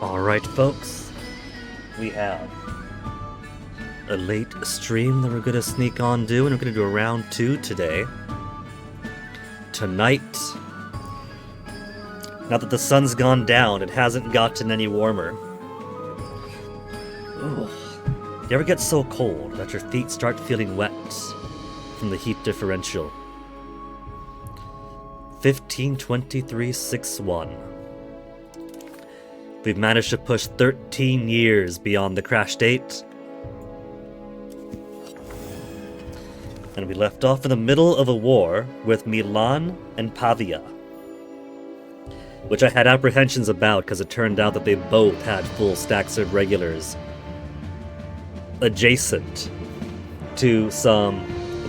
Alright, folks. We have a late stream that we're gonna sneak on do, and we're gonna do a round 2 today. Tonight. Now that the sun's gone down, it hasn't gotten any warmer. Ugh. You ever get so cold that your feet start feeling wet from the heat differential? 152361. We've managed to push 13 years beyond the crash date. And we left off in the middle of a war with Milan and Pavia, which I had apprehensions about because it turned out that they both had full stacks of regulars adjacent to some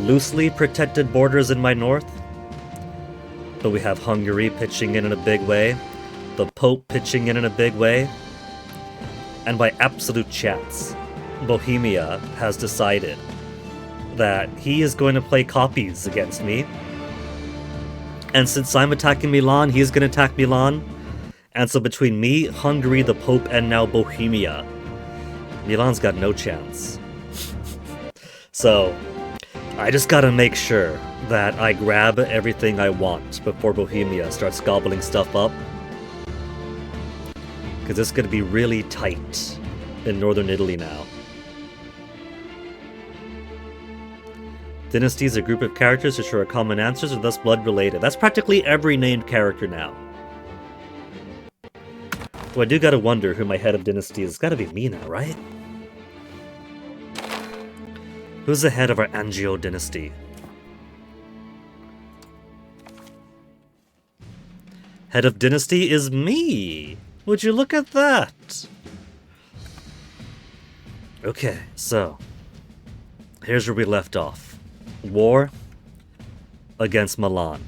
loosely protected borders in my north. But we have Hungary pitching in a big way, the Pope pitching in a big way, and by absolute chance, Bohemia has decided that he is going to play copies against me. And since I'm attacking Milan, he's going to attack Milan. And so between me, Hungary, the Pope, and now Bohemia, Milan's got no chance. So I just gotta make sure that I grab everything I want before Bohemia starts gobbling stuff up. Because it's gonna be really tight in northern Italy now. Dynasties are a group of characters who share common ancestors and thus blood related. That's practically every named character now. Well, I do gotta wonder who my head of dynasty is. It's gotta be me now, right? Who's the head of our Angio dynasty? Head of dynasty is me! Would you look at that? Okay, so here's where we left off. War against Milan.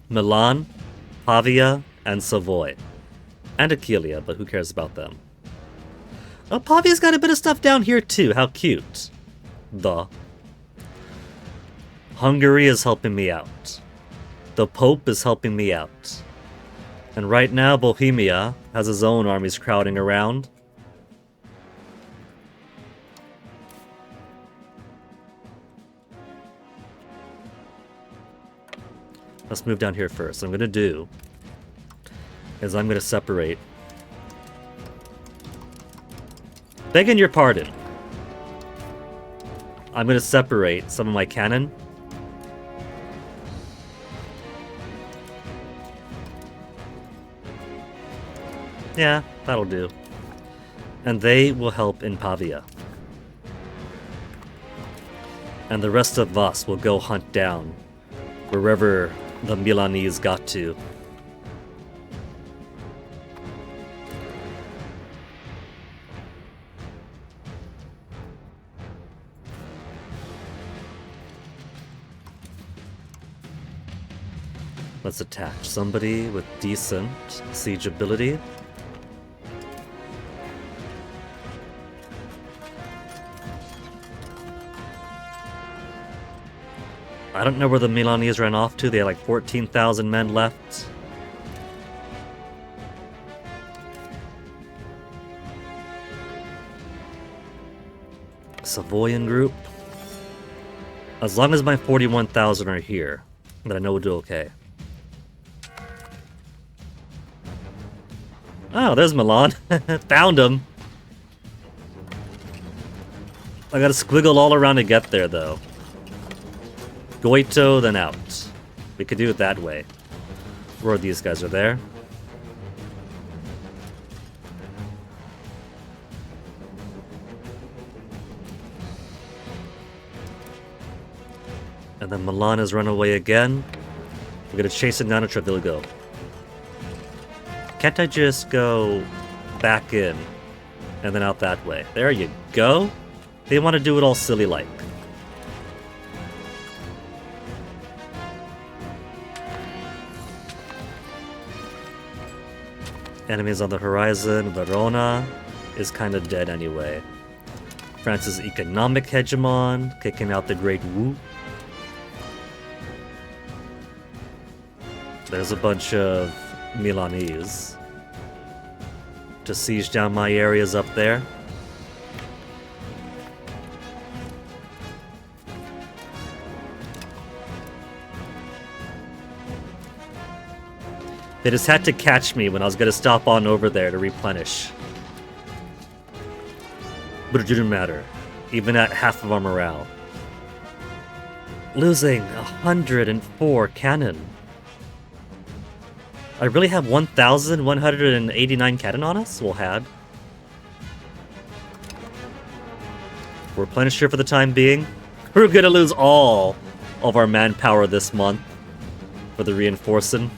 Milan, Pavia, and Savoy. And Aquileia, but who cares about them? Oh, Pavia's got a bit of stuff down here too. How cute. Hungary is helping me out. The Pope is helping me out. And right now, Bohemia has his own armies crowding around. Let's move down here first. What I'm going to do is I'm going to separate. Begging your pardon. I'm going to separate some of my cannon. Yeah, that'll do. And they will help in Pavia. And the rest of us will go hunt down wherever the Milanese got to. Let's attach somebody with decent siege ability. I don't know where the Milanese ran off to. They had like 14,000 men left. Savoyan group. As long as my 41,000 are here, then I know we'll do okay. Oh, there's Milan. Found him. I gotta squiggle all around to get there, though. Goito, then out. We could do it that way. Where these guys are there. And then Milan has run away again. We're gonna chase him down to Trevigo. Can't I just go back in and then out that way? There you go. They want to do it all silly like. Enemies on the horizon. Verona is kind of dead anyway. France's economic hegemon, kicking out the Great Wu. There's a bunch of Milanese. to siege down my areas up there. They just had to catch me when I was going to stop on over there to replenish. But it didn't matter, even at half of our morale. Losing 104 cannon. I really have 1,189 cannon on us? Well, had. Replenisher for the time being. We're gonna lose all of our manpower this month for the reinforcing.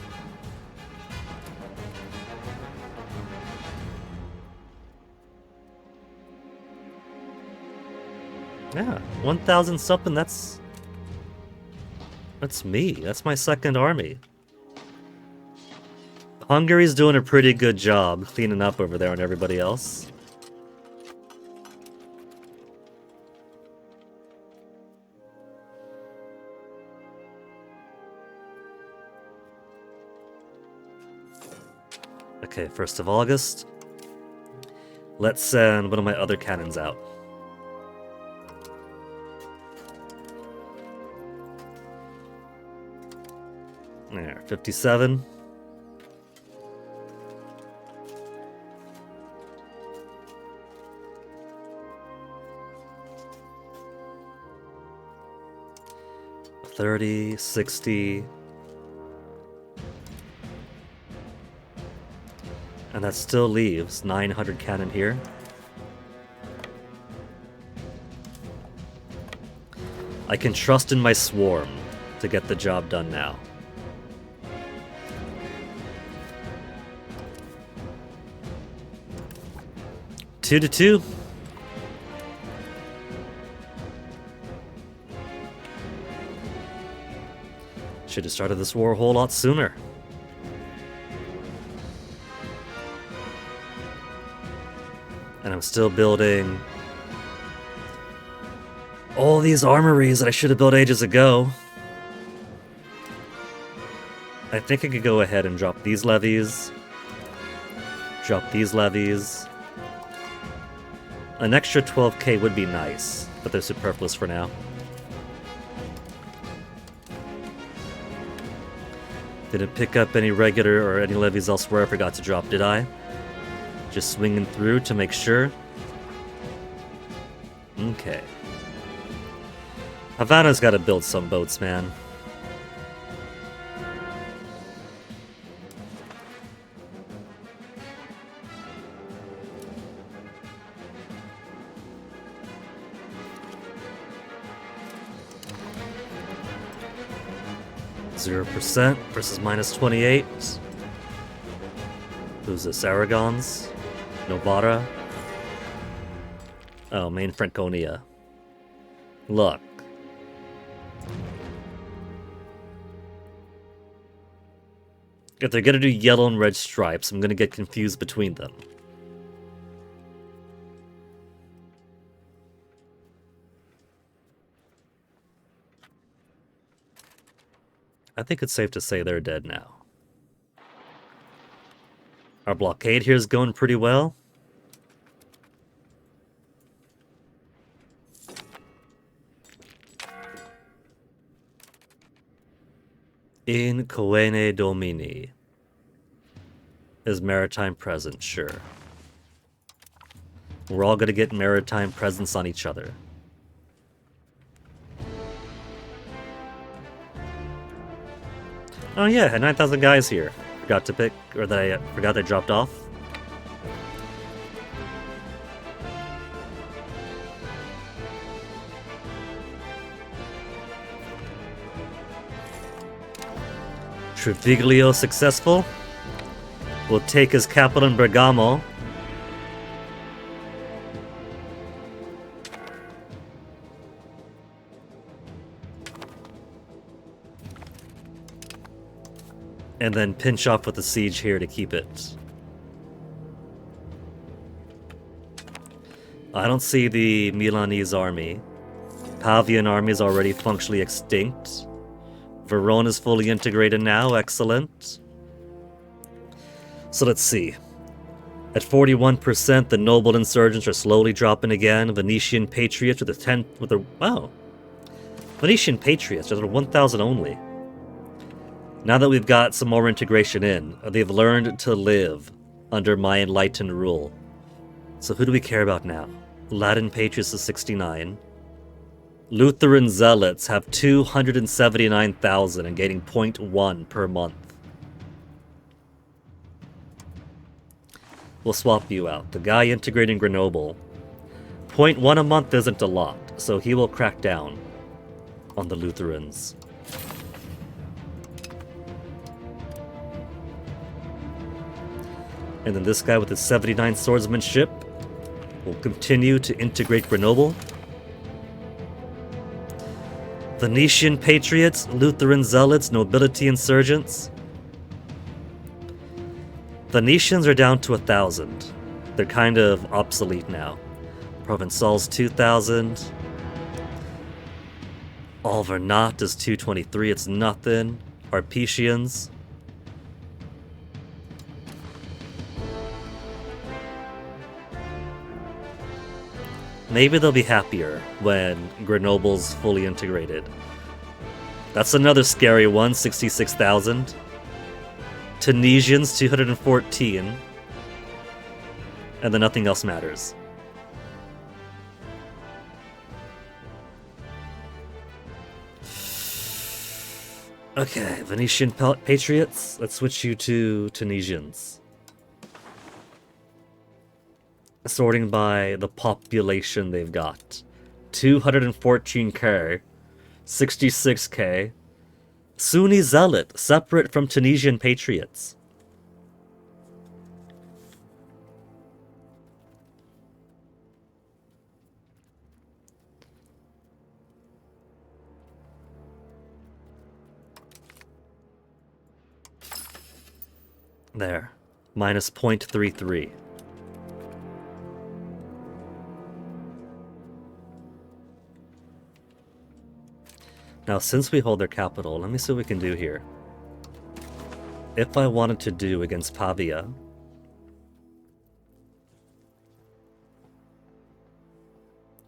Yeah, 1,000 something, that's me. That's my second army. Hungary's doing a pretty good job cleaning up over there on everybody else. Okay, 1st of August. Let's send one of my other cannons out. There, 57. $30, $60. And that still leaves 900 cannon here. I can trust in my swarm to get the job done now. Two to two. Should have started this war a whole lot sooner. And I'm still building all these armories that I should have built ages ago. I think I could go ahead and drop these levies. Drop these levies. An extra 12k would be nice, but they're superfluous for now. Didn't pick up any regular or any levies elsewhere I forgot to drop, did I? Just swinging through to make sure. Okay. Havana's gotta build some boats, man. %, versus -28. Who's this? Aragons? Novara? Oh, main Franconia. Look. If they're gonna do yellow and red stripes, I'm gonna get confused between them. I think it's safe to say they're dead now. Our blockade here is going pretty well. In Coene Domini. Is maritime presence, sure. We're all gonna get maritime presence on each other. Oh yeah, had 9,000 guys here. Forgot to pick, or that I forgot they dropped off. Treviglio successful. We'll take his capital in Bergamo. And then pinch off with the siege here to keep it. I don't see the Milanese army. Pavian army is already functionally extinct. Verona is fully integrated now, excellent. So let's see. At 41%, the noble insurgents are slowly dropping again. Venetian patriots with a 10 with a wow. Venetian patriots are 1,000 only. Now that we've got some more integration in, they've learned to live under my enlightened rule. So who do we care about now? Latin patriots is 69. Lutheran zealots have 279,000 and gaining 0.1 per month. We'll swap you out. The guy integrating Grenoble. 0.1 a month isn't a lot, so he will crack down on the Lutherans. And then this guy with his 79 swordsmanship will continue to integrate Grenoble. Venetian patriots, Lutheran zealots, nobility insurgents. Venetians are down to 1,000. They're kind of obsolete now. Provençals 2,000. Alvernat is 223, it's nothing. Arpetians. Maybe they'll be happier when Grenoble's fully integrated. That's another scary one, 66,000. Tunisians, 214. And then nothing else matters. Okay, Venetian patriots. Let's switch you to Tunisians. Sorting by the population they've got. 214k. 66k. Sunni zealot, separate from Tunisian patriots. There. Minus 0.33. Now, since we hold their capital, let me see what we can do here. If I wanted to do against Pavia,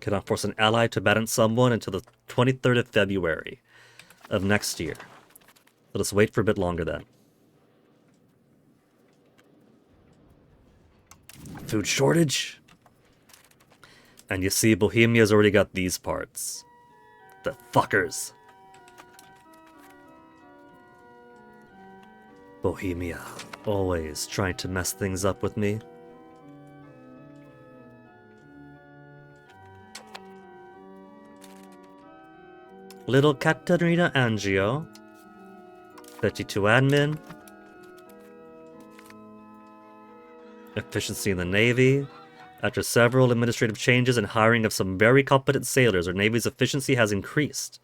cannot force an ally to battle someone until the 23rd of February of next year. Let us wait for a bit longer then. Food shortage? And you see, Bohemia's already got these parts. The fuckers. Bohemia, always trying to mess things up with me. Little Caterina Angio. 32 admin. Efficiency in the Navy. After several administrative changes and hiring of some very competent sailors, our Navy's efficiency has increased.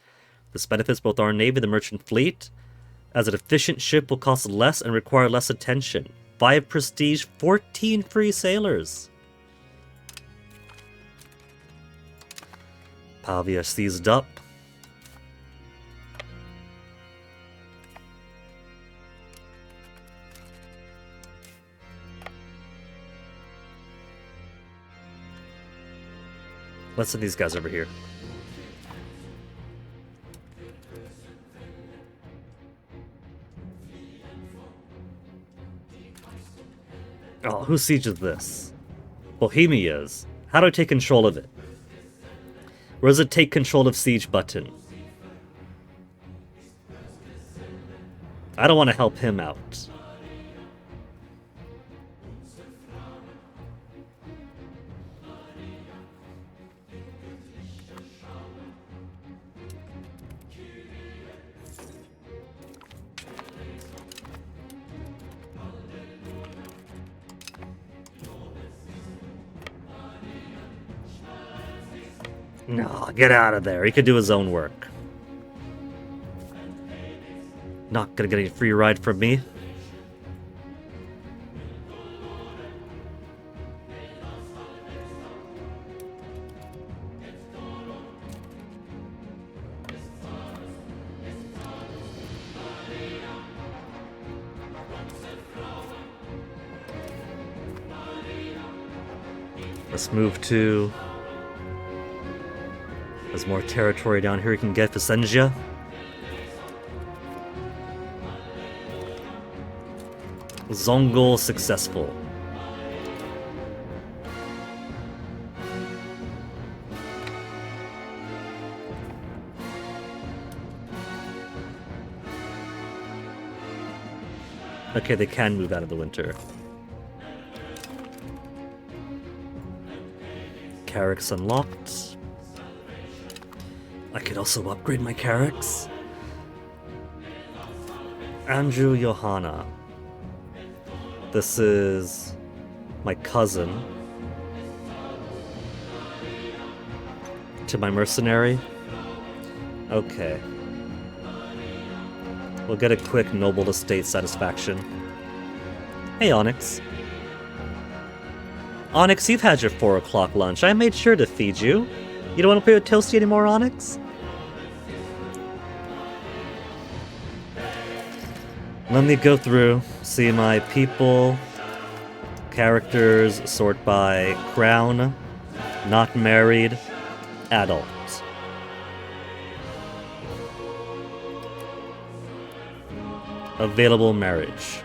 This benefits both our Navy and the merchant fleet, as an efficient ship will cost less and require less attention. 5 prestige, 14 free sailors. Pavia seized up. Let's send these guys over here. Oh, who sieges this? Bohemia's. How do I take control of it? Where does it take control of siege button? I don't want to help him out. No, get out of there. He could do his own work. Not gonna get any free ride from me. Let's move to... There's more territory down here we can get. Vicengia. Zongul successful. Okay, they can move out of the winter. Carracks unlocked. I could also upgrade my Carracks. Andrew Johanna. This is my cousin to my mercenary. Okay. We'll get a quick noble estate satisfaction. Hey, Onyx. Onyx, you've had your 4 o'clock lunch. I made sure to feed you. You don't want to play with Toasty anymore, Onyx? Let me go through, see my people, characters, sort by crown, not married, adult. Available marriage.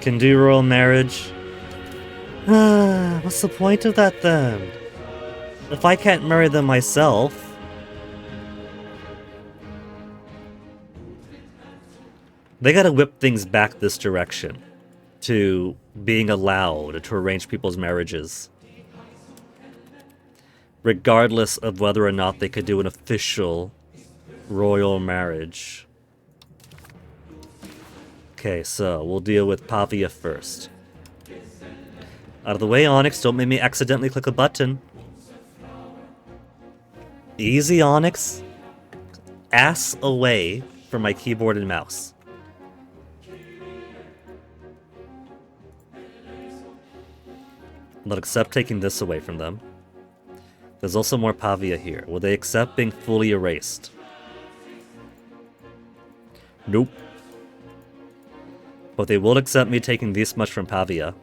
Can do royal marriage. What's the point of that then? If I can't marry them myself... They gotta whip things back this direction to being allowed to arrange people's marriages. Regardless of whether or not they could do an official royal marriage. Okay, so we'll deal with Pavia first. Out of the way, Onyx, don't make me accidentally click a button. Easy, Onyx. Ass away from my keyboard and mouse. They'll accept taking this away from them. There's also more Pavia here. Will they accept being fully erased? Nope. But they will accept me taking this much from Pavia.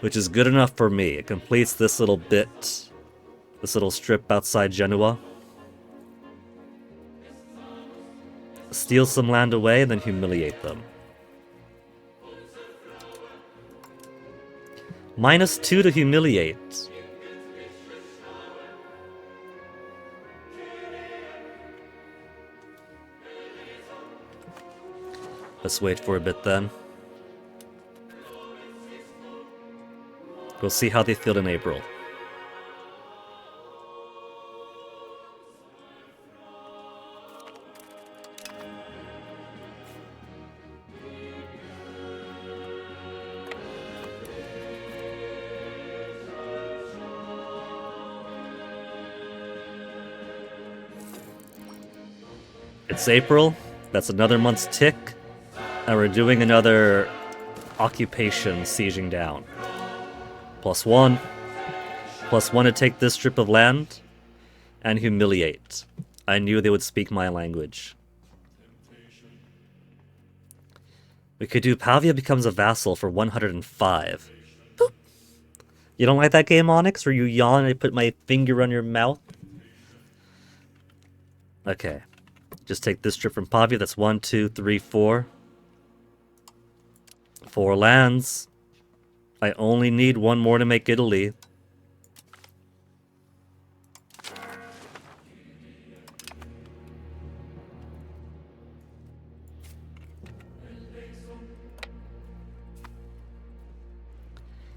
Which is good enough for me. It completes this little bit. This little strip outside Genoa. Steal some land away and then humiliate them. -2 to humiliate. Let's wait for a bit then. We'll see how they feel in April. It's April, that's another month's tick, and we're doing another occupation sieging down. +1. +1 to take this strip of land, and humiliate. I knew they would speak my language. We could do Pavia becomes a vassal for 105. Boop. You don't like that game, Onyx? Where you yawn and I put my finger on your mouth? Okay. Just take this strip from Pavia. That's 1, 2, 3, 4. 4 lands. I only need one more to make Italy.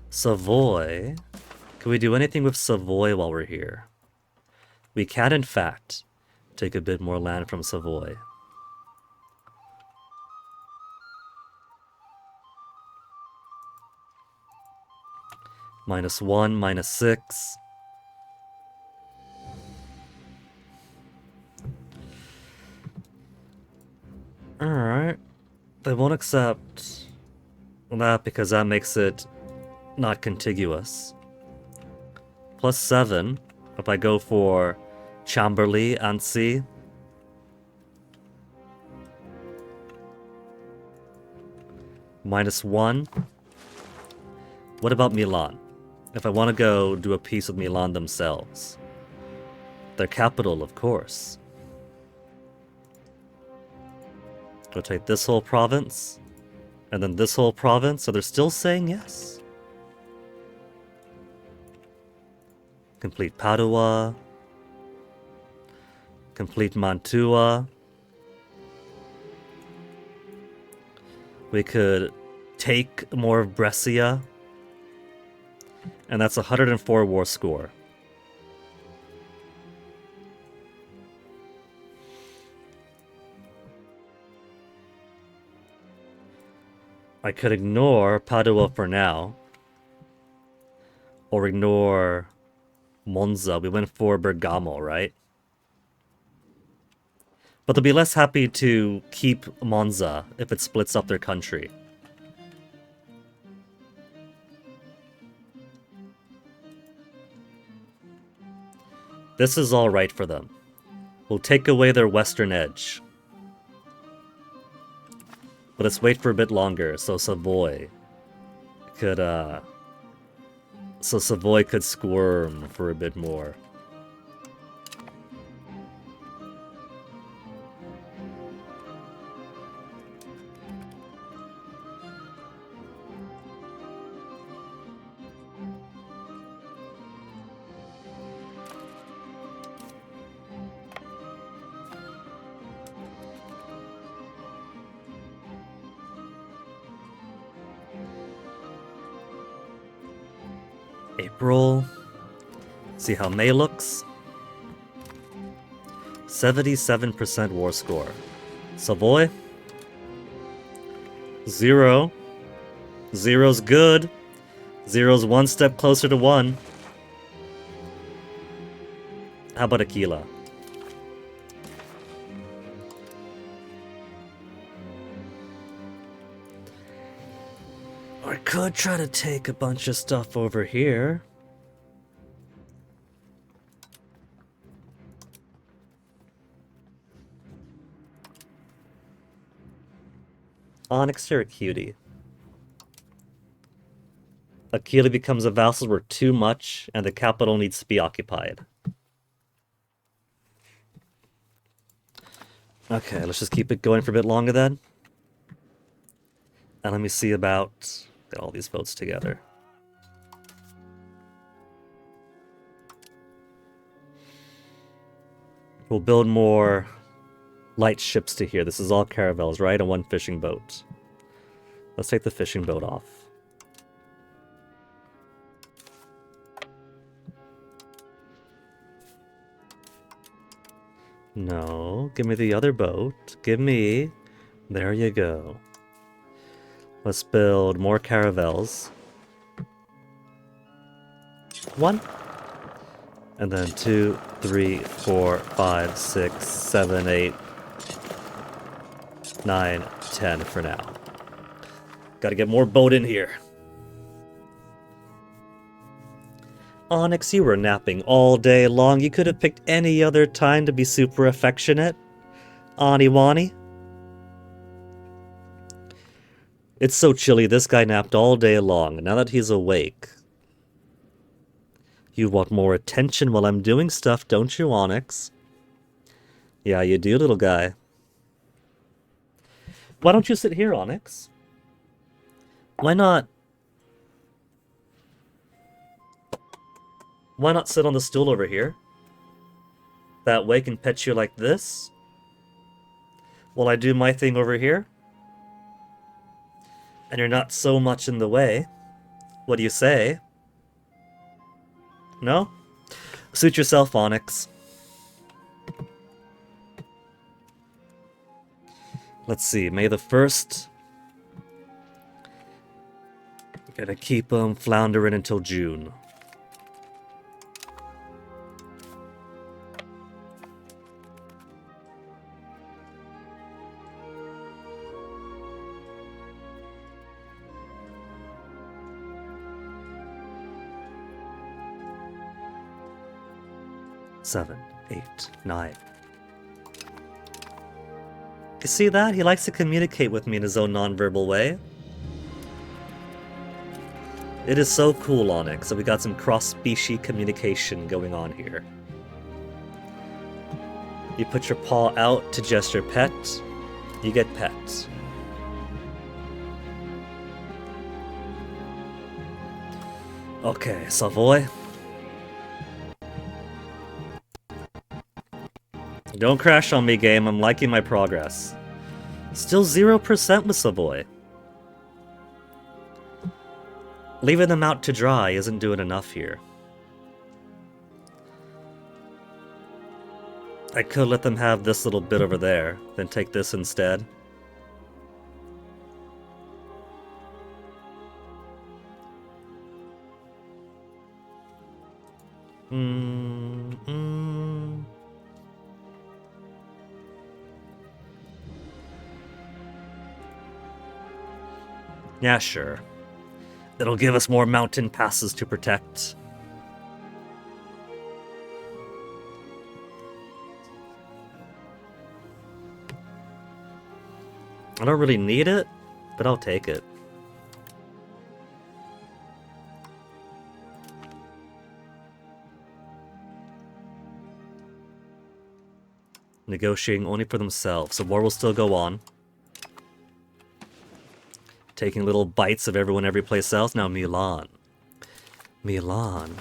Savoy. Can we do anything with Savoy while we're here? We can, in fact, take a bit more land from Savoy. -1, -6. Alright. They won't accept that because that makes it not contiguous. +7 if I go for Chamberlain and C. -1. What about Milan? If I want to go do a peace with Milan themselves. Their capital, of course. Go take this whole province. And then this whole province. So they're still saying yes. Complete Padua. Complete Mantua. We could take more of Brescia. And that's 104 war score. I could ignore Padua for now. Or ignore Monza. We went for Bergamo, right? But they'll be less happy to keep Monza if it splits up their country. This is all right for them. We'll take away their western edge. But let's wait for a bit longer, so Savoy could squirm for a bit more. April. See how May looks. 77% war score. Savoy. 0. 0's good. 0's one step closer to 1. How about Aquila? I could try to take a bunch of stuff over here. Onyx, you're a cutie. Aquila becomes a vassal where too much, and the capital needs to be occupied. Okay, let's just keep it going for a bit longer then. And let me see about... Get all these votes together. We'll build more light ships to here. This is all caravels, right? And one fishing boat. Let's take the fishing boat off. No, give me the other boat. Give me... There you go. Let's build more caravels. 1. And then 2, 3, 4, 5, 6, 7, 8, 9, 10 for now. Gotta get more boat in here. Onyx, you were napping all day long. You could have picked any other time to be super affectionate. Aniwani. It's so chilly, this guy napped all day long, and now that he's awake... You want more attention while I'm doing stuff, don't you, Onyx? Yeah, you do, little guy. Why don't you sit here, Onyx? Why not... Why not sit on the stool over here? That way I can pet you like this. While I do my thing over here. And you're not so much in the way. What do you say? No? Suit yourself, Onyx. Let's see, May the 1st. Gonna keep them floundering until June. Seven, 8, 9. You see that? He likes to communicate with me in his own nonverbal way. It is so cool, Onyx, that we got some cross-species communication going on here. You put your paw out to gesture pet, you get pet. Okay, Savoy. Don't crash on me, game. I'm liking my progress. Still 0% with Savoy. Leaving them out to dry isn't doing enough here. I could let them have this little bit over there, then take this instead. Yeah, sure. It'll give us more mountain passes to protect. I don't really need it, but I'll take it. Negotiating only for themselves, so war will still go on. Taking little bites of everyone every place else. Now Milan. Milan.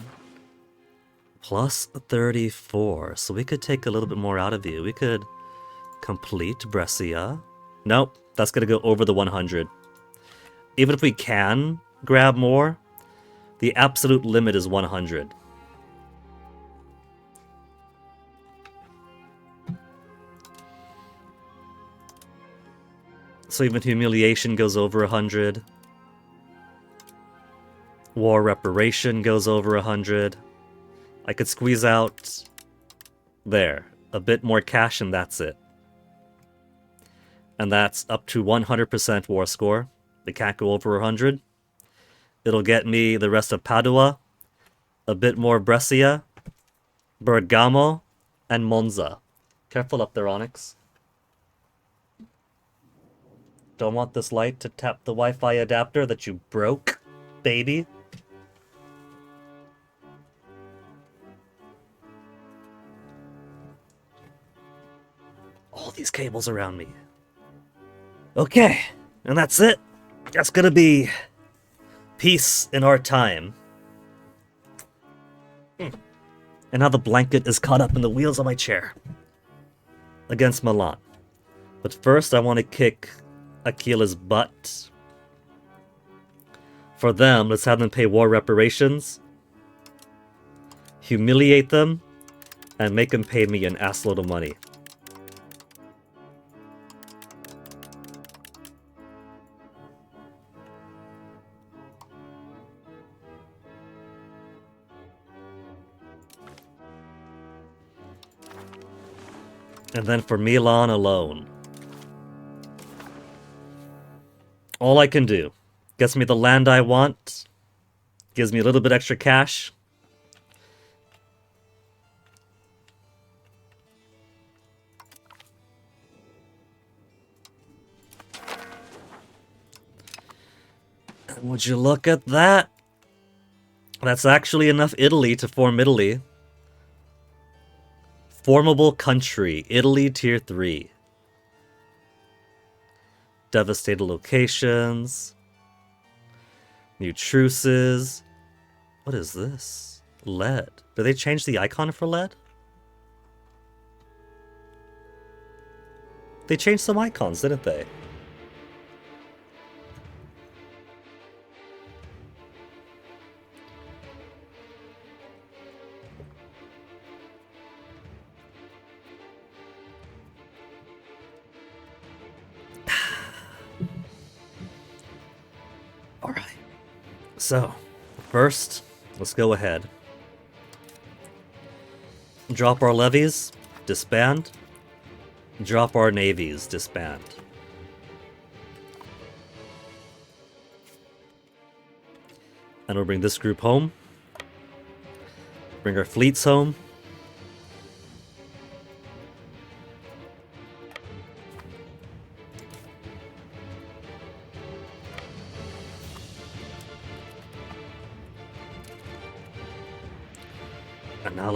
Plus 34, so we could take a little bit more out of you. We could complete Brescia. Nope, that's gonna go over the 100. Even if we can grab more, the absolute limit is 100. So even humiliation goes over 100. War reparation goes over 100. I could squeeze out there a bit more cash and that's it. And that's up to 100% war score. They can't go over 100. It'll get me the rest of Padua, a bit more Brescia, Bergamo, and Monza. Careful up there, Onyx. Don't want this light to tap the Wi-Fi adapter that you broke, baby. All these cables around me. Okay, and that's it. That's gonna be peace in our time. And now the blanket is caught up in the wheels of my chair. Against Milan. But first I want to kick Aquila's butt. For them, let's have them pay war reparations. Humiliate them. And make them pay me an assload of money. And then for Milan alone. All I can do. Gets me the land I want. Gives me a little bit extra cash. And would you look at that? That's actually enough Italy to form Italy. Formable country, Italy tier 3. Devastated locations. New truces. What is this? Lead. Did they change the icon for lead? They changed some icons, didn't they? Alright. So, first, let's go ahead. Drop our levies, disband. Drop our navies, disband. And we'll bring this group home. Bring our fleets home.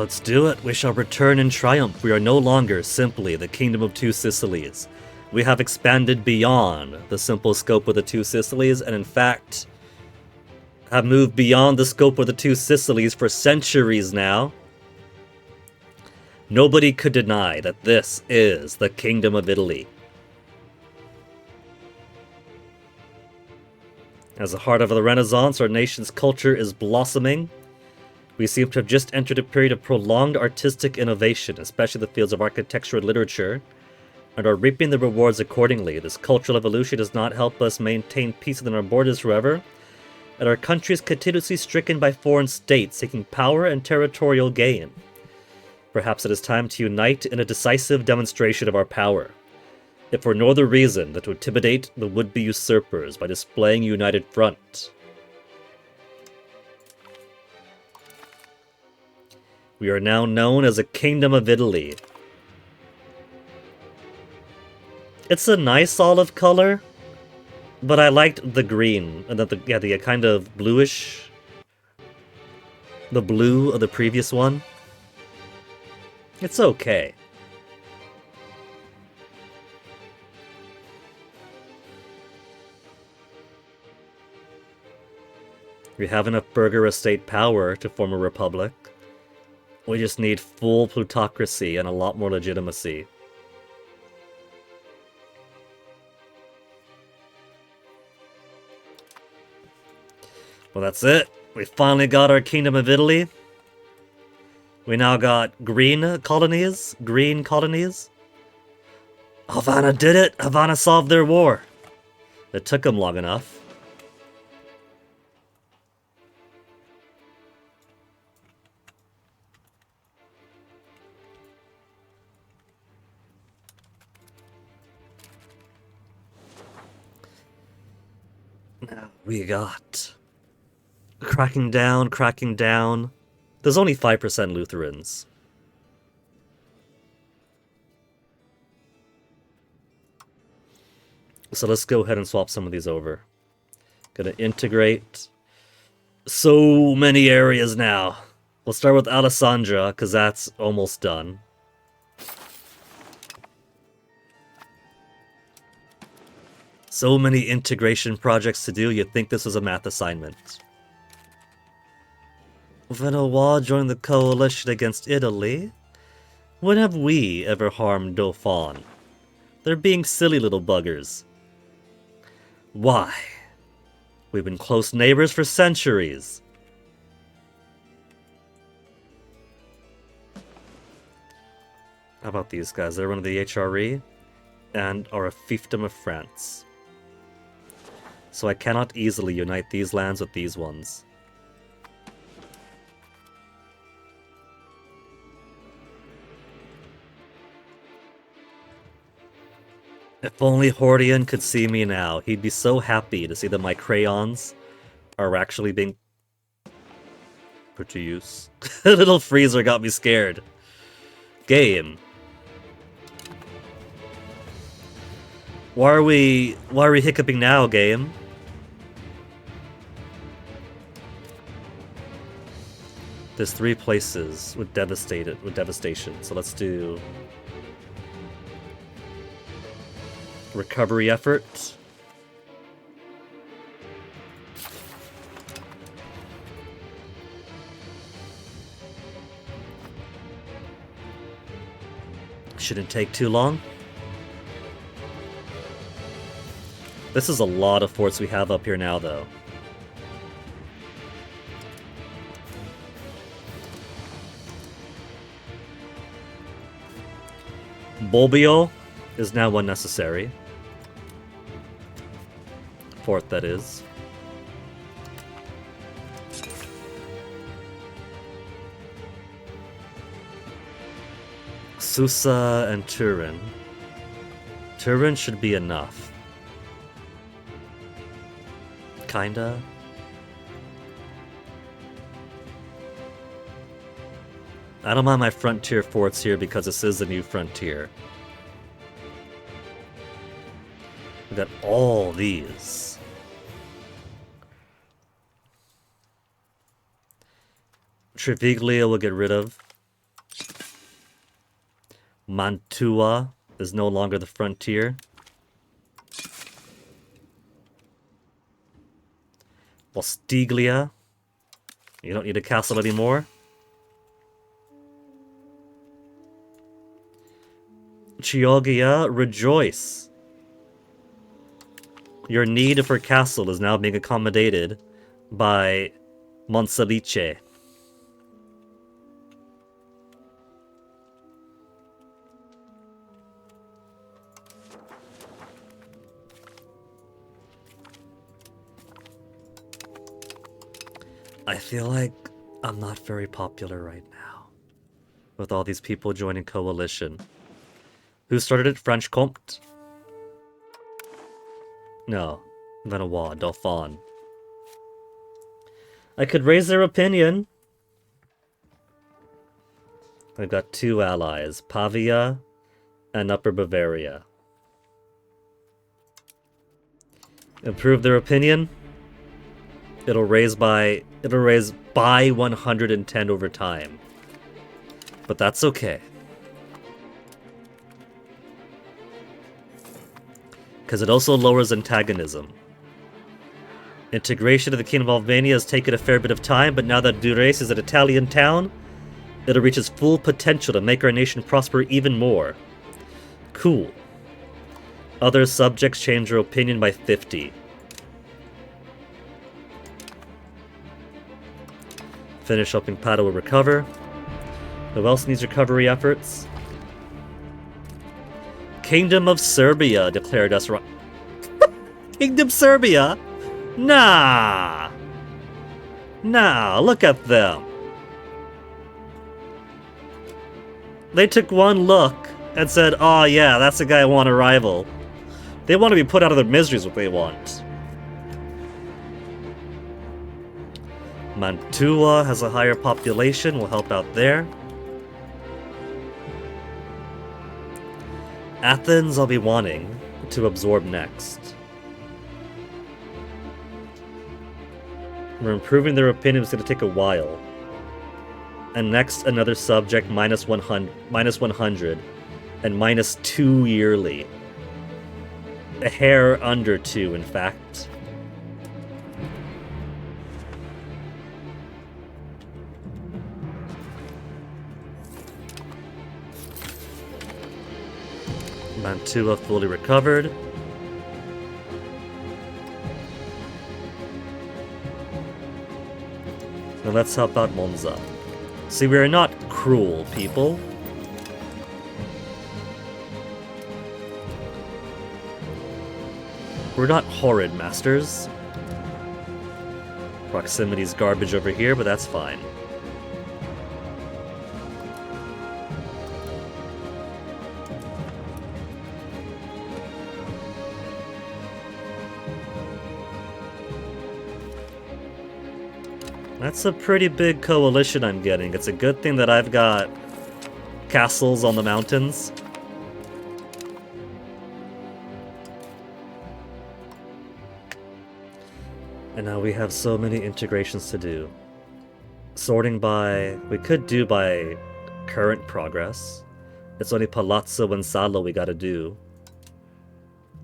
Let's do it. We shall return in triumph. We are no longer simply the Kingdom of Two Sicilies. We have expanded beyond the simple scope of the Two Sicilies, and in fact, have moved beyond the scope of the Two Sicilies for centuries now. Nobody could deny that this is the Kingdom of Italy. As the heart of the Renaissance, our nation's culture is blossoming. We seem to have just entered a period of prolonged artistic innovation, especially in the fields of architecture and literature, and are reaping the rewards accordingly. This cultural evolution does not help us maintain peace within our borders forever, and our country is continuously stricken by foreign states seeking power and territorial gain. Perhaps it is time to unite in a decisive demonstration of our power, if for no other reason than to intimidate the would-be usurpers by displaying a united front. We are now known as a Kingdom of Italy. It's a nice olive color, but I liked the green, and the kind of bluish, the blue of the previous one. It's okay. We have enough burgher estate power to form a republic. We just need full plutocracy and a lot more legitimacy. Well, that's it. We finally got our Kingdom of Italy. We now got green colonies. Havana did it! Havana solved their war. It took them long enough. Now we got cracking down. There's only 5% Lutherans. So let's go ahead and swap some of these over. Gonna integrate so many areas now. We'll start with Alessandria, because that's almost done. So many integration projects to do, you'd think this was a math assignment. Venois joined the coalition against Italy. When have we ever harmed Dauphin? They're being silly little buggers. Why? We've been close neighbors for centuries. How about these guys? They're one of the HRE and are a fiefdom of France. So I cannot easily unite these lands with these ones. If only Hordian could see me now. He'd be so happy to see that my crayons are actually being put to use. The little freezer got me scared. Game. Why are we hiccuping now, game? There's 3 places with devastation. So let's do recovery effort. Shouldn't take too long. This is a lot of forts we have up here now, though. Bobbio is now unnecessary. Fort, that is. Susa and Turin. Turin should be enough. Kinda. I don't mind my frontier forts here because this is the new frontier. We got all these. Triviglia will get rid of. Mantua is no longer the frontier. Ostiglia, you don't need a castle anymore. Chioggia, rejoice. Your need for castle is now being accommodated by Monselice. I feel like I'm not very popular right now, with all these people joining coalition. Who started it? French Comte? No. Venois, Dauphin. I could raise their opinion. I've got 2 allies, Pavia and Upper Bavaria. Improve their opinion. It'll raise by 110 over time. But that's okay. Because it also lowers antagonism. Integration of the Kingdom of Albania has taken a fair bit of time, but now that Dures is an Italian town, it'll reach its full potential to make our nation prosper even more. Cool. Other subjects change their opinion by 50. Finish hoping Padua will recover. Who else needs recovery efforts? Kingdom of Serbia declared us right. Kingdom Serbia? Nah! Nah, look at them. They took one look and said, oh yeah, that's the guy I want to rival. They want to be put out of their misery is what they want. Mantua has a higher population, will help out there. Athens I'll be wanting to absorb next. We're improving their opinion, it's going to take a while. And next, another subject, minus 100, and minus 2 yearly. A hair under 2, in fact. Mantua fully recovered. Now let's help out Monza. See, we are not cruel people. We're not horrid masters. Proximity's garbage over here, but that's fine. That's a pretty big coalition I'm getting. It's a good thing that I've got castles on the mountains. And now we have so many integrations to do. Sorting by... we could do by current progress. It's only Palazzo and Salo we gotta do.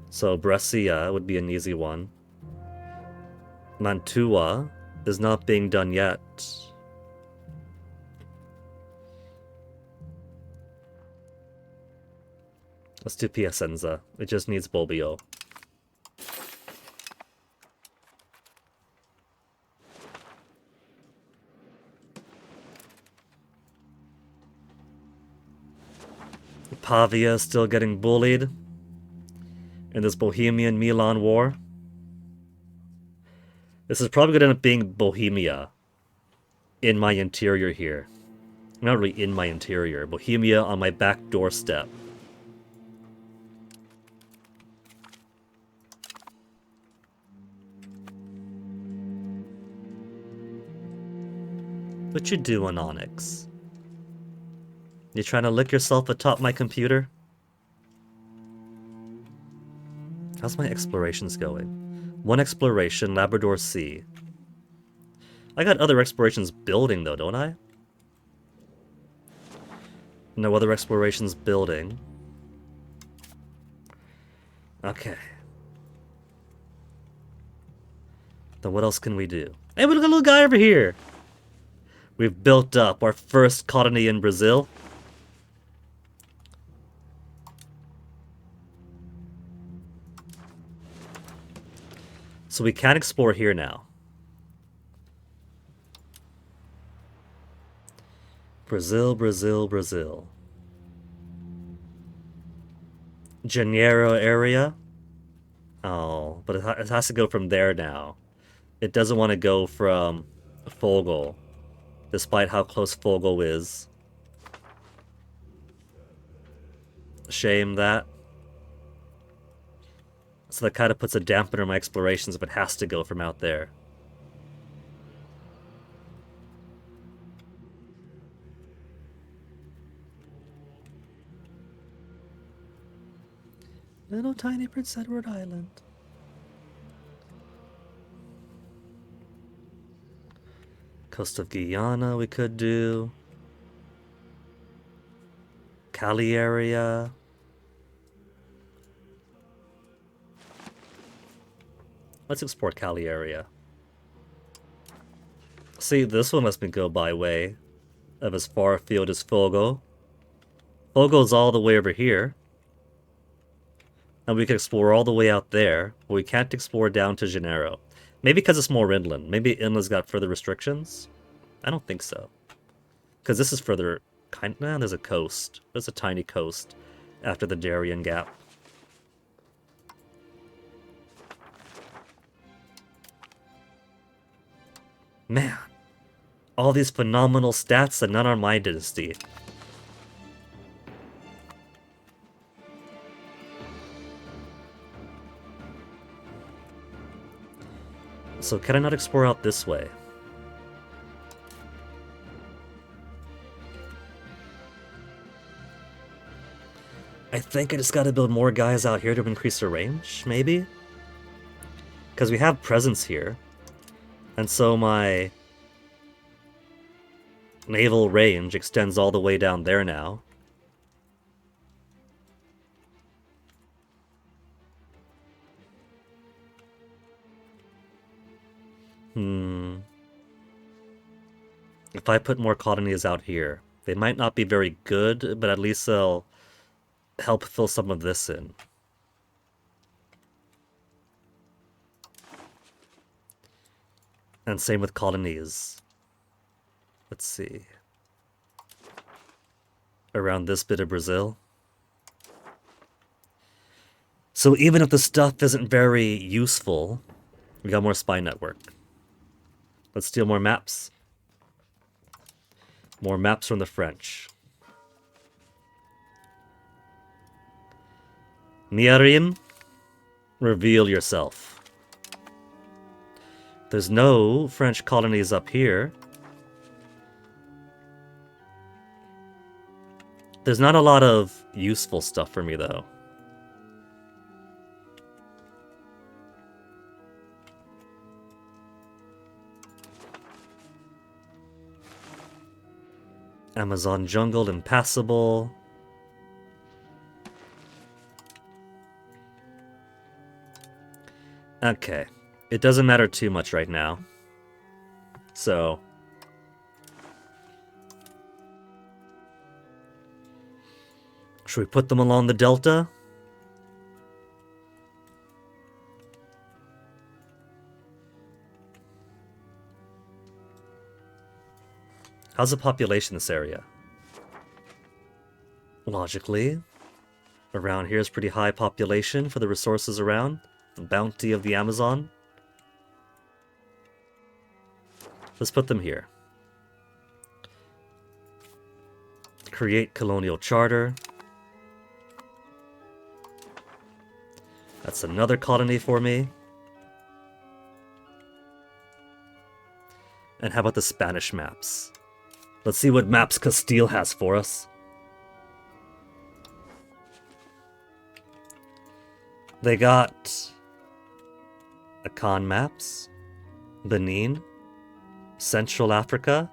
So Brescia would be an easy one. Mantua is not being done yet. Let's do Piacenza. It just needs Bobbio. Pavia is still getting bullied in this Bohemian-Milan war. This is probably going to end up being Bohemia in my interior here. Not really in my interior. Bohemia on my back doorstep. What you doing, Onyx? You trying to lick yourself atop my computer? How's my explorations going? 1 exploration, Labrador Sea. I got other explorations building though, don't I? No other explorations building. Okay. Then what else can we do? Hey, we got a little guy over here! We've built up our first colony in Brazil. So we can explore here now. Brazil, Brazil, Brazil. Janeiro area. Oh, but it has to go from there now. It doesn't want to go from Fogel, despite how close Fogel is. Shame that. So that kind of puts a dampener on my explorations if it has to go from out there. Little tiny Prince Edward Island. Coast of Guyana we could do. Cali area. Let's explore Cali area. See, this one lets me go by way of as far afield as Fogo. Fogo's all the way over here. And we can explore all the way out there, but we can't explore down to Janeiro. Maybe because it's more inland. Maybe inland's got further restrictions? I don't think so. Because this is further... there's a coast. There's a tiny coast after the Darien Gap. Man. All these phenomenal stats and none are my dynasty. So can I not explore out this way? I think I just gotta build more guys out here to increase their range, maybe? Because we have presence here. And so my naval range extends all the way down there now. If I put more colonies out here, they might not be very good, but at least they'll help fill some of this in. And same with colonies. Let's see. Around this bit of Brazil. So even if the stuff isn't very useful, we got more spy network. Let's steal more maps. More maps from the French. Niarim, reveal yourself. There's no French colonies up here. There's not a lot of useful stuff for me, though. Amazon jungle impassable. Okay. It doesn't matter too much right now. So... should we put them along the delta? How's the population in this area? Logically, around here is pretty high population for the resources around. The bounty of the Amazon. Let's put them here. Create colonial charter. That's another colony for me. And how about the Spanish maps? Let's see what maps Castile has for us. They got Akan maps, Benin, Central Africa,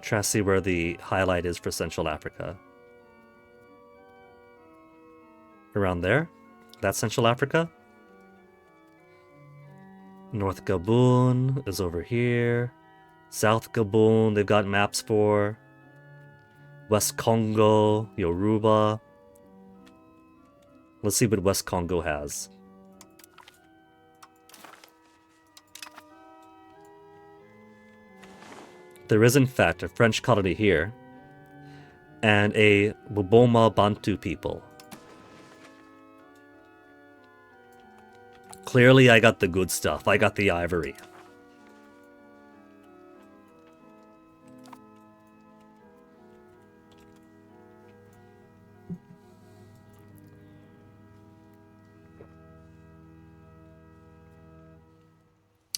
Try to see where the highlight is for Central Africa. Around there? That's Central Africa? North Gabon is over here. South Gabon, they've got maps for. West Congo, Yoruba. Let's see what West Congo has. There is, in fact, a French colony here, and a Boboma Bantu people. Clearly, I got the good stuff. I got the ivory.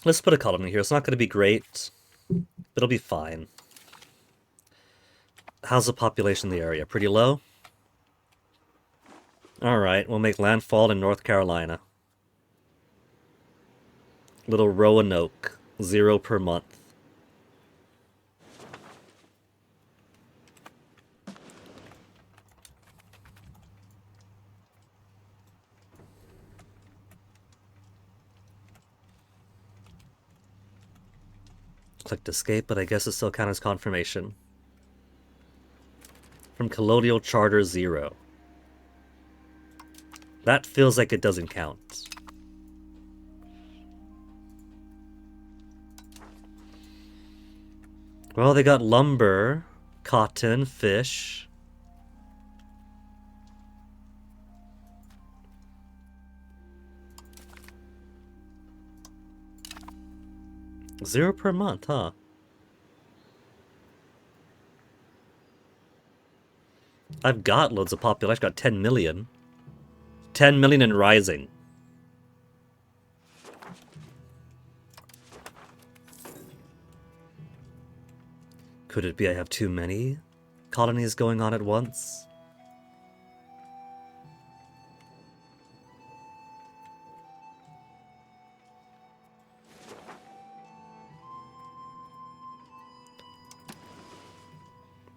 Let's put a colony here. It's not going to be great, but it'll be fine. How's the population in the area? Pretty low? Alright, we'll make landfall in North Carolina. Little Roanoke, 0 per month. Clicked escape, but I guess it still counts as confirmation. From Colonial Charter 0. That feels like it doesn't count. Well, they got lumber, cotton, fish. $0 per month, huh? I've got loads of population. I've got 10 million. 10 million and rising. Could it be I have too many colonies going on at once?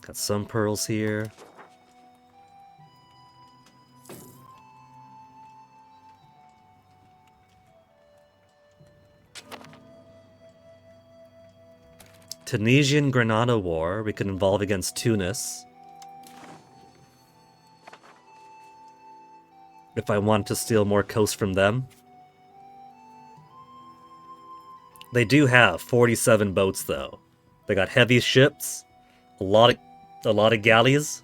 Got some pearls here. Tunisian-Granada War, we could involve against Tunis. If I want to steal more coast from them. They do have 47 boats, though. They got heavy ships, a lot of galleys.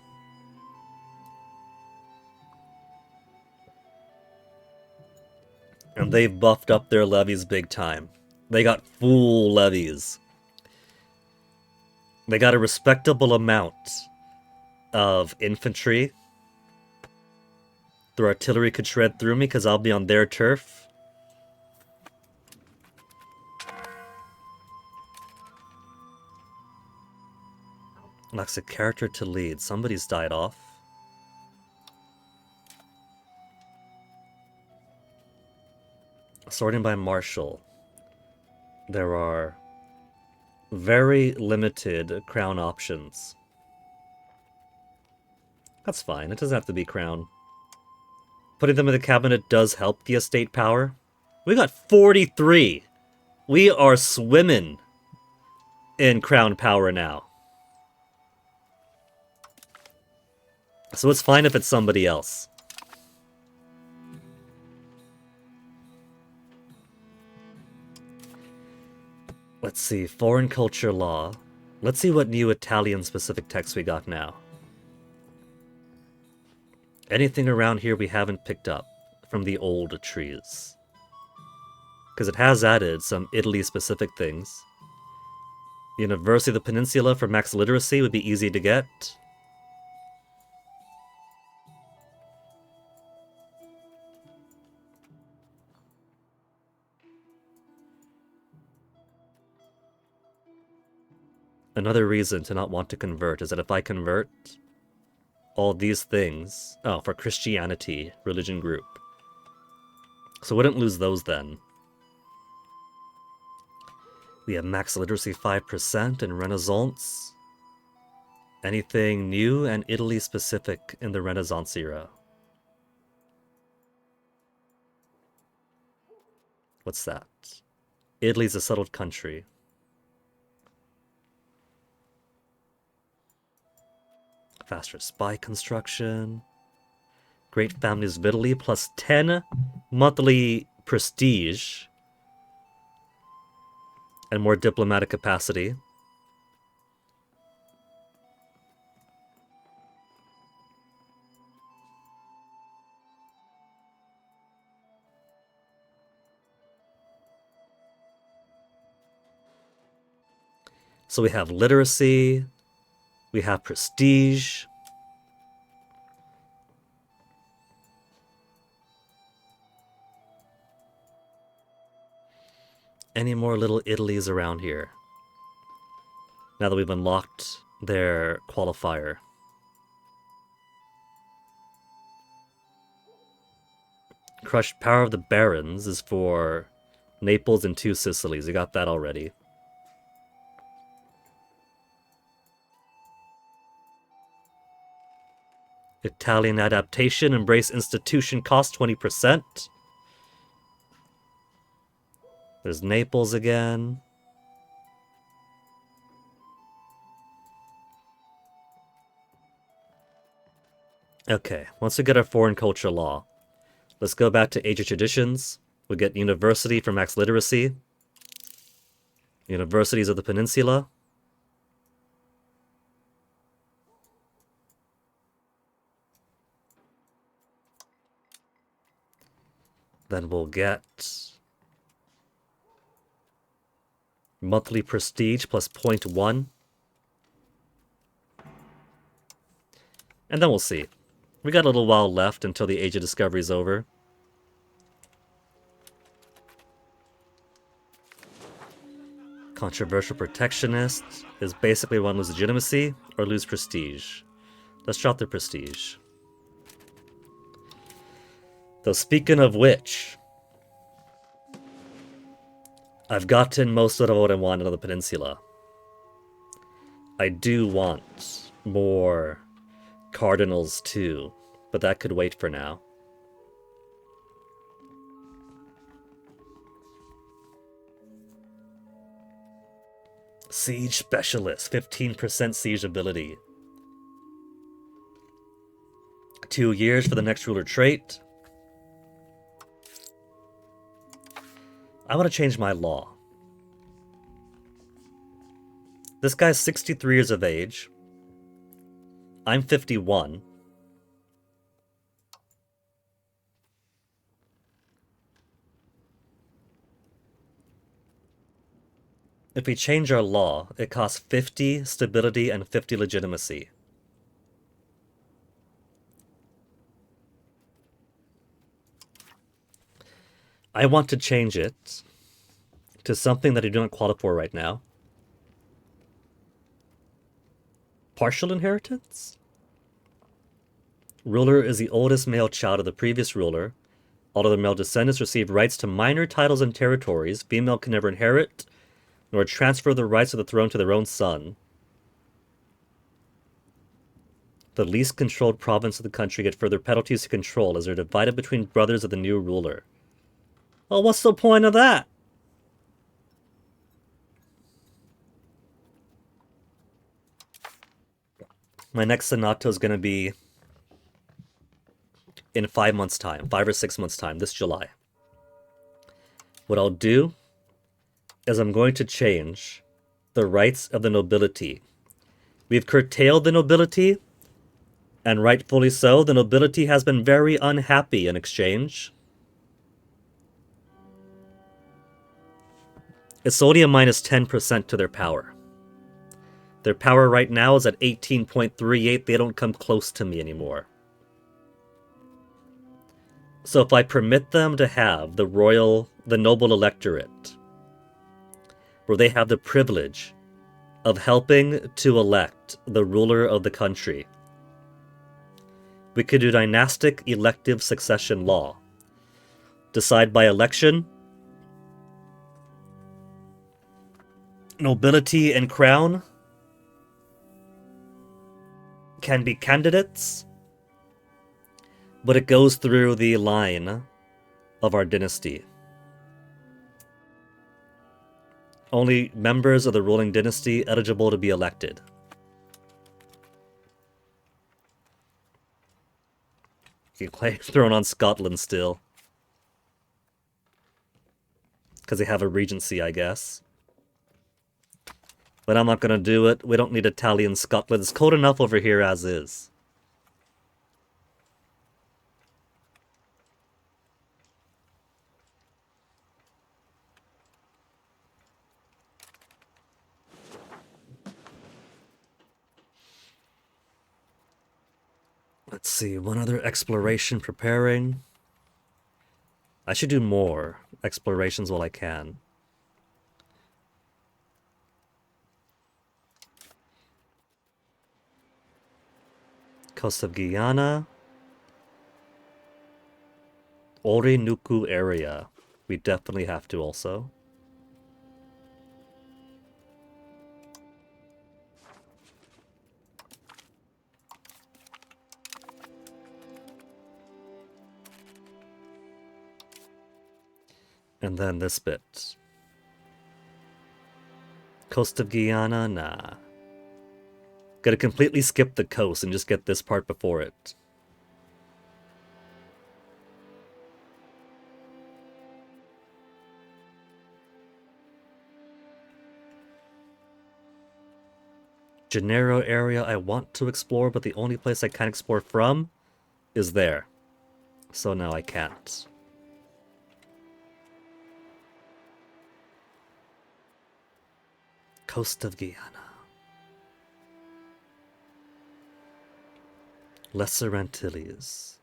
And they've buffed up their levies big time. They got full levies. They got a respectable amount of infantry. Their artillery could shred through me because I'll be on their turf. Lacks a character to lead. Somebody's died off. Sorting by Marshall. There are very limited crown options. That's fine. It doesn't have to be crown. Putting them in the cabinet does help the estate power. We got 43. We are swimming in crown power now. So it's fine if it's somebody else. Let's see, foreign culture law. Let's see what new Italian-specific text we got now. Anything around here we haven't picked up from the old trees. Because it has added some Italy-specific things. University of the Peninsula for max literacy would be easy to get. Another reason to not want to convert is that if I convert all these things... Oh, for Christianity, religion group. So wouldn't lose those then. We have max literacy 5% and Renaissance. Anything new and Italy specific in the Renaissance era? What's that? Italy's a settled country. Faster spy construction. Great families of Italy plus 10 monthly prestige. And more diplomatic capacity. So we have literacy, we have prestige. Any more little Italies around here? Now that we've unlocked their qualifier. Crushed Power of the Barons is for Naples and 2 Sicilies. We got that already. Italian adaptation, embrace institution, cost 20%. There's Naples again. Okay, once we get our foreign culture law, let's go back to Age of Traditions. We get University for max literacy. Universities of the Peninsula. Then we'll get monthly prestige plus 0.1. And then we'll see. We got a little while left until the Age of Discovery is over. Controversial protectionist is basically one lose legitimacy or lose prestige. Let's drop the prestige. Though speaking of which, I've gotten most of what I wanted on the peninsula. I do want more cardinals too, but that could wait for now. Siege Specialist, 15% siege ability. 2 years for the next ruler trait. I want to change my law. This guy's 63 years of age. I'm 51. If we change our law, it costs 50 stability and 50 legitimacy. I want to change it to something that I do not qualify for right now. Partial inheritance? Ruler is the oldest male child of the previous ruler. All other male descendants receive rights to minor titles and territories. Female can never inherit, nor transfer the rights of the throne to their own son. The least controlled province of the country get further penalties to control as they're divided between brothers of the new ruler. Well, what's the point of that? My next Senato is going to be in 5 months' time, 5 or 6 months' time, this July. What I'll do is I'm going to change the rights of the nobility. We've curtailed the nobility, and rightfully so. The nobility has been very unhappy in exchange. It's only a minus 10% to their power. Their power right now is at 18.38. They don't come close to me anymore. So if I permit them to have the noble electorate, where they have the privilege of helping to elect the ruler of the country, we could do dynastic elective succession law. Decide by election. Nobility and crown. can be candidates, but it goes through the line of our dynasty. Only members of the ruling dynasty eligible to be elected. You can thrown on Scotland still. Because they have a regency, I guess. But I'm not gonna do it. We don't need Italian Scotland. It's cold enough over here as is. Let's see, one other exploration preparing. I should do more explorations while I can. Coast of Guyana. Orinuku area. We definitely have to also. And then this bit. Coast of Guyana? Nah. Gotta completely skip the coast and just get this part before it. Gennaro area I want to explore, but the only place I can explore from is there. So now I can't. Coast of Guyana. Lesser Antilles.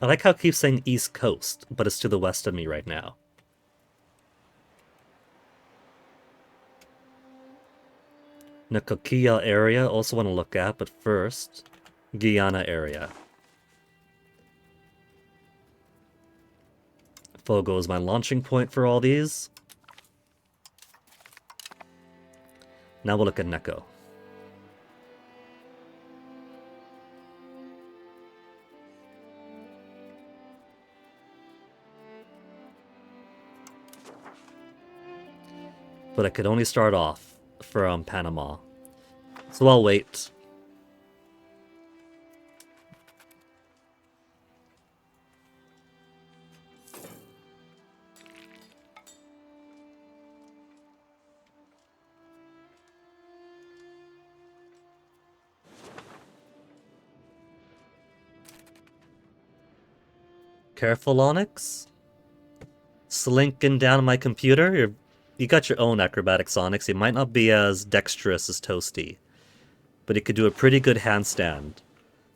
I like how it keeps saying East Coast, but it's to the west of me right now. Nakokia area, also want to look at, but first, Guyana area. Fogo is my launching point for all these. Now we'll look at Neko. But I could only start off from Panama. So I'll wait. Careful, Onyx. Slinking down my computer. You got your own acrobatics, Onyx. You might not be as dexterous as Toasty, but he could do a pretty good handstand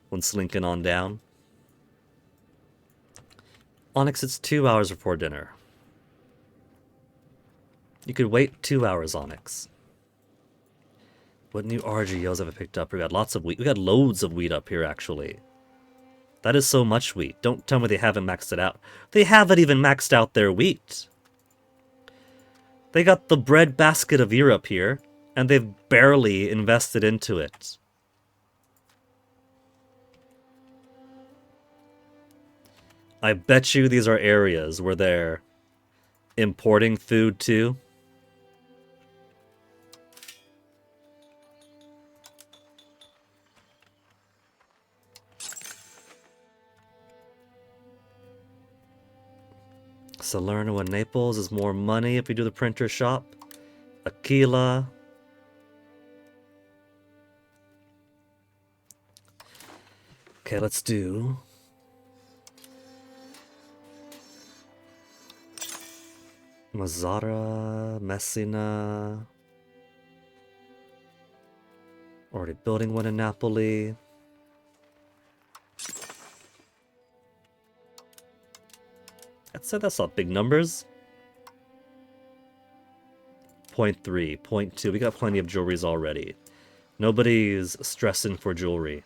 when slinking on down. Onyx, it's 2 hours before dinner. You could wait 2 hours, Onyx. What new RGOs have I picked up? We got lots of wheat. We got loads of wheat up here, actually. That is so much wheat. Don't tell me they haven't maxed it out. They haven't even maxed out their wheat. They got the bread basket of Europe here, and they've barely invested into it. I bet you these are areas where they're importing food to. Salerno and Naples is more money if we do the printer shop. Aquila. Okay, let's do... Mazzara, Messina. Already building one in Napoli. That's not big numbers. 0.3, 0.2. We got plenty of jewelries already. Nobody's stressing for jewelry.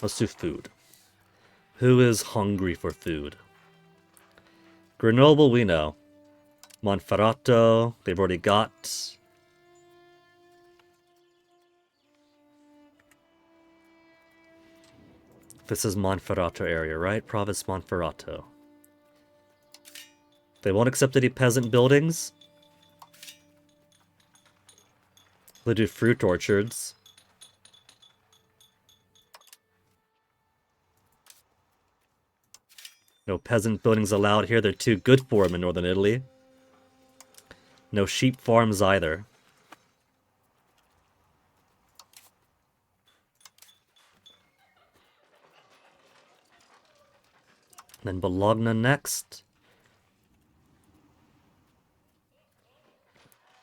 Let's do food. Who is hungry for food? Grenoble, we know. Monferrato, they've already got. This is Monferrato area, right? Province Monferrato. They won't accept any peasant buildings. They do fruit orchards. No peasant buildings allowed here. They're too good for them in northern Italy. No sheep farms either. Then Bologna next.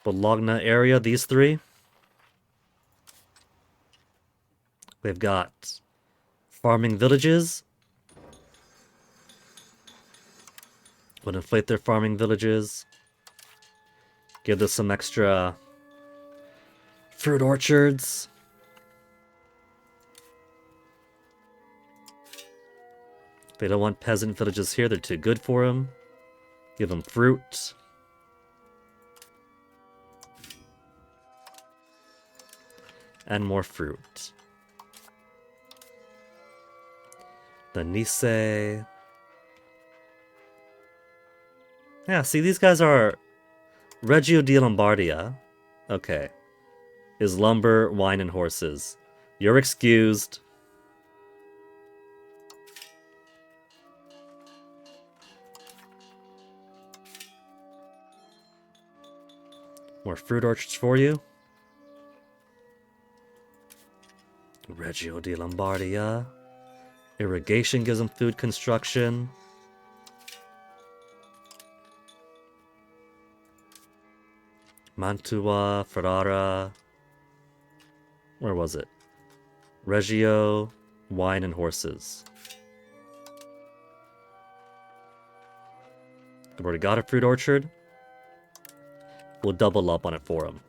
Bologna area, these three. They've got farming villages. Would inflate their farming villages. Give this some extra fruit orchards. They don't want peasant villages here. They're too good for them. Give them fruit. And more fruit. The Nice. Yeah, see, these guys are Reggio di Lombardia. Okay. Is lumber, wine, and horses. You're excused. More fruit orchards for you. Reggio di Lombardia. Irrigation gives them food construction. Mantua, Ferrara. Where was it? Reggio, wine, and horses. I've already got a fruit orchard. We'll double up on it for them.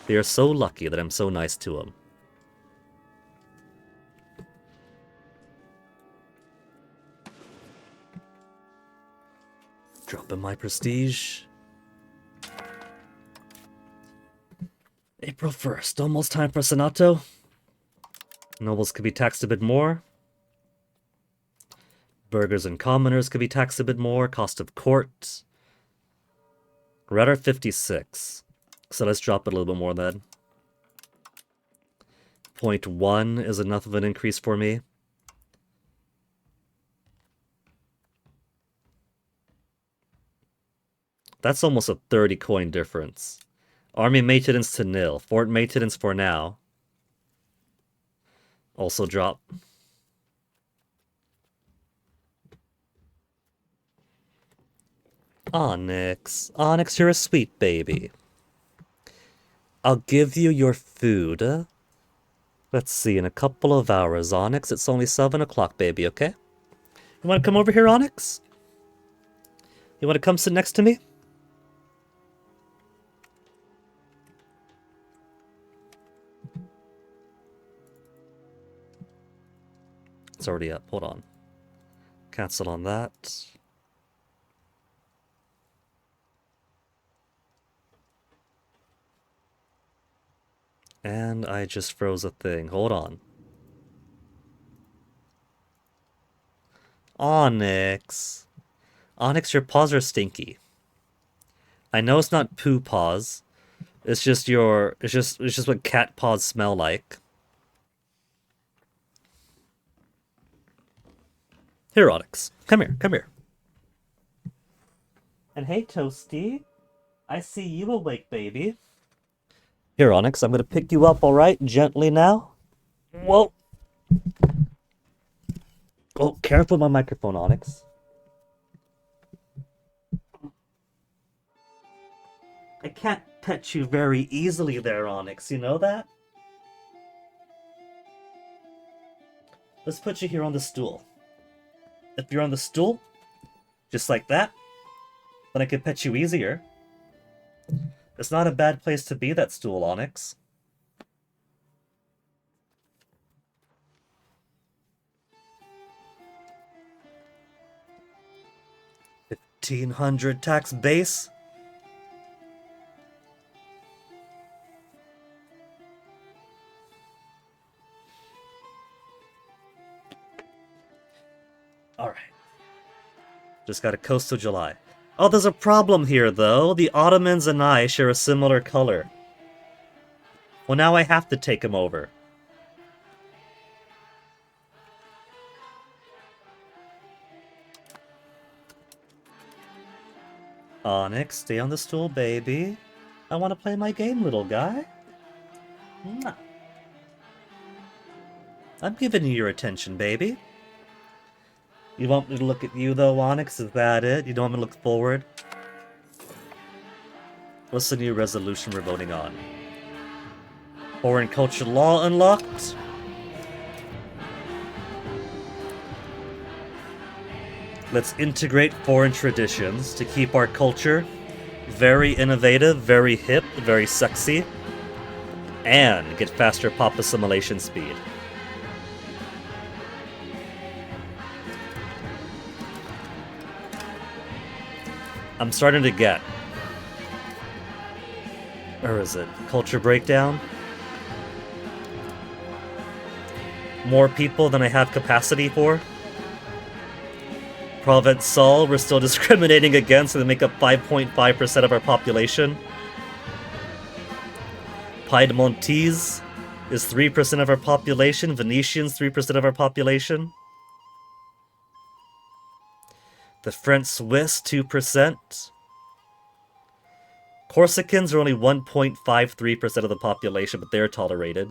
They are so lucky that I'm so nice to them. Dropping my prestige. April 1st, almost time for Senato. Nobles could be taxed a bit more. Burghers and commoners could be taxed a bit more. Cost of court. We're at our 56. So let's drop it a little bit more then. 0.1 is enough of an increase for me. That's almost a 30 coin difference. Army maintenance to nil. Fort maintenance for now. Also drop. Onyx. Onyx, you're a sweet baby. I'll give you your food. Let's see, in a couple of hours, Onyx. It's only 7 o'clock, baby, okay? You want to come over here, Onyx? You want to come sit next to me? It's already up. Hold on. Cancel on that. And I just froze a thing. Hold on. Onyx. Onyx, your paws are stinky. I know it's not poo paws. It's just what cat paws smell like. Here, Onyx. Come here, come here. And hey, Toasty. I see you awake, baby. Here, Onyx, I'm gonna pick you up, alright? Gently now. Whoa. Oh, careful with my microphone, Onyx. I can't pet you very easily there, Onyx. You know that? Let's put you here on the stool. If you're on the stool, just like that, then I can pet you easier. It's not a bad place to be, that stool, Onyx. 1,400 tax base? Alright. Just got a coastal July. Oh, there's a problem here, though. The Ottomans and I share a similar color. Well, now I have to take him over. Onyx, stay on the stool, baby. I want to play my game, little guy. Mwah. I'm giving you your attention, baby. You want me to look at you, though, Onyx? Is that it? You don't want me to look forward? What's the new resolution we're voting on? Foreign culture law unlocked? Let's integrate foreign traditions to keep our culture very innovative, very hip, very sexy, and get faster pop assimilation speed. I'm starting to get... Where is it? Culture breakdown? More people than I have capacity for? Provençal, we're still discriminating against, and they make up 5.5% of our population. Piedmontese is 3% of our population. Venetians, 3% of our population. The French Swiss, 2%. Corsicans are only 1.53% of the population, but they're tolerated.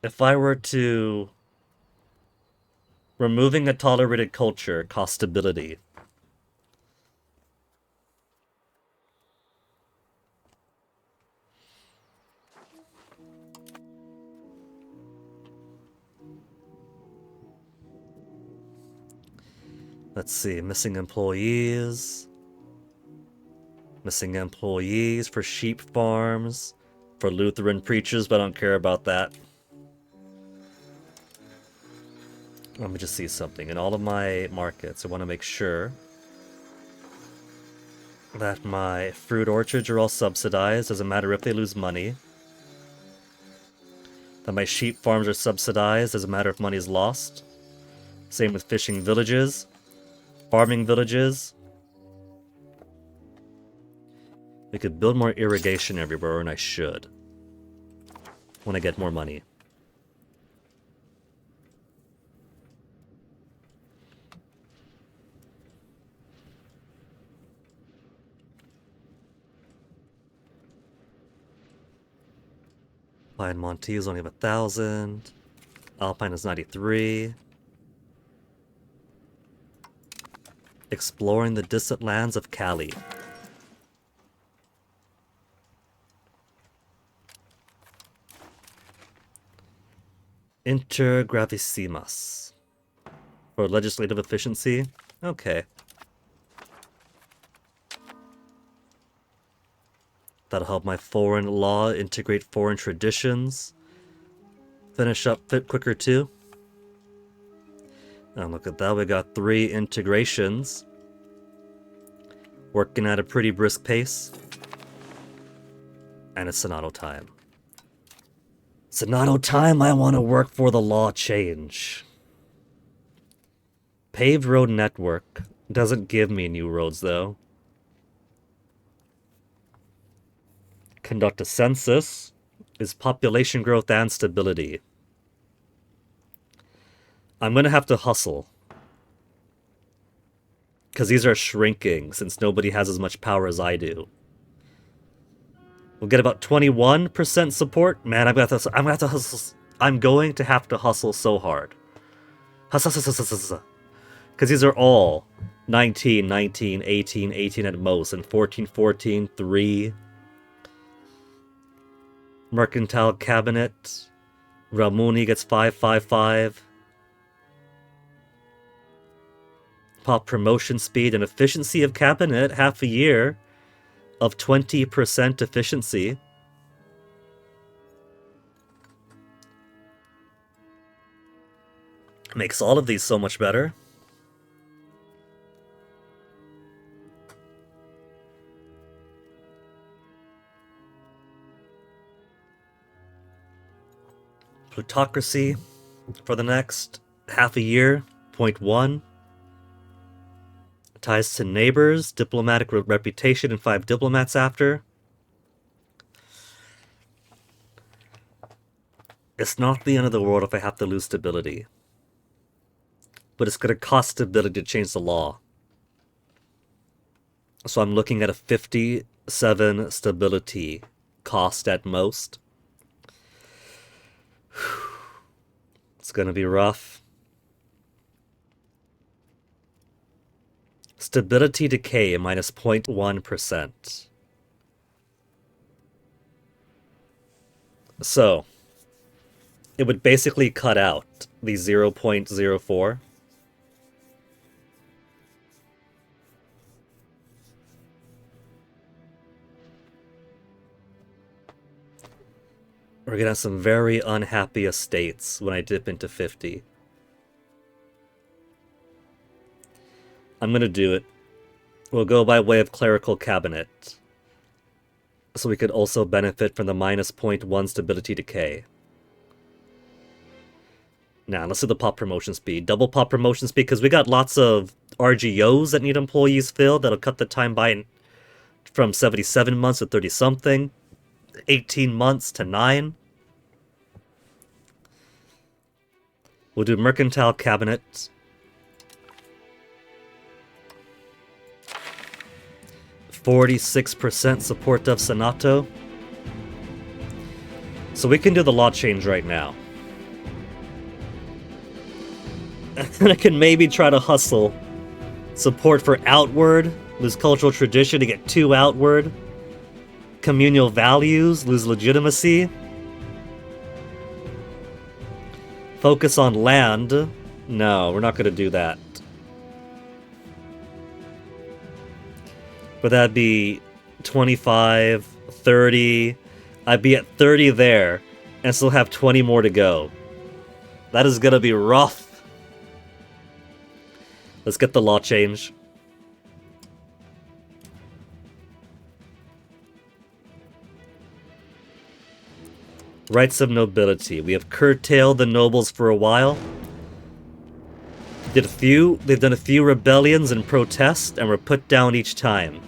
If I were to... Removing a tolerated culture costs stability. Let's see, missing employees. Missing employees for sheep farms. For Lutheran preachers, but I don't care about that. Let me just see something. In all of my markets, I want to make sure that my fruit orchards are all subsidized. Doesn't matter if they lose money. That my sheep farms are subsidized. Doesn't matter if money is lost. Same with fishing villages. Farming villages. We could build more irrigation everywhere, and I should. When I get more money. Piedmontese is only have 1,000. Alpine is 93. Exploring the distant lands of Cali. Intergravissimas. For legislative efficiency? Okay. That'll help my foreign law integrate foreign traditions. Finish up fit quicker too. And look at that, we got 3 integrations. Working at a pretty brisk pace. And it's Sonato time. Sonato time, I want to work for the law change. Paved road network doesn't give me new roads though. Conduct a census is population growth and stability. I'm going to have to hustle. Because these are shrinking since nobody has as much power as I do. We'll get about 21% support. Man, I'm going to have to hustle. I'm going to have to hustle so hard. Because these are all 19, 19, 18, 18 at most, and 14, 14, 3. Mercantile Cabinet. Ramuni gets 5, 5, 5. Pop promotion speed and efficiency of cabinet, half a year of 20% efficiency. Makes all of these so much better. Plutocracy for the next half a year, 0.1. Ties to neighbors, diplomatic reputation, and 5 diplomats after. It's not the end of the world if I have to lose stability. But it's going to cost stability to change the law. So I'm looking at a 57 stability cost at most. It's going to be rough. Stability decay minus 0.1%. So, it would basically cut out the 0.04. We're gonna have some very unhappy estates when I dip into 50. I'm gonna do it. We'll go by way of clerical cabinet. So we could also benefit from the minus 0.1 stability decay. Now, let's do the pop promotion speed. Double pop promotion speed, because we got lots of RGOs that need employees filled. That'll cut the time by from 77 months to 30-something. 18 months to 9. We'll do mercantile cabinet. 46% support of Senato. So we can do the law change right now. And I can maybe try to hustle support for outward, lose cultural tradition to get 2 outward. Communal values, lose legitimacy. Focus on land. No, we're not going to do that. But that'd be 25, 30. I'd be at 30 there and still have 20 more to go. That is going to be rough. Let's get the law change. Rights of nobility. We have curtailed the nobles for a while. They've done a few rebellions and protests and were put down each time.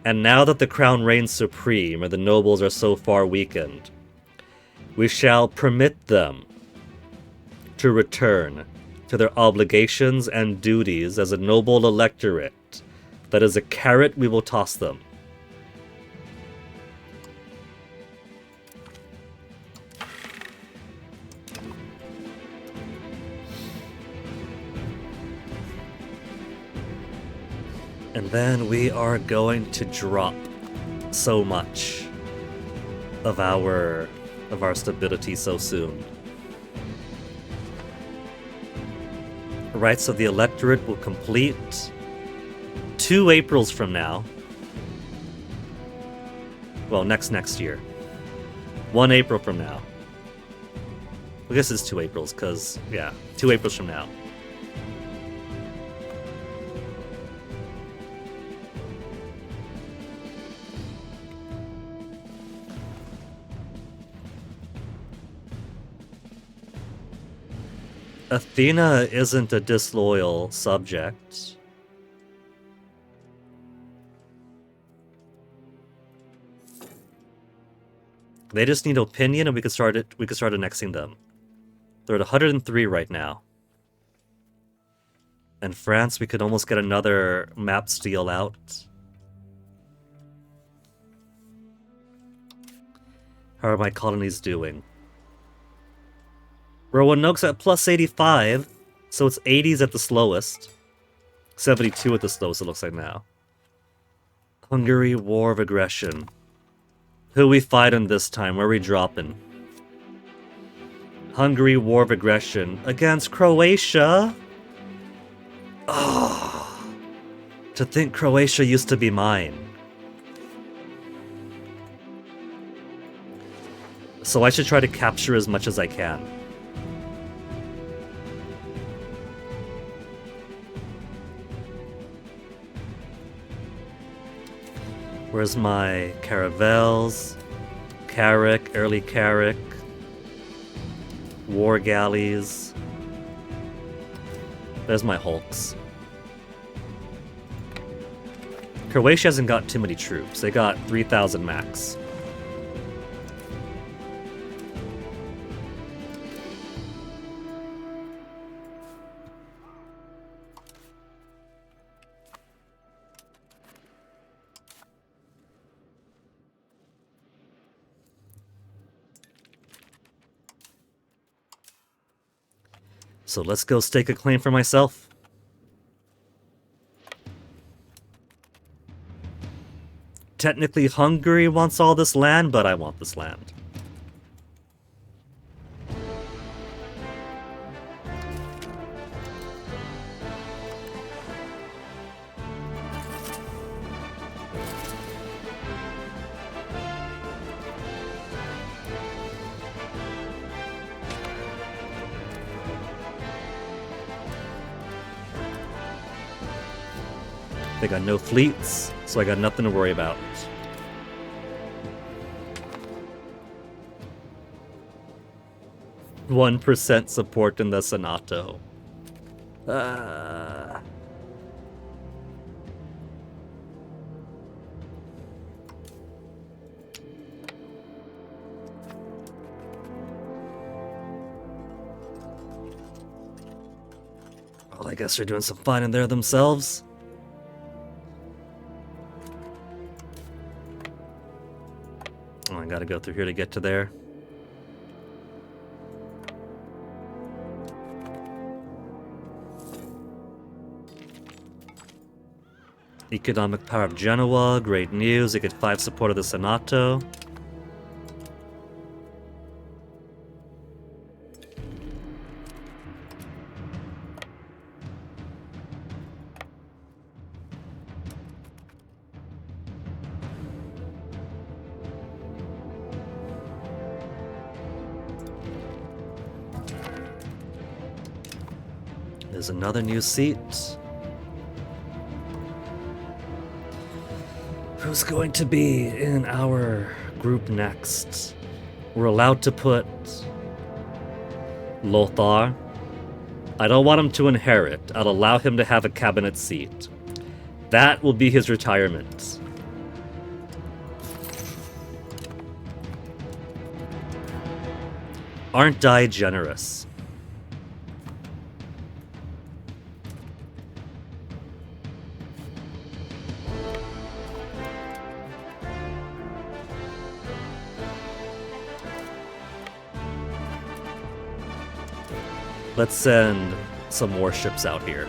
And now that the crown reigns supreme and the nobles are so far weakened, we shall permit them to return to their obligations and duties as a noble electorate. That is a carrot we will toss them. And then we are going to drop so much of our stability so soon. Rights of the electorate will complete 2 Aprils from now. Well, next year. 1 April from now. I guess it's 2 Aprils, because, yeah, 2 Aprils from now. Athena isn't a disloyal subject. They just need opinion, and we could start annexing them. They're at 103 right now. And France, we could almost get another map steal out. How are my colonies doing? Roanoke's at plus 85, so it's 80s at the slowest. 72 at the slowest, it looks like now. Hungary, war of aggression. Who we fighting this time? Where are we dropping? Hungary, war of aggression against Croatia? Oh, to think Croatia used to be mine. So I should try to capture as much as I can. Where's my caravels? Carrick, early Carrick. War galleys. There's my hulks. Croatia hasn't got too many troops. They got 3,000 max. So let's go stake a claim for myself. Technically, Hungary wants all this land, but I want this land. They got no fleets, so I got nothing to worry about. %1 support in the Senato. Well, I guess they're doing some fine in there themselves. Oh, I gotta go through here to get to there. Economic power of Genoa, great news. They get 5 support of the Senato. There's another new seat. Who's going to be in our group next? We're allowed to put Lothar. I don't want him to inherit. I'll allow him to have a cabinet seat. That will be his retirement. Aren't I generous? Let's send some warships out here.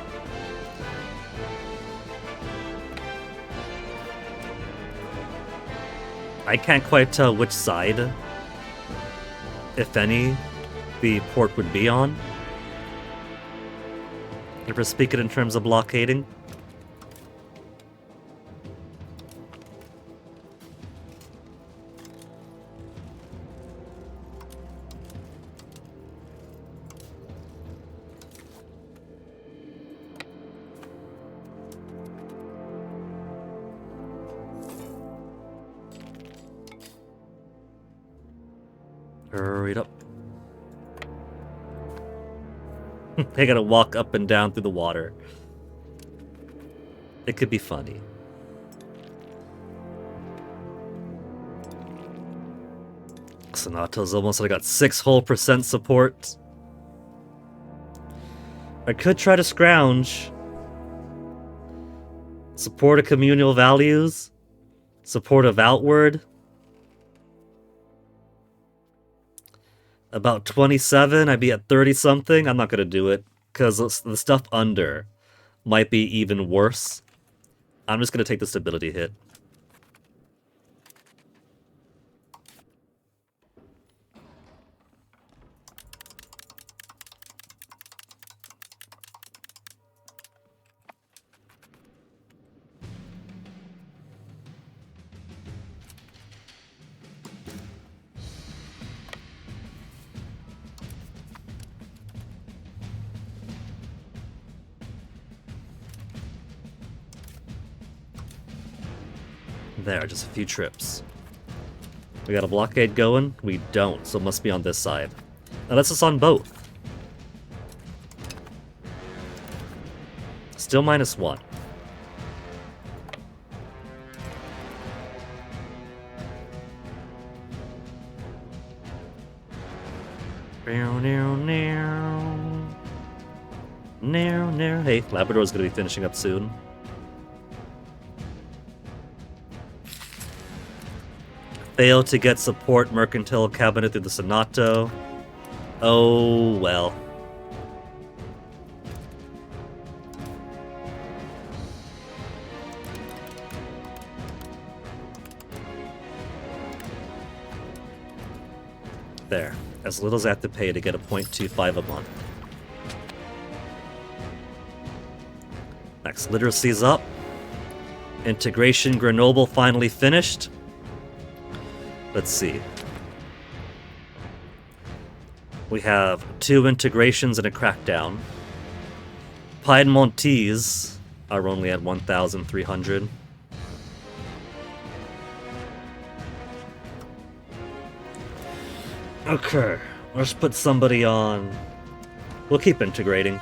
I can't quite tell which side, if any, the port would be on. If we're speaking in terms of blockading. Hurry up. They gotta walk up and down through the water. It could be funny. Sonato's almost got 6% support. I could try to scrounge. Support of communal values. Support of outward. About 27, I'd be at 30-something. I'm not going to do it, because the stuff under might be even worse. I'm just going to take the stability hit. There, just a few trips. We got a blockade going? We don't, so it must be on this side. Unless it's on both. Still -1. Hey, Labrador's gonna be finishing up soon. Failed to get support mercantile cabinet through the Senato. Oh, well. There. As little as I have to pay to get a 0.25 a month. Next, literacy's up. Integration Grenoble finally finished. Let's see. We have 2 integrations and a crackdown. Piedmontese are only at 1,300. Okay, let's put somebody on. We'll keep integrating.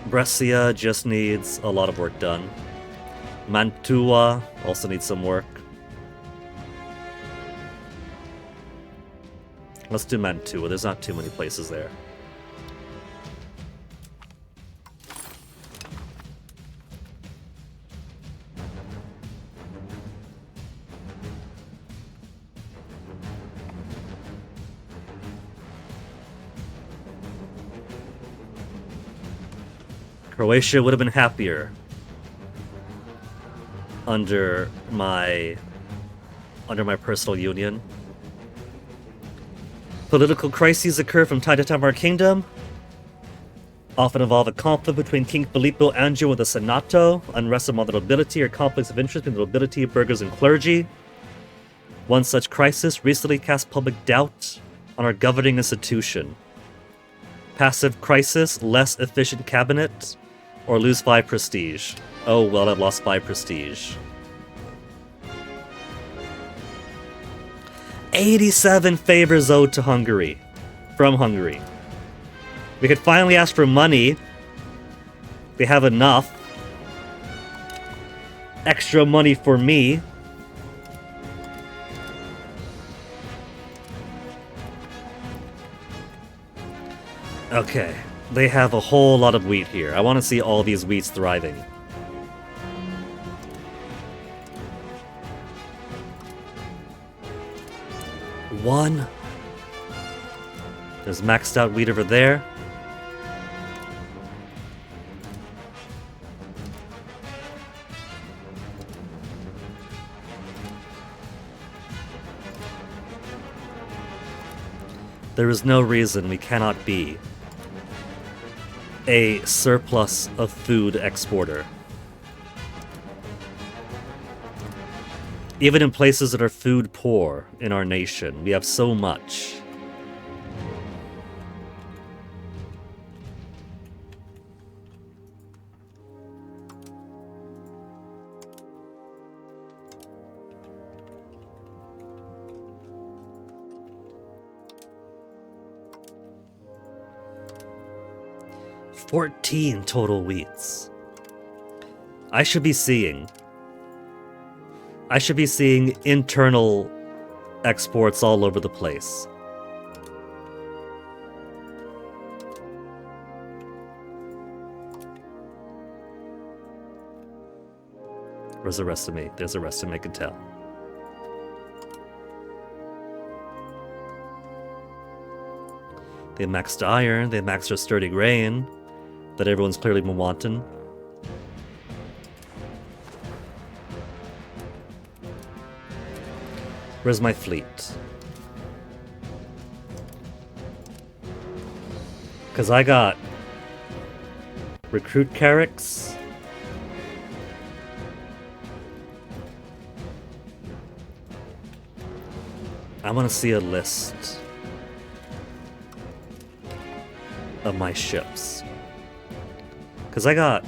Brescia just needs a lot of work done. Mantua also needs some work. Let's do Mantua, there's not too many places there. Croatia would have been happier under my personal union. Political crises occur from time to time in our kingdom, often involve a conflict between King Filippo Angelo and the Senato, unrest among the nobility, or conflicts of interest between the nobility, burghers, and clergy. One such crisis recently cast public doubt on our governing institution. Passive crisis, less efficient cabinet, or lose 5 prestige. Oh, well, I've lost 5 prestige. 87 favors owed to Hungary. From Hungary. We could finally ask for money. They have enough. Extra money for me. Okay. They have a whole lot of wheat here. I want to see all these wheats thriving. One. There's maxed out wheat over there. There is no reason we cannot be a surplus of food exporter. Even in places that are food poor in our nation, we have so much. $14 total wheats. I should be seeing internal exports all over the place. Where's the rest of me? There's the rest of me, I can tell. They maxed iron, they maxed their sturdy grain that everyone's clearly been wanting. Where's my fleet? Because I got recruit carracks. I want to see a list of my ships. Because I got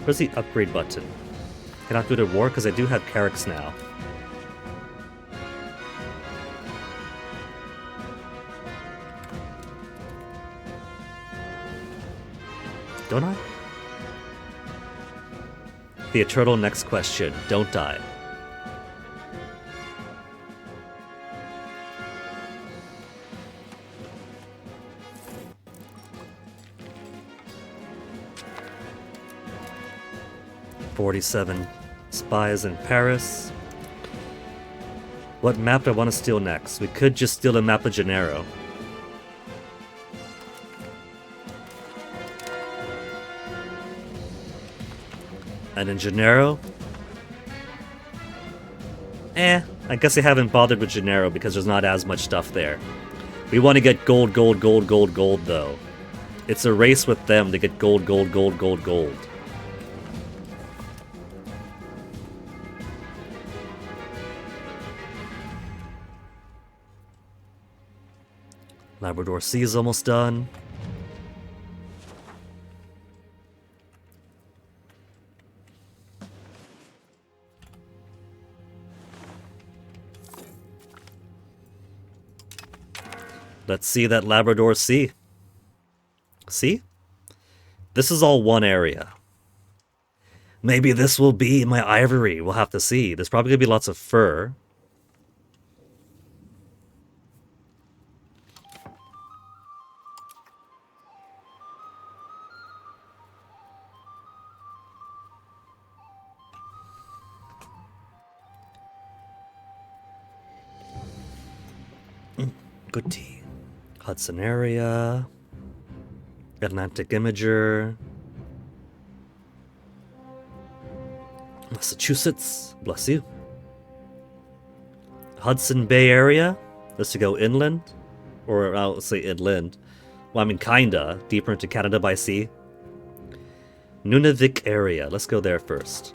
Where's the upgrade button? Cannot go to war because I do have Carracks now. Don't I? The eternal next question. Don't die. "47 spies in Paris." What map do I want to steal next? We could just steal a map of Gennaro. And in Gennaro? I guess I haven't bothered with Gennaro because there's not as much stuff there. We want to get gold, gold, gold, gold, gold, though. It's a race with them to get gold, gold, gold, gold, gold. Labrador Sea is almost done. Let's see that Labrador Sea. See? This is all one area. Maybe this will be my ivory. We'll have to see. There's probably going to be lots of fur. Good tea. Hudson area. Atlantic Imager. Massachusetts. Bless you. Hudson Bay area. Let's go inland. Or I'll say inland. Well, I mean kinda. Deeper into Canada by sea. Nunavik area. Let's go there first.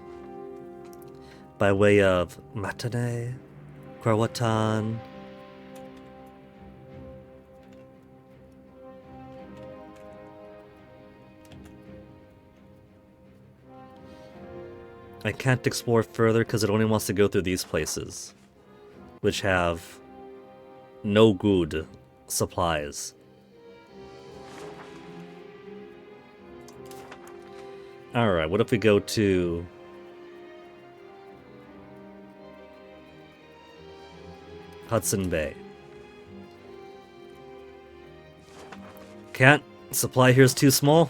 By way of Matane. Krawatan. I can't explore further because it only wants to go through these places, which have no good supplies. Alright, what if we go to Hudson Bay? Can't. Supply here is too small.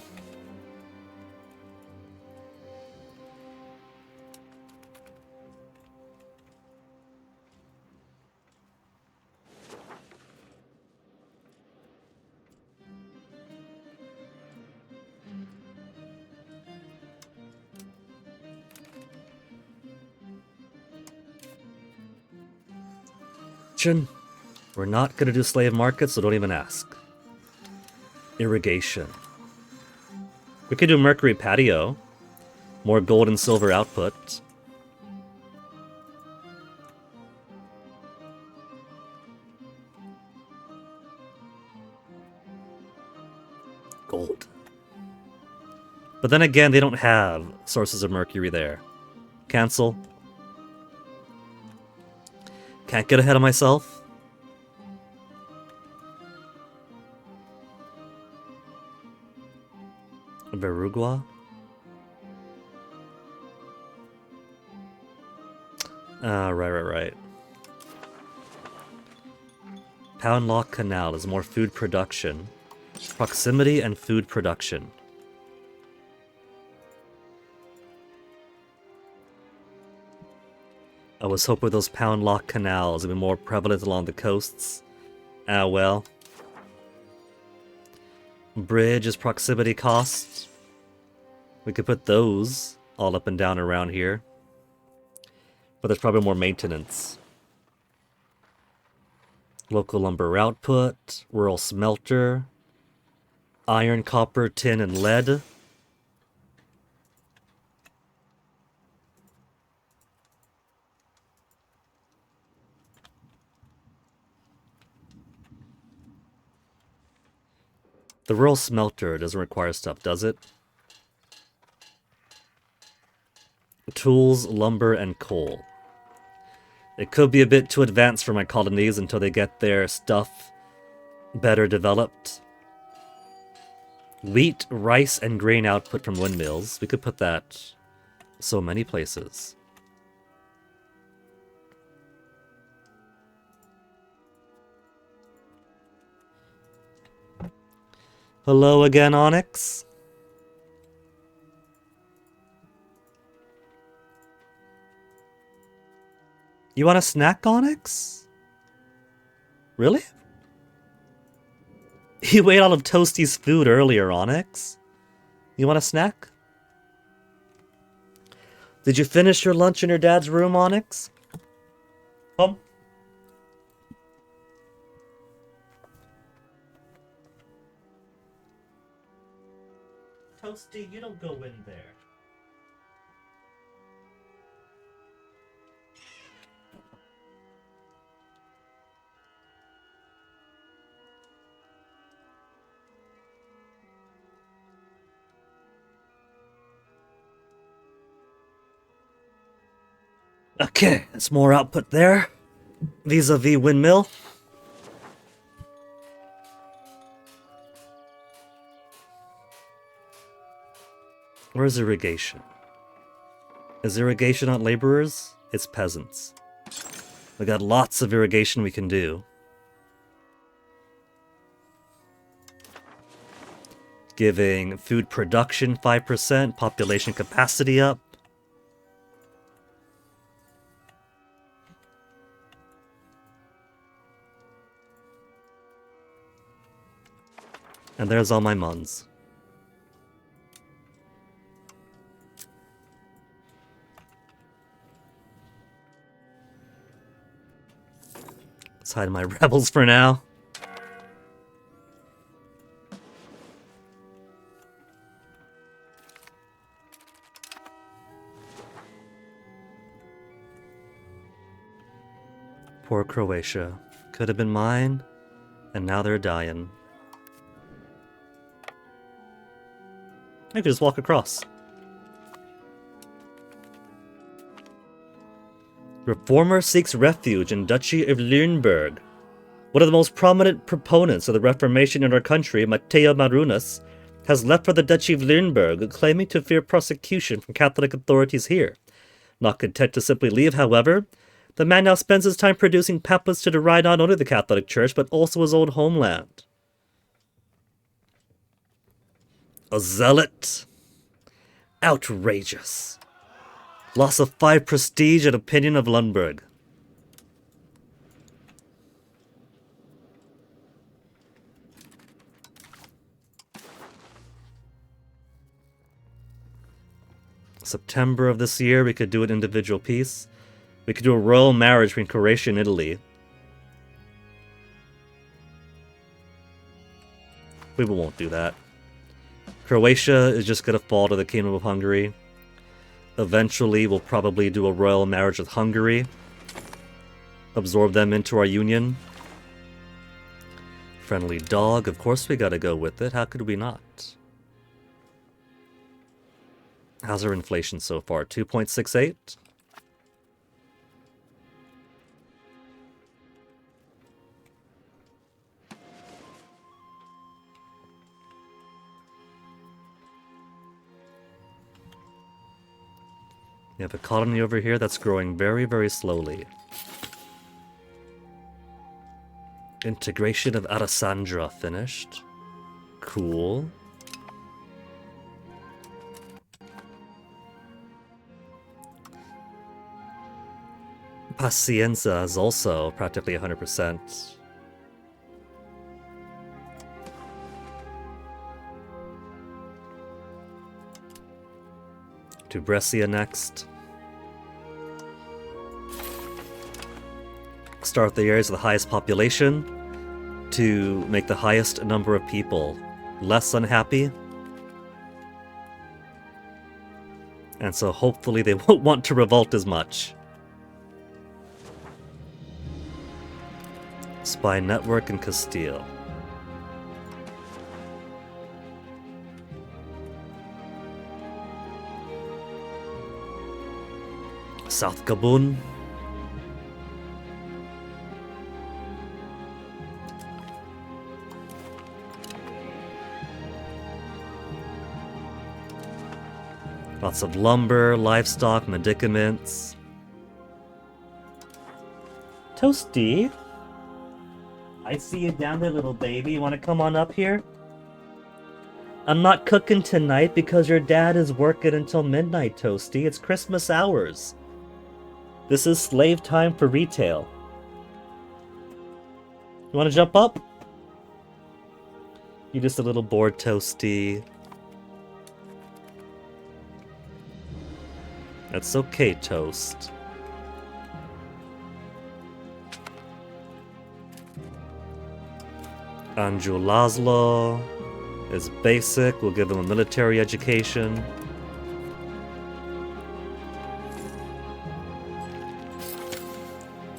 We're not going to do slave markets, so don't even ask. Irrigation. We could do Mercury Patio. More gold and silver output. Gold. But then again, they don't have sources of mercury there. Cancel. Can't get ahead of myself. Verugua. Right. Pound Lock Canal is more food production. Proximity and food production. I was hoping those Pound Lock canals would be more prevalent along the coasts. Ah, well. Bridge is proximity cost. We could put those all up and down around here. But there's probably more maintenance. Local lumber output, rural smelter, iron, copper, tin, and lead. The rural smelter doesn't require stuff, does it? Tools, lumber, and coal. It could be a bit too advanced for my colonies until they get their stuff better developed. Wheat, rice, and grain output from windmills. We could put that so many places. Hello again, Onyx. You want a snack, Onyx? Really? You ate all of Toasty's food earlier, Onyx. You want a snack? Did you finish your lunch in your dad's room, Onyx? Come. Toasty, you don't go in there. Okay, that's more output there. Vis-a-vis windmill. Where's irrigation? Is irrigation not laborers? It's peasants. We got lots of irrigation we can do. Giving food production 5%, population capacity up. And there's all my muns. Let's hide my rebels for now. Poor Croatia. Could have been mine, and now they're dying. I could just walk across. Reformer seeks refuge in Duchy of Lüneburg. One of the most prominent proponents of the Reformation in our country, Matteo Marunas, has left for the Duchy of Lüneburg, claiming to fear prosecution from Catholic authorities here. Not content to simply leave, however, the man now spends his time producing pamphlets to deride not only the Catholic Church, but also his old homeland. A zealot? Outrageous. Loss of 5 prestige and opinion of Lüneburg. September of this year, we could do an individual peace. We could do a royal marriage between Croatia and Italy. We won't do that. Croatia is just going to fall to the Kingdom of Hungary. Eventually, we'll probably do a royal marriage with Hungary. Absorb them into our union. Friendly dog, of course we gotta go with it. How could we not? How's our inflation so far? 2.68? You have a colony over here that's growing very, very slowly. Integration of Alessandra finished. Cool. Pacienza is also practically 100%. To Brescia next. Start the areas with the highest population to make the highest number of people less unhappy. And so hopefully they won't want to revolt as much. Spy network in Castile. South Gabun. Lots of lumber, livestock, medicaments. Toasty? I see you down there, little baby. You want to come on up here? I'm not cooking tonight because your dad is working until midnight, Toasty. It's Christmas hours. This is slave time for retail. You want to jump up? You just a little bored, Toasty. That's okay, Toast. Anju Laszlo is basic. We'll give him a military education.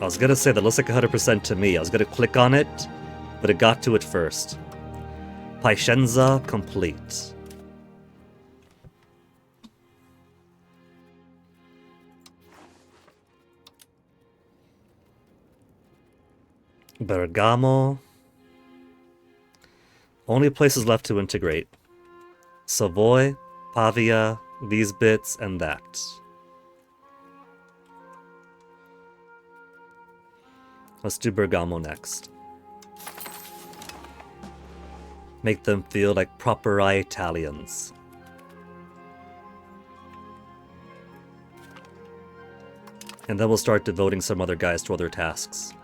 I was gonna say that looks like 100% to me. I was gonna click on it, but it got to it first. Paishenza complete. Bergamo. Only places left to integrate. Savoy, Pavia, these bits, and that. Let's do Bergamo next. Make them feel like proper Italians. And then we'll start devoting some other guys to other tasks.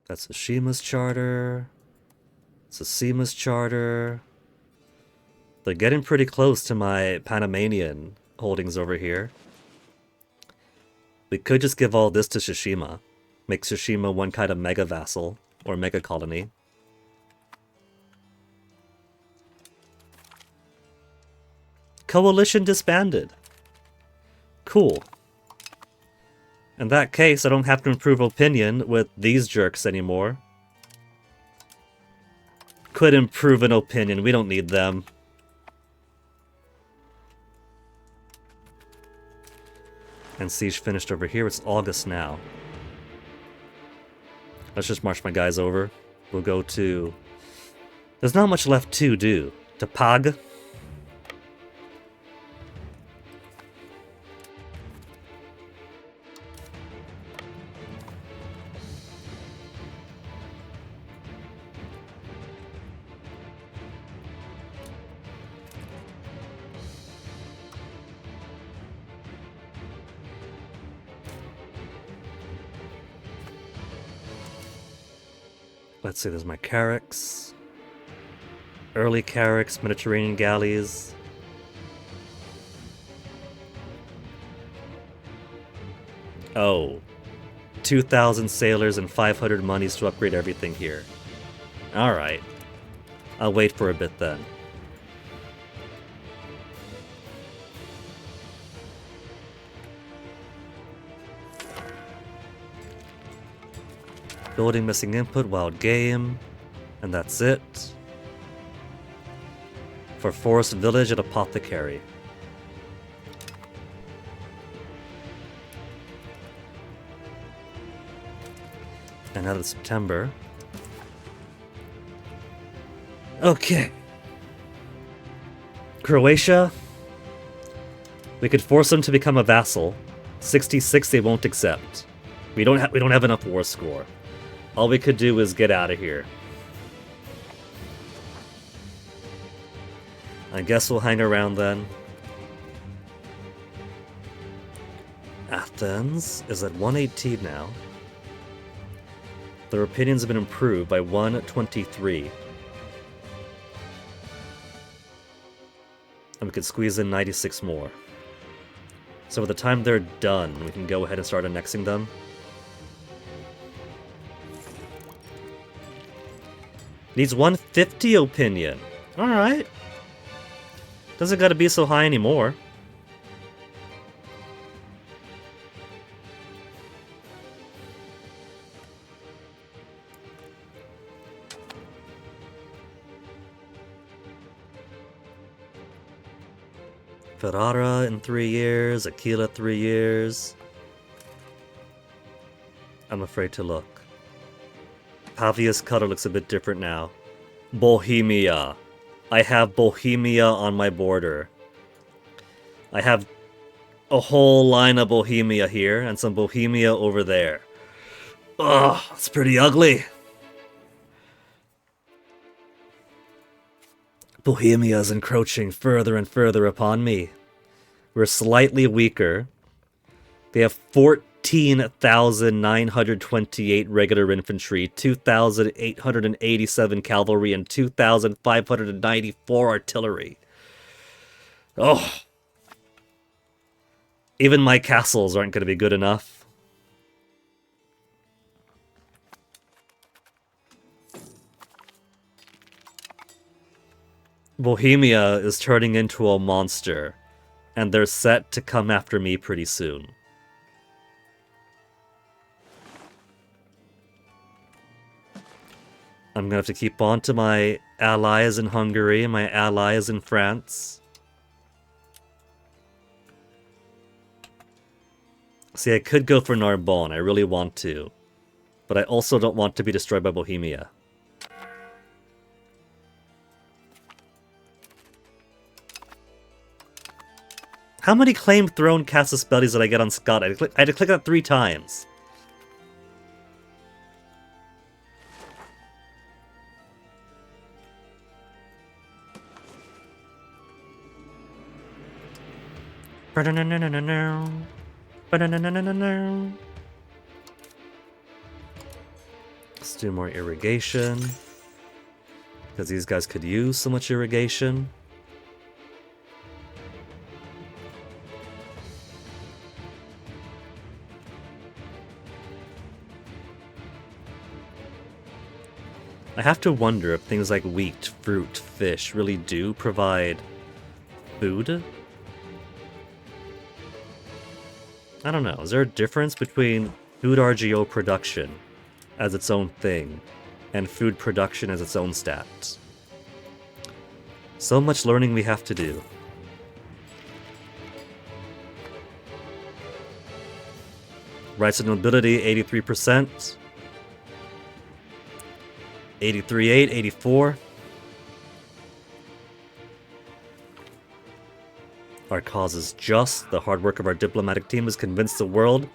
That's Tsushima's charter. Tsushima's charter. They're getting pretty close to my Panamanian holdings over here. We could just give all this to Tsushima. Make Tsushima one kind of mega vassal, or mega colony. Coalition disbanded. Cool. In that case, I don't have to improve opinion with these jerks anymore. Could improve an opinion, we don't need them. And siege finished over here, it's August now. Let's just march my guys over. We'll go to... There's not much left to do. To Pag. Let's see, there's my Carracks. Early Carracks, Mediterranean galleys. Oh. 2,000 sailors and 500 monies to upgrade everything here. Alright. I'll wait for a bit then. Building missing input, wild game, and that's it. For forest village and apothecary. And now it's September. Okay. Croatia. We could force them to become a vassal. 66 they won't accept. We don't have enough war score. All we could do is get out of here. I guess we'll hang around then. Athens is at 118 now. Their opinions have been improved by 123. And we could squeeze in 96 more. So by the time they're done, we can go ahead and start annexing them. Needs 150 opinion. Alright. Doesn't gotta be so high anymore. Ferrara in 3 years, Aquila 3 years. I'm afraid to look. Pavia's color looks a bit different now. Bohemia. I have Bohemia on my border. I have a whole line of Bohemia here and some Bohemia over there. Ugh, it's pretty ugly. Bohemia is encroaching further and further upon me. We're slightly weaker. They have 14,928 regular infantry, 2,887 cavalry, and 2,594 artillery. Oh. Even my castles aren't going to be good enough. Bohemia is turning into a monster, and they're set to come after me pretty soon. I'm gonna have to keep on to my allies in Hungary, my allies in France. See, I could go for Narbonne, I really want to. But I also don't want to be destroyed by Bohemia. How many claimed throne Casus Bellis did I get on Scott? I had to click that 3 times. Let's do more irrigation. Because these guys could use so much irrigation. I have to wonder if things like wheat, fruit, fish really do provide food? I don't know, is there a difference between food RGO production as its own thing and food production as its own stat? So much learning we have to do. Rights of nobility, 83%. 83.8, 84. Our cause is just. The hard work of our diplomatic team has convinced the world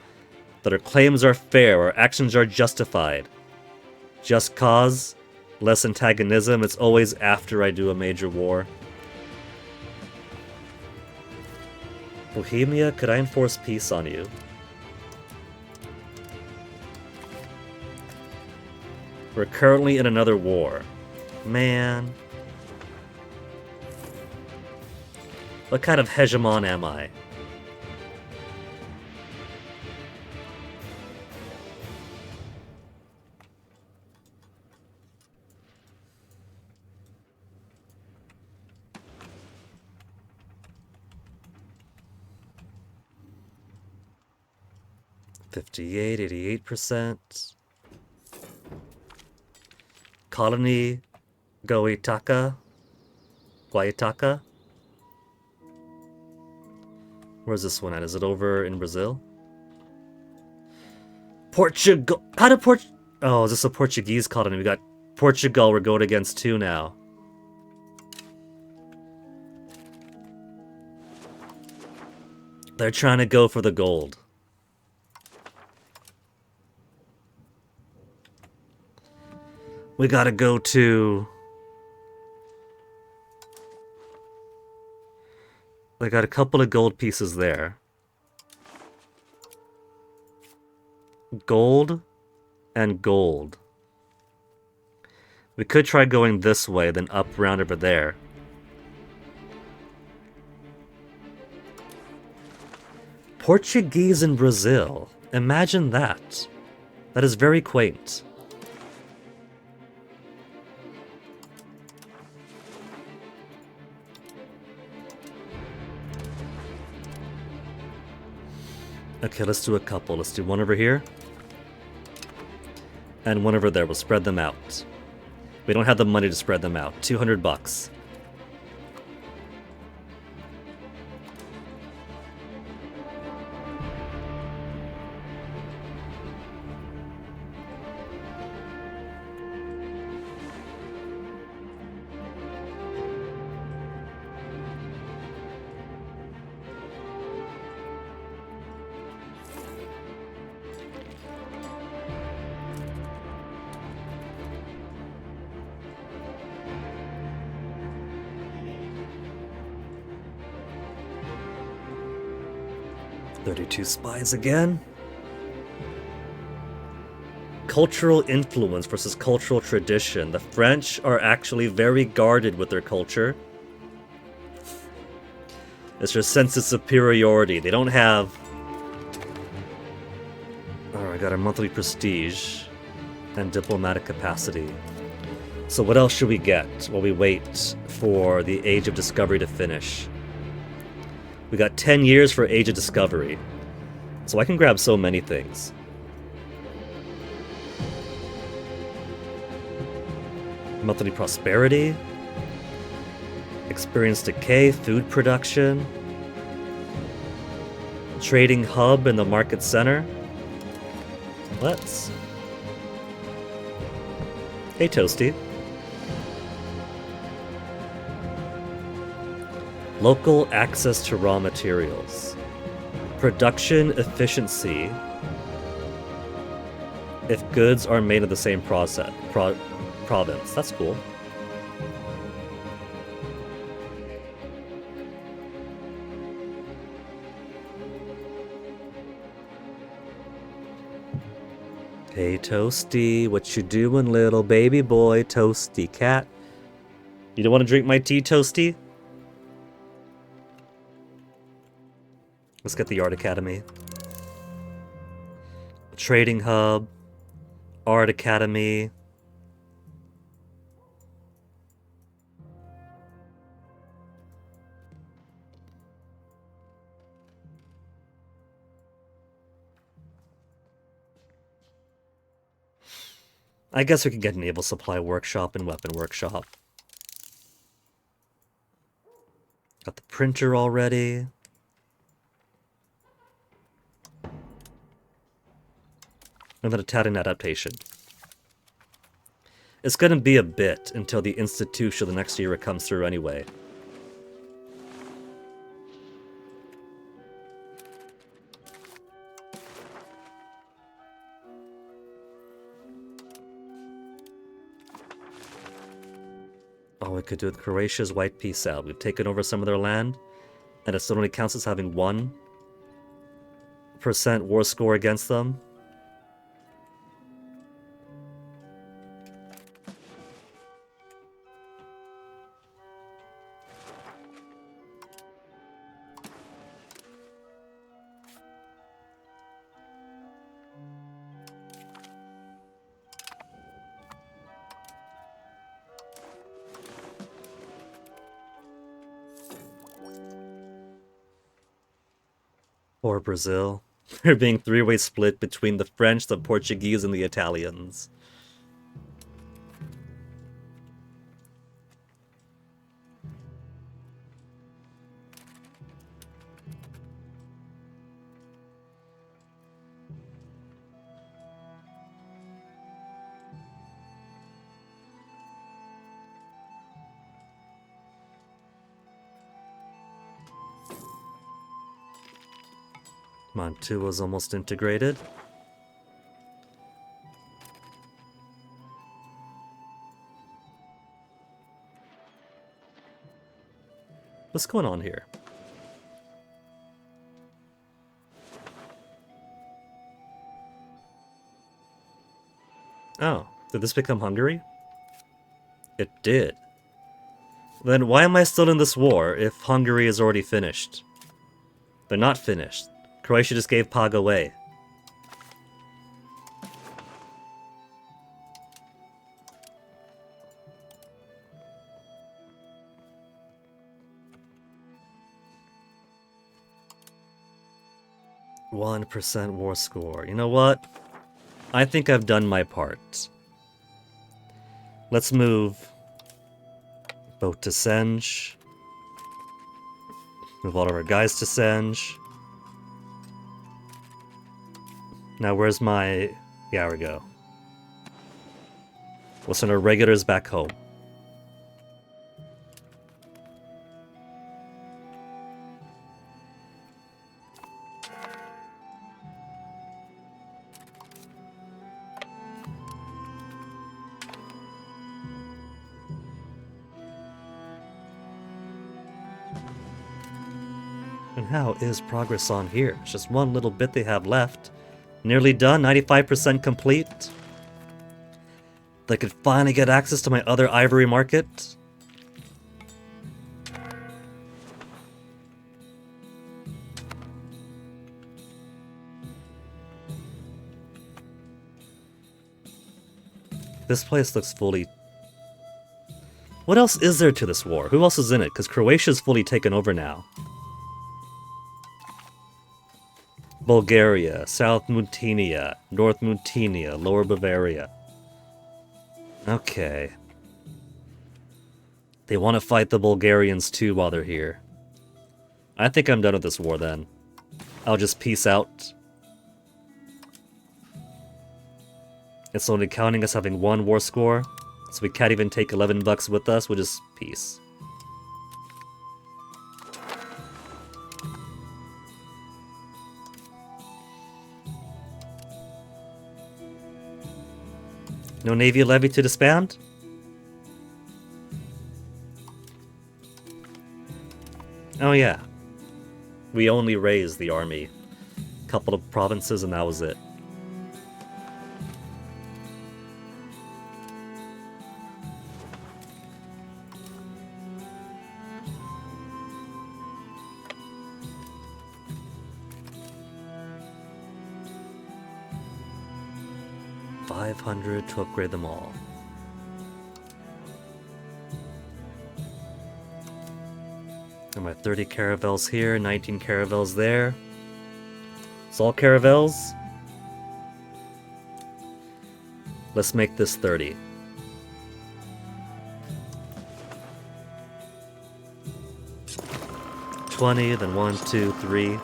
that our claims are fair, our actions are justified. Just cause, less antagonism, it's always after I do a major war. Bohemia, could I enforce peace on you? We're currently in another war. Man. What kind of hegemon am I? $58, 88%. Colony Guaitaka. Where's this one at? Is it over in Brazil? Portugal. How did Oh, is this a Portuguese colony? We got Portugal we're going against too now. They're trying to go for the gold. We gotta go to... They got a couple of gold pieces there. Gold and gold. We could try going this way, then up round over there. Portuguese in Brazil. Imagine that. That is very quaint. Okay, let's do a couple. Let's do one over here. And one over there. We'll spread them out. We don't have the money to spread them out. $200. 32 spies again. Cultural influence versus cultural tradition. The French are actually very guarded with their culture. It's their sense of superiority. They don't have... Oh, I got our monthly prestige and diplomatic capacity. So what else should we get while we wait for the Age of Discovery to finish? We got 10 years for Age of Discovery. So I can grab so many things. Monthly prosperity. Experience decay, food production. Trading hub in the market center. Let's... Hey, Toasty. Local access to raw materials. Production efficiency. If goods are made in the same province. That's cool. Hey, Toasty, what you doing, little baby boy? Toasty cat. You don't want to drink my tea, Toasty? Let's get the Art Academy. Trading Hub. Art Academy. I guess we can get Naval Supply Workshop and Weapon Workshop. Got the printer already. And then a tatting adaptation. It's gonna be a bit until the institution the next year it comes through anyway. Oh, we could do with Croatia's White Peace out. We've taken over some of their land, and it still only counts as having 1% war score against them. Or Brazil. They're being three-way split between the French, the Portuguese, and the Italians. Mantua's almost integrated. What's going on here? Oh, did this become Hungary? It did. Then why am I still in this war if Hungary is already finished? They're not finished. Croatia just gave Pog away. %1 war score. You know what? I think I've done my part. Let's move boat to Senge. Move all of our guys to Senge. Now where's my... Yeah, we go. We'll send our regulars back home. And how is progress on here? It's just one little bit they have left. Nearly done, 95% complete. They could finally get access to my other ivory market. This place looks fully... What else is there to this war? Who else is in it? Because Croatia's fully taken over now. Bulgaria, South Muntenia, North Muntenia, Lower Bavaria. Okay. They want to fight the Bulgarians too while they're here. I think I'm done with this war then. I'll just peace out. It's only counting us having one war score, so we can't even take 11 bucks with us, we'll just peace. No Navy levy to disband? Oh yeah. We only raised the army. Couple of provinces and that was it. $500 to upgrade them all. And my 30 caravels here, 19 caravels there. It's all caravels. Let's make this 30. $20, then 1, 2, 3.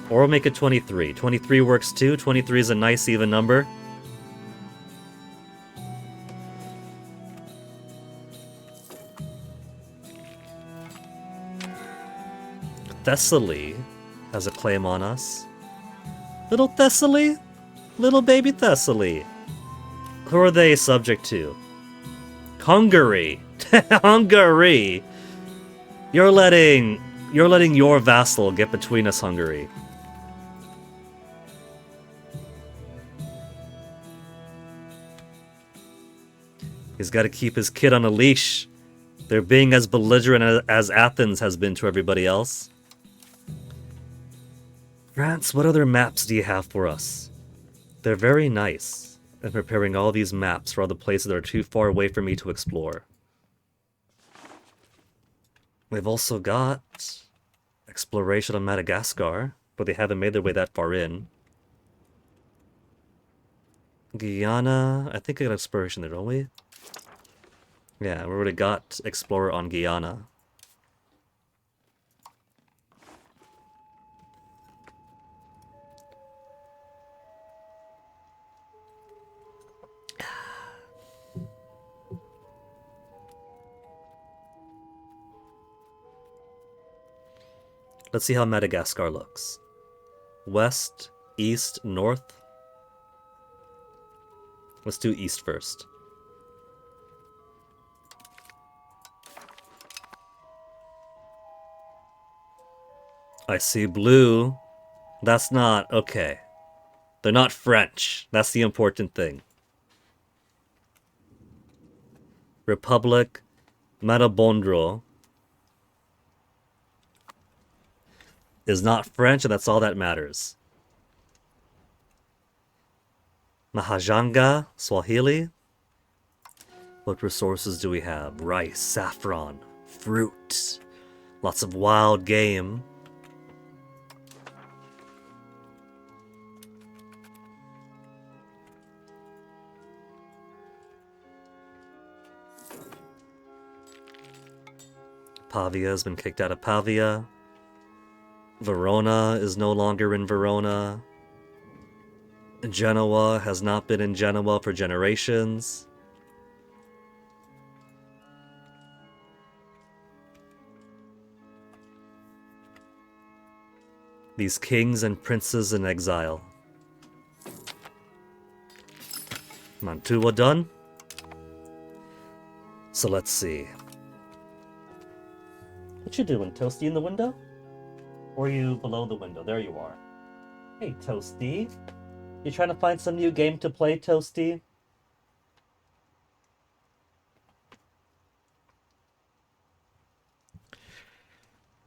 Or we'll make it 23. 23 works too. 23 is a nice even number. Thessaly has a claim on us. Little Thessaly? Little baby Thessaly. Who are they subject to? Hungary. Hungary. You're letting your vassal get between us, Hungary. He's got to keep his kid on a leash. They're being as belligerent as Athens has been to everybody else. France, what other maps do you have for us? They're very nice. I'm preparing all these maps for all the places that are too far away for me to explore. We've also got exploration on Madagascar, but they haven't made their way that far in. Guyana, I think I got exploration there, don't we? Yeah, we already got explorer on Guyana. Let's see how Madagascar looks. West, east, north. Let's do east first. I see blue. That's not... okay. They're not French. That's the important thing. Republic Matabondro is not French, and that's all that matters. Mahajanga, Swahili. What resources do we have? Rice, saffron, fruit. Lots of wild game. Pavia has been kicked out of Pavia. Verona is no longer in Verona. Genoa has not been in Genoa for generations. These kings and princes in exile. Mantua done? So let's see. What you doing, Toasty, in the window? Or are you below the window? There you are. Hey, Toasty. You trying to find some new game to play, Toasty?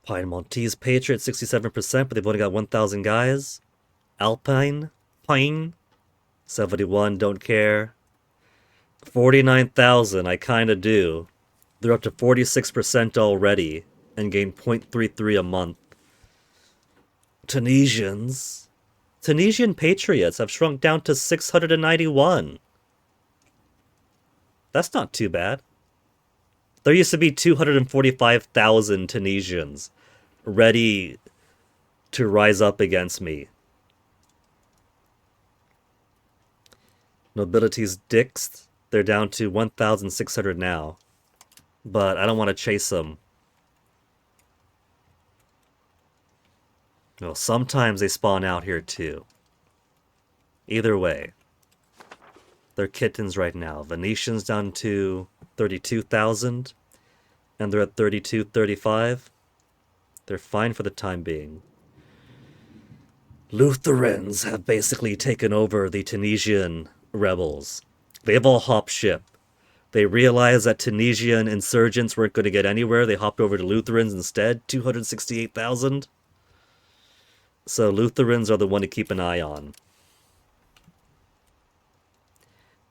Piedmontese Patriot, 67%, but they've only got 1,000 guys. Pine, 71, don't care. 49,000, I kinda do. They're up to 46% already, and gain 0.33 a month. Tunisian Patriots have shrunk down to 691. That's not too bad. There used to be 245,000 Tunisians ready to rise up against me. Nobility's dicks, they're down to 1,600 now. But I don't want to chase them. No, sometimes they spawn out here too. Either way. They're kittens right now. Venetians down to 32,000. And they're at 3235. They're fine for the time being. Lutherans have basically taken over the Tunisian rebels. They've all hopped ship. They realized that Tunisian insurgents weren't going to get anywhere. They hopped over to Lutherans instead. 268,000. So Lutherans are the one to keep an eye on.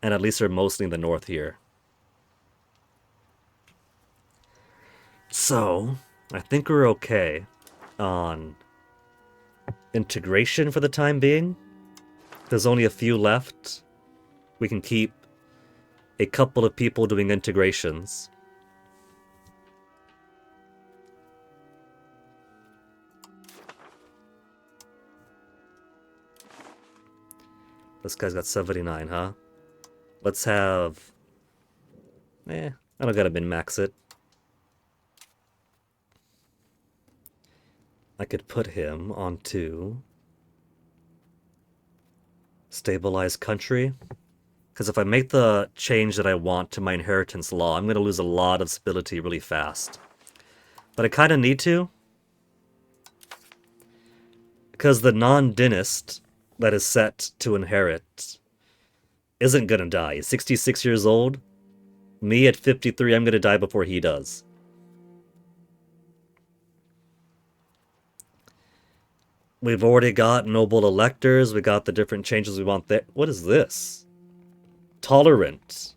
And at least they're mostly in the north here. So, I think we're okay on integration for the time being. There's only a few left. We can keep a couple of people doing integrations. This guy's got 79, huh? Let's have... I don't gotta min-max it. I could put him onto... stabilize country. Because if I make the change that I want to my inheritance law, I'm going to lose a lot of stability really fast. But I kind of need to. Because the non-dynast that is set to inherit isn't going to die. He's 66 years old. Me at 53, I'm going to die before he does. We've already got noble electors. We got the different changes we want there. What is this? Tolerant.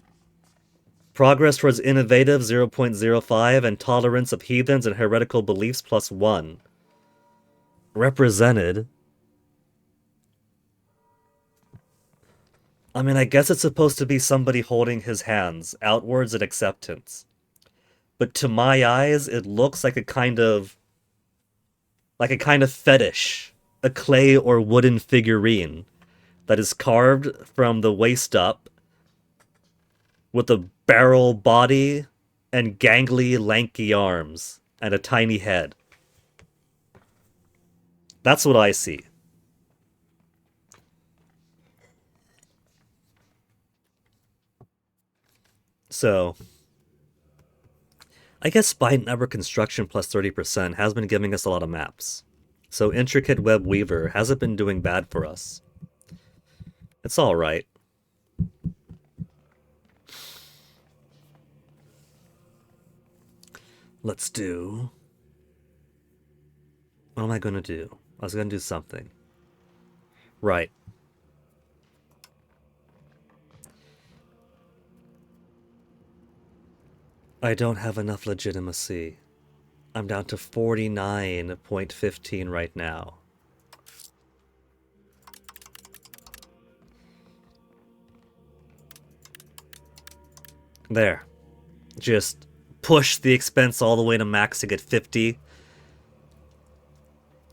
Progress towards innovative 0.05 and tolerance of heathens and heretical beliefs +1. Represented. I mean, I guess it's supposed to be somebody holding his hands outwards in acceptance. But to my eyes, it looks like a kind of fetish. A clay or wooden figurine that is carved from the waist up with a barrel body and gangly, lanky arms and a tiny head. That's what I see. So, I guess Spine Network Construction plus 30% has been giving us a lot of maps. So Intricate Web Weaver hasn't been doing bad for us. It's alright. Let's do... What am I going to do? I was going to do something. Right. I don't have enough legitimacy. I'm down to 49.15 right now. There. Just push the expense all the way to max to get 50.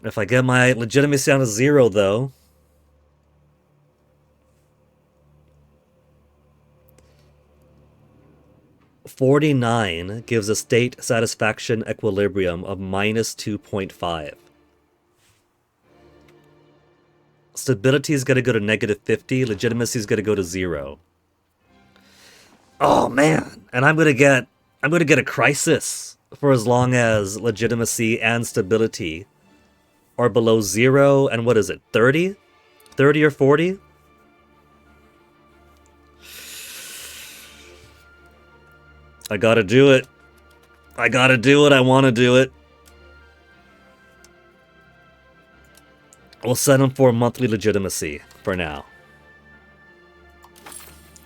If I get my legitimacy down to 0, though... $49 gives a state satisfaction equilibrium of -2.5. Stability is going to go to -50. Legitimacy is going to go to 0. Oh man! And I'm going to get a crisis for as long as legitimacy and stability are below 0 and what is it, 30? 30 or 40? I gotta do it. I gotta do it. I wanna do it. We'll set him for monthly legitimacy for now.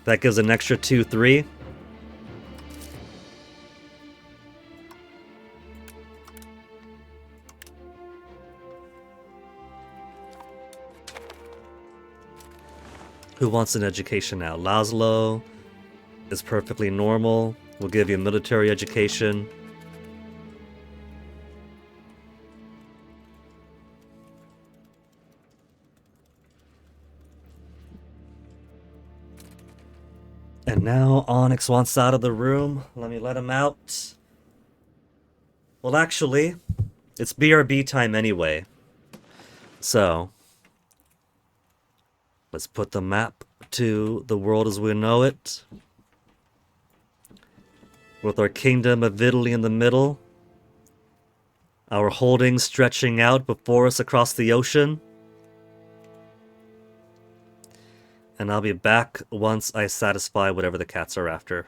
That gives an extra 2-3. Who wants an education now? Laszlo is perfectly normal. We'll give you military education. And now Onyx wants out of the room. Let me let him out. Well, actually, it's BRB time anyway. So, let's put the map to the world as we know it. With our kingdom of Italy in the middle. Our holdings stretching out before us across the ocean. And I'll be back once I satisfy whatever the cats are after.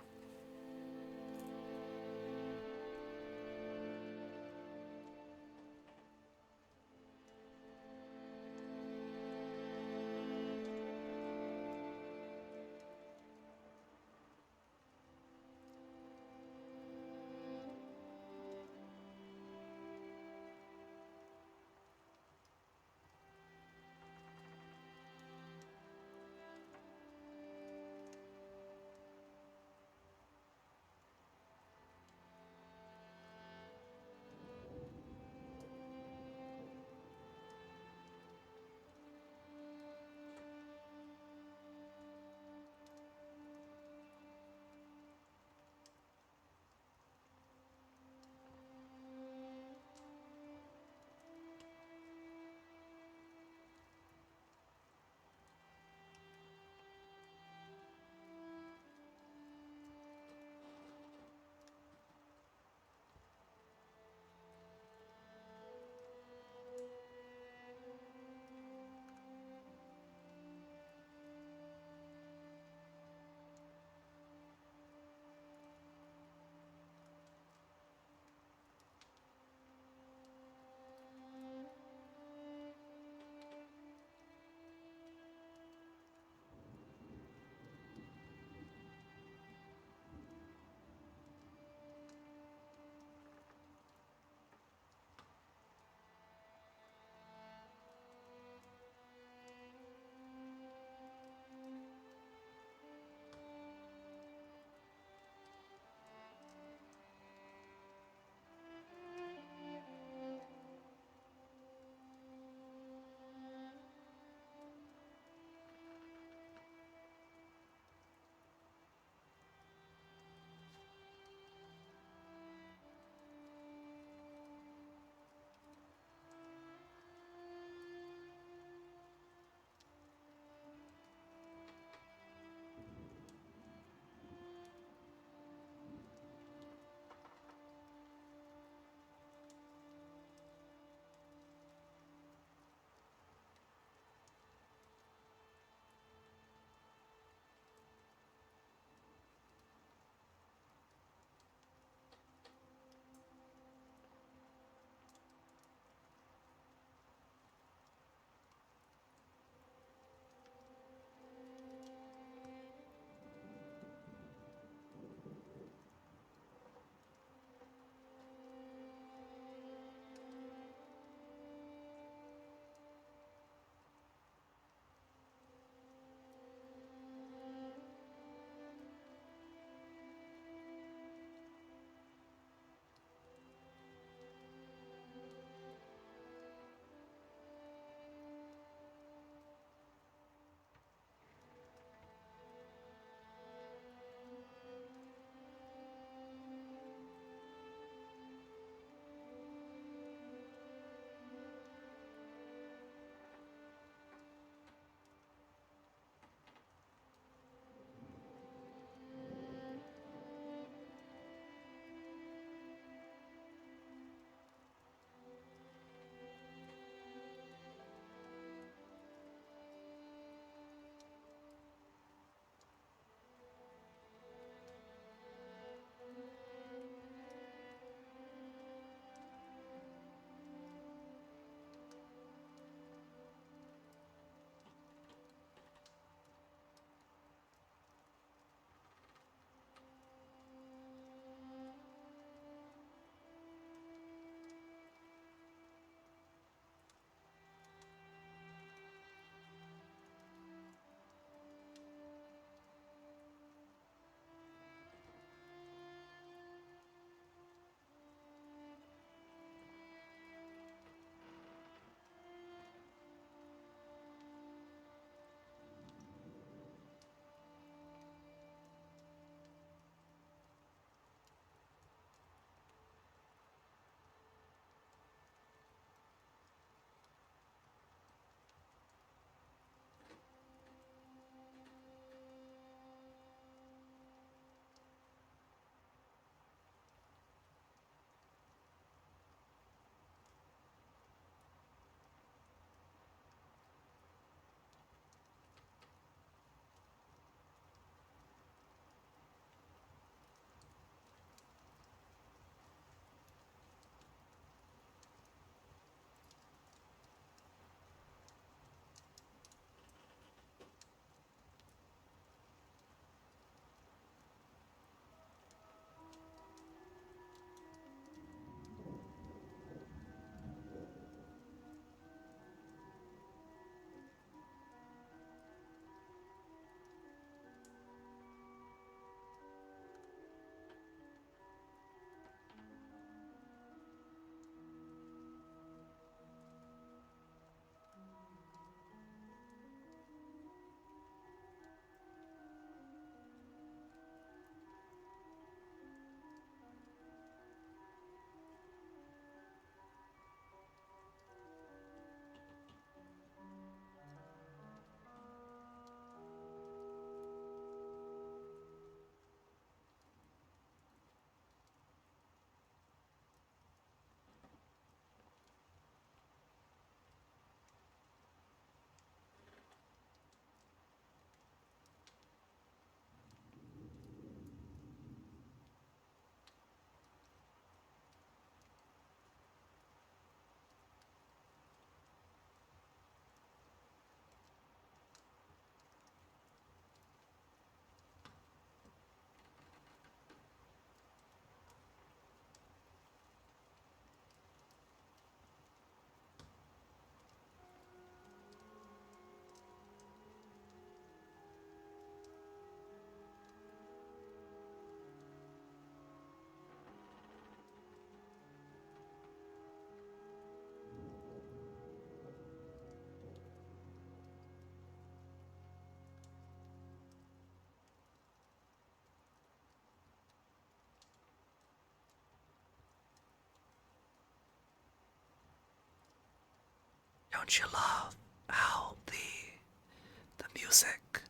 Don't you love how the music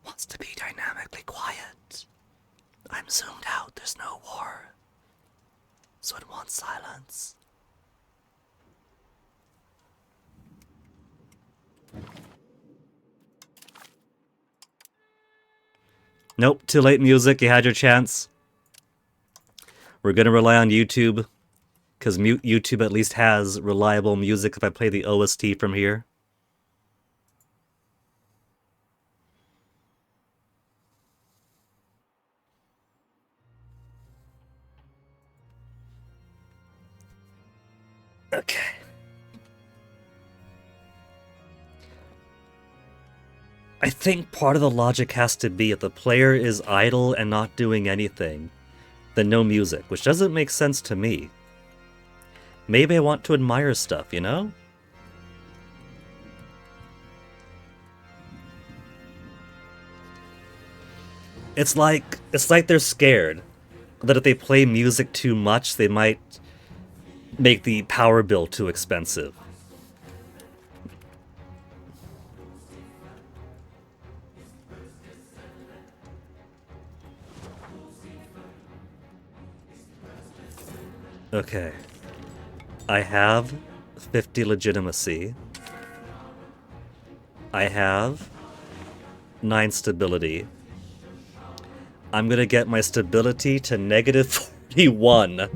wants to be dynamically quiet? I'm zoomed out, there's no war. So it wants silence. Nope, too late music, you had your chance. We're gonna rely on YouTube, because YouTube at least has reliable music if I play the OST from here. Okay. I think part of the logic has to be if the player is idle and not doing anything, then no music, which doesn't make sense to me. Maybe I want to admire stuff, you know? It's like they're scared that if they play music too much, they might make the power bill too expensive. Okay. I have 50 legitimacy. I have 9 stability. I'm gonna get my stability to negative 41.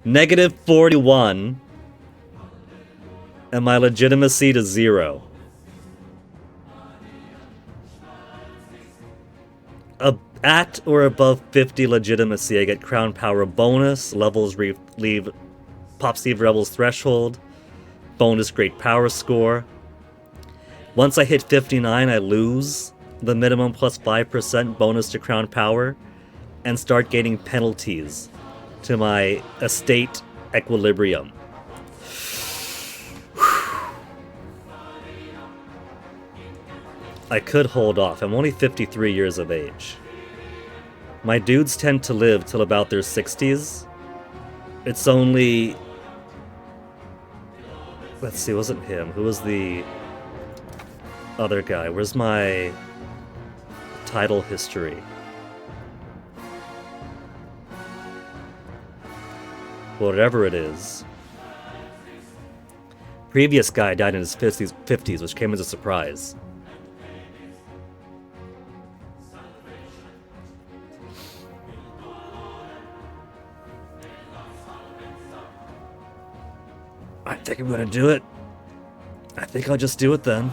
Negative 41. And my legitimacy to 0. At or above 50 legitimacy, I get crown power bonus, levels leave Pop Steve Rebel's threshold, bonus great power score. Once I hit 59, I lose the minimum plus 5% bonus to crown power and start gaining penalties to my estate equilibrium. I could hold off. I'm only 53 years of age. My dudes tend to live till about their 60s. It's only... Let's see, it wasn't him. Who was the other guy? Where's my title history? Whatever it is. Previous guy died in his 50s, which came as a surprise. I think I'm gonna do it. I think I'll just do it then.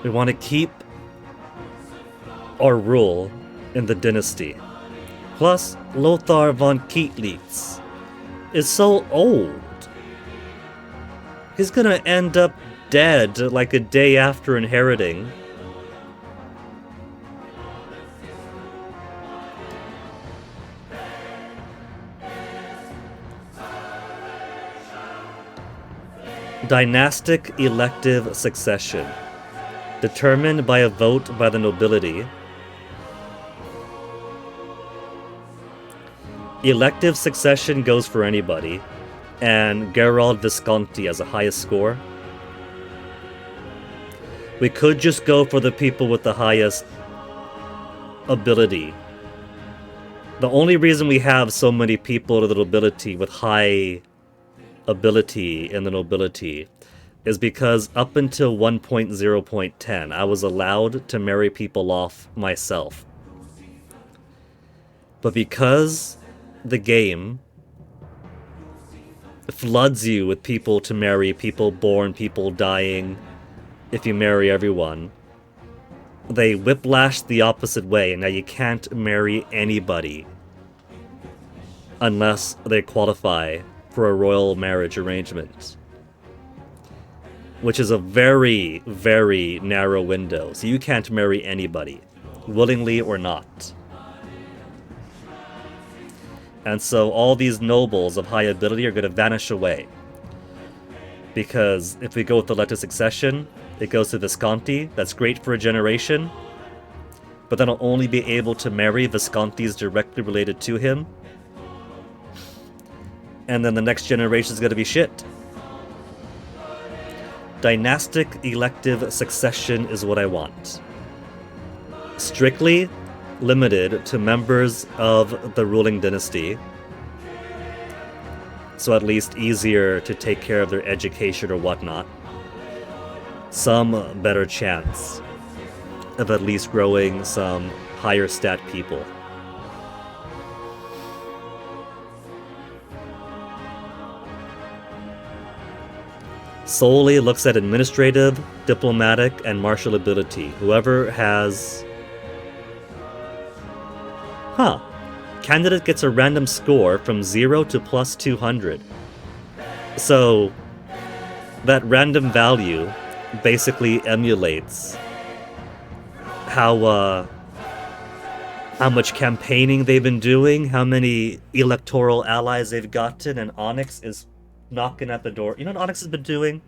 We want to keep our rule in the dynasty. Plus, Lothar von Kietlitz is so old. He's gonna end up dead like a day after inheriting. Dynastic elective succession. Determined by a vote by the nobility. Elective succession goes for anybody, and Gerald Visconti has the highest score. We could just go for the people with the highest ability. The only reason we have so many people in the nobility with high ability in the nobility is because up until 1.0.10 I was allowed to marry people off myself. But because the game floods you with people to marry, people born, people dying, if you marry everyone, they whiplash the opposite way, and now you can't marry anybody unless they qualify for a royal marriage arrangement, which is a very, very narrow window. So you can't marry anybody, willingly or not. And so all these nobles of high ability are going to vanish away. Because if we go with elective succession, it goes to Visconti. That's great for a generation. But then I'll only be able to marry Viscontis directly related to him. and then the next generation is going to be shit. Dynastic elective succession is what I want. Strictly limited to members of the ruling dynasty, so at least easier to take care of their education or whatnot. Some better chance of at least growing some higher stat people. Solely looks at administrative, diplomatic, and martial ability. Whoever has... Candidate gets a random score from 0 to plus 200. So, that random value basically emulates how much campaigning they've been doing, how many electoral allies they've gotten, and Onyx is knocking at the door. You know what Onyx has been doing?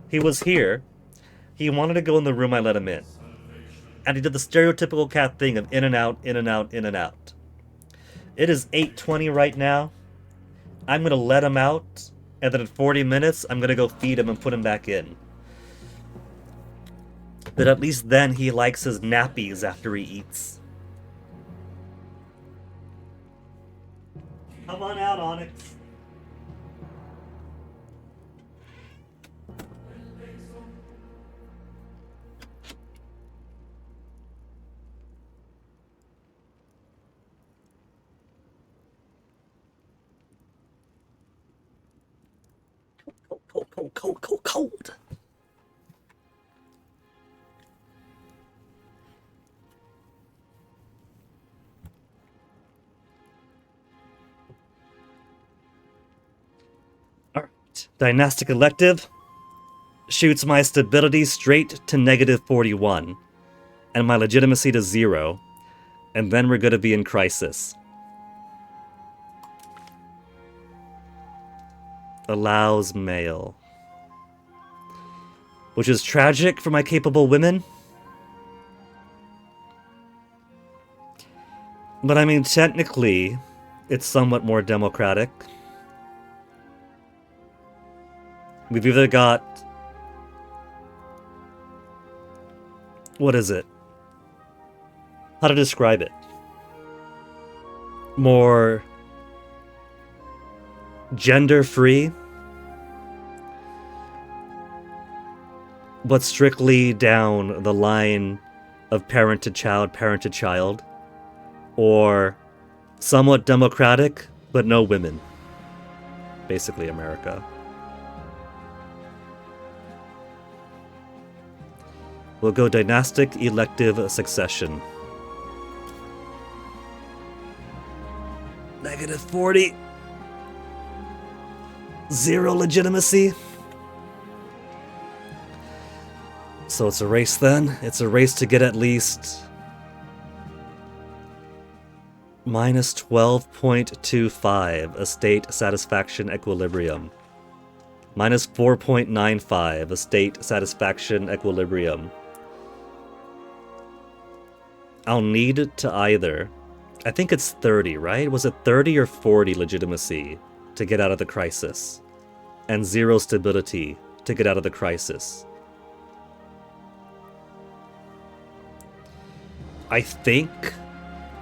He was here. He wanted to go in the room, I let him in. And he did the stereotypical cat thing of in and out, in and out, in and out. It is 8:20 right now. I'm going to let him out, and then in 40 minutes, I'm going to go feed him and put him back in. But at least then he likes his nappies after he eats. Come on out, Onyx. Cold. Alright. Dynastic elective shoots my stability straight to negative 41, and my legitimacy to 0, and then we're gonna be in crisis. Allows male. Which is tragic for my capable women. But I mean, technically, it's somewhat more democratic. We've either got... What is it? How to describe it? More... gender-free, but strictly down the line of parent to child, or somewhat democratic, but no women. Basically America. We'll go dynastic elective succession. Negative 40. 0 legitimacy. So it's a race then. It's a race to get at least minus 12.25 estate satisfaction equilibrium. Minus 4.95 estate satisfaction equilibrium. I'll need to either... I think it's 30, right? Was it 30 or 40 legitimacy to get out of the crisis? And 0 stability to get out of the crisis. I think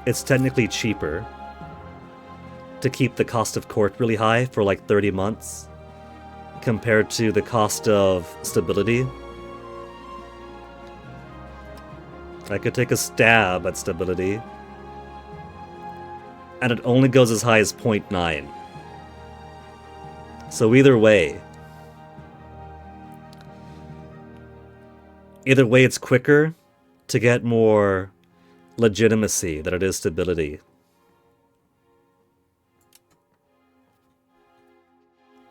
it's technically cheaper to keep the cost of court really high for like 30 months compared to the cost of stability. I could take a stab at stability, and it only goes as high as 0.9. So either way it's quicker to get more legitimacy than it is stability.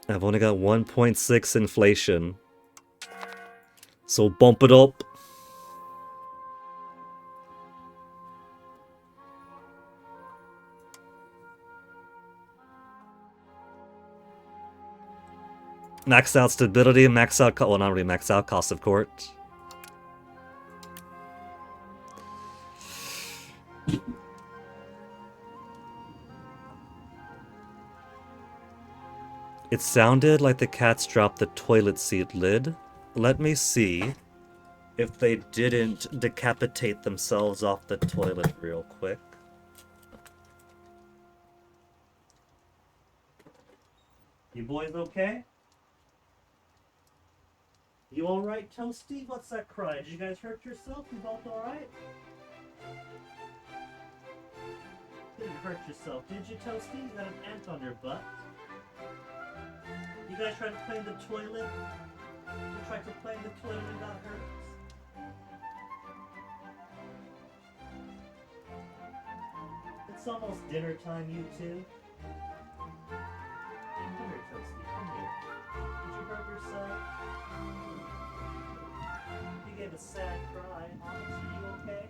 I've only got 1.6 inflation, so bump it up. Max out stability, max out... well, not really max out cost of court. It sounded like the cats dropped the toilet seat lid. Let me see if they didn't decapitate themselves off the toilet real quick. You boys okay? You alright, Toasty? What's that cry? Did you guys hurt yourself? You both alright? Didn't hurt yourself, did you, Toasty? You got an ant on your butt. You guys tried to clean the toilet? You tried to clean the toilet and got hurt? It's almost dinner time, you two. Come here, Toasty, come here. Did you hurt yourself? You gave a sad cry. Onyx, are you okay?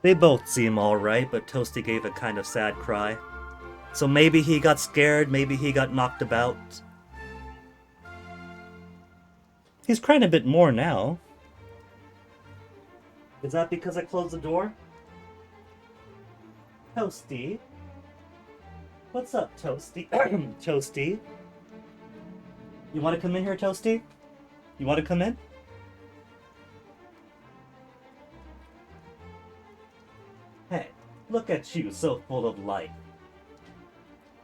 They both seem alright, but Toasty gave a kind of sad cry. So maybe he got scared, maybe he got knocked about. He's crying a bit more now. Is that because I closed the door? Toasty? What's up, Toasty? Toasty? You want to come in here, Toasty? You want to come in? Hey, look at you, so full of life.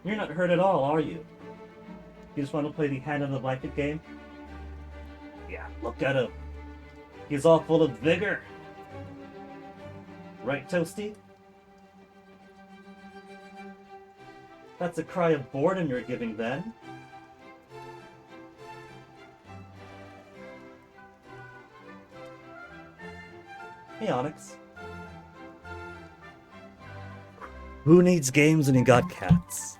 You're not hurt at all, are you? You just want to play the hand of the blanket game? Yeah, look at him. He's all full of vigor. Right, Toasty? That's a cry of boredom you're giving then. Hey, Onyx. Who needs games when you got cats?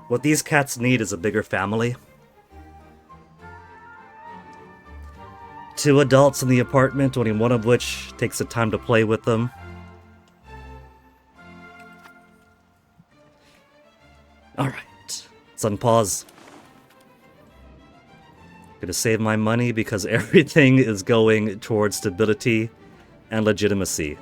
What these cats need is a bigger family. 2 adults in the apartment, only one of which takes the time to play with them. Alright, let's unpause. Gonna save my money because everything is going towards stability and legitimacy.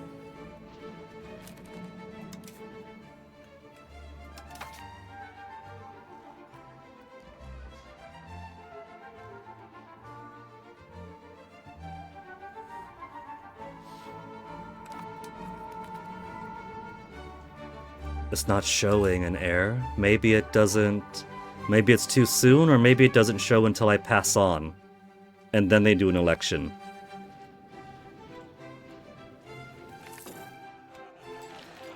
It's not showing an error. Maybe it doesn't... Maybe it's too soon, or maybe it doesn't show until I pass on. And then they do an election.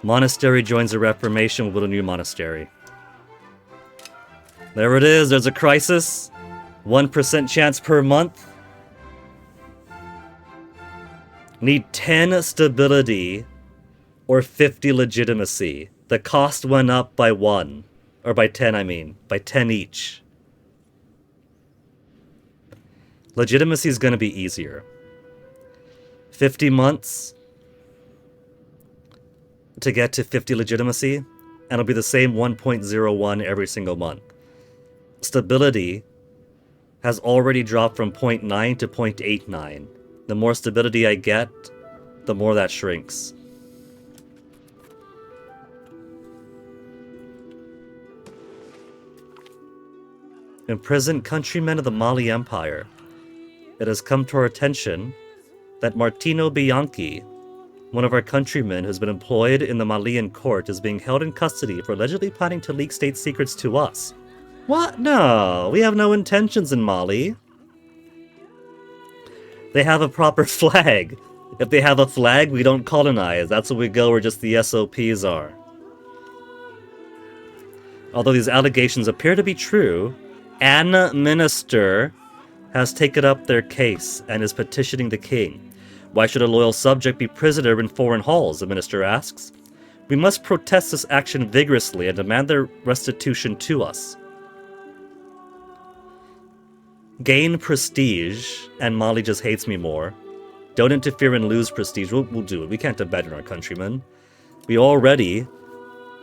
Monastery joins a reformation with a new monastery. There it is, there's a crisis. 1% chance per month. Need 10 stability or 50 legitimacy. The cost went up by 1. Or by 10, I mean. By 10 each. Legitimacy is going to be easier. 50 months to get to 50 legitimacy, and it'll be the same 1.01 every single month. Stability has already dropped from 0.9 to 0.89. The more stability I get, the more that shrinks. Imprisoned countrymen of the Mali Empire. It has come to our attention that Martino Bianchi, one of our countrymen who's been employed in the Malian court, is being held in custody for allegedly planning to leak state secrets to us. What? No, we have no intentions in Mali. They have a proper flag. If they have a flag, we don't colonize. That's where we go where just the SOPs are. Although these allegations appear to be true, an minister has taken up their case and is petitioning the king. Why should a loyal subject be prisoner in foreign halls, the minister asks. We must protest this action vigorously and demand their restitution to us. Gain prestige, and Mali just hates me more. Don't interfere and lose prestige. We'll do it. We can't abandon our countrymen. We already...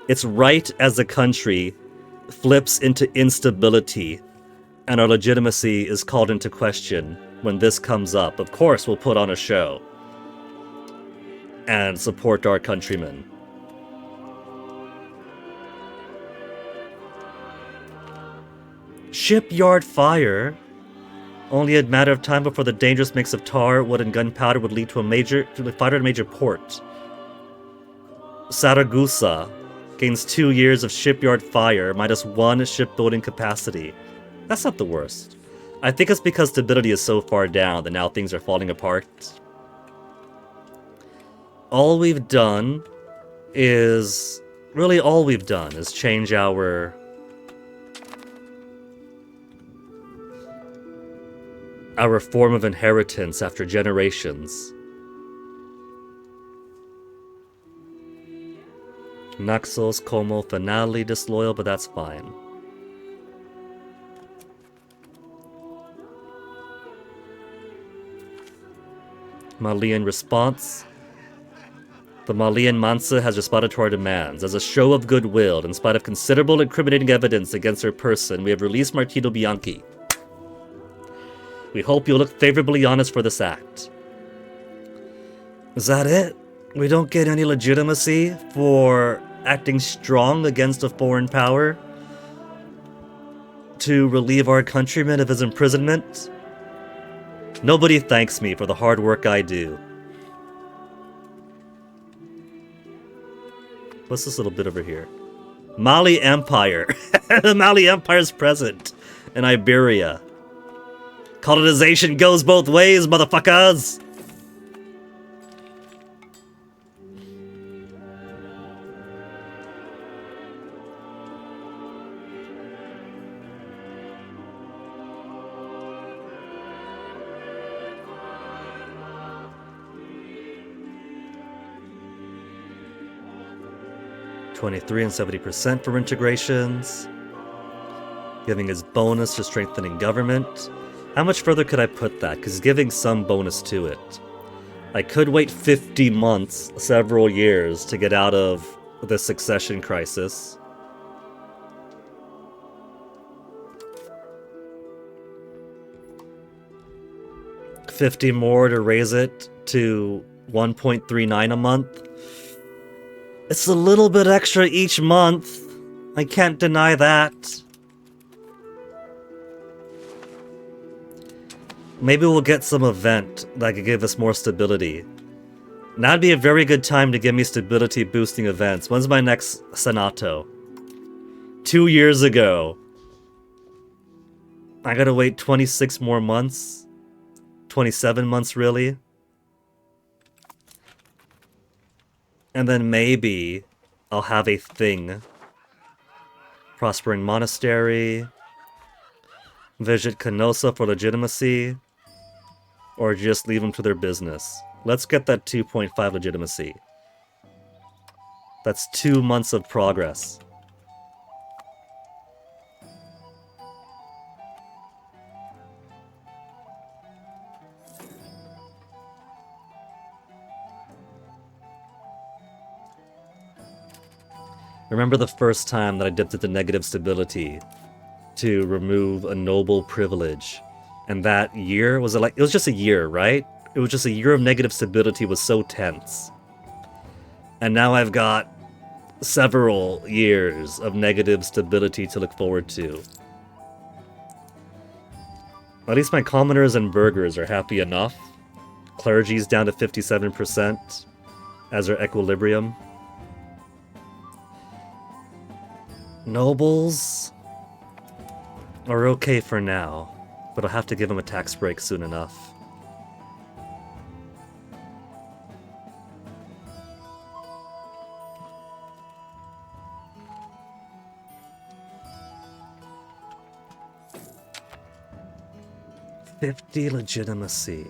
It's right as the country flips into instability and our legitimacy is called into question when this comes up. Of course, we'll put on a show and support our countrymen. Shipyard fire? Only a matter of time before the dangerous mix of tar, wood, and gunpowder would lead to a fire at a major port. Saragossa gains 2 years of shipyard fire, -1 shipbuilding capacity. That's not the worst. I think it's because stability is so far down that now things are falling apart. All we've done is change our form of inheritance after generations. Naxos como finale disloyal, but that's fine. Malian response. The Malian Mansa has responded to our demands. As a show of goodwill, in spite of considerable incriminating evidence against her person, we have released Martino Bianchi. We hope you'll look favorably on us for this act. Is that it? We don't get any legitimacy for acting strong against a foreign power to relieve our countrymen of his imprisonment? Nobody thanks me for the hard work I do. What's this little bit over here? Mali Empire. The Mali Empire's present in Iberia. Colonization goes both ways, motherfuckers! $23 and 70% for integrations. Giving his bonus to strengthening government. How much further could I put that? Because giving some bonus to it. I could wait 50 months, several years, to get out of the succession crisis. $50 more to raise it to 1.39 a month. It's a little bit extra each month. I can't deny that. Maybe we'll get some event that could give us more stability. That'd be a very good time to give me stability boosting events. When's my next Senato? 2 years ago. I gotta wait 26 more months? 27 months, really? And then maybe I'll have a thing. Prospering Monastery. Visit Canossa for legitimacy. Or just leave them to their business. Let's get that 2.5 legitimacy. That's 2 months of progress. Remember the first time that I dipped into negative stability to remove a noble privilege. And that year, was it like, it was just a year, right? It was just a year of negative stability was so tense. And now I've got several years of negative stability to look forward to. At least my commoners and burghers are happy enough. Clergy's down to 57% as our equilibrium. Nobles are okay for now, but I'll have to give them a tax break soon enough. $50 legitimacy.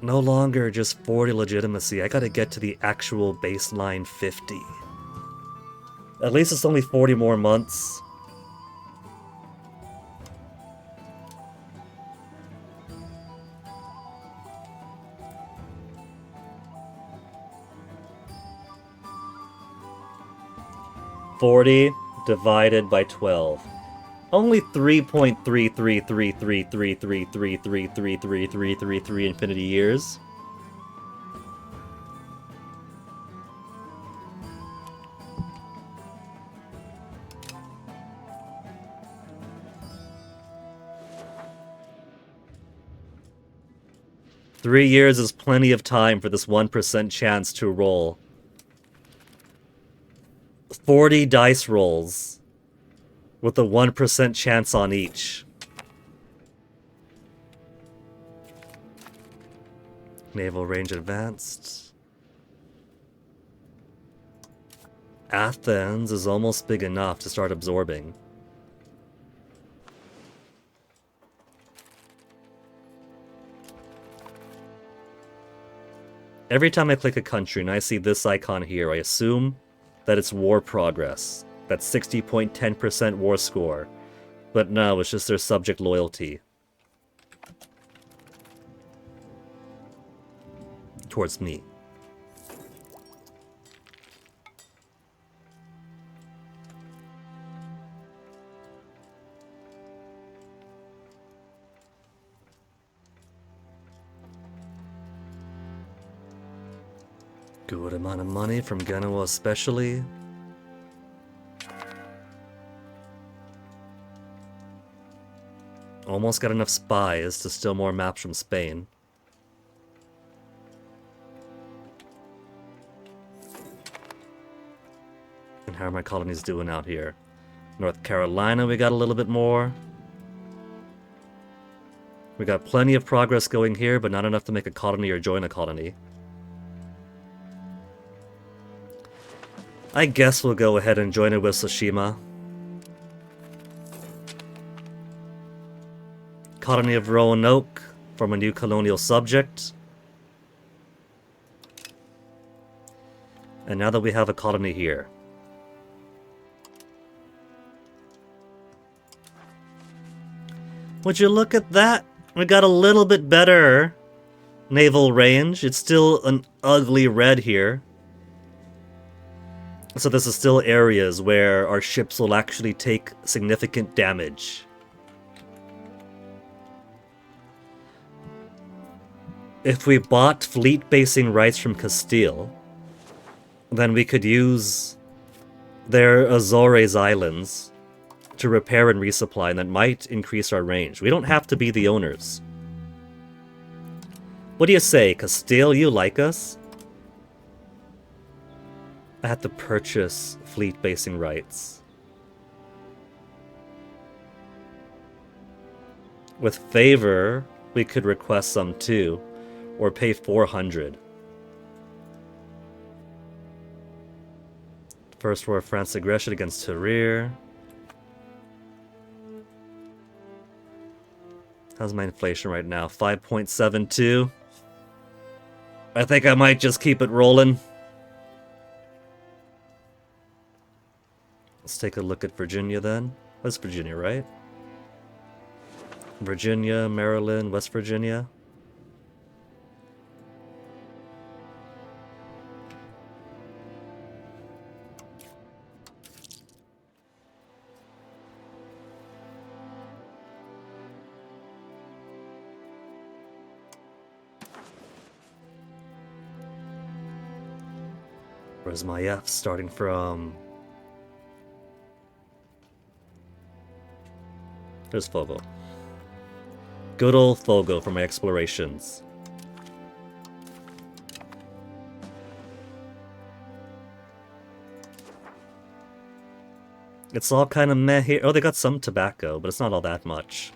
No longer just 40 legitimacy. I gotta get to the actual baseline 50. At least it's only 40 more months. 40 divided by 12. Only 3.3333333333333 infinity years. Three years is plenty of time for this 1% chance to roll. 40 dice rolls with a 1% chance on each. Naval range advanced. Athens is almost big enough to start absorbing. Every time I click a country and I see this icon here, I assume that it's war progress. That's 60.10% war score. But no, it's just their subject loyalty towards me. Good amount of money from Genoa especially. Almost got enough spies to steal more maps from Spain. And how are my colonies doing out here? North Carolina, we got a little bit more. We got plenty of progress going here, but not enough to make a colony or join a colony. I guess we'll go ahead and join it with Tsushima. Colony of Roanoke from a new colonial subject. And now that we have a colony here. Would you look at that? We got a little bit better naval range. It's still an ugly red here. So this is still areas where our ships will actually take significant damage. If we bought fleet basing rights from Castile, then we could use their Azores Islands to repair and resupply, and that might increase our range. We don't have to be the owners. What do you say, Castile, you like us? I had to purchase fleet basing rights. With favor, we could request some too, or pay 400. First War of France aggression against Tahrir. How's my inflation right now? 5.72. I think I might just keep it rolling. Let's take a look at Virginia then. That's Virginia, right? Virginia, Maryland, West Virginia. Where's my F starting from? There's Fogo. Good old Fogo for my explorations. It's all kind of meh here. Oh, they got some tobacco, but it's not all that much.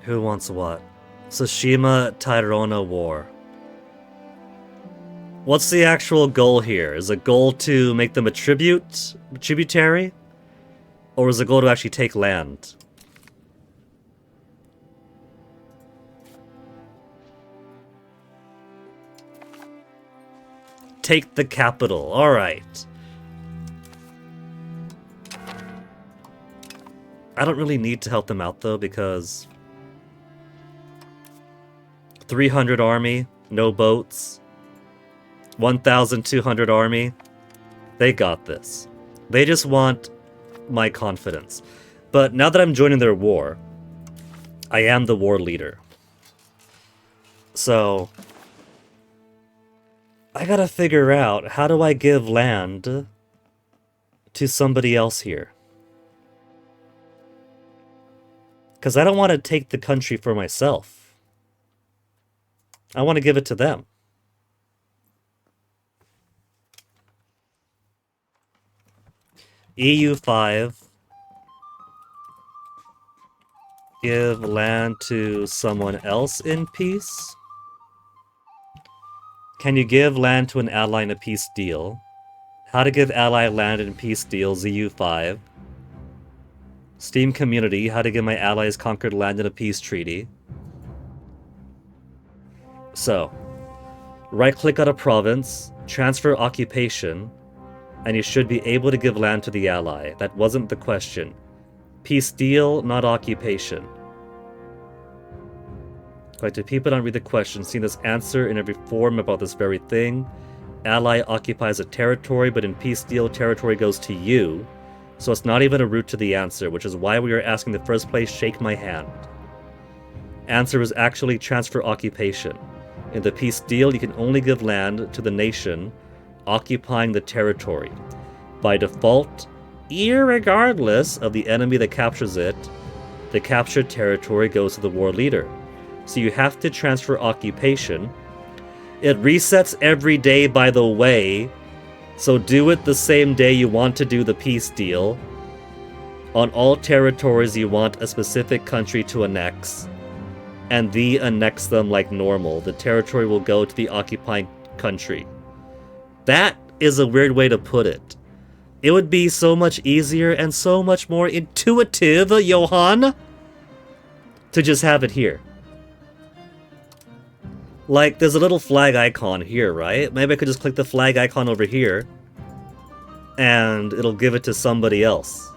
Who wants what? Tsushima-Tairona War. What's the actual goal here? Is the goal to make them a tributary? Or is the goal to actually take land? Take the capital, alright. I don't really need to help them out though, because 300 army, no boats, 1,200 army, they got this. They just want my confidence. But now that I'm joining their war, I am the war leader. So I gotta figure out, how do I give land to somebody else here? Because I don't want to take the country for myself. I want to give it to them. EU5. Give land to someone else in peace. Can you give land to an ally in a peace deal? How to give ally land in peace deal, ZU5. Steam community, how to give my allies conquered land in a peace treaty. So, right-click on a province, transfer occupation, and you should be able to give land to the ally. That wasn't the question. Peace deal, not occupation. Right, do people not read the question, seen this answer in every form about this very thing? Ally occupies a territory, but in peace deal, territory goes to you. So it's not even a route to the answer, which is why we are asking in the first place, shake my hand. Answer is actually transfer occupation. In the peace deal, you can only give land to the nation occupying the territory. By default, irregardless of the enemy that captures it, the captured territory goes to the war leader. So you have to transfer occupation. It resets every day, by the way, so do it the same day you want to do the peace deal. On all territories you want a specific country to annex, and annex them like normal. The territory will go to the occupying country. That is a weird way to put it. It would be so much easier and so much more intuitive, Johan, to just have it here. Like, there's a little flag icon here, right? Maybe I could just click the flag icon over here, and it'll give it to somebody else.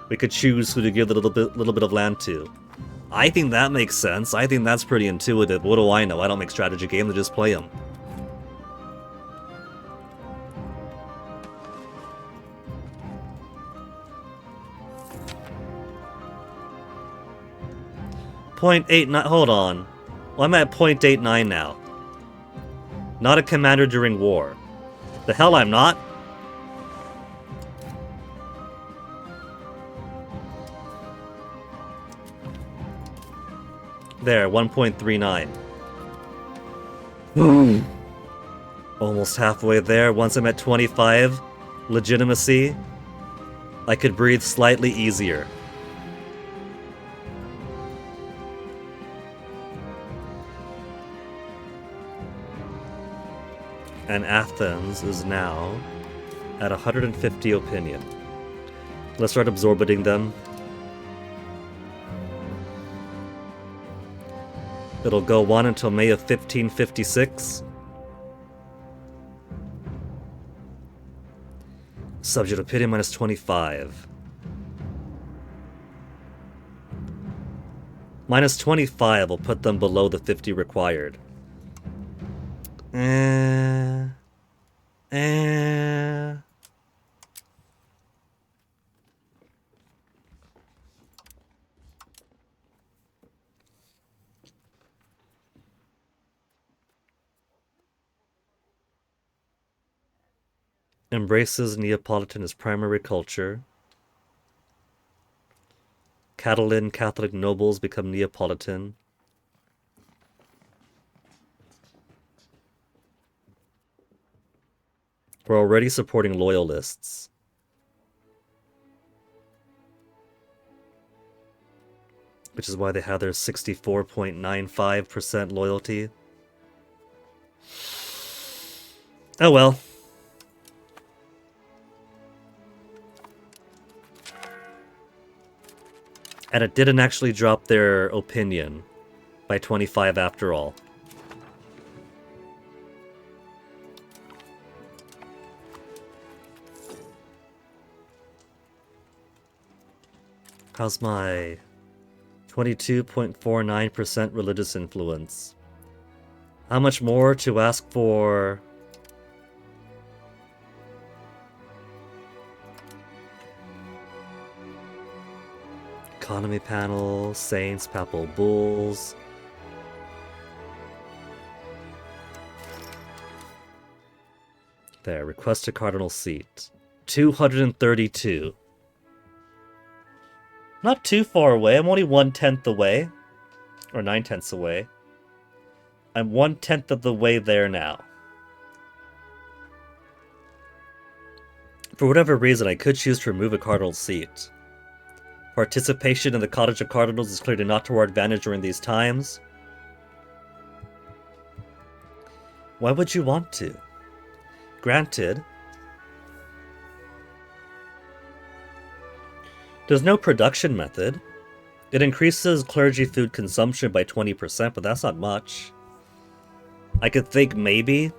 We could choose who to give the little bit of land to. I think that makes sense. I think that's pretty intuitive. What do I know? I don't make strategy games, I just play them. .89, hold on. Well, I'm at .89 now. Not a commander during war. The hell I'm not? There, 1.39. Almost halfway there. Once I'm at 25 legitimacy, I could breathe slightly easier. And Athens is now at 150 opinion. Let's start absorbing them. It'll go on until May of 1556. Subject opinion minus 25. Minus 25 will put them below the 50 required. Embraces Neapolitan as primary culture. Catalan Catholic nobles become Neapolitan. We're already supporting loyalists. Which is why they have their 64.95% loyalty. Oh well. And it didn't actually drop their opinion by 25 after all. How's my 22.49% religious influence? How much more to ask for? Economy panel, saints, papal bulls. There, request a cardinal seat. 232. Not too far away. I'm only 1/10 away. Or 9/10 away. I'm 1/10 of the way there now. For whatever reason, I could choose to remove a cardinal seat. Participation in the College of Cardinals is clearly not to our advantage during these times. Why would you want to? Granted, there's no production method. It increases clergy food consumption by 20%, but that's not much. I could think maybe,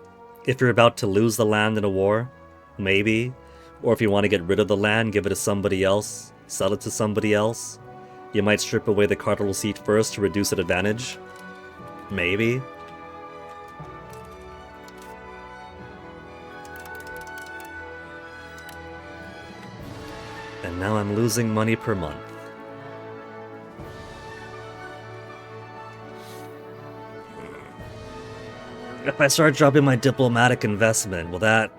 if you're about to lose the land in a war, maybe. Or if you want to get rid of the land, give it to somebody else, sell it to somebody else. You might strip away the cardinal seat first to reduce an advantage. Maybe. And now I'm losing money per month. If I start dropping my diplomatic investment, will that...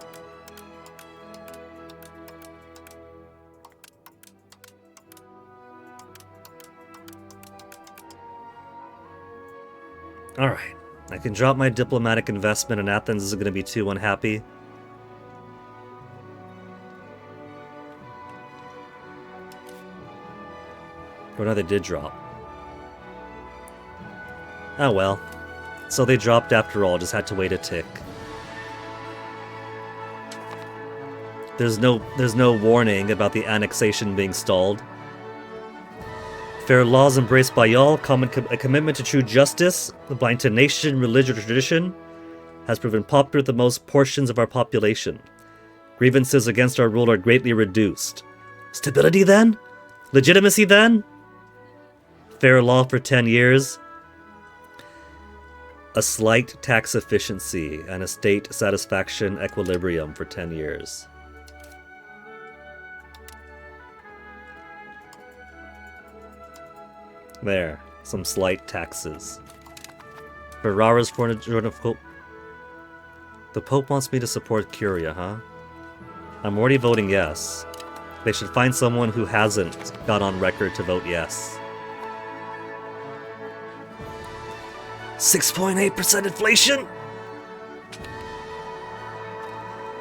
Alright, I can drop my diplomatic investment and Athens isn't going to be too unhappy. Or no, they did drop. Oh well. So they dropped after all, just had to wait a tick. There's no warning about the annexation being stalled. Fair laws embraced by y'all, a commitment to true justice, blind to nation, religion, or tradition, has proven popular with the most portions of our population. Grievances against our rule are greatly reduced. Stability then? Legitimacy then? Fair law for 10 years. A slight tax efficiency and a state satisfaction equilibrium for 10 years. There, some slight taxes. Ferrara's foreign of Pope. The Pope wants me to support Curia, huh? I'm already voting yes. They should find someone who hasn't got on record to vote yes. 6.8% inflation?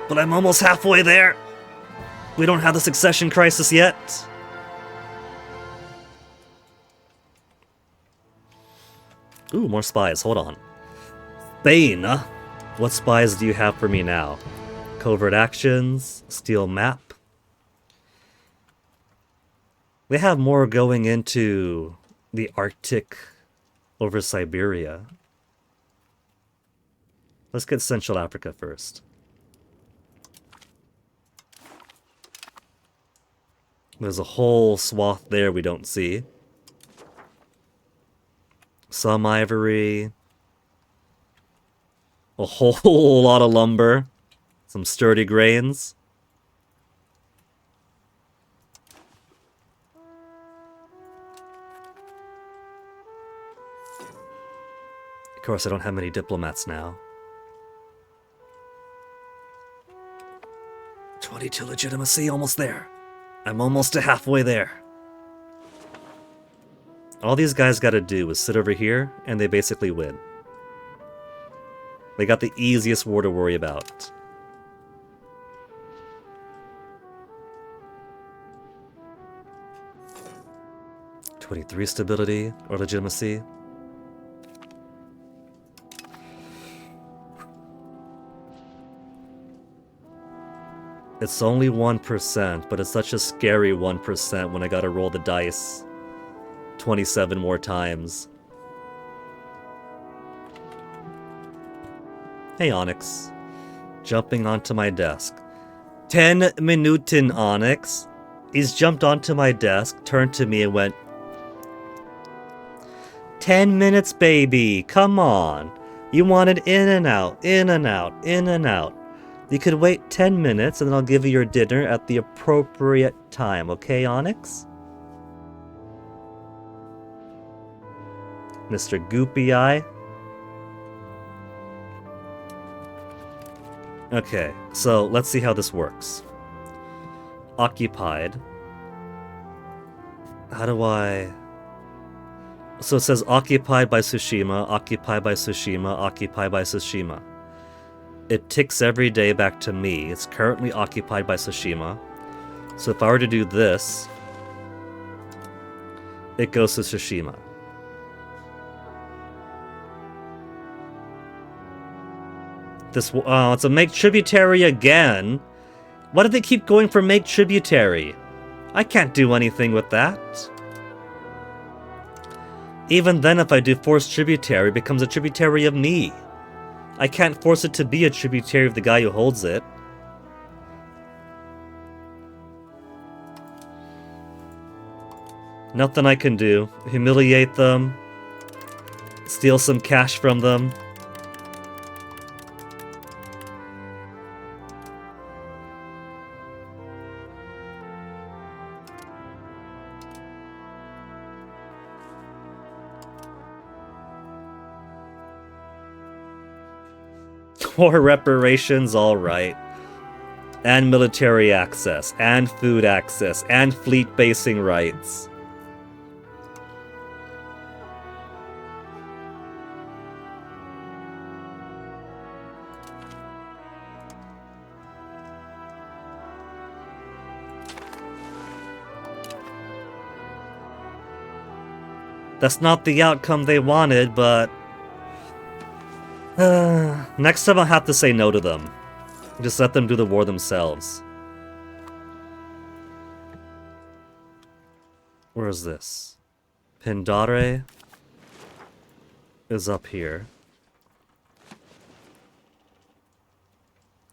But I'm almost halfway there. We don't have the succession crisis yet. Ooh, more spies. Hold on. Spain. What spies do you have for me now? Covert actions. Steel map. They have more going into the Arctic over Siberia. Let's get Central Africa first. There's a whole swath there we don't see. Some ivory. A whole lot of lumber. Some sturdy grains. Of course, I don't have many diplomats now. 22 legitimacy, almost there. I'm almost to halfway there. All these guys gotta do is sit over here, and they basically win. They got the easiest war to worry about. '23 stability or legitimacy. It's only 1%, but it's such a scary 1% when I gotta roll the dice 27 more times. Hey, Onyx. Jumping onto my desk. 10 Minuten, Onyx. He's jumped onto my desk, turned to me and went, 10 minutes, baby, come on. You wanted in and out, in and out, in and out. You could wait 10 minutes and then I'll give you your dinner at the appropriate time, okay, Onyx? Mr. Goopy Eye. Okay, so let's see how this works. Occupied. How do I... So it says occupied by Tsushima, occupied by Tsushima, occupied by Tsushima. It ticks every day back to me. It's currently occupied by Tsushima. So if I were to do this, it goes to Tsushima. This, oh, it's a make tributary again. Why do they keep going for make tributary? I can't do anything with that. Even then, if I do force tributary, it becomes a tributary of me. I can't force it to be a tributary of the guy who holds it. Nothing I can do. Humiliate them. Steal some cash from them. War reparations, alright. And military access, and food access, and fleet basing rights. That's not the outcome they wanted, but... next time I'll have to say no to them. Just let them do the war themselves. Where is this? Pindare is up here.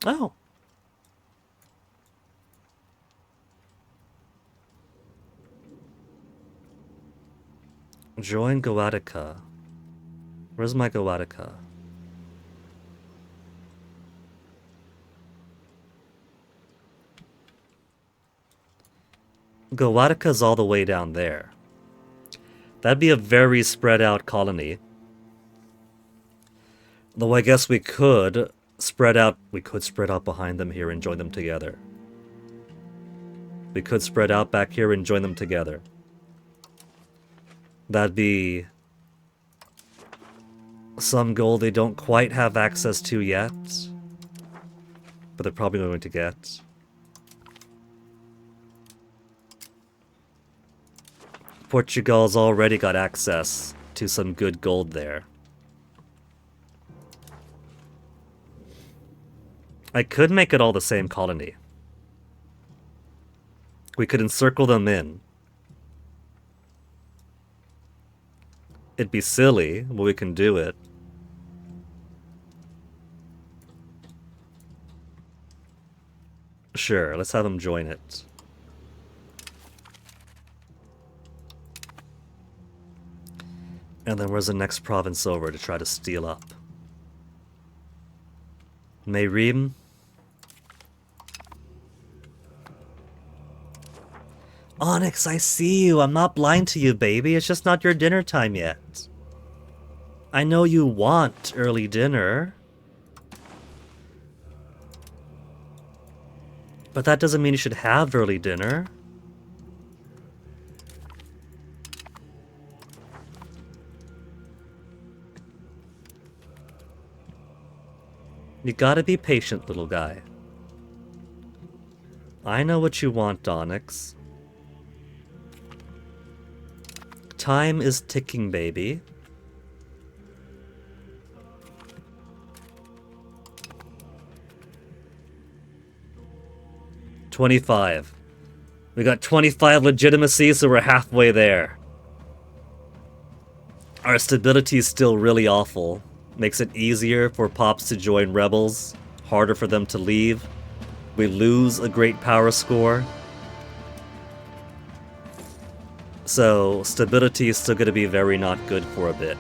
Oh. Join Goatica. Where's my Goatica? Gowatica's all the way down there. That'd be a very spread out colony. Though I guess we could spread out behind them here and join them together. We could spread out back here and join them together. That'd be some goal they don't quite have access to yet, but they're probably going to get. Portugal's already got access to some good gold there. I could make it all the same colony. We could encircle them in. It'd be silly, but we can do it. Sure, let's have them join it. And then where's the next province over to try to steal up? Mayrim? Onyx, I see you. I'm not blind to you, baby. It's just not your dinner time yet. I know you want early dinner. But that doesn't mean you should have early dinner. You gotta be patient, little guy. I know what you want, Onyx. Time is ticking, baby. $25. We got 25 legitimacy, so we're halfway there. Our stability is still really awful. Makes it easier for Pops to join rebels, harder for them to leave. We lose a great power score. So stability is still going to be very not good for a bit.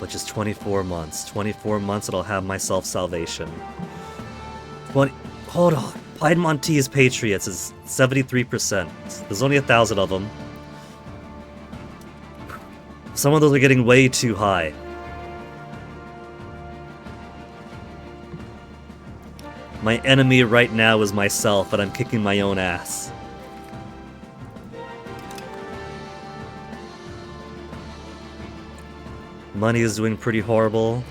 But just 24 months. 24 months and I'll have myself salvation. 20... Hold on. Piedmontese Patriots is 73%. There's only 1,000 of them. Some of those are getting way too high. My enemy right now is myself, and I'm kicking my own ass. Money is doing pretty horrible.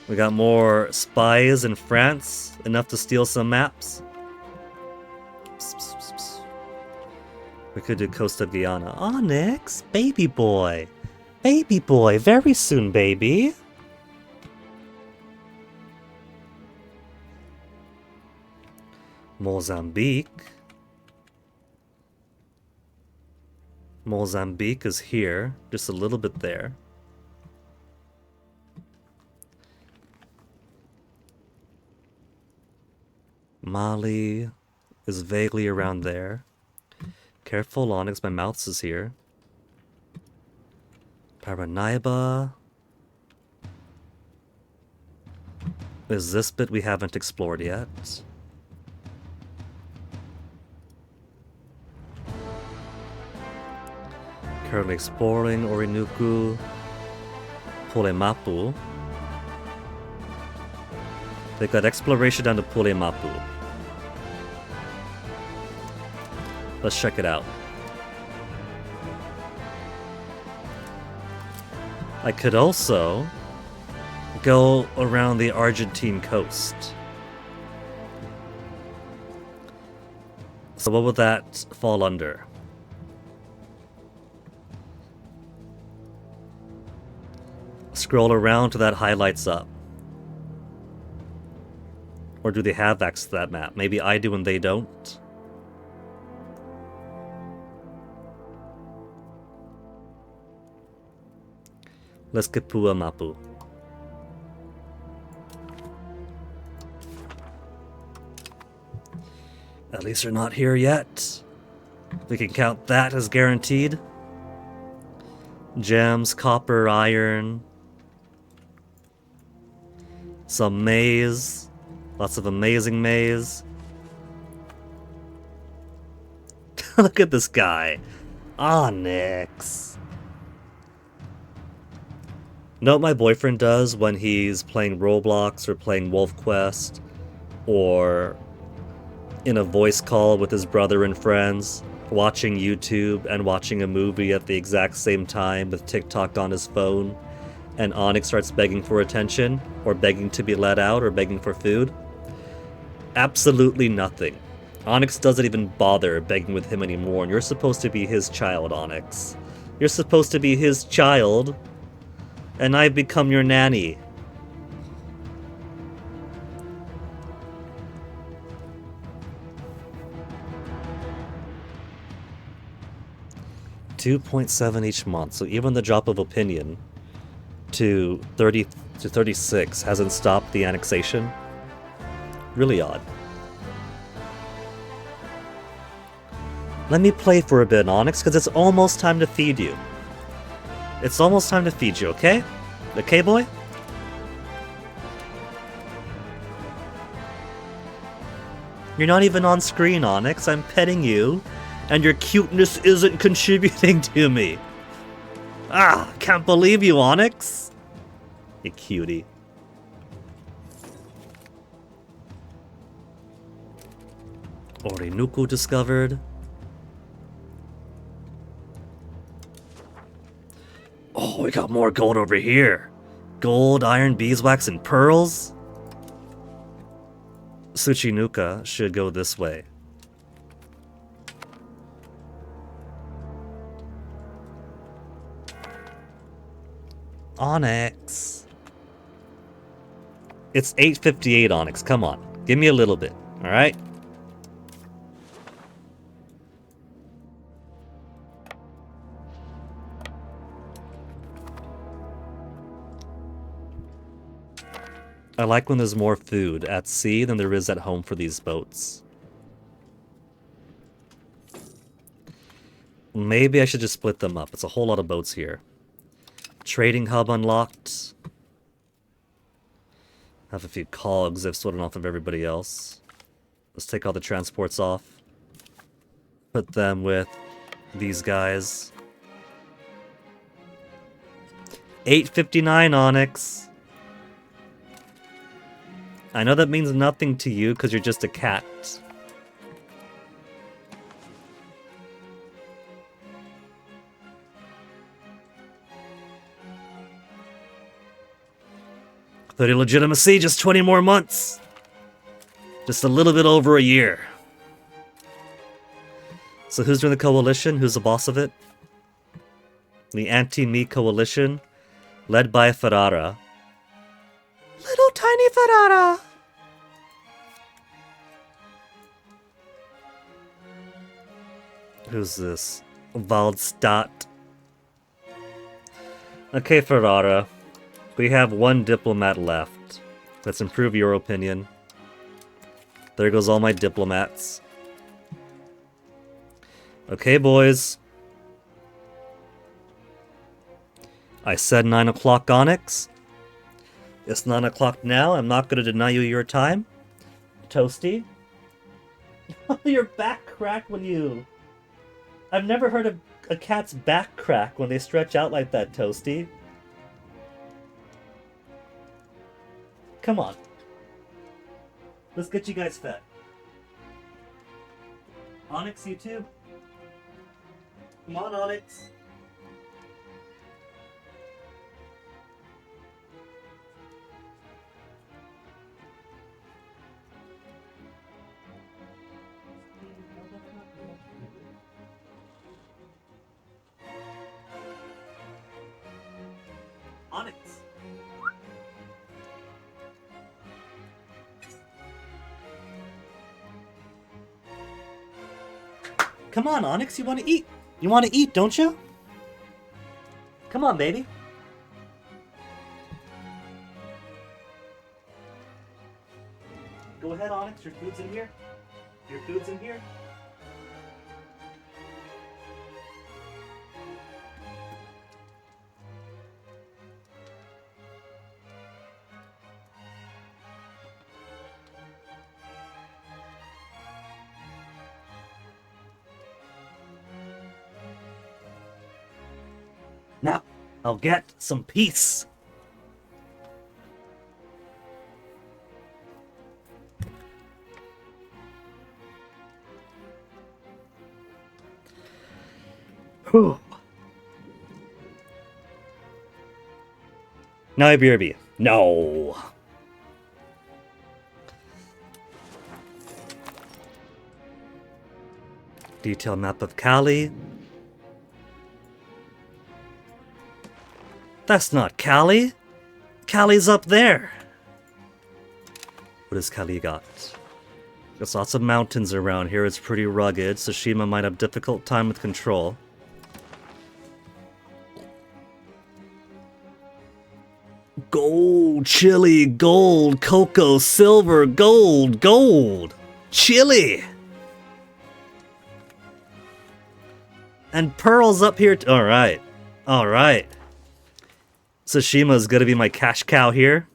We got more spies in France, enough to steal some maps. We could do Costa Guyana. Onyx, baby boy. Baby boy, very soon, baby. Mozambique. Mozambique is here, just a little bit there. Mali is vaguely around there. Careful, Onyx, my mouth is here. Paranaiba. Is this bit we haven't explored yet? Currently exploring Orinoku, Polemapu. They got exploration down to Polemapu. Let's check it out. I could also go around the Argentine coast. So what would that fall under? Scroll around till that highlights up. Or do they have access to that map? Maybe I do and they don't. Let's get Pua Mapu. At least they're not here yet. We can count that as guaranteed. Gems, copper, iron. Some maize. Lots of amazing maize. Look at this guy. Onyx. Know what my boyfriend does when he's playing Roblox or playing Wolf Quest or in a voice call with his brother and friends, watching YouTube and watching a movie at the exact same time with TikTok on his phone, and Onyx starts begging for attention or begging to be let out or begging for food? Absolutely nothing. Onyx doesn't even bother begging with him anymore, and you're supposed to be his child, Onyx. You're supposed to be his child, and I've become your nanny. $2.7 each month, so even the drop of opinion to 30 to 36 hasn't stopped the annexation. Really odd. Let me play for a bit, Onyx, because it's almost time to feed you. It's almost time to feed you, okay? Okay, boy? You're not even on screen, Onyx. I'm petting you, and your cuteness isn't contributing to me. Ah, can't believe you, Onyx. You cutie. Orinoku discovered. Oh, we got more gold over here. Gold, iron, beeswax, and pearls? Tsuchinuka should go this way. Onyx. It's 8:58, Onyx. Come on. Give me a little bit, alright? I like when there's more food at sea than there is at home for these boats. Maybe I should just split them up. It's a whole lot of boats here. Trading hub unlocked. Have a few cogs I've stolen off of everybody else. Let's take all the transports off. Put them with these guys. 859 Onyx. I know that means nothing to you because you're just a cat. The legitimacy, just 20 more months. Just a little bit over a year. So who's doing the coalition? Who's the boss of it? The anti-me coalition, led by Ferrara. Little tiny Ferrara! Who's this? Waldstadt. Okay, Ferrara. We have one diplomat left. Let's improve your opinion. There goes all my diplomats. Okay, boys. I said 9 o'clock, Onyx. It's 9 o'clock now. I'm not going to deny you your time. Toasty. Your back crack when you... I've never heard a cat's back crack when they stretch out like that, Toasty. Come on. Let's get you guys fed. Onyx, you too? Come on, Onyx. Onyx. Come on, Onyx, you want to eat. You want to eat, don't you? Come on, baby. Go ahead, Onyx, your food's in here. Your food's in here. Now, I'll get some peace. Whew. Now, BRB. No. Detailed map of Cali. That's not Cali. Cali's up there. What has Cali got? There's lots of mountains around here. It's pretty rugged. Tsushima might have difficult time with control. Gold, chili, gold, cocoa, silver, gold, gold, chili. And pearls up here. All right. All right. Tsushima's gonna be my cash cow here.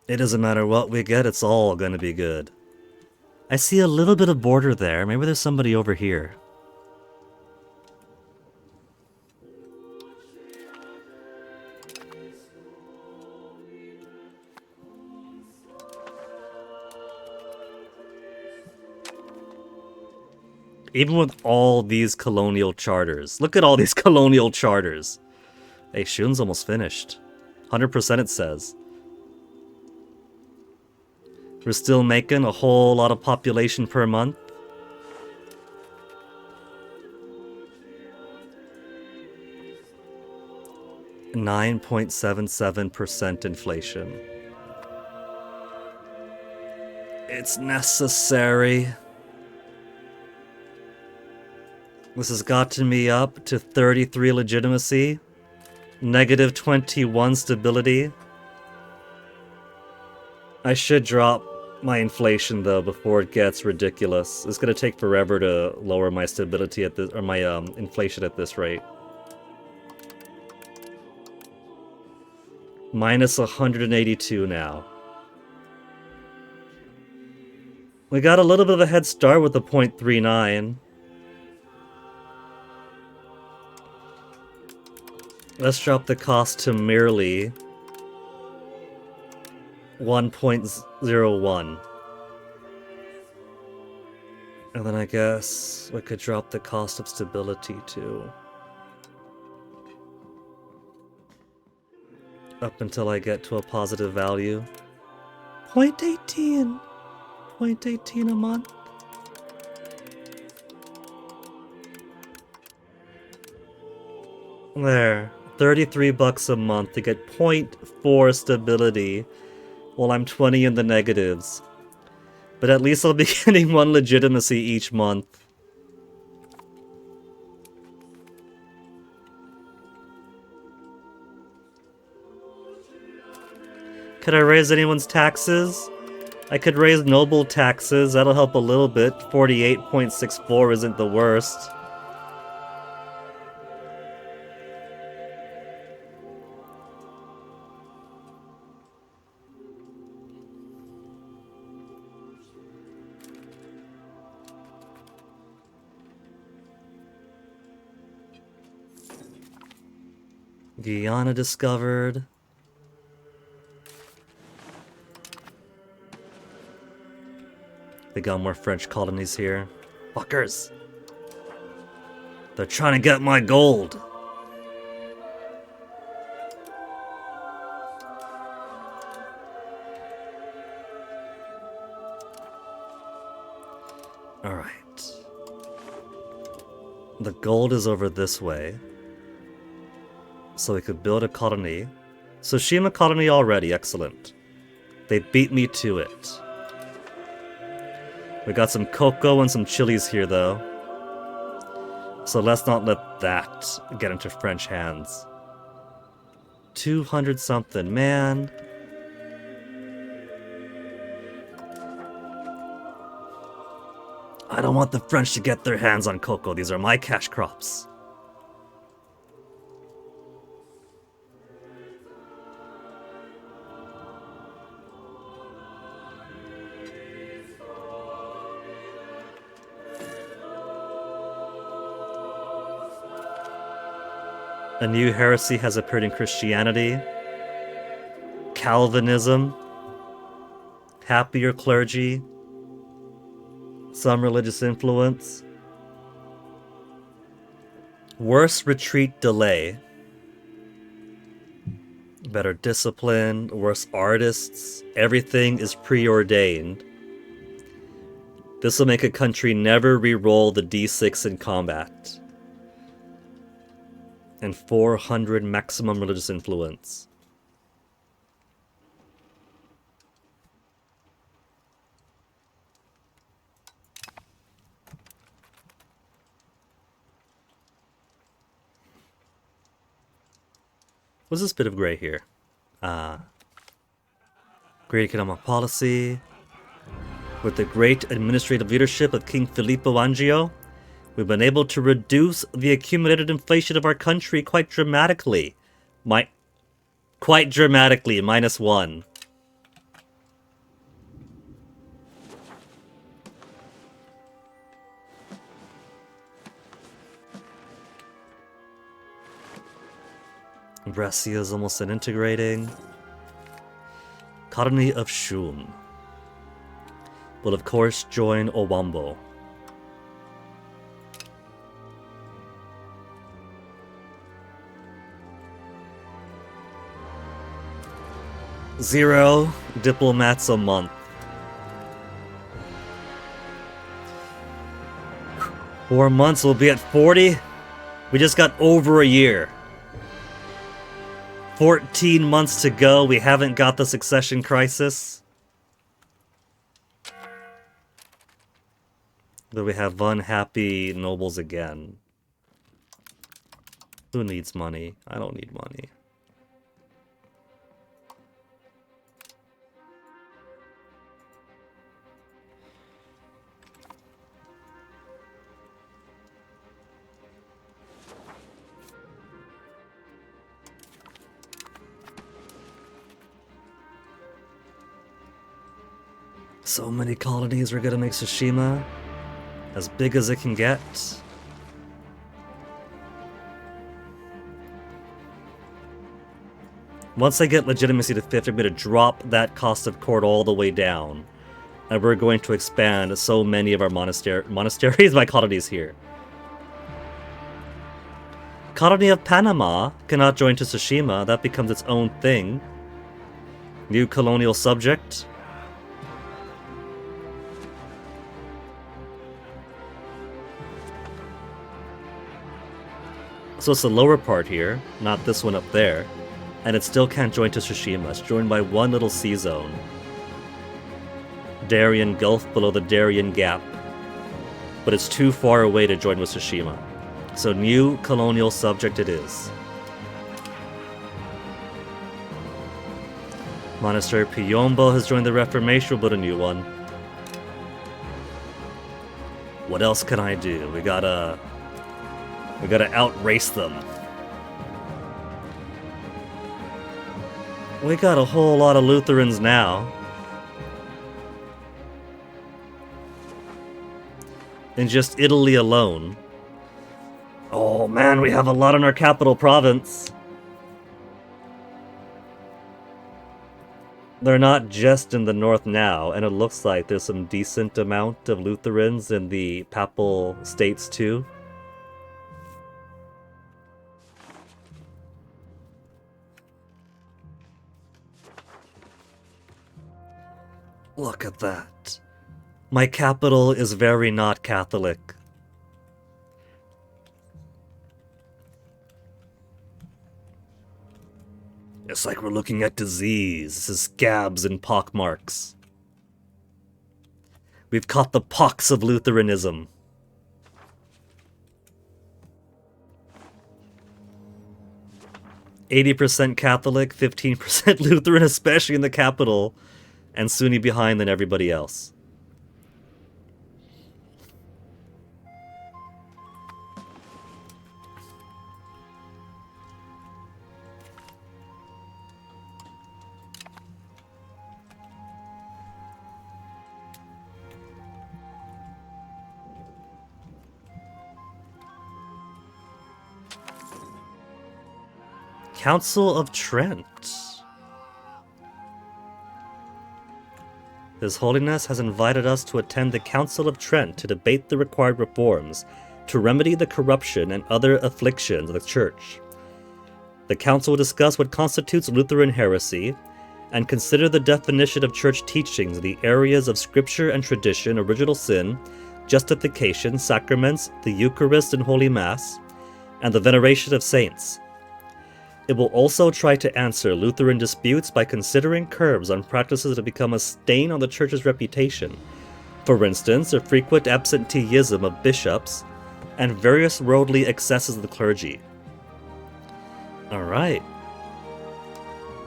It doesn't matter what we get, it's all gonna be good. I see a little bit of border there. Maybe there's somebody over here. Even with all these colonial charters. Look at all these colonial charters. Hey, Shun's almost finished. 100% it says. We're still making a whole lot of population per month. .77% inflation. It's necessary. This has gotten me up to 33 legitimacy, negative 21 stability. I should drop my inflation though before it gets ridiculous. It's gonna take forever to lower my stability at this, or my inflation at this rate. Minus 182 now. We got a little bit of a head start with the 0.39. Let's drop the cost to merely 1.01. And then I guess we could drop the cost of stability too. Up until I get to a positive value. 0.18. 0.18 a month. There. 33 bucks a month to get 0.4 stability while I'm 20 in the negatives. But at least I'll be getting 1 legitimacy each month. Could I raise anyone's taxes? I could raise noble taxes, that'll help a little bit. 48.64 isn't the worst. Guyana discovered. They got more French colonies here. Fuckers! They're trying to get my gold! Alright. The gold is over this way. So we could build a colony. Tsushima colony already, excellent. They beat me to it. We got some cocoa and some chilies here though. So let's not let that get into French hands. 200 something, man. I don't want the French to get their hands on cocoa. These are my cash crops. A new heresy has appeared in Christianity. Calvinism. Happier clergy. Some religious influence. Worse retreat delay. Better discipline. Worse artists. Everything is preordained. This will make a country never re-roll the d6 in combat. And 400 maximum religious influence. What's this bit of gray here? Great economic policy. With the great administrative leadership of King Filippo Angio, we've been able to reduce the accumulated inflation of our country quite dramatically. Quite dramatically, -1. Brescia is almost integrating. Colony of Shum will of course join Owambo. Zero diplomats a month. 4 months, we'll be at 40. We just got over a year. 14 months to go, we haven't got the succession crisis. But we have unhappy nobles again. Who needs money? I don't need money. So many colonies are gonna make Tsushima as big as it can get. Once I get legitimacy to 50, I'm gonna drop that cost of court all the way down. And we're going to expand so many of our monasteries by colonies here. Colony of Panama cannot join to Tsushima. That becomes its own thing. New colonial subject. So it's the lower part here, not this one up there. And it still can't join to Tsushima. It's joined by one little sea zone. Darien Gulf below the Darien Gap. But it's too far away to join with Tsushima. So new colonial subject it is. Monastery Piyombo has joined the Reformation, we'll build a new one. What else can I do? We gotta outrace them. We got a whole lot of Lutherans now. In just Italy alone. Oh man, we have a lot in our capital province. They're not just in the north now, and it looks like there's some decent amount of Lutherans in the Papal States too. Look at that. My capital is very not Catholic. It's like we're looking at disease. This is scabs and pockmarks. We've caught the pox of Lutheranism. %80 Catholic, 15% Lutheran, especially in the capital, and Sunni behind than everybody else. Council of Trent. His Holiness has invited us to attend the Council of Trent to debate the required reforms to remedy the corruption and other afflictions of the Church. The Council will discuss what constitutes Lutheran heresy and consider the definition of Church teachings in the areas of Scripture and tradition, original sin, justification, sacraments, the Eucharist and Holy Mass, and the veneration of saints. It will also try to answer Lutheran disputes by considering curbs on practices that become a stain on the Church's reputation. For instance, the frequent absenteeism of bishops and various worldly excesses of the clergy. Alright.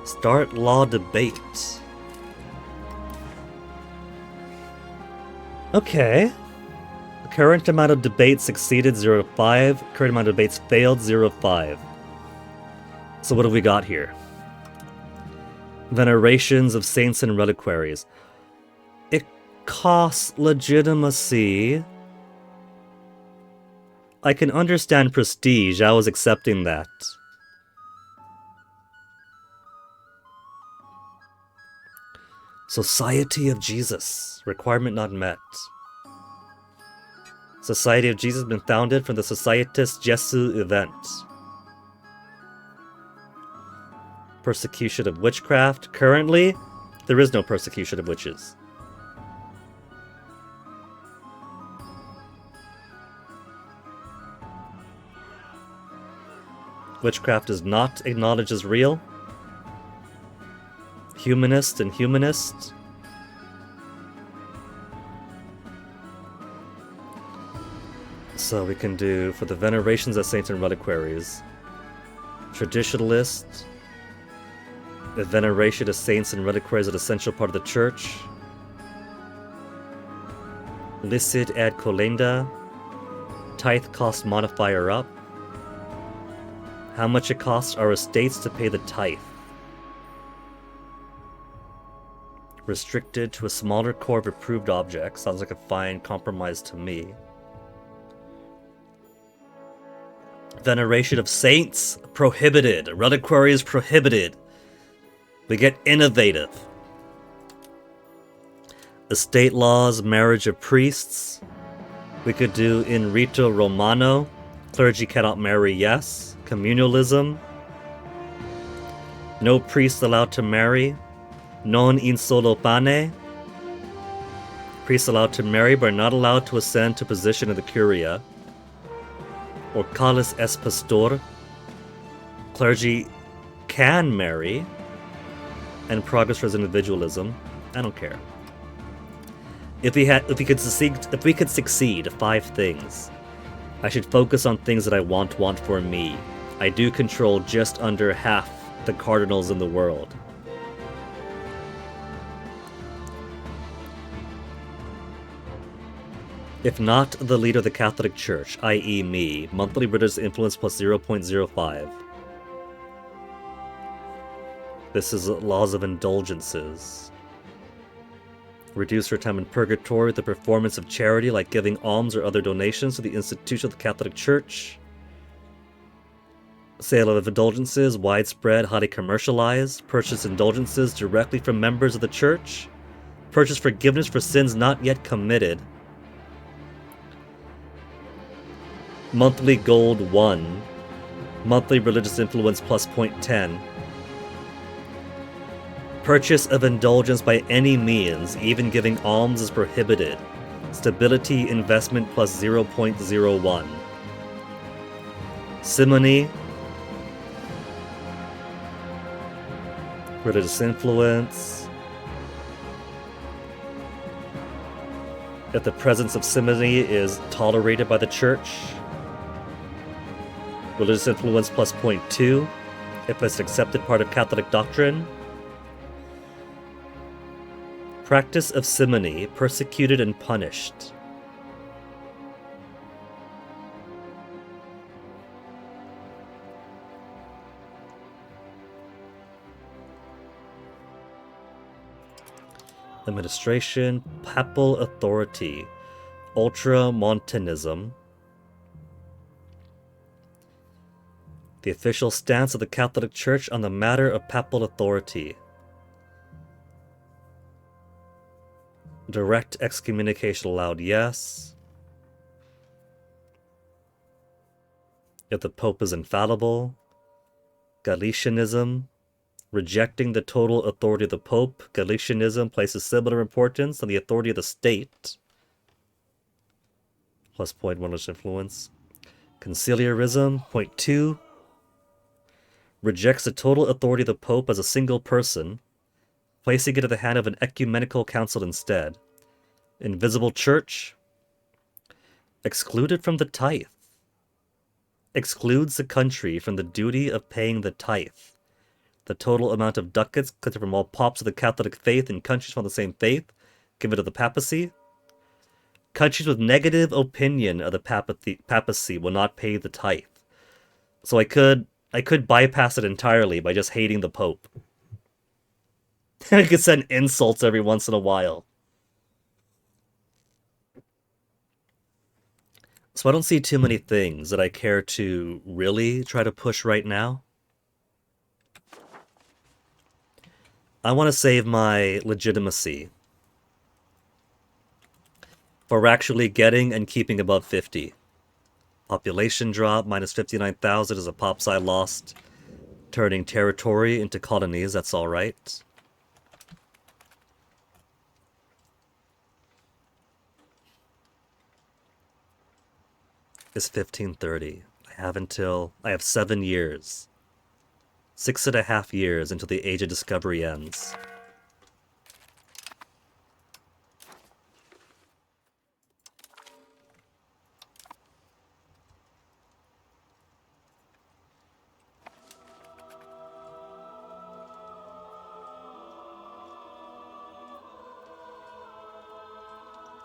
Start law debate. Okay. The current amount of debates succeeded 0-5. Current amount of debates failed 0-5. So what have we got here? Venerations of saints and reliquaries. It costs legitimacy. I can understand prestige. I was accepting that. Society of Jesus. Requirement not met. Society of Jesus has been founded from the Societas Jesu event. Persecution of witchcraft. Currently, there is no persecution of witches. Witchcraft is not acknowledged as real. Humanist and humanist. So we can do for the venerations of saints and reliquaries. Traditionalist. The veneration of saints and reliquaries is an essential part of the church. Licit ad colenda. Tithe cost modifier up. How much it costs our estates to pay the tithe. Restricted to a smaller core of approved objects. Sounds like a fine compromise to me. Veneration of saints prohibited. Reliquaries prohibited. We get innovative. Estate laws, marriage of priests. We could do in rito romano. Clergy cannot marry, yes. Communalism. No priest allowed to marry. Non in solo pane. Priests allowed to marry but are not allowed to ascend to position in the curia. Or calis es pastor. Clergy can marry. And progress towards individualism. I don't care. If we could succeed, 5 things. I should focus on things that I want for me. I do control just under half the cardinals in the world. If not the leader of the Catholic Church, i.e. me, monthly religious influence plus 0.05. This is laws of indulgences. Reduce her time in purgatory with the performance of charity like giving alms or other donations to the institution of the Catholic Church. Sale of indulgences, widespread, highly commercialized. Purchase indulgences directly from members of the Church. Purchase forgiveness for sins not yet committed. Monthly gold 1. Monthly religious influence plus 0.10. Purchase of indulgence by any means, even giving alms, is prohibited. Stability investment plus 0.01. Simony. Religious influence. If the presence of simony is tolerated by the church. Religious influence plus 0.2. If it's an accepted part of Catholic doctrine. Practice of simony, persecuted and punished. Administration, papal authority, ultramontanism. The official stance of the Catholic Church on the matter of papal authority. Direct excommunication allowed, yes. If the Pope is infallible. Galicianism. Rejecting the total authority of the Pope. Galicianism places similar importance on the authority of the state. Plus 0.1 religious influence. Conciliarism. 0.2. Rejects the total authority of the Pope as a single person, placing it in the hand of an ecumenical council instead. Invisible church. Excluded from the tithe. Excludes the country from the duty of paying the tithe. The total amount of ducats collected from all pops of the Catholic faith in countries from the same faith, given to the papacy. Countries with negative opinion of the papacy will not pay the tithe. So I could bypass it entirely by just hating the Pope. I could send insults every once in a while. So I don't see too many things that I care to really try to push right now. I want to save my legitimacy for actually getting and keeping above 50. Population drop, minus 59,000 is a pop side lost. Turning territory into colonies, that's alright. It's 1530. I have 7 years. 6.5 years until the Age of Discovery ends.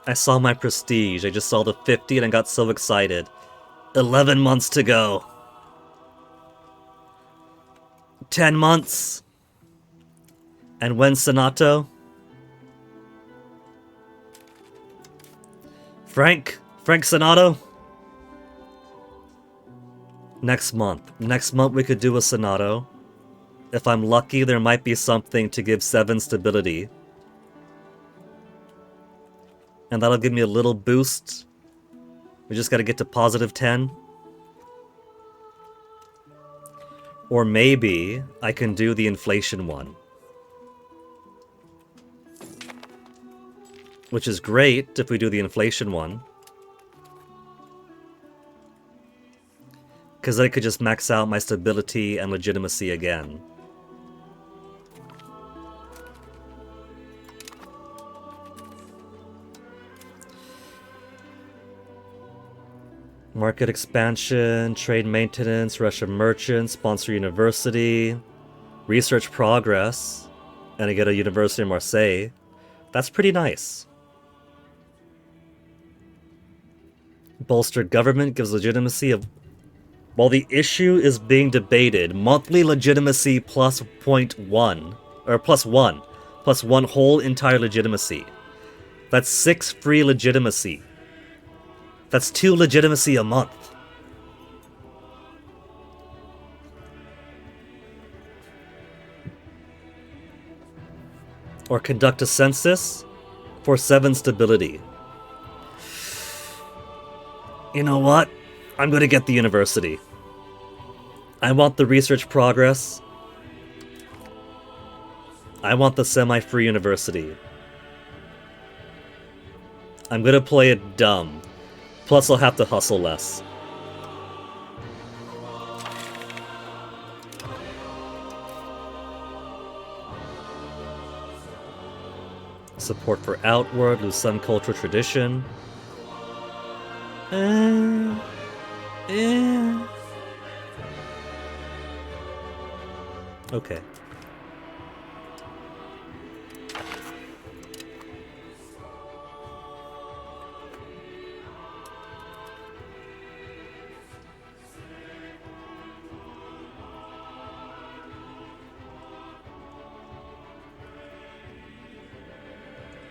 I saw my prestige. I just saw the 50 and I got so excited. 11 months to go. 10 months. And when Senato? Frank Senato? Next month. Next month we could do a Senato. If I'm lucky, there might be something to give 7 stability. And that'll give me a little boost. We just gotta get to positive 10. Or maybe I can do the inflation one. Which is great if we do the inflation one. Because I could just max out my stability and legitimacy again. Market expansion, trade maintenance, Russian merchants, sponsor university, research progress, and I get a university in Marseille. That's pretty nice. Bolstered government gives legitimacy of... While the issue is being debated, monthly legitimacy plus 0.1, or plus 1, plus 1 whole entire legitimacy. That's 6 free legitimacy. That's 2 legitimacy a month. Or conduct a census for 7 stability. You know what? I'm gonna get the university. I want the research progress. I want the semi-free university. I'm gonna play it dumb. Plus I'll have to hustle less. Support for outward, lose some cultural tradition. Okay.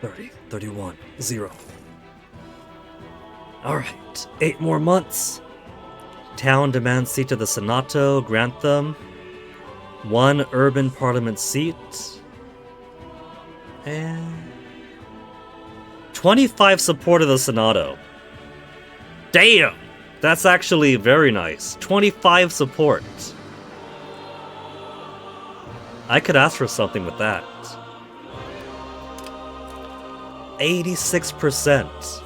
$30, $31, $0. Alright, 8 more months. Town demands seat to the Senato, grant them. 1 urban parliament seat. And 25 support of the Senato. Damn! That's actually very nice. 25 support. I could ask for something with that. 86%.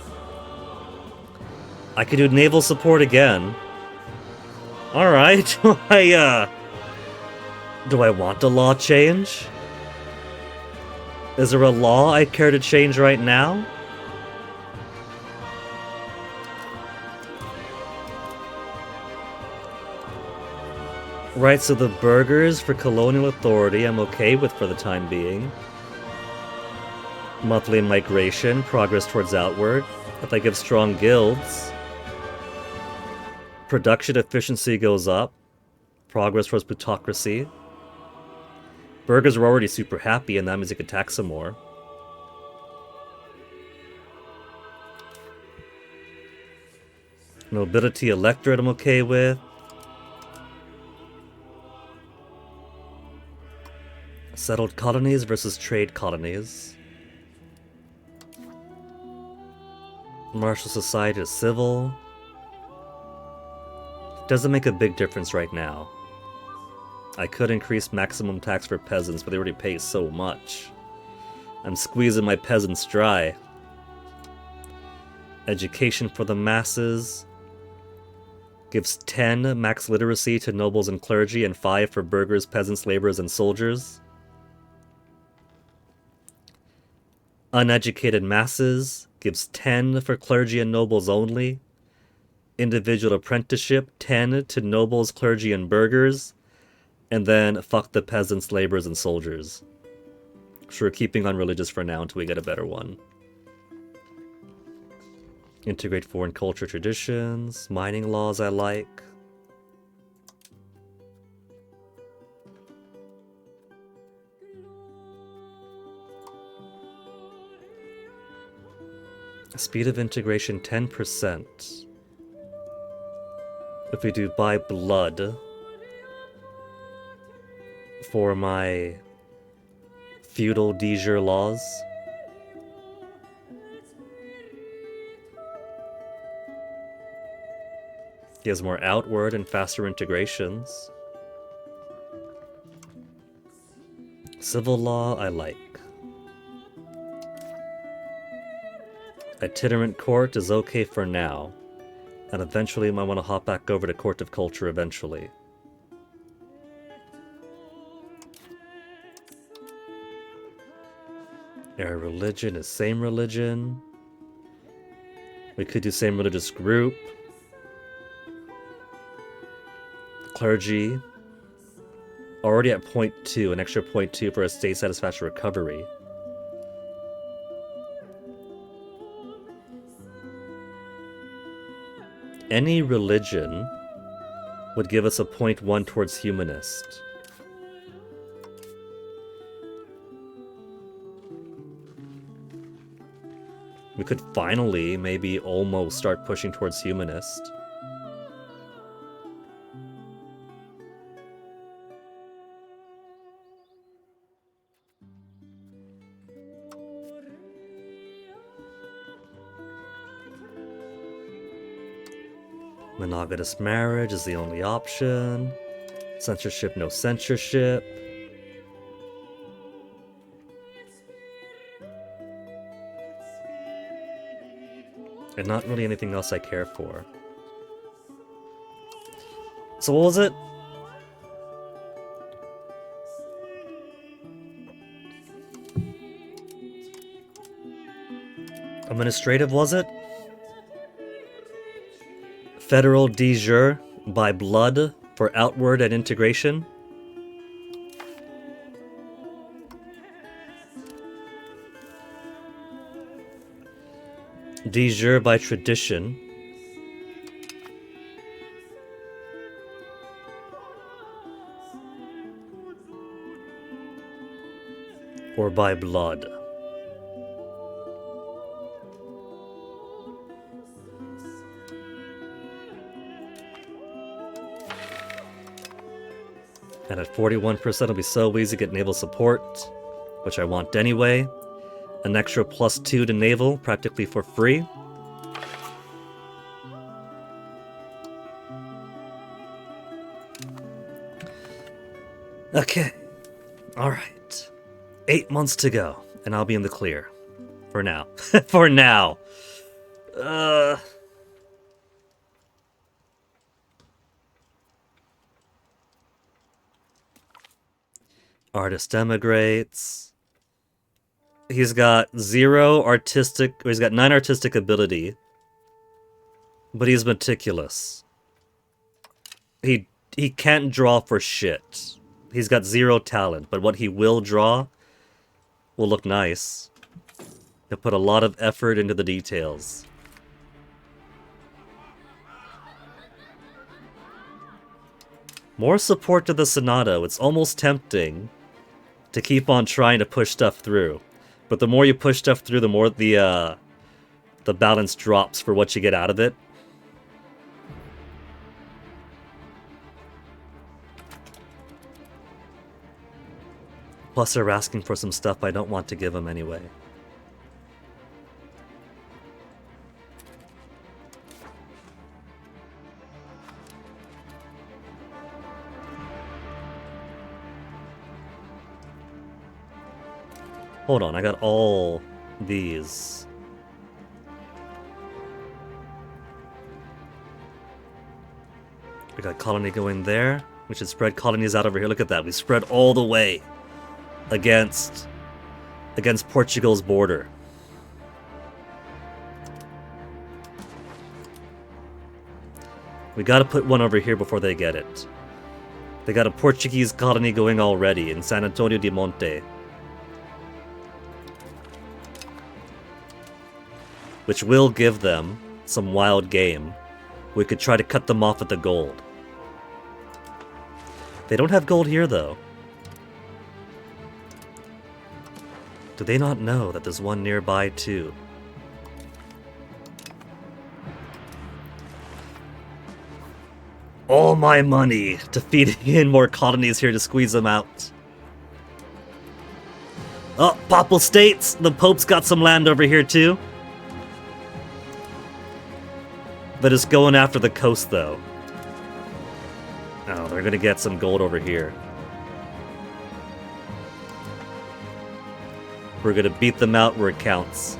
I could do naval support again. Alright, do I want a law change? Is there a law I'd care to change right now? Right, so the burghers for colonial authority I'm okay with for the time being. Monthly migration, progress towards outward. If I give strong guilds, production efficiency goes up. Progress towards plutocracy. Burghers are already super happy, and that means you can tax some more. Nobility electorate I'm okay with. Settled colonies versus trade colonies. Martial society is civil. Doesn't make a big difference right now. I could increase maximum tax for peasants, but they already pay so much. I'm squeezing my peasants dry. Education for the masses. Gives 10 max literacy to nobles and clergy, and 5 for burghers, peasants, laborers, and soldiers. Uneducated masses. Gives 10 for clergy and nobles only. Individual apprenticeship, 10 to nobles, clergy, and burghers. And then fuck the peasants, laborers, and soldiers. So we're keeping on religious for now until we get a better one. Integrate foreign culture traditions. Mining laws I like. Speed of integration 10%. If we do by blood for my feudal de jure laws. He has more outward and faster integrations. Civil law, I like. Itinerant court is okay for now. And eventually I might want to hop back over to Court of Culture eventually. Our religion is same religion. We could do same religious group. Clergy. Already at 0.2, an extra 0.2 for a state satisfaction recovery. Any religion would give us a 0.1 towards humanist. We could finally maybe almost start pushing towards humanist. Monogamous marriage is the only option. Censorship, no censorship. And not really anything else I care for. So what was it? Administrative, was it? Federal de jure by blood for outward and integration. De jure by tradition. Or by blood. And at 41% it'll be so easy to get naval support, which I want anyway. An extra +2 to naval, practically for free. Okay. Alright. 8 months to go, and I'll be in the clear. For now. For now. Artist emigrates. He's got 0 artistic, or he's got 9 artistic ability. But he's meticulous. He can't draw for shit. He's got 0 talent, but what he will draw will look nice. He'll put a lot of effort into the details. More support to the Sonata. It's almost tempting to keep on trying to push stuff through. But the more you push stuff through, the more the balance drops for what you get out of it. Plus they're asking for some stuff I don't want to give them anyway. Hold on, I got all these. We got colony going there. We should spread colonies out over here. Look at that. We spread all the way against Portugal's border. We gotta put one over here before they get it. They got a Portuguese colony going already in San Antonio de Monte. Which will give them some wild game, we could try to cut them off with the gold. They don't have gold here, though. Do they not know that there's one nearby, too? All my money to feed in more colonies here to squeeze them out. Oh, Papal States! The Pope's got some land over here, too. But it's going after the coast, though. Oh, they're gonna get some gold over here. We're gonna beat them out where it counts.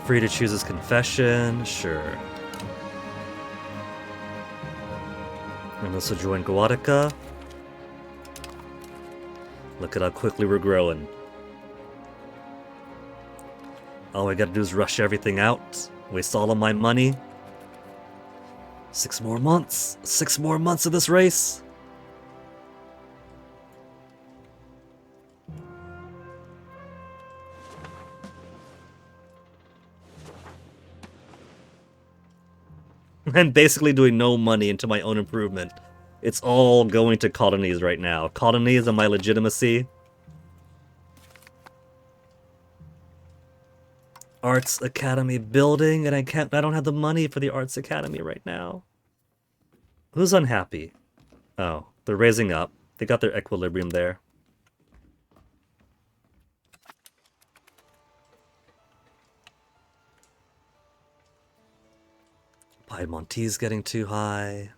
Free to choose his confession, sure. And this will join Guadica. Look at how quickly we're growing. All I gotta do is rush everything out. Waste all of my money. 6 more months. 6 more months of this race. I'm basically doing no money into my own improvement. It's all going to colonies right now. Colonies and my legitimacy. Arts Academy building, and I don't have the money for the Arts Academy right now. Who's unhappy? Oh, they're raising up. They got their equilibrium there. Piedmontese getting too high.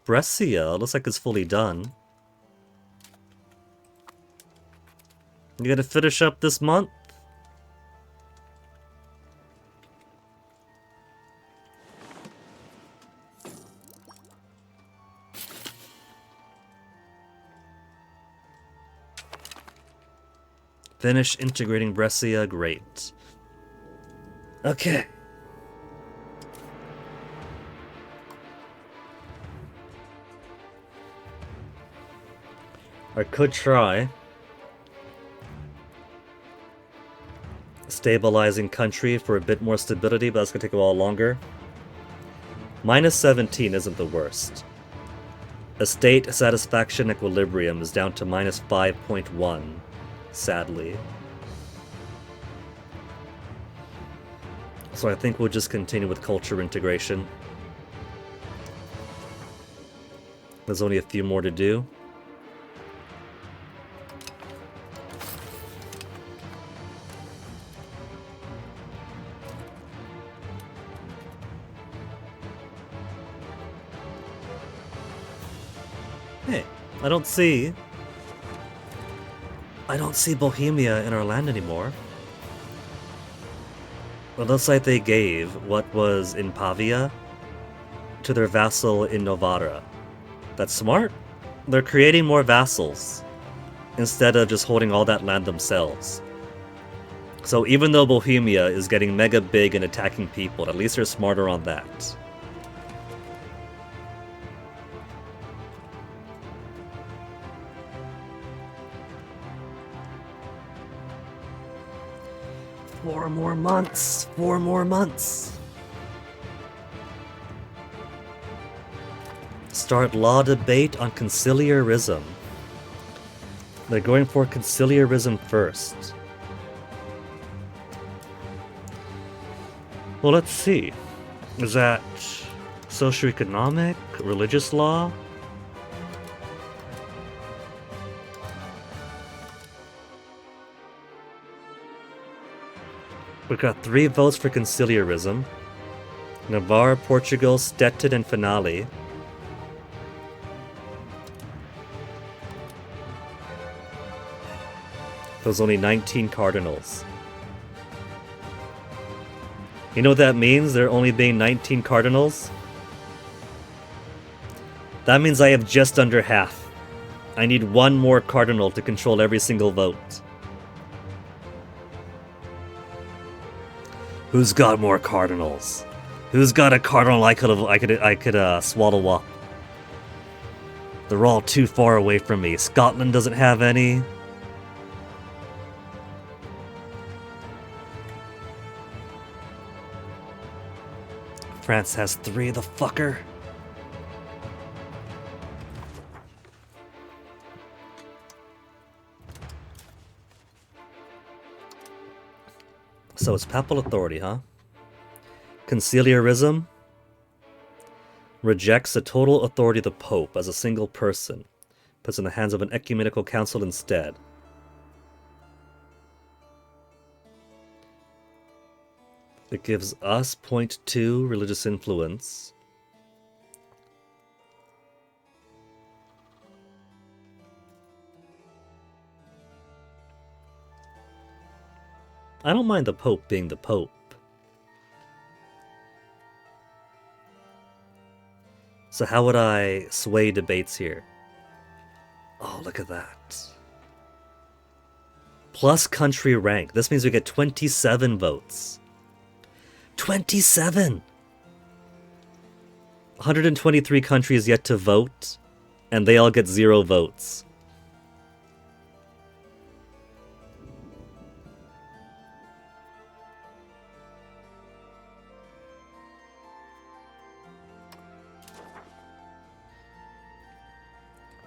Brescia looks like it's fully done. You gotta finish up this month? Finish integrating Brescia, great. Okay. I could try stabilizing country for a bit more stability, but that's gonna take a while longer. Minus 17 isn't the worst. Estate satisfaction equilibrium is down to minus 5.1, sadly. So I think we'll just continue with culture integration. There's only a few more to do. Hey, I don't see Bohemia in our land anymore. It looks like they gave what was in Pavia to their vassal in Novara. That's smart. They're creating more vassals instead of just holding all that land themselves. So even though Bohemia is getting mega big and attacking people, at least they're smarter on that. Four more months. 4 more months. Start law debate on conciliarism. They're going for conciliarism first. Well, let's see. Is that socioeconomic, religious law? We've got 3 votes for conciliarism. Navarre, Portugal, Stettin, and Finale. There's only 19 cardinals. You know what that means, there only being 19 cardinals? That means I have just under half. I need 1 more cardinal to control every single vote. Who's got more cardinals? Who's got a cardinal I could swallow up? They're all too far away from me. Scotland doesn't have any. France has 3, the fucker. So it's papal authority, huh? Conciliarism rejects the total authority of the Pope as a single person, puts in the hands of an ecumenical council instead. It gives us 0.2 religious influence. I don't mind the Pope being the Pope. So how would I sway debates here? Oh, look at that. Plus country rank. This means we get 27 votes. 27! 123 countries yet to vote, and they all get 0 votes.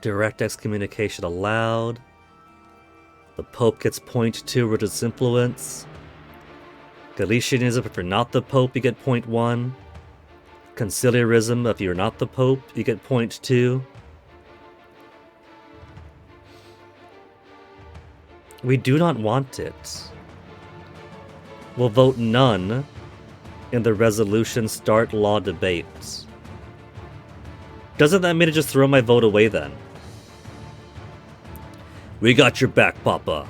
Direct excommunication allowed. The Pope gets 0.2 religious influence. Galicianism, if you're not the Pope, you get 0.1. Conciliarism, if you're not the Pope, you get 0.2. We do not want it. We'll vote none in the resolution start law debate. Doesn't that mean to just throw my vote away then? We got your back, Papa.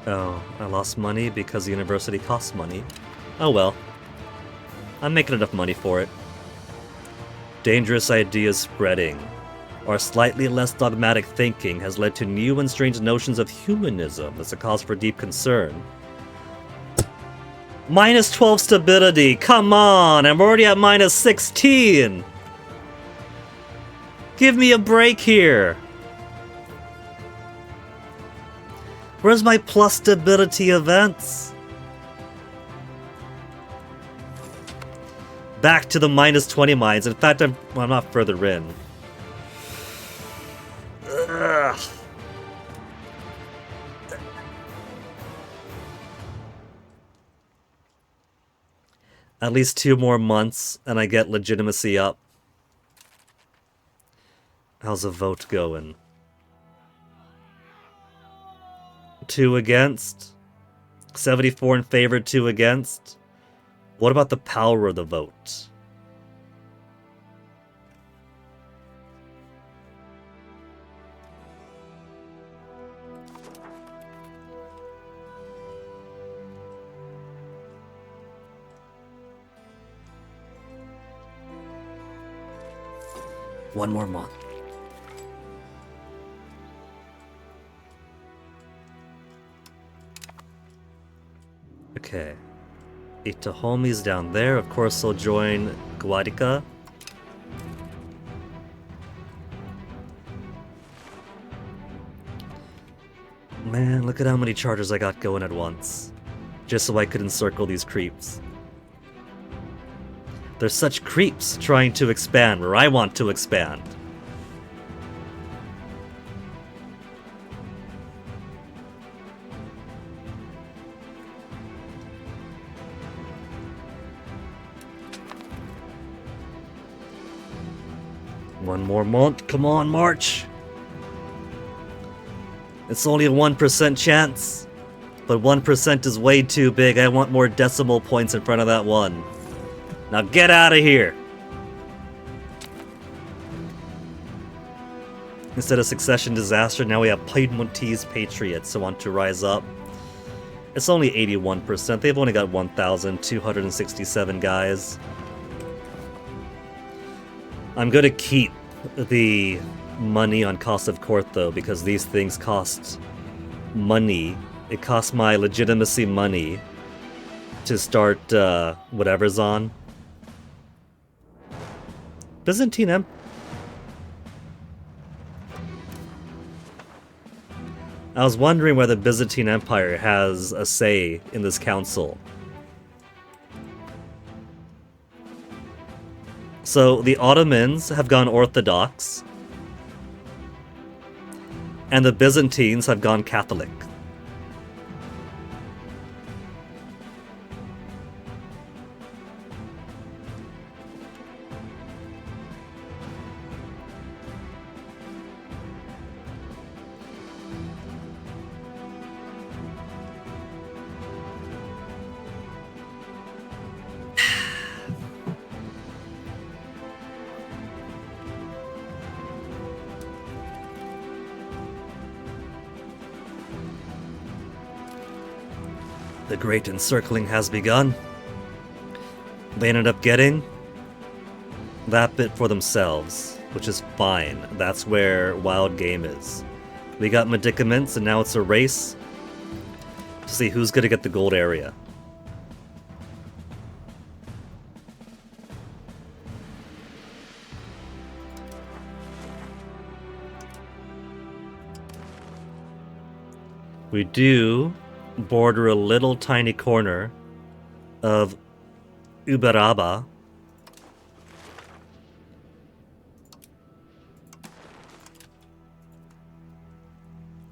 Oh, I lost money because the university costs money. Oh well. I'm making enough money for it. Dangerous ideas spreading. Our slightly less dogmatic thinking has led to new and strange notions of humanism that's a cause for deep concern. Minus 12 stability, come on! I'm already at minus 16! Give me a break here! Where's my plus stability events? Back to the minus 20 mines. In fact, I'm not further in. Ugh. At least 2 more months and I get legitimacy up. How's the vote going? 2 against. 74 in favor, 2 against. What about the power of the vote? One more month. Okay. Itahomi's down there. Of course, they'll join Guadica. Man, look at how many charters I got going at once. Just so I could encircle these creeps. They're such creeps trying to expand where I want to expand. One more month. Come on, March. It's only a 1% chance. But 1% is way too big. I want more decimal points in front of that 1. Now get out of here. Instead of succession disaster, now we have Piedmontese patriots who want to rise up. It's only 81%. They've only got 1,267 guys. I'm going to keep the money on cost of court, though, because these things cost money. It costs my legitimacy money to start whatever's on. Byzantine Empire. I was wondering whether the Byzantine Empire has a say in this council. So the Ottomans have gone Orthodox, and the Byzantines have gone Catholic. The great encircling has begun. They ended up getting that bit for themselves, which is fine. That's where wild game is. We got medicaments, and now it's a race to see who's gonna get the gold area. We do border a little tiny corner of Uberaba.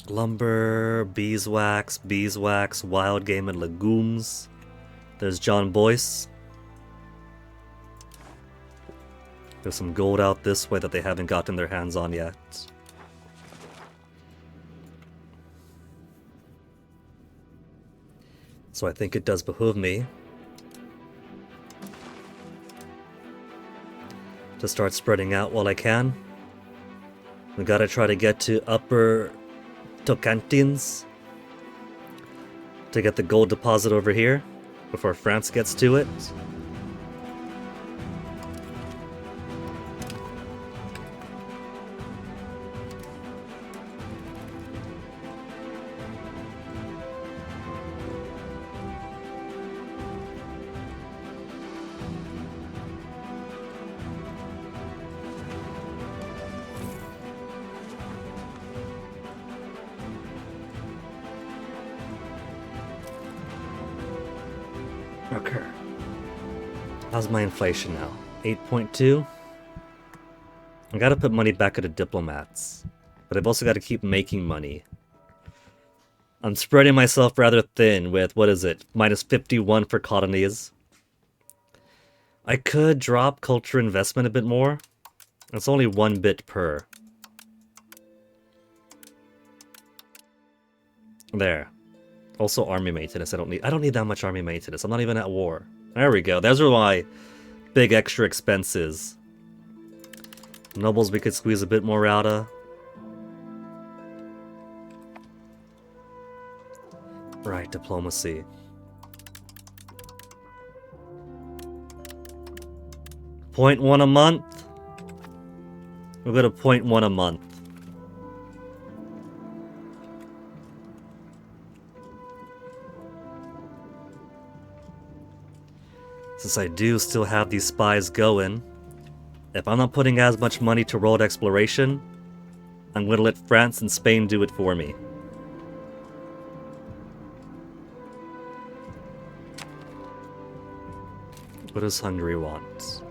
Lumber, beeswax, wild game and legumes. There's John Boyce. There's some gold out this way that they haven't gotten their hands on yet. So I think it does behoove me to start spreading out while I can. We gotta try to get to Upper Tocantins to get the gold deposit over here before France gets to it. Okay. How's my inflation now? 8.2? I gotta put money back into diplomats. But I've also gotta keep making money. I'm spreading myself rather thin with, what is it, minus 51 for colonies. I could drop culture investment a bit more. It's only 1 bit per. There. Also army maintenance. I don't need that much army maintenance. I'm not even at war. There we go. Those are my big extra expenses. Nobles we could squeeze a bit more out of. Right, diplomacy. .1 a month. We'll go to .1 a month. Since I do still have these spies going, if I'm not putting as much money to world exploration, I'm going to let France and Spain do it for me. What does Hungary want?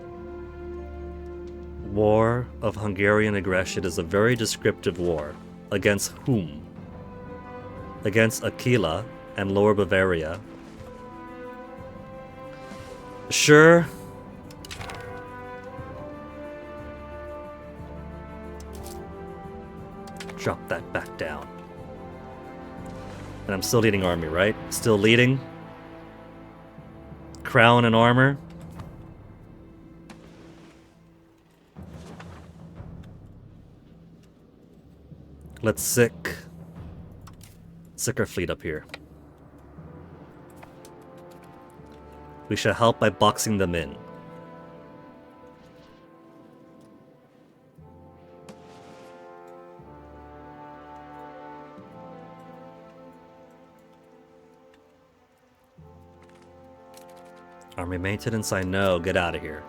War of Hungarian aggression is a very descriptive war. Against whom? Against Aquila and Lower Bavaria. Sure. Drop that back down. And I'm still leading army, right? Still leading. Crown and armor. Let's sick our fleet up here. We shall help by boxing them in. Army maintenance, I know. Get out of here.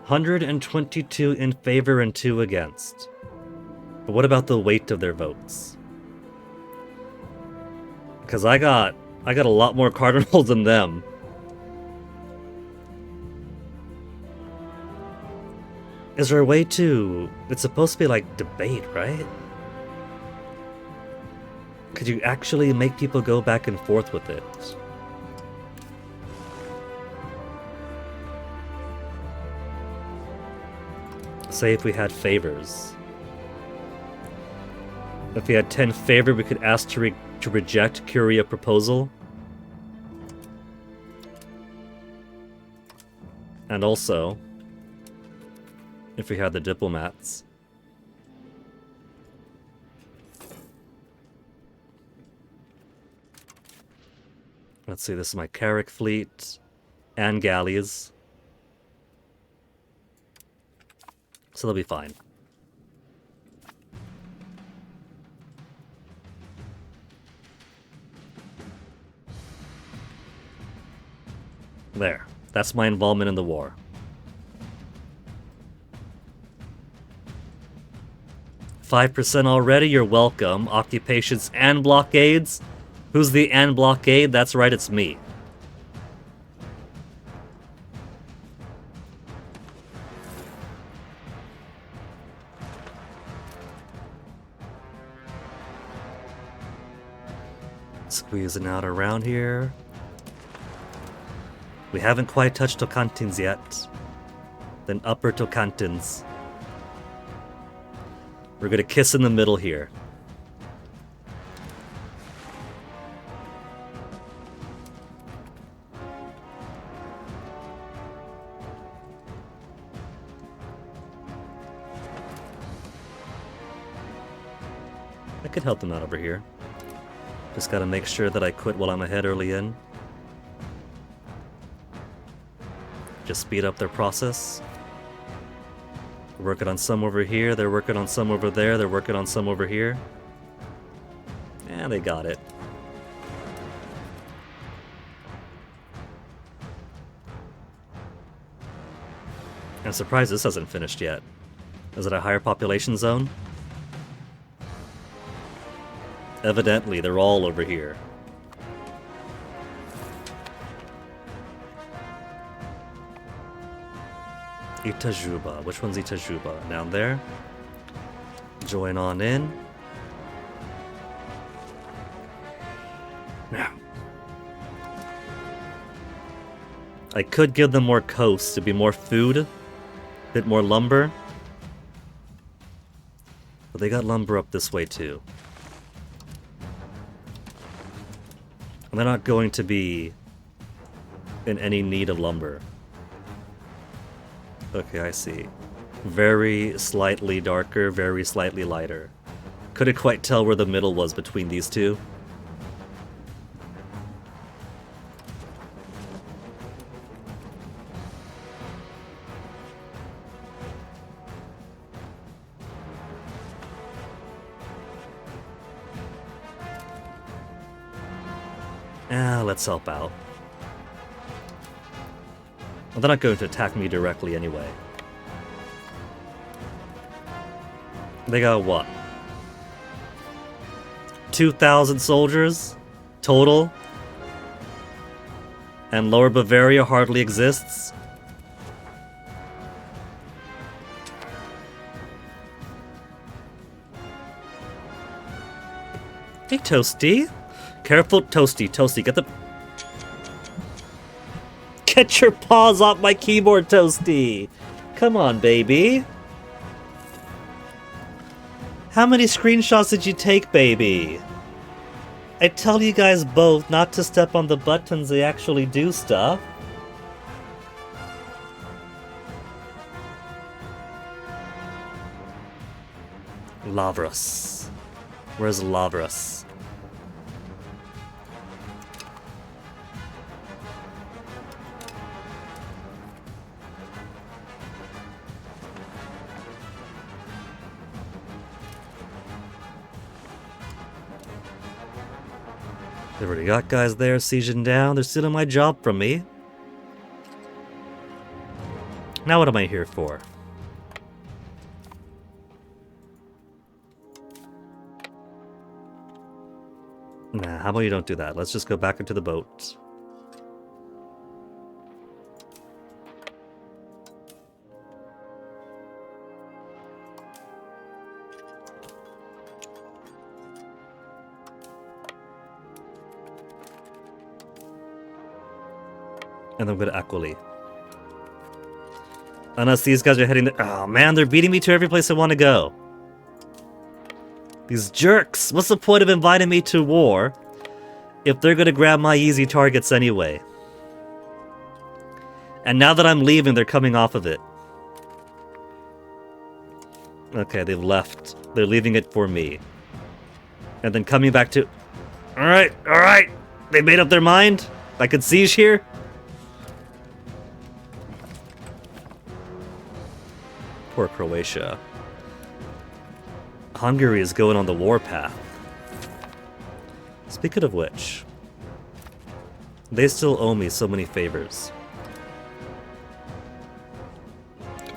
$122 in favor and 2 against. But what about the weight of their votes? Because I got a lot more cardinals than them. Is there a way to... It's supposed to be like debate, right? Could you actually make people go back and forth with it? Say if we had favors. If we had 10 favor, we could ask to reject Curia proposal. And also, if we had the diplomats. Let's see, this is my Carrick fleet and galleys. So they'll be fine. There. That's my involvement in the war. $5% already? You're welcome. Occupations and blockades? Who's the and blockade? That's right, it's me. Squeezing out around here. We haven't quite touched Tocantins yet. Then upper Tocantins. We're gonna kiss in the middle here. I could help them out over here. Just gotta make sure that I quit while I'm ahead early in. Just speed up their process. They're working on some over here, they're working on some over there, they're working on some over here. And they got it. I'm surprised this hasn't finished yet. Is it a higher population zone? Evidently, they're all over here. Itajuba. Which one's Itajuba? Down there. Join on in. Now. I could give them more coast to be more food. A bit more lumber. But they got lumber up this way too. And they're not going to be in any need of lumber. Okay, I see. Very slightly darker, very slightly lighter. Couldn't quite tell where the middle was between these two. Let's help out. Well, they're not going to attack me directly anyway. They got what? 2,000 soldiers total? And Lower Bavaria hardly exists? Hey, Toasty. Careful, Toasty. Toasty, Get your paws off my keyboard, Toasty! Come on, baby. How many screenshots did you take, baby? I tell you guys both not to step on the buttons, they actually do stuff. Lavras. Where's Lavras? They've already got guys there sieging down. They're stealing my job from me. Now what am I here for? Nah, how about you don't do that? Let's just go back into the boat. And then I'm gonna Aquili. Unless these guys are heading there. Oh man, they're beating me to every place I want to go. These jerks! What's the point of inviting me to war if they're gonna grab my easy targets anyway? And now that I'm leaving, they're coming off of it. Okay, they've left. They're leaving it for me. And then coming back to... Alright, alright! They made up their mind? I could siege here? Poor Croatia. Hungary is going on the warpath. Speaking of which, they still owe me so many favors.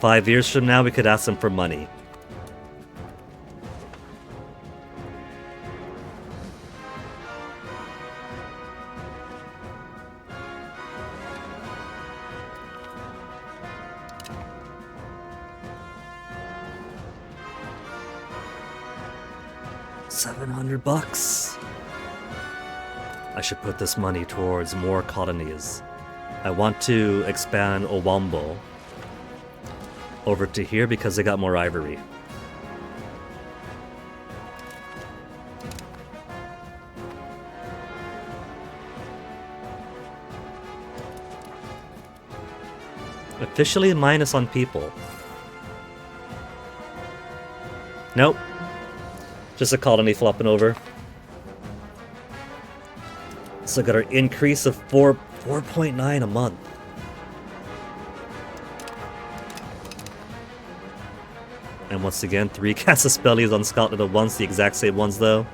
5 years from now, we could ask them for money. $700. I should put this money towards more colonies. I want to expand Owambo over to here because they got more ivory. Officially minus on people. Nope. Just a colony flopping over. So got our increase of 4.9 a month. And once again, 3 Casus Bellis on Scotland at once, the exact same ones though.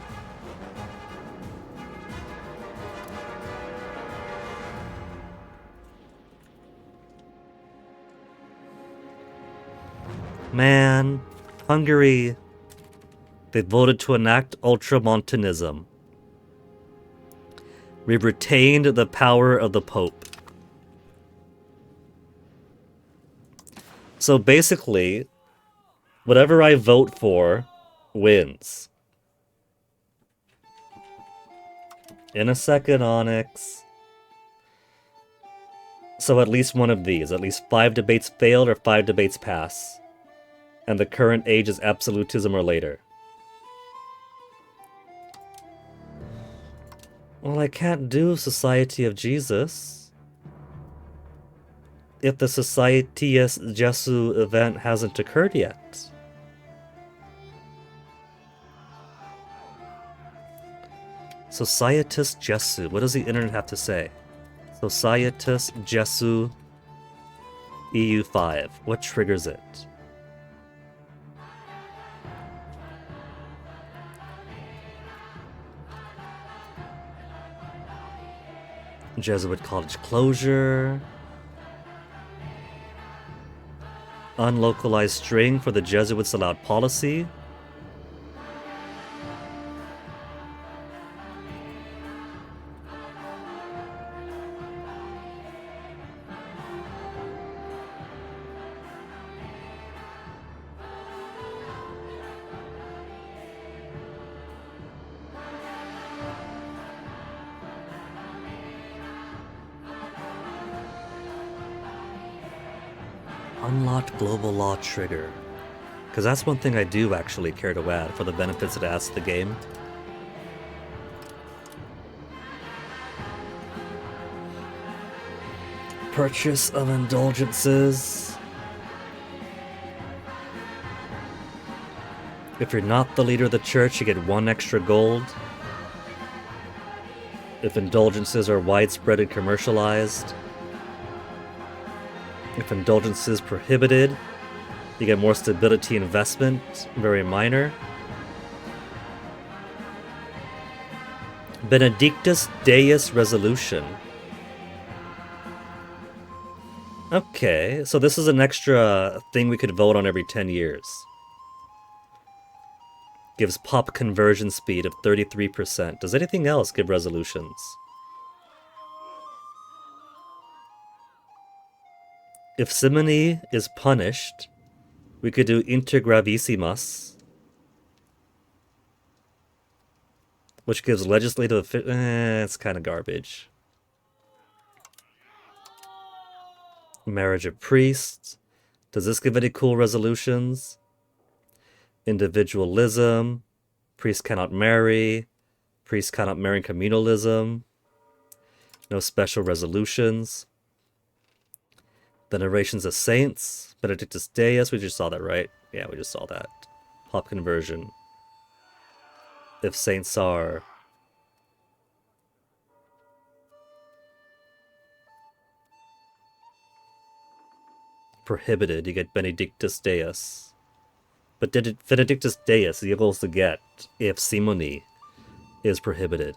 Man, Hungary, they voted to enact Ultramontanism. We've retained the power of the Pope. So basically, whatever I vote for wins. In a second, Onyx. So at least one of these. At least 5 debates failed or 5 debates pass. And the current age is absolutism or later. Well, I can't do Society of Jesus if the Societas Jesu event hasn't occurred yet. Societas Jesu. What does the internet have to say? Societas Jesu EU5. What triggers it? Jesuit college closure. Unlocalized string for the Jesuits allowed policy. Unlocked global law trigger. Because that's one thing I do actually care to add for the benefits it adds to the game. Purchase of indulgences. If you're not the leader of the church, you get 1 extra gold. If indulgences are widespread and commercialized. If indulgences prohibited, you get more stability investment, very minor. Benedictus Deus resolution. Okay, so this is an extra thing we could vote on every 10 years. Gives pop conversion speed of 33%. Does anything else give resolutions? If simony is punished, we could do inter gravissimus, which gives legislative... it's kind of garbage. Marriage of priests. Does this give any cool resolutions? Individualism. Priests cannot marry. Priests cannot marry in communalism. No special resolutions. Venerations of saints. Benedictus Deus. We just saw that, right? Yeah, we just saw that. Pop conversion. If saints are... prohibited, you get Benedictus Deus. But Benedictus Deus equals to get if simony is prohibited.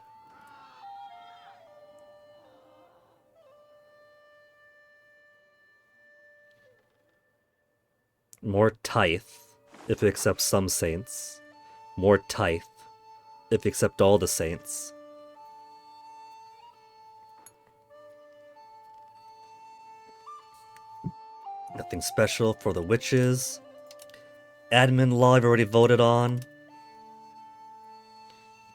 More tithe if you accept some saints. More tithe if you accept all the saints. Nothing special for the witches. Admin law I've already voted on.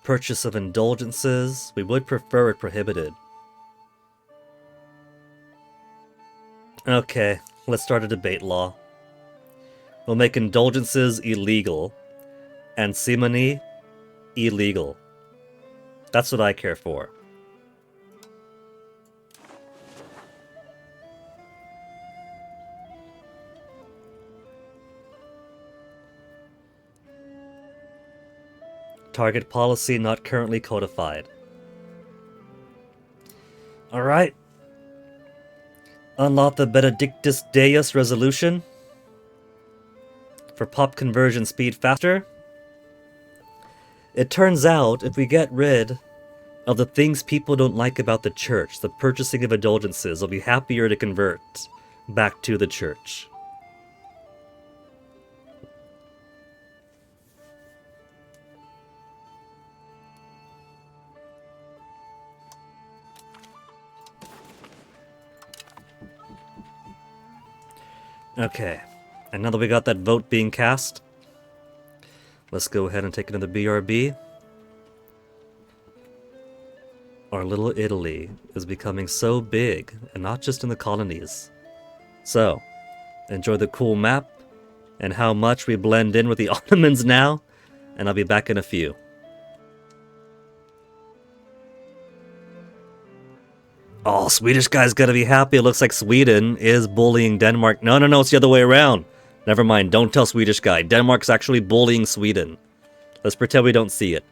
Purchase of indulgences. We would prefer it prohibited. Okay, let's start a debate law. We'll make indulgences illegal and simony illegal. That's what I care for. Target policy not currently codified. Alright. Unlock the Benedictus Deus resolution. For pop conversion speed faster. It turns out, if we get rid of the things people don't like about the church, the purchasing of indulgences, they'll be happier to convert back to the church. Okay, and now that we got that vote being cast, let's go ahead and take another BRB. Our little Italy is becoming so big, and not just in the colonies. So, enjoy the cool map, and how much we blend in with the Ottomans now, and I'll be back in a few. Oh, Swedish guy's gotta be happy. It looks like Sweden is bullying Denmark. No, it's the other way around. Never mind, don't tell Swedish guy. Denmark's actually bullying Sweden. Let's pretend we don't see it.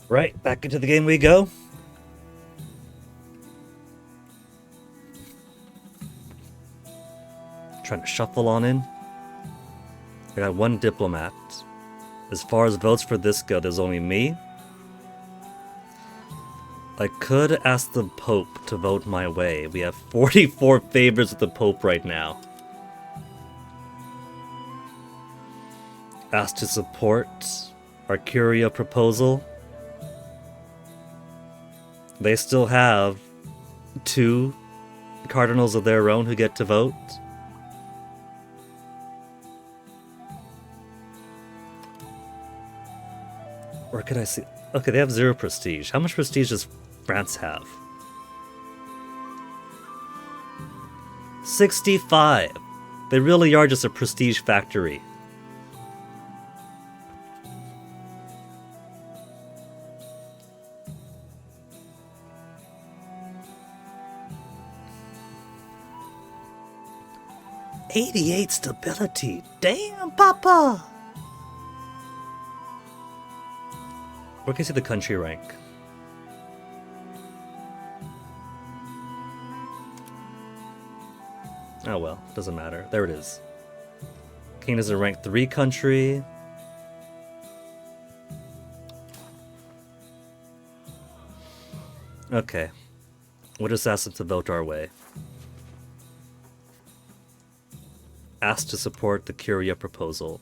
Right, back into the game we go. Trying to shuffle on in. I got one diplomat. As far as votes for this go, there's only me. I could ask the Pope to vote my way. We have 44 favors with the Pope right now. Asked to support our Curia proposal. They still have 2 cardinals of their own who get to vote. Or could I see... Okay, they have 0 prestige. How much prestige does France have? 65! They really are just a prestige factory. '88 stability. Damn, Papa! Where can I see the country rank? Oh well, doesn't matter. There it is. King is a rank 3 country. Okay. We'll just ask them to vote our way. Asked to support the Curia proposal.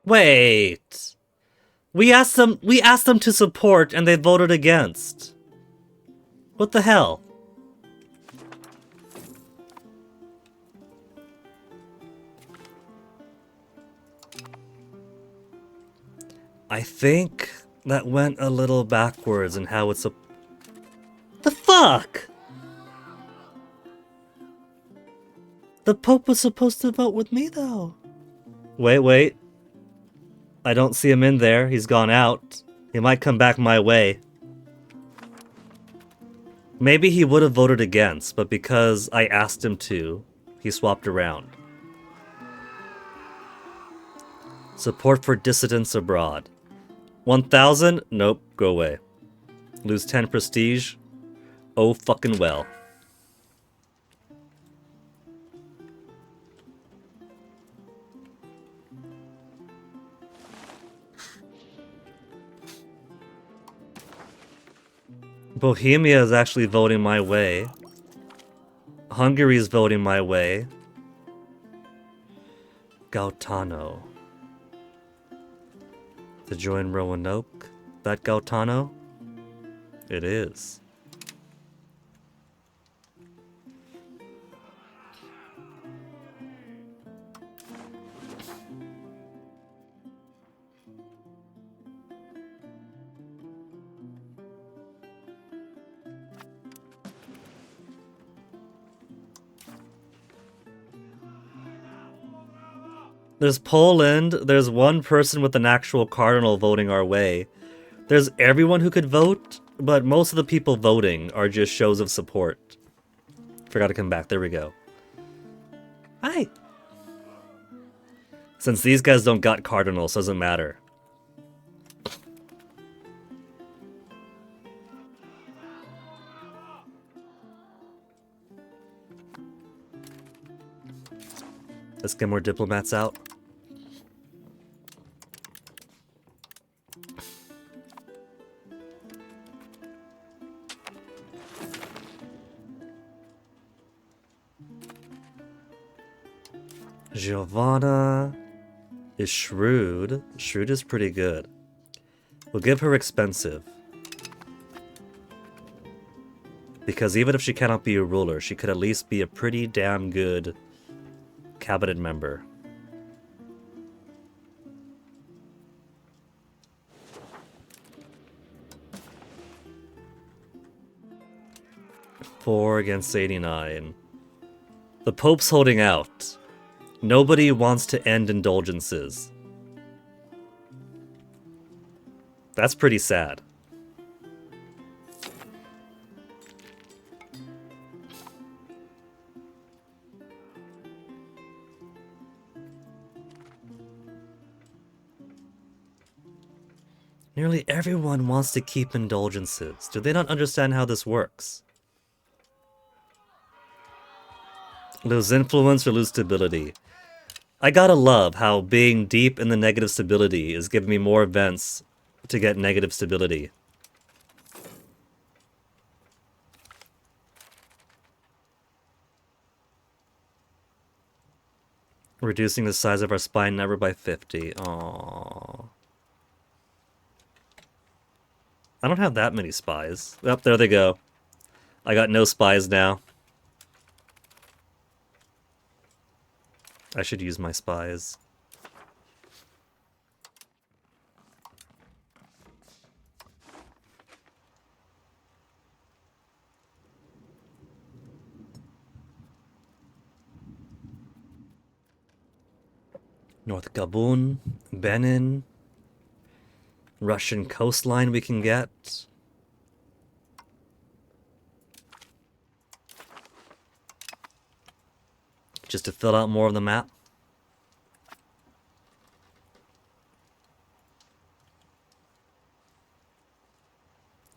Wait. We asked them to support and they voted against. What the hell? I think that went a little backwards in how it's a... The fuck? The Pope was supposed to vote with me, though. Wait. I don't see him in there. He's gone out. He might come back my way. Maybe he would have voted against, but because I asked him to, he swapped around. Support for dissidents abroad. 1,000? Nope, go away. Lose 10 prestige? Oh fucking well. Bohemia is actually voting my way. Hungary is voting my way. Gautano. To join Roanoke? That Gautano? It is. There's Poland, there's one person with an actual cardinal voting our way. There's everyone who could vote, but most of the people voting are just shows of support. Forgot to come back, there we go. Hi! Since these guys don't got cardinals, doesn't matter. Let's get more diplomats out. Giovanna is shrewd. Shrewd is pretty good. We'll give her expensive. Because even if she cannot be a ruler, she could at least be a pretty damn good cabinet member. Four against 89. The Pope's holding out. Nobody wants to end indulgences. That's pretty sad. Nearly everyone wants to keep indulgences. Do they not understand how this works? Lose influence or lose stability. I gotta love how being deep in the negative stability is giving me more events to get negative stability. Reducing the size of our spine number by 50. Aww. I don't have that many spies. Oh, there they go. I got no spies now. I should use my spies. North Gabun, Benin, Russian coastline we can get. Just to fill out more of the map.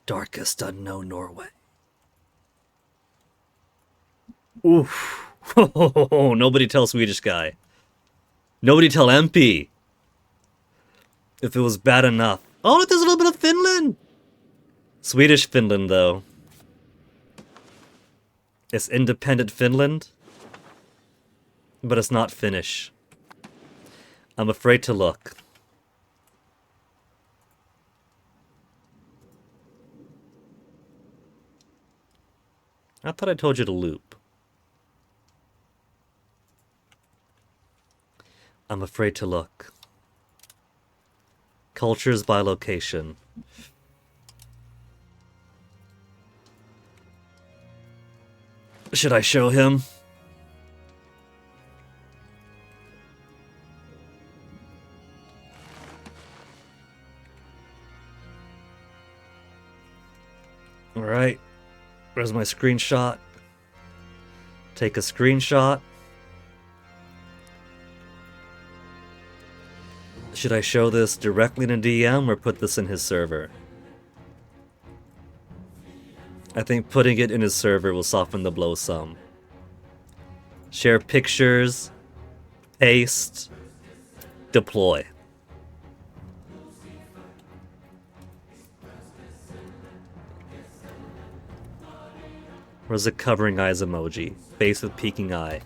Darkest unknown Norway. Oof. Nobody tell Swedish guy. Nobody tell MP. If it was bad enough. Oh, look, there's a little bit of Finland. Swedish Finland, though. It's independent Finland. But it's not Finnish. I'm afraid to look. I thought I told you to loop. I'm afraid to look. Cultures by location. Should I show him? Alright. Where's my screenshot? Take a screenshot. Should I show this directly in a DM or put this in his server? I think putting it in his server will soften the blow some. Share pictures. Paste. Deploy. Where's the covering eyes emoji? Face with peeking eye.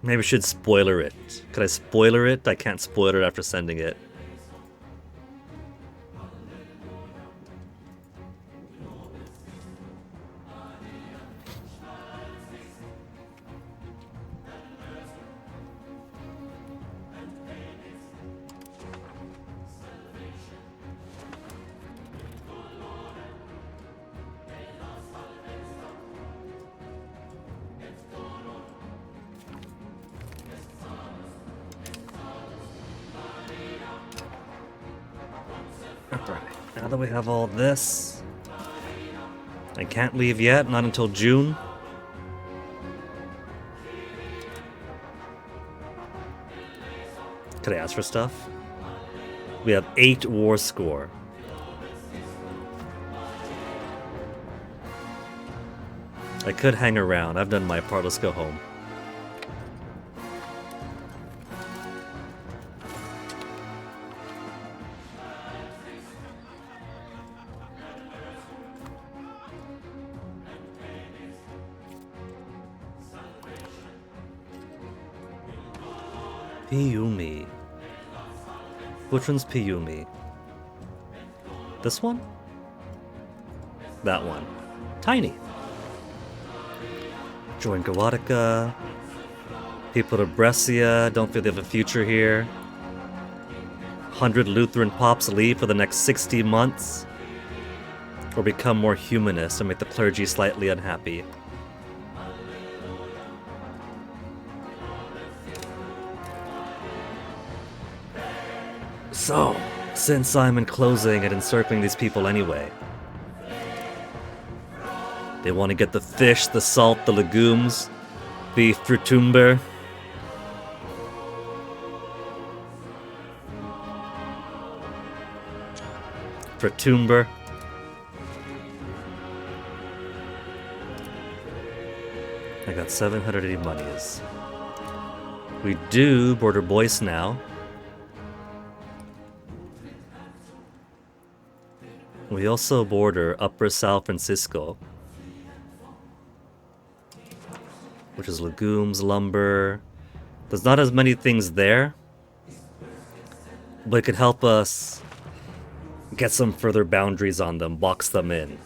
Maybe I should spoiler it. Could I spoiler it? I can't spoiler it after sending it. Now that we have all this, I can't leave yet, not until June. Could I ask for stuff? We have 8 war score. I could hang around. I've done my part. Let's go home. Piyumi. Which one's Piyumi? This one? That one. Tiny. Join Gawatica. People of Brescia don't feel they have a future here. 100 Lutheran pops leave for the next 60 months. Or become more humanist and make the clergy slightly unhappy. So, since I'm enclosing and encircling these people anyway, they want to get the fish, the salt, the legumes, the frutumber. Frutumber. I got 780 monies. We do border Boyce now. We also border Upper San Francisco, which is legumes, lumber. There's not as many things there, but it could help us get some further boundaries on them, box them in.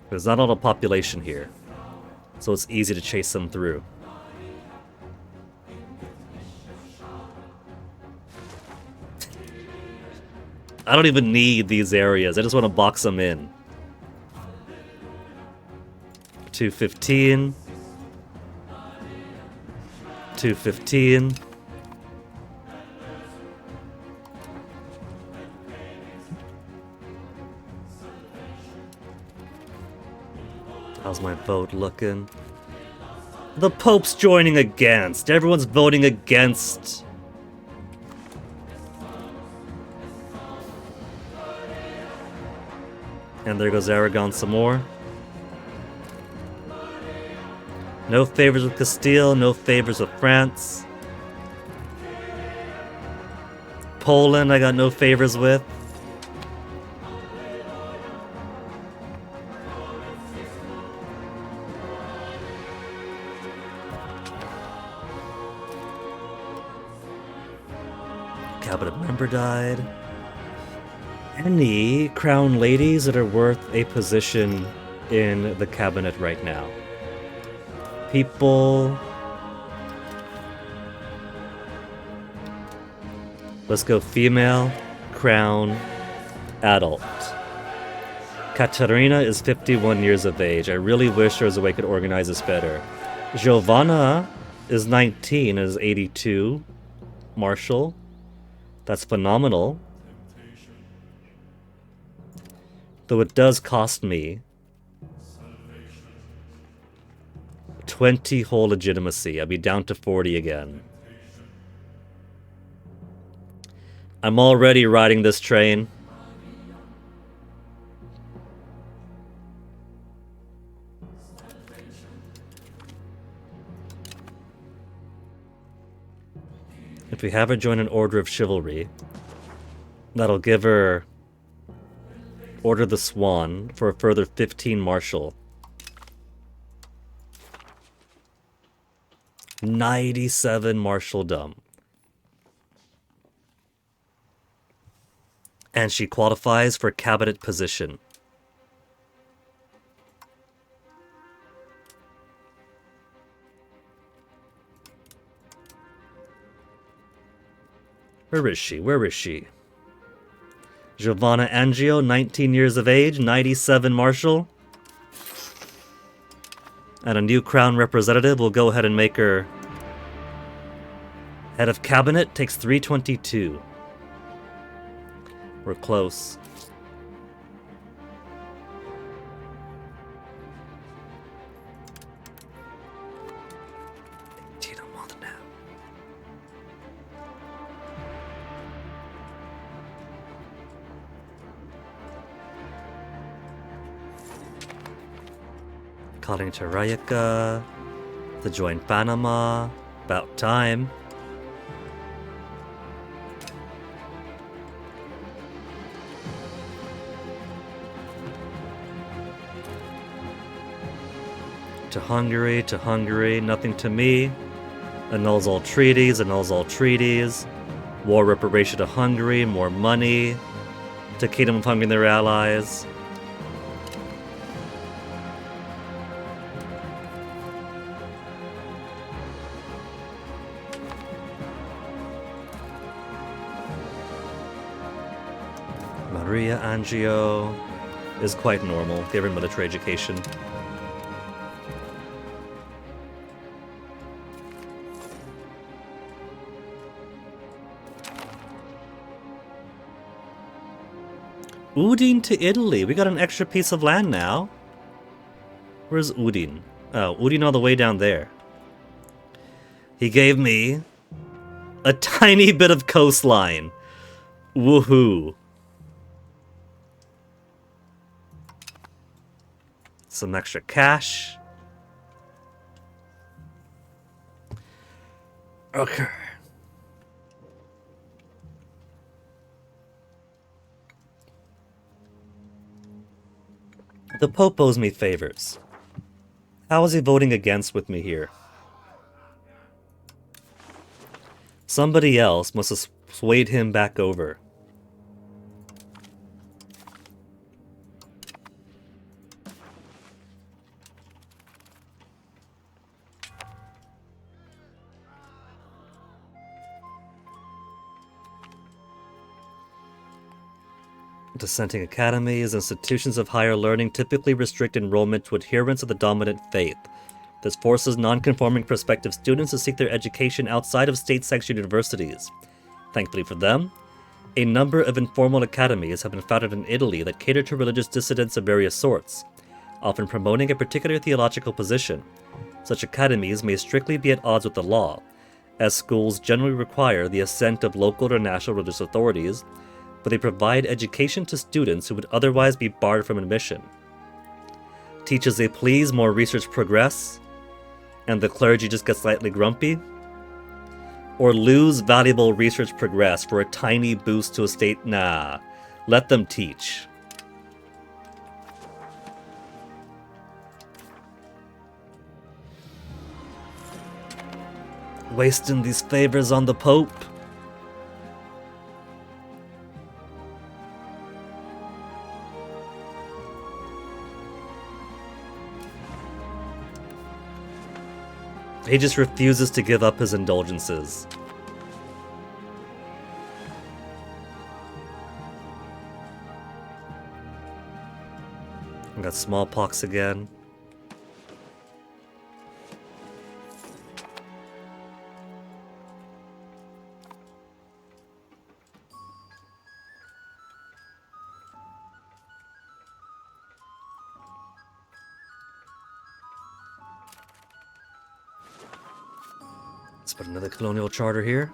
There's not a lot of population here, so it's easy to chase them through. I don't even need these areas, I just want to box them in. 215. 215. How's my vote looking? The Pope's joining against. Everyone's voting against. And there goes Aragon some more. No favors with Castile, no favors with France. Poland, I got no favors with. Cabinet member died. Any crown ladies that are worth a position in the cabinet right now? People. Let's go female, crown, adult. Katerina is 51 years of age. I really wish there was a way I could organize this better. Giovanna is 19 and is 82. Marshall. That's phenomenal. Though it does cost me 20 whole legitimacy. I'll be down to 40 again. I'm already riding this train. If we have her join an Order of Chivalry, that'll give her Order the Swan for a further 15 martial. 97 marshaldom. And she qualifies for cabinet position. Where is she? Where is she? Giovanna Angio, 19 years of age, 97 marshal. And a new crown representative will go ahead and make her head of cabinet. Takes 322. We're close. Calling to Rayaka to join Panama. About time. To Hungary, nothing to me. Annuls all treaties, annuls all treaties. War reparation to Hungary, more money. To Kingdom of Hungary and their allies. Maria Angio is quite normal, gave her military education. Udine to Italy. We got an extra piece of land now. Where's Udine? Oh, Udine all the way down there. He gave me a tiny bit of coastline. Woohoo. Some extra cash. Okay. The Pope owes me favors. How is he voting against with me here? Somebody else must have swayed him back over. Dissenting academies, institutions of higher learning typically restrict enrollment to adherents of the dominant faith. This forces non-conforming prospective students to seek their education outside of state-sanctioned universities. Thankfully for them, a number of informal academies have been founded in Italy that cater to religious dissidents of various sorts, often promoting a particular theological position. Such academies may strictly be at odds with the law, as schools generally require the assent of local or national religious authorities, but they provide education to students who would otherwise be barred from admission. Teach as they please, more research progress, and the clergy just get slightly grumpy? Or lose valuable research progress for a tiny boost to a state? Nah, let them teach. Wasting these favors on the Pope? He just refuses to give up his indulgences. I got smallpox again. Let's put another colonial charter here.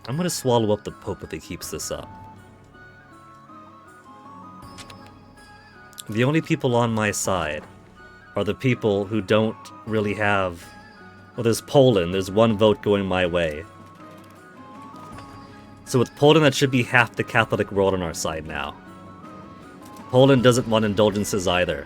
I'm gonna swallow up the Pope if he keeps this up. The only people on my side are the people who don't really have... Well, there's Poland. There's one vote going my way. So with Poland, that should be half the Catholic world on our side now. Poland doesn't want indulgences either.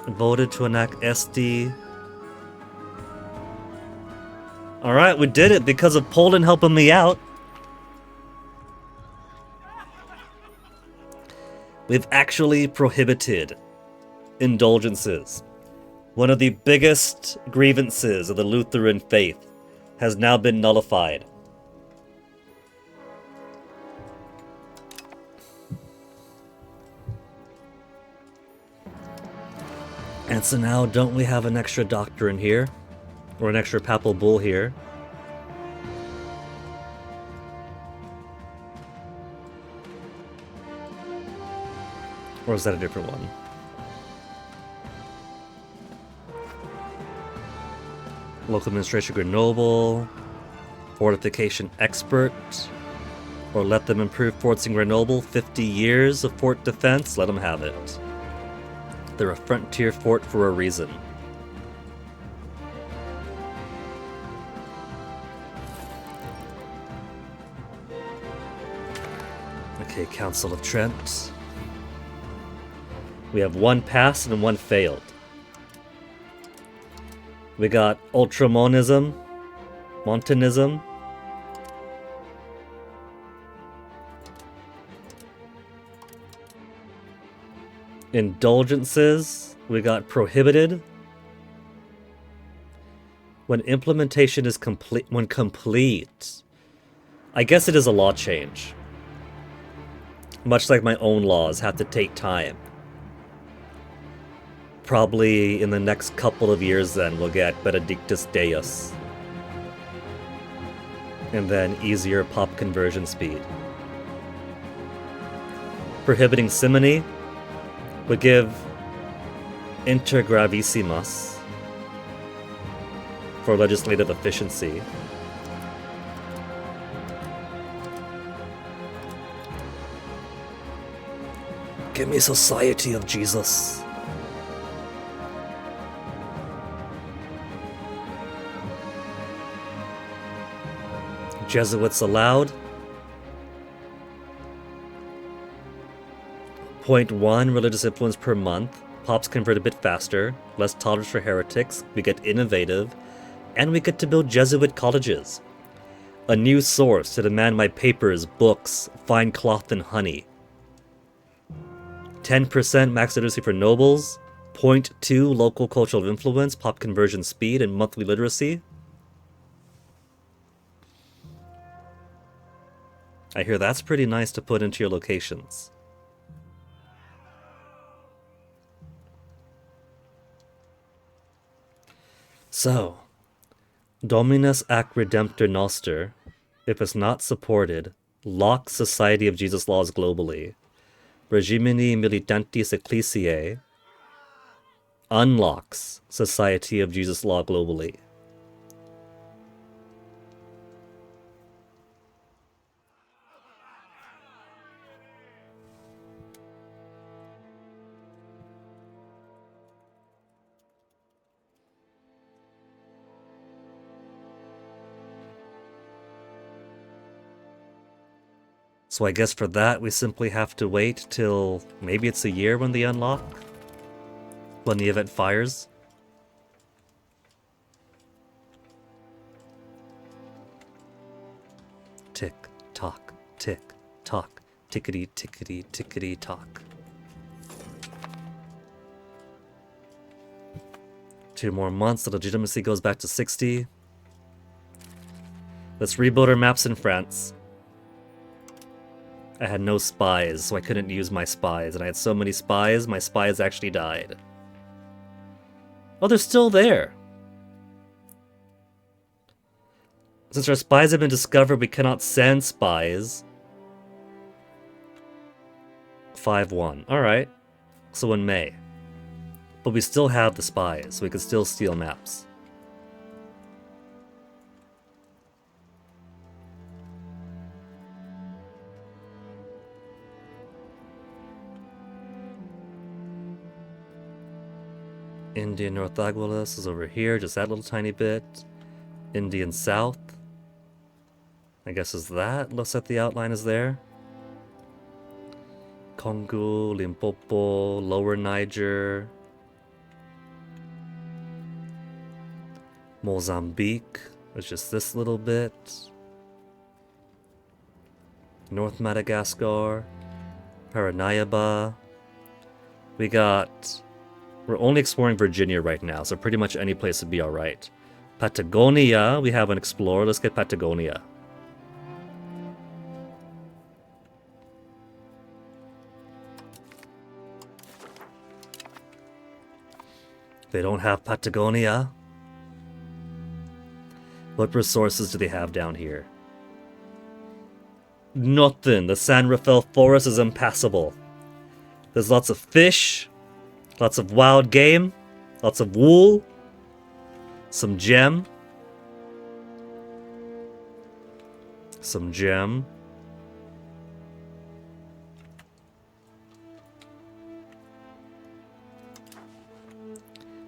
Voted to enact SD. Alright, we did it because of Poland helping me out. We've actually prohibited indulgences. One of the biggest grievances of the Lutheran faith has now been nullified. And so now, don't we have an extra doctrine here? Or an extra papal bull here? Or is that a different one? Local administration Grenoble, fortification expert, or let them improve forts in Grenoble, 50 years of fort defense, let them have it. They're a frontier fort for a reason. Okay, Council of Trent. We have one passed and one failed. We got Ultramonism, Montanism. Indulgences, we got prohibited. When implementation is complete, when complete, I guess it is a law change. Much like my own laws have to take time. Probably in the next couple of years then we'll get Benedictus Deus. And then easier pop conversion speed. Prohibiting simony would give intergravissimus for legislative efficiency. Give me Society of Jesus. Jesuits allowed. 0.1 religious influence per month. Pops convert a bit faster. Less tolerance for heretics. We get innovative. And we get to build Jesuit colleges. A new source to demand my papers, books, fine cloth, and honey. 10% max literacy for nobles. 0.2 local cultural influence, pop conversion speed, and monthly literacy. I hear that's pretty nice to put into your locations. So, Dominus ac Redemptor Noster, if it's not supported, locks Society of Jesus laws globally. Regimini Militantis Ecclesiae unlocks Society of Jesus law globally. So I guess for that, we simply have to wait till maybe it's a year when they unlock? When the event fires? Tick, tock, tick, tock, tickety, tickety, tickety, tock. 2 more months, the legitimacy goes back to 60. Let's rebuild our maps in France. I had no spies, so I couldn't use my spies, and I had so many spies, my spies actually died. Oh, they're still there! Since our spies have been discovered, we cannot send spies. 5-1. Alright. So in May. But we still have the spies, so we can still steal maps. Indian North Aguilas is over here, just that little tiny bit. Indian South. I guess is that? Looks like the outline is there. Congo, Limpopo, Lower Niger. Mozambique, it's just this little bit. North Madagascar. Paranaíba. We're only exploring Virginia right now, so pretty much any place would be alright. Patagonia, we haven't explored. Let's get Patagonia. They don't have Patagonia. What resources do they have down here? Nothing. The San Rafael forest is impassable. There's lots of fish. Lots of wild game, lots of wool, some gem.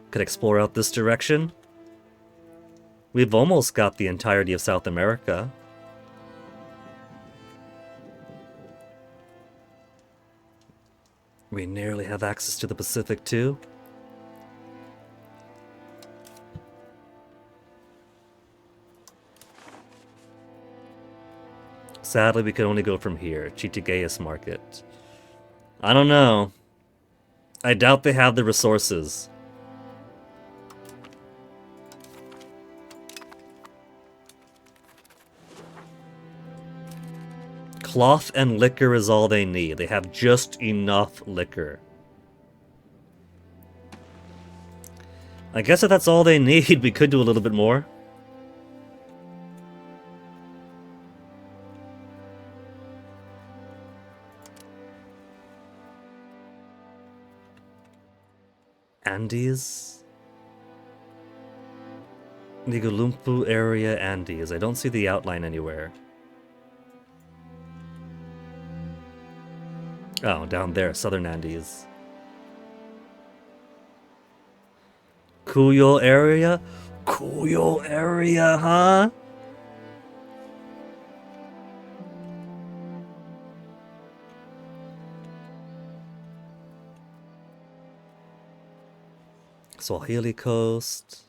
Could explore out this direction. We've almost got the entirety of South America. We nearly have access to the Pacific too. Sadly, we can only go from here. Chitigeus Market. I don't know. I doubt they have the resources. Cloth and liquor is all they need. They have just enough liquor. I guess if that's all they need, we could do a little bit more. Andes? Nigulumpu area Andes. I don't see the outline anywhere. Oh, down there, Southern Andes. Cuyo area? Cuyo area, huh? Swahili Coast.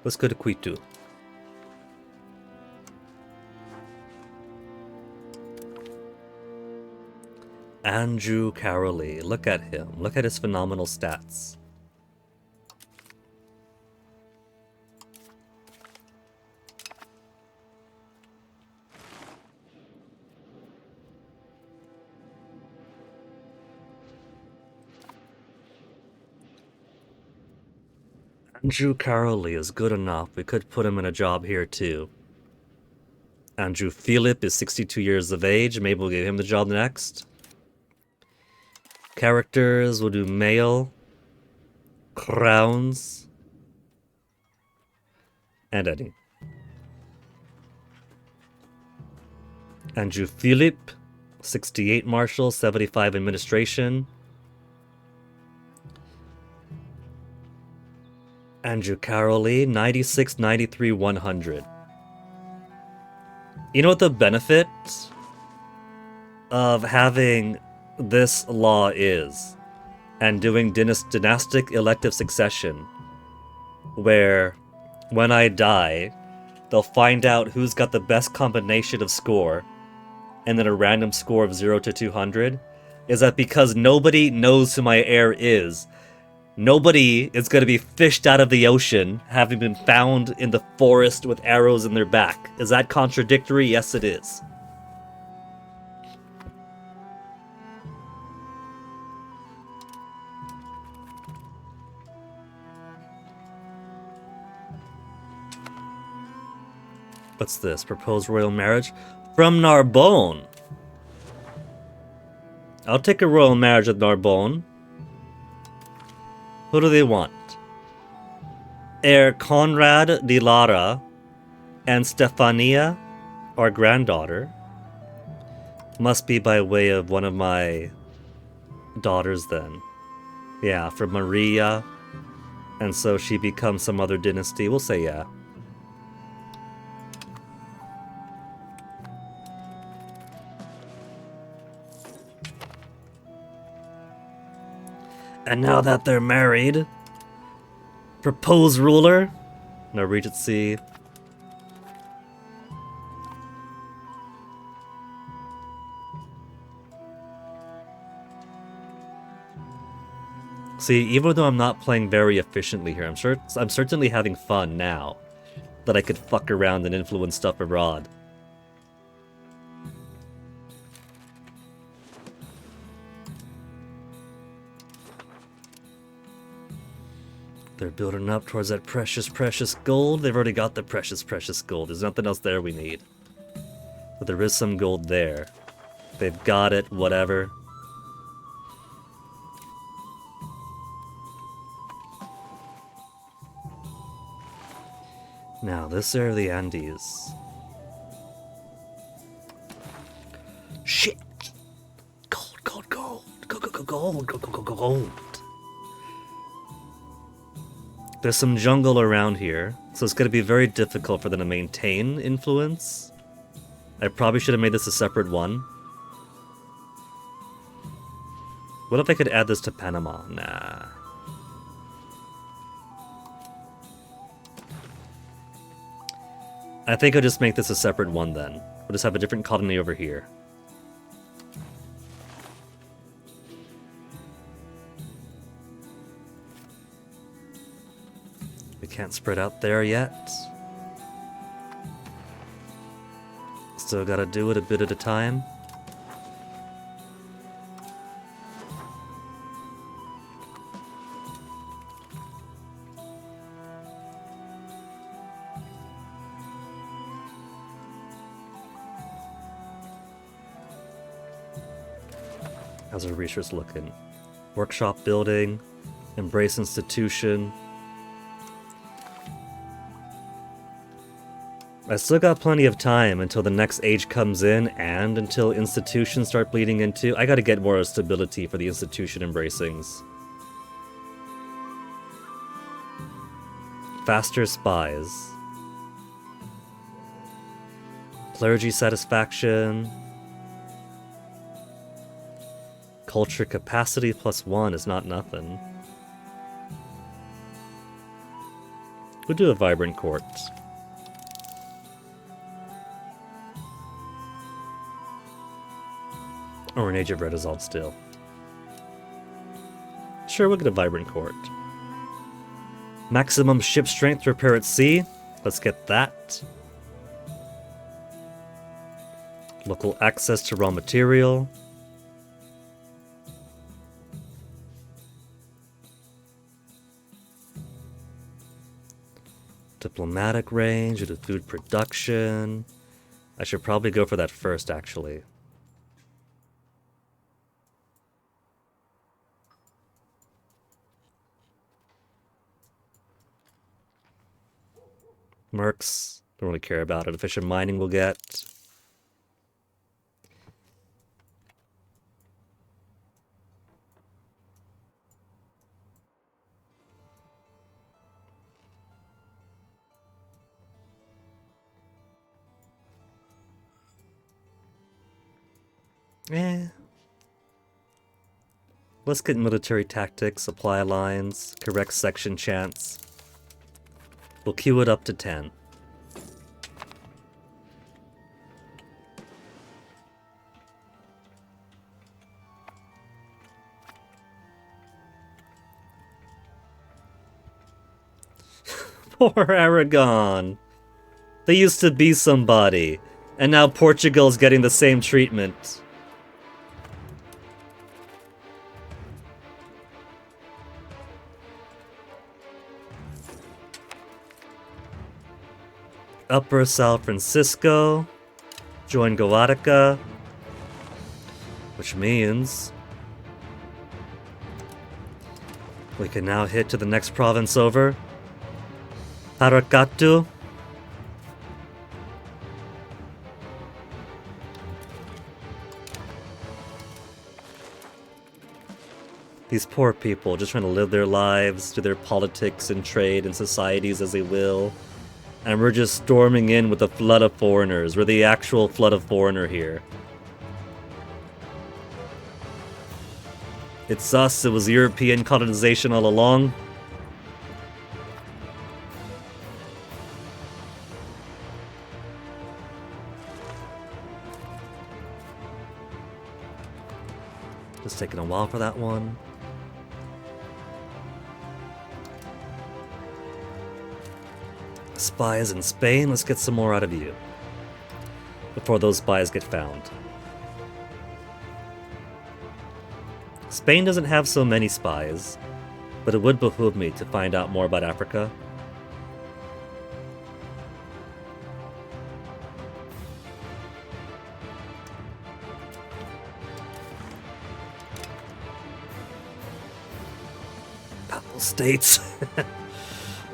Let's go to Quito. Andrew Caroli. Look at him. Look at his phenomenal stats. Andrew Caroli is good enough. We could put him in a job here too. Andrew Philip is 62 years of age. Maybe we'll give him the job next. Characters, we'll do male, crowns, and Eddie. Andrew Philip, 68 marshal, 75 administration. Andrew Caroli, 96, 93, 100. You know what the benefit of having this law is, and doing dynastic elective succession, where when I die, they'll find out who's got the best combination of score, and then a random score of 0 to 200, is that because nobody knows who my heir is, nobody is going to be fished out of the ocean, having been found in the forest with arrows in their back. Is that contradictory? Yes, it is. What's this? Proposed royal marriage? From Narbonne. I'll take a royal marriage with Narbonne. Who do they want? Heir Conrad de Lara and Stefania, our granddaughter. Must be by way of one of my daughters then. Yeah, from Maria. And so she becomes some other dynasty. We'll say yeah. And now that they're married, propose ruler, no regency. See, even though I'm not playing very efficiently here, I'm certainly having fun now that I could fuck around and influence stuff abroad. They're building up towards that precious, precious gold. They've already got the precious, precious gold. There's nothing else there we need. But there is some gold there. They've got it, whatever. Now, this area of the Andes. Shit! Gold, gold, gold! Gold, gold, gold, gold, gold, gold, gold! There's some jungle around here, so it's going to be very difficult for them to maintain influence. I probably should have made this a separate one. What if I could add this to Panama? Nah. I think I'll just make this a separate one then. We'll just have a different colony over here. We can't spread out there yet. Still gotta do it a bit at a time. How's our research looking? Workshop building, embrace institution. I still got plenty of time until the next age comes in and until institutions start bleeding into. I gotta get more stability for the institution embracings. Faster spies. Clergy satisfaction. Culture capacity +1 is not nothing. We'll do a vibrant court. Or an Age of Renaissance still. Sure, we'll get a vibrant court. Maximum ship strength to repair at sea. Let's get that. Local access to raw material. Diplomatic range, to food production. I should probably go for that first, actually. Mercs, don't really care about it. Efficient mining we'll get. Let's get military tactics, supply lines, correct section chance. We'll queue it up to 10. Poor Aragon. They used to be somebody, and now Portugal's getting the same treatment. Upper San Francisco, join Goatica, which means we can now hit to the next province over, Paracatu. These poor people just trying to live their lives, do their politics and trade and societies as they will. And we're just storming in with a flood of foreigners. We're the actual flood of foreigner here. It's us, it was European colonization all along. Just taking a while for that one. Spies in Spain, let's get some more out of you before those spies get found. Spain doesn't have so many spies, but it would behoove me to find out more about Africa. Papal States.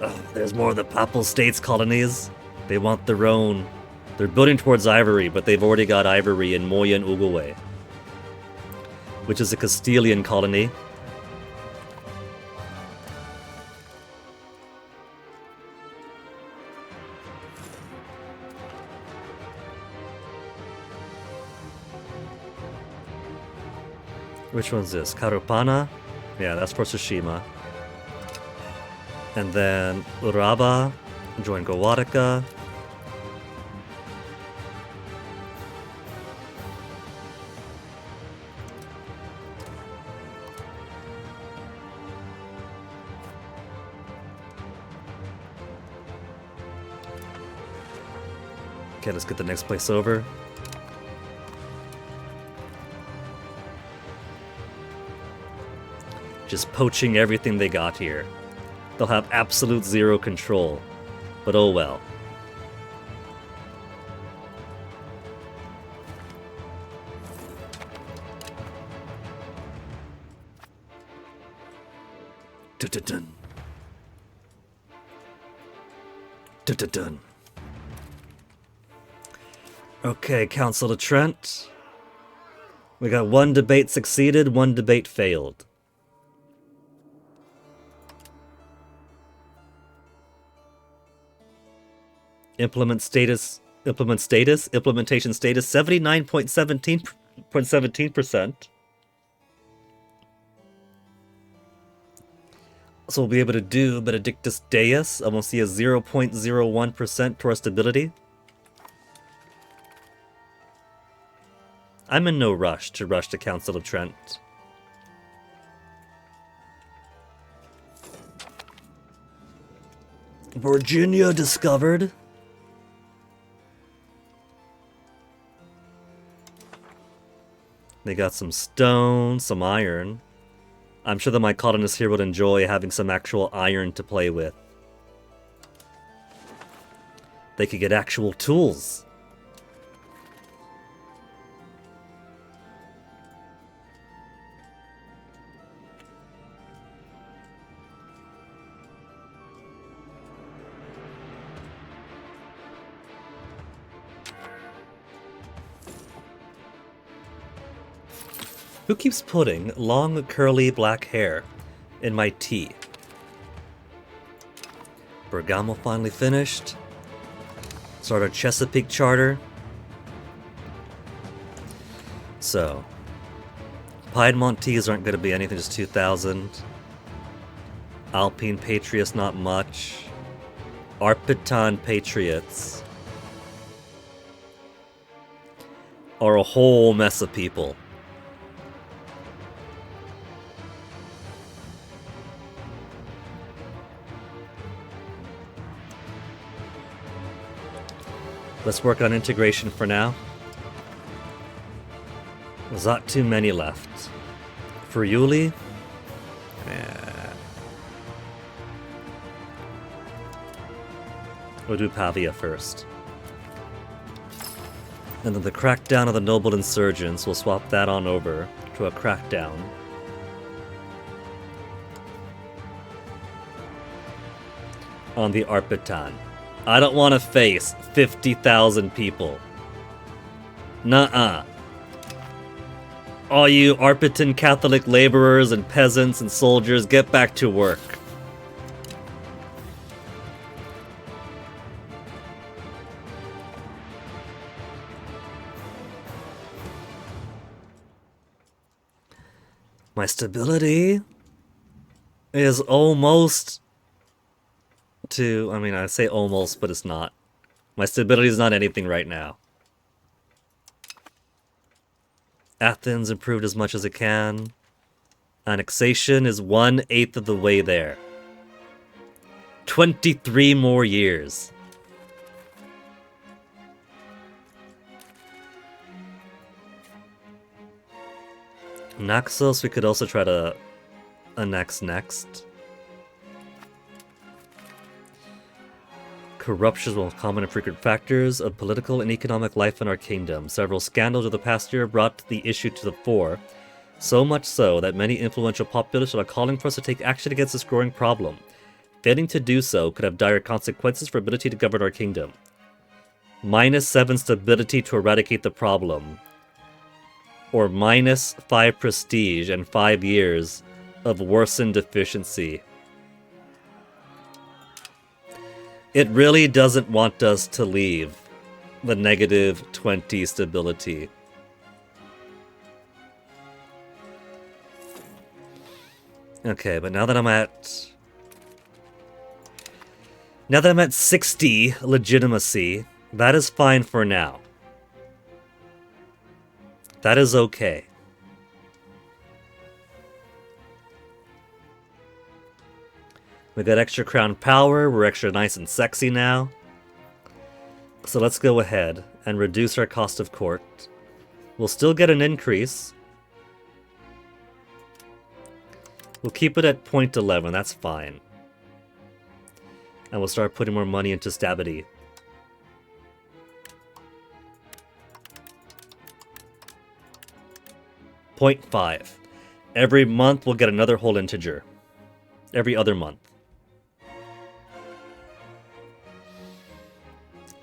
Oh, there's more of the Papal States colonies. They want their own. They're building towards ivory, but they've already got ivory in Moya and Uruguay, which is a Castilian colony. Which one's this? Carupana? Yeah, that's for Tsushima. And then Uraba, join Gowatica. Okay, let's get the next place over. Just poaching everything they got here. They'll have absolute zero control. But oh well. Dun-dun-dun. Dun-dun-dun. Okay, Council of Trent. We got one debate succeeded, one debate failed. Implementation status 79.17%. So we'll be able to do Benedictus Deus. I will see a 0.01% to our stability. I'm in no rush to Council of Trent. Virginia discovered. They got some stone, some iron. I'm sure that my colonists here would enjoy having some actual iron to play with. They could get actual tools. Who keeps putting long, curly black hair in my tea? Bergamo finally finished. Start our Chesapeake charter. So, Piedmontese aren't going to be anything, just 2,000. Alpine Patriots, not much. Arpitan Patriots are a whole mess of people. Let's work on integration for now. There's not too many left. For Yuli, we'll do Pavia first. And then the crackdown of the noble insurgents, we'll swap that on over to a crackdown. On the Arpitan. I don't want to face 50,000 people. Nuh-uh. All you Arpitan Catholic laborers and peasants and soldiers, get back to work. My stability is almost to, I mean, I say almost, but it's not. My stability is not anything right now. Athens improved as much as it can. Annexation is 1/8 of the way there. 23 more years. Naxos we could also try to annex next. Corruption is one of the common and frequent factors of political and economic life in our kingdom. Several scandals of the past year brought the issue to the fore, so much so that many influential populists are calling for us to take action against this growing problem. Failing to do so could have dire consequences for ability to govern our kingdom. -7 stability to eradicate the problem. Or -5 prestige and 5 years of worsened efficiency. It really doesn't want us to leave the -20 stability. Okay, but now that I'm at 60 legitimacy, that is fine for now. That is okay. We got extra crown power, we're extra nice and sexy now. So let's go ahead and reduce our cost of court. We'll still get an increase. We'll keep it at 0.11, that's fine. And we'll start putting more money into stability. .5. Every month we'll get another whole integer. Every other month.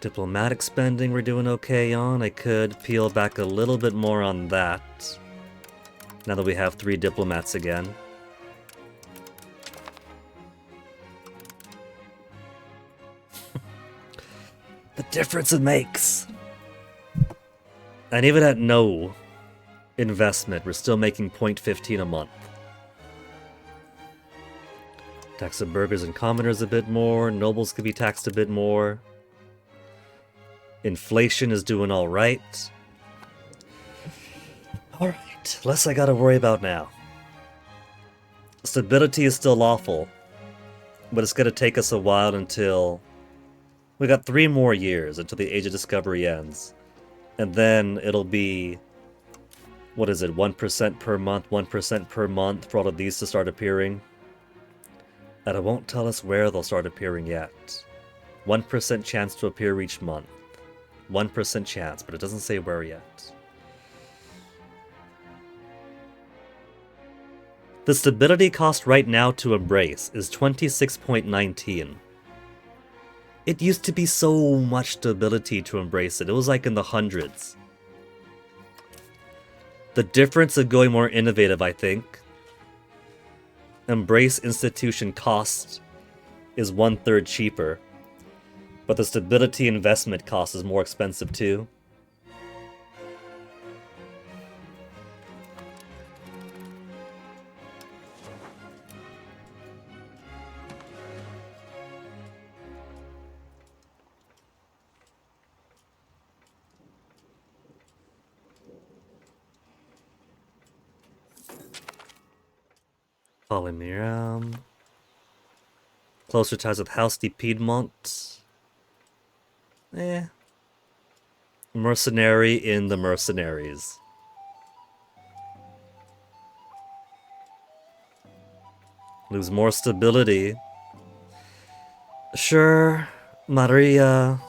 Diplomatic spending we're doing okay on. I could peel back a little bit more on that. Now that we have 3 diplomats again. The difference it makes! And even at no investment, we're still making 0.15 a month. Tax of burghers and commoners a bit more. Nobles could be taxed a bit more. Inflation is doing alright. Alright, less I gotta worry about now. Stability is still awful, but it's gonna take us a while until... We got 3 more years until the Age of Discovery ends. And then it'll be... What is it, 1% per month, 1% per month for all of these to start appearing? And it won't tell us where they'll start appearing yet. 1% chance to appear each month. 1% chance, but it doesn't say where yet. The stability cost right now to embrace is 26.19. It used to be so much stability to embrace it. It was like in the hundreds. The difference of going more innovative, I think. Embrace institution cost is 1/3 cheaper. But the stability investment cost is more expensive too. Polymeram. Closer ties with House de Piedmont. Mercenary in the mercenaries. Lose more stability. Sure, Maria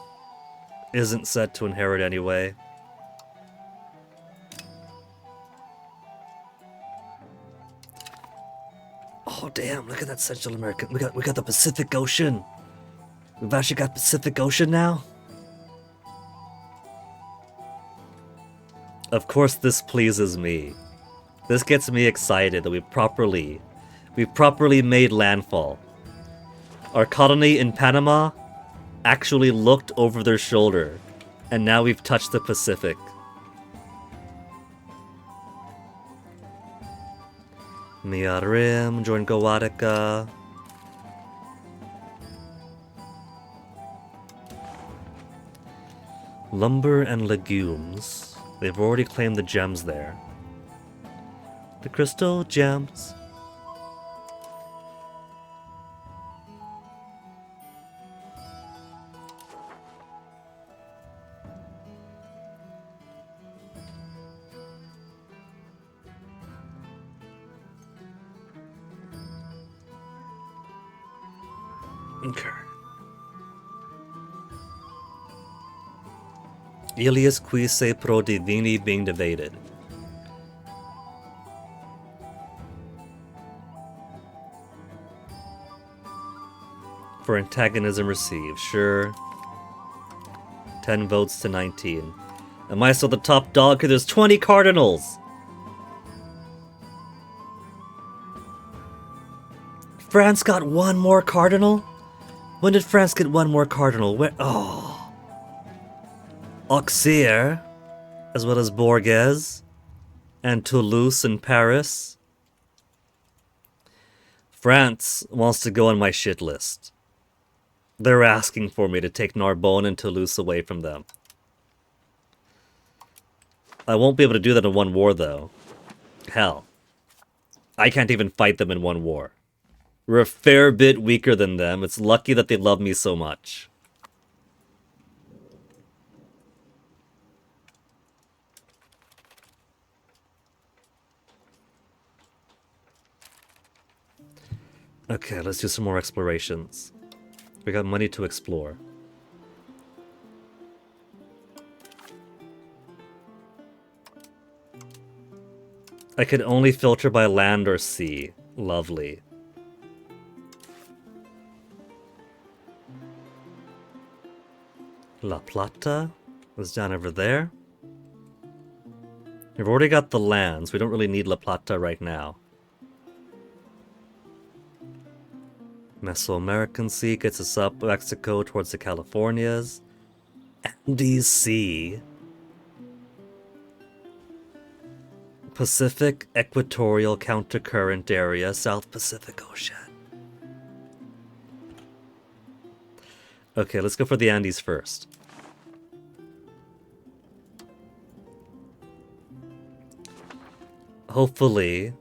isn't set to inherit anyway. Oh damn, look at that Central American. We got the Pacific Ocean. We've actually got Pacific Ocean now. Of course this pleases me. This gets me excited that we've properly made landfall. Our colony in Panama actually looked over their shoulder, and now we've touched the Pacific. Miarim, join Gowatica. Lumber and legumes. They've already claimed the gems there. The crystal gems. Okay. Ilias quise pro divini being debated. For antagonism received, sure. 10 votes to 19. Am I still the top dog? Because there's 20 cardinals! France got 1 more cardinal? When did France get 1 more cardinal? Where? Oh. Auxerre, as well as Bourges, and Toulouse and Paris. France wants to go on my shit list. They're asking for me to take Narbonne and Toulouse away from them. I won't be able to do that in 1 war, though. Hell. I can't even fight them in 1 war. We're a fair bit weaker than them. It's lucky that they love me so much. Okay, let's do some more explorations. We got money to explore. I could only filter by land or sea. Lovely. La Plata was down over there. We've already got the lands. We don't really need La Plata right now. Mesoamerican Sea gets us up Mexico towards the Californias. Andes Sea. Pacific Equatorial Countercurrent Area, South Pacific Ocean. Okay, let's go for the Andes first. Hopefully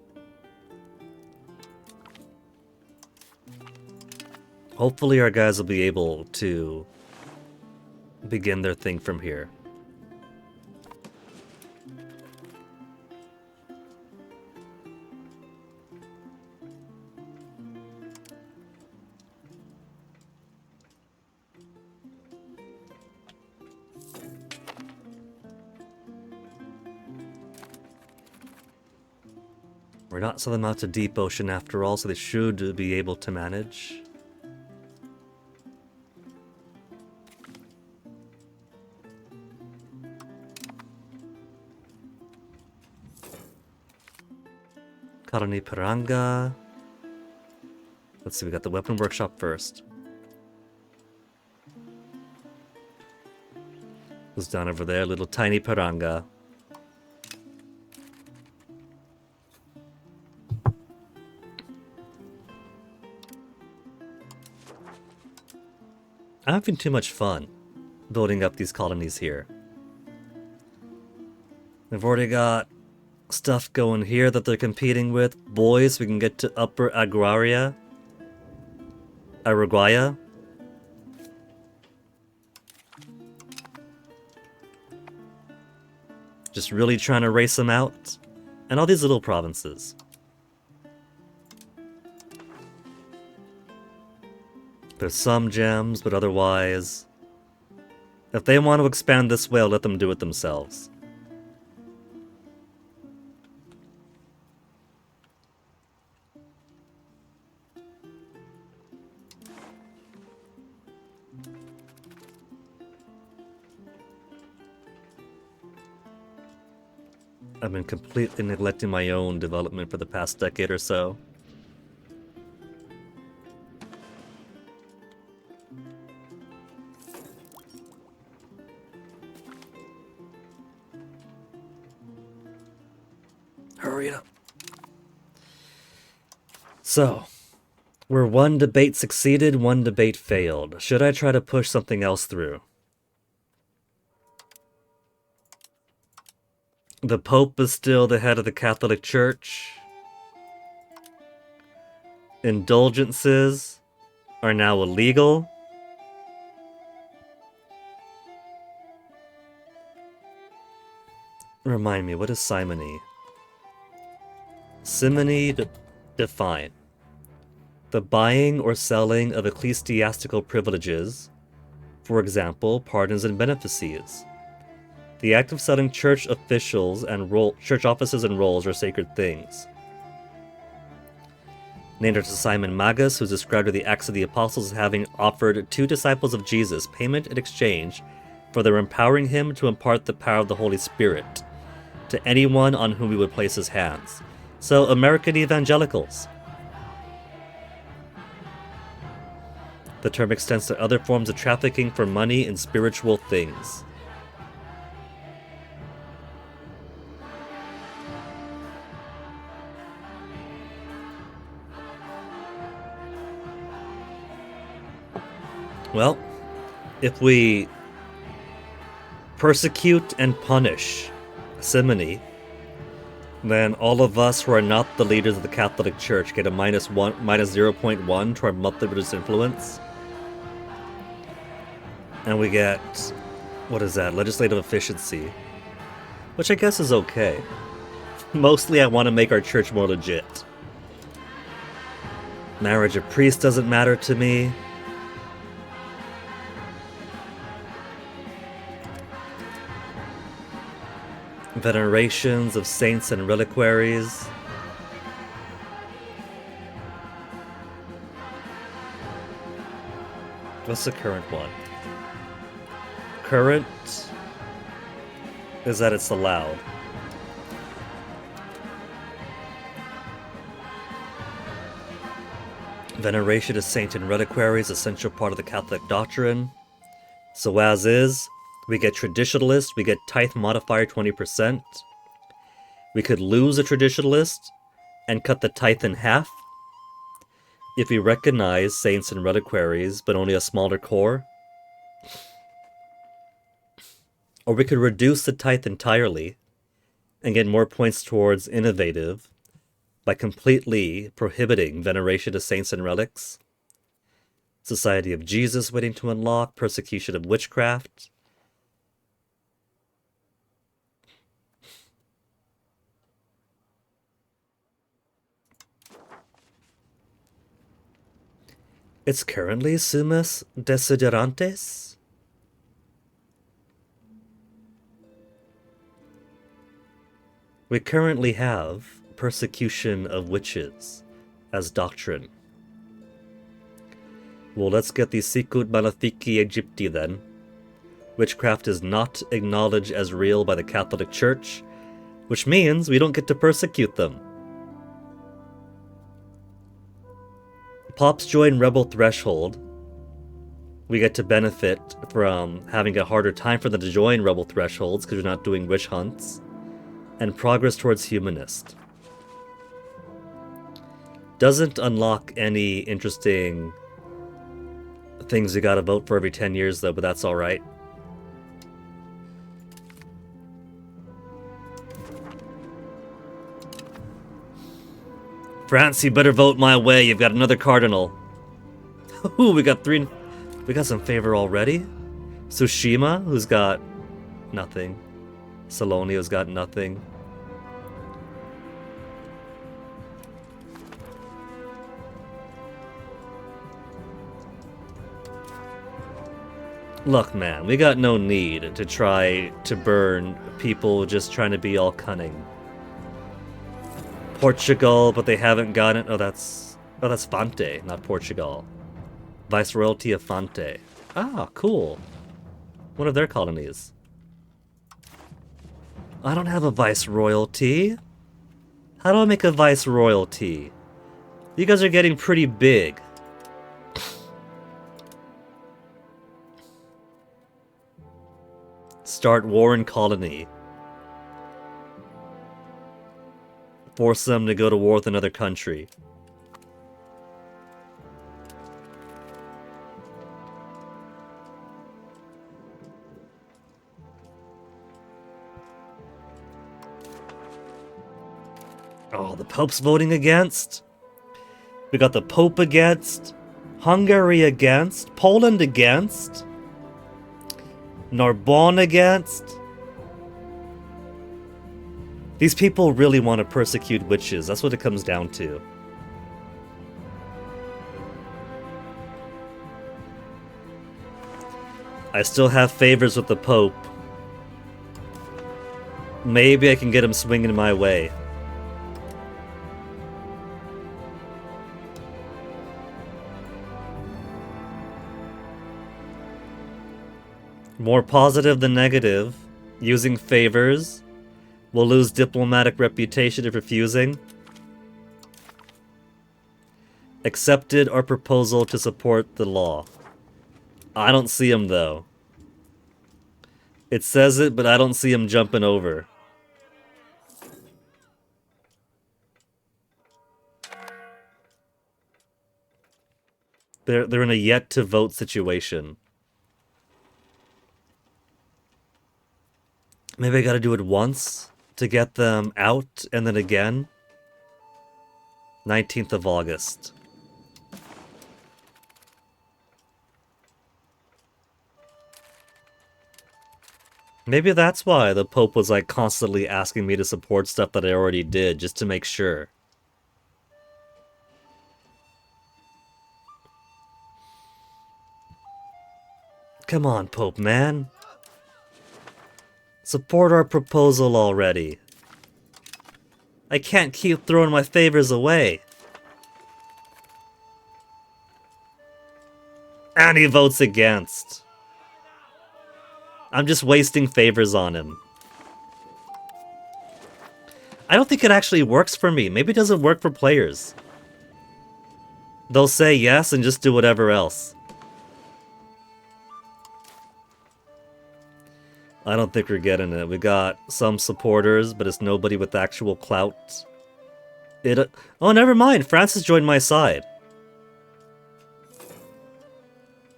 our guys will be able to begin their thing from here. We're not selling them out to deep ocean after all, so they should be able to manage. Colony Piranga. Let's see, we got the weapon workshop first. Goes down over there, little tiny Piranga. I'm having too much fun building up these colonies here. They've already got stuff going here that they're competing with. Boys, we can get to Upper Agraria. Araguaya. Just really trying to race them out. And all these little provinces. There's some gems, but otherwise, if they want to expand this way, I'll let them do it themselves. I've been completely neglecting my own development for the past decade or so. Hurry up. So, where one debate succeeded, one debate failed. Should I try to push something else through? The Pope is still the head of the Catholic Church. Indulgences are now illegal. Remind me, what is simony? Simony define. The buying or selling of ecclesiastical privileges, for example, pardons and benefices. The act of selling church officials and church offices and roles are sacred things. Named after Simon Magus, who is described in the Acts of the Apostles as having offered 2 disciples of Jesus payment in exchange for their empowering him to impart the power of the Holy Spirit to anyone on whom he would place his hands. So, American evangelicals. The term extends to other forms of trafficking for money in spiritual things. Well, if we persecute and punish simony, then all of us who are not the leaders of the Catholic Church get a minus 0.1 to our monthly religious influence. And we get, what is that, legislative efficiency, which I guess is okay. Mostly I want to make our church more legit. Marriage of priests doesn't matter to me. Venerations of saints and reliquaries. What's the current one? Current is that it's allowed. Veneration of saint and reliquaries, essential part of the Catholic doctrine. So as is, we get traditionalist, we get tithe modifier 20%. We could lose a traditionalist and cut the tithe in half if we recognize saints and reliquaries, but only a smaller core. Or we could reduce the tithe entirely and get more points towards innovative by completely prohibiting veneration of saints and relics. Society of Jesus waiting to unlock, persecution of witchcraft. It's currently Sumus Desiderantes? We currently have persecution of witches as doctrine. Well, let's get the Sicut Malathiki Egypti then. Witchcraft is not acknowledged as real by the Catholic Church, which means we don't get to persecute them. Pops join Rebel Threshold. We get to benefit from having a harder time for them to join Rebel Thresholds because we're not doing witch hunts. And progress towards humanist. Doesn't unlock any interesting things you gotta vote for every 10 years though, but that's alright. France, you better vote my way. You've got another cardinal. Ooh, we got some favor already. Tsushima, who's got nothing. Saloni, who's got nothing. Look, man, we got no need to try to burn people just trying to be all cunning. Portugal, but they haven't gotten... Oh, that's Fante, not Portugal. Viceroyalty of Fante. Ah, cool. One of their colonies. I don't have a viceroyalty. How do I make a viceroyalty? You guys are getting pretty big. Start war in colony. Force them to go to war with another country. Oh, the Pope's voting against. We got the Pope against. Hungary against. Poland against. Narbonne against. These people really want to persecute witches. That's what it comes down to. I still have favors with the Pope. Maybe I can get him swinging my way. More positive than negative. Using favors. We'll lose diplomatic reputation if refusing. Accepted our proposal to support the law. I don't see him though. It says it, but I don't see him jumping over. They're in a yet to vote situation. Maybe I gotta do it once to get them out, and then again. 19th of August. Maybe that's why the Pope was like constantly asking me to support stuff that I already did, just to make sure. Come on, Pope man. Support our proposal already. I can't keep throwing my favors away. And he votes against. I'm just wasting favors on him. I don't think it actually works for me. Maybe it doesn't work for players. They'll say yes and just do whatever else. I don't think we're getting it. We got some supporters, but it's nobody with actual clout. Oh, never mind. France has joined my side.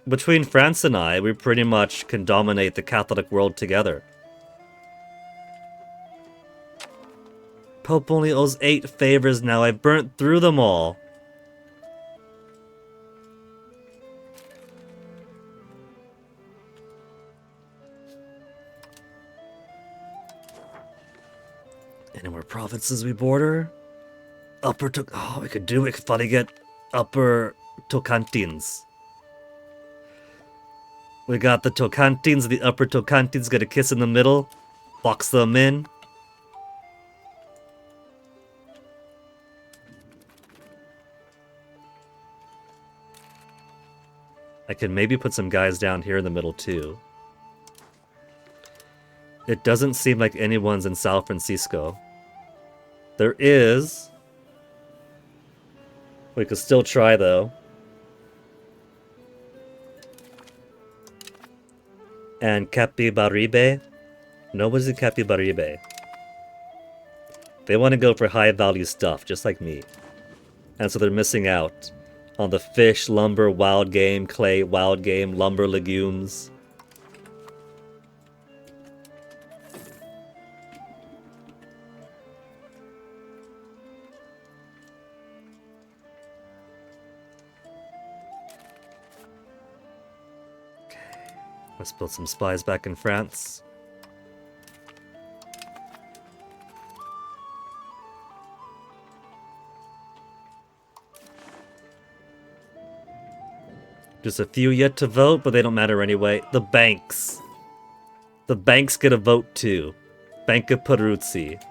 Between France and I, we pretty much can dominate the Catholic world together. Pope only owes 8 favors now. I've burnt through them all. Any more provinces we border? Oh, we could finally get Upper Tocantins. We got the Tocantins, the Upper Tocantins get a kiss in the middle. Box them in. I can maybe put some guys down here in the middle too. It doesn't seem like anyone's in San Francisco. There is. We could still try though. And Capibaribe? Nobody's in Capibaribe. They want to go for high value stuff, just like me. And so they're missing out on the fish, lumber, wild game, clay, wild game, lumber, legumes. Let's build some spies back in France. Just a few yet to vote, but they don't matter anyway. The banks. The banks get a vote too. Banca Peruzzi.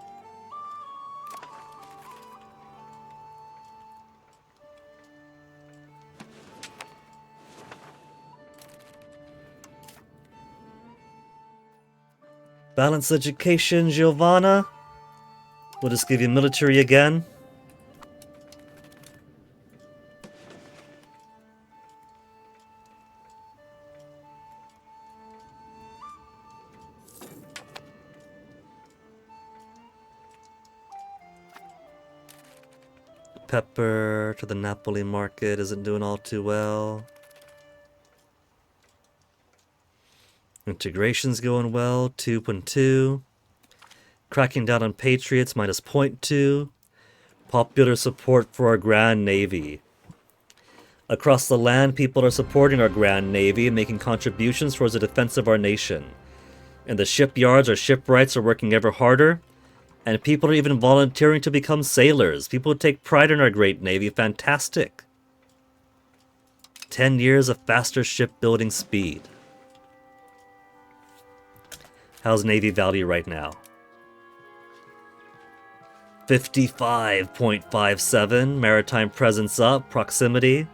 Balanced education, Giovanna. We'll just give you military again. Pepper to the Napoli market isn't doing all too well. Integration's going well, 2.2. Cracking down on patriots, minus 0.2. Popular support for our Grand Navy. Across the land, people are supporting our Grand Navy and making contributions towards the defense of our nation. In the shipyards, our shipwrights are working ever harder, and people are even volunteering to become sailors. People take pride in our great Navy. Fantastic. 10 years of faster shipbuilding speed. How's Navy value right now? 55.57. Maritime presence up. Proximity.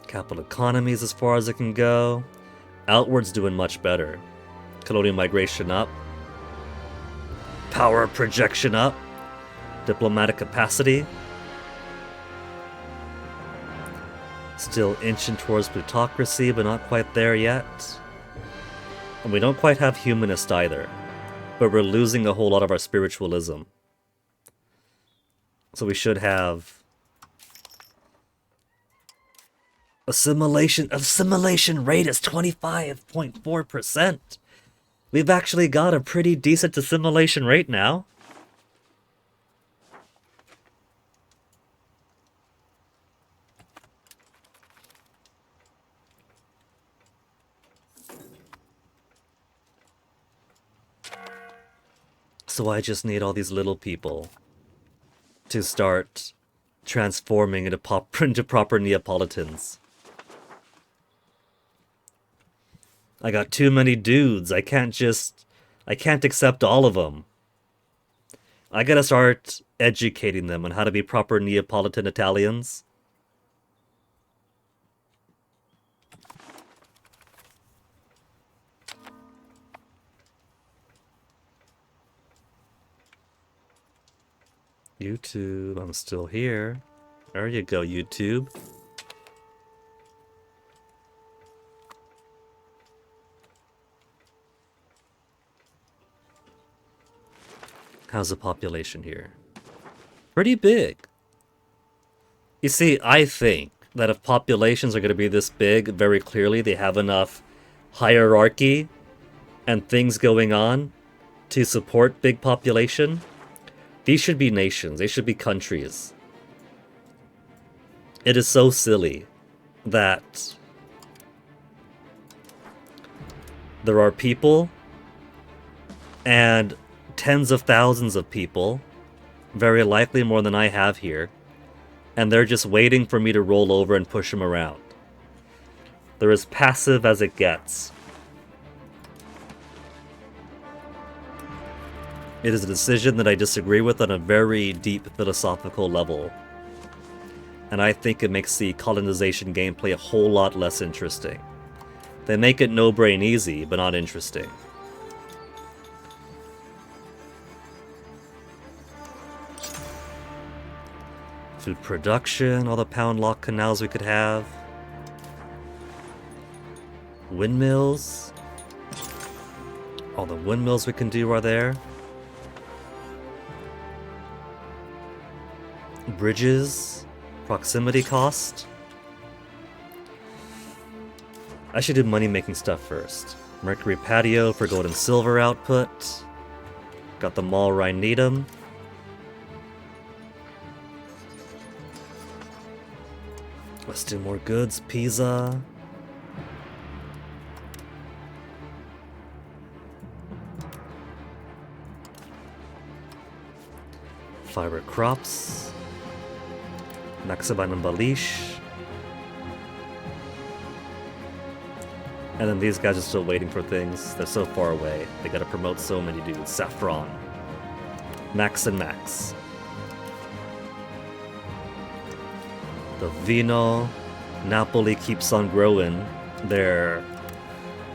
Capital economies as far as it can go. Outwards doing much better. Colonial migration up. Power projection up. Diplomatic capacity. Still inching towards plutocracy, but not quite there yet. And we don't quite have humanist either. But we're losing a whole lot of our spiritualism. So we should have assimilation rate is 25.4%. We've actually got a pretty decent assimilation rate now. So I just need all these little people to start transforming into proper Neapolitans. I got too many dudes. I can't accept all of them. I gotta start educating them on how to be proper Neapolitan Italians. YouTube, I'm still here. There you go, YouTube. How's the population here? Pretty big. You see, I think that if populations are going to be this big, very clearly they have enough hierarchy and things going on to support big population. These should be nations. They should be countries. It is so silly that there are people and tens of thousands of people, very likely more than I have here, and they're just waiting for me to roll over and push them around. They're as passive as it gets. It is a decision that I disagree with on a very deep philosophical level. And I think it makes the colonization gameplay a whole lot less interesting. They make it no-brain easy, but not interesting. Food production, all the pound lock canals we could have. Windmills. All the windmills we can do are there. Bridges. Proximity cost. I should do money-making stuff first. Mercury patio for gold and silver output. Got the mall where I need them. Let's do more goods. Pisa. Fiber crops. Maxaban and Balish. And then these guys are still waiting for things. They're so far away. They gotta promote so many dudes. Saffron. Max and Max. The Vino. Napoli keeps on growing their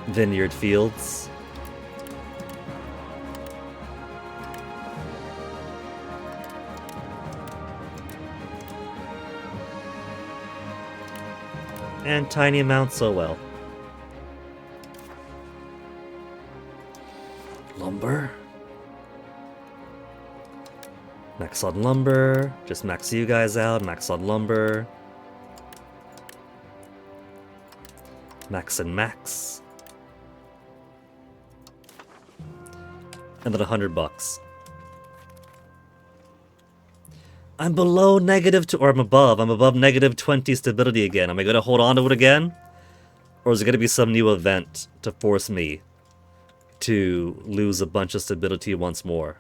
vineyard fields. And tiny amounts, so well. Lumber. Max on lumber. Just max you guys out. Max on lumber. Max and max. And then $100. I'm below -2, or I'm above -20 stability again. Am I going to hold on to it again? Or is it going to be some new event to force me to lose a bunch of stability once more?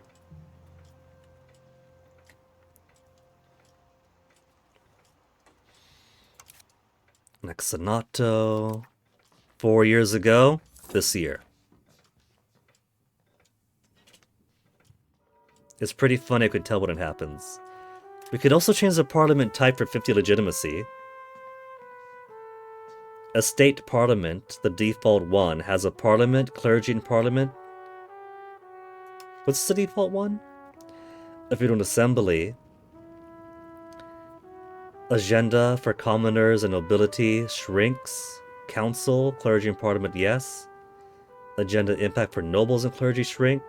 Nexanato. 4 years ago, this year. It's pretty funny, I could tell when it happens. We could also change the parliament type for 50 legitimacy. A state parliament, the default one, has a parliament, clergy, and parliament. What's the default one? If you do an assembly, agenda for commoners and nobility shrinks. Council, clergy, and parliament, yes. Agenda impact for nobles and clergy shrink.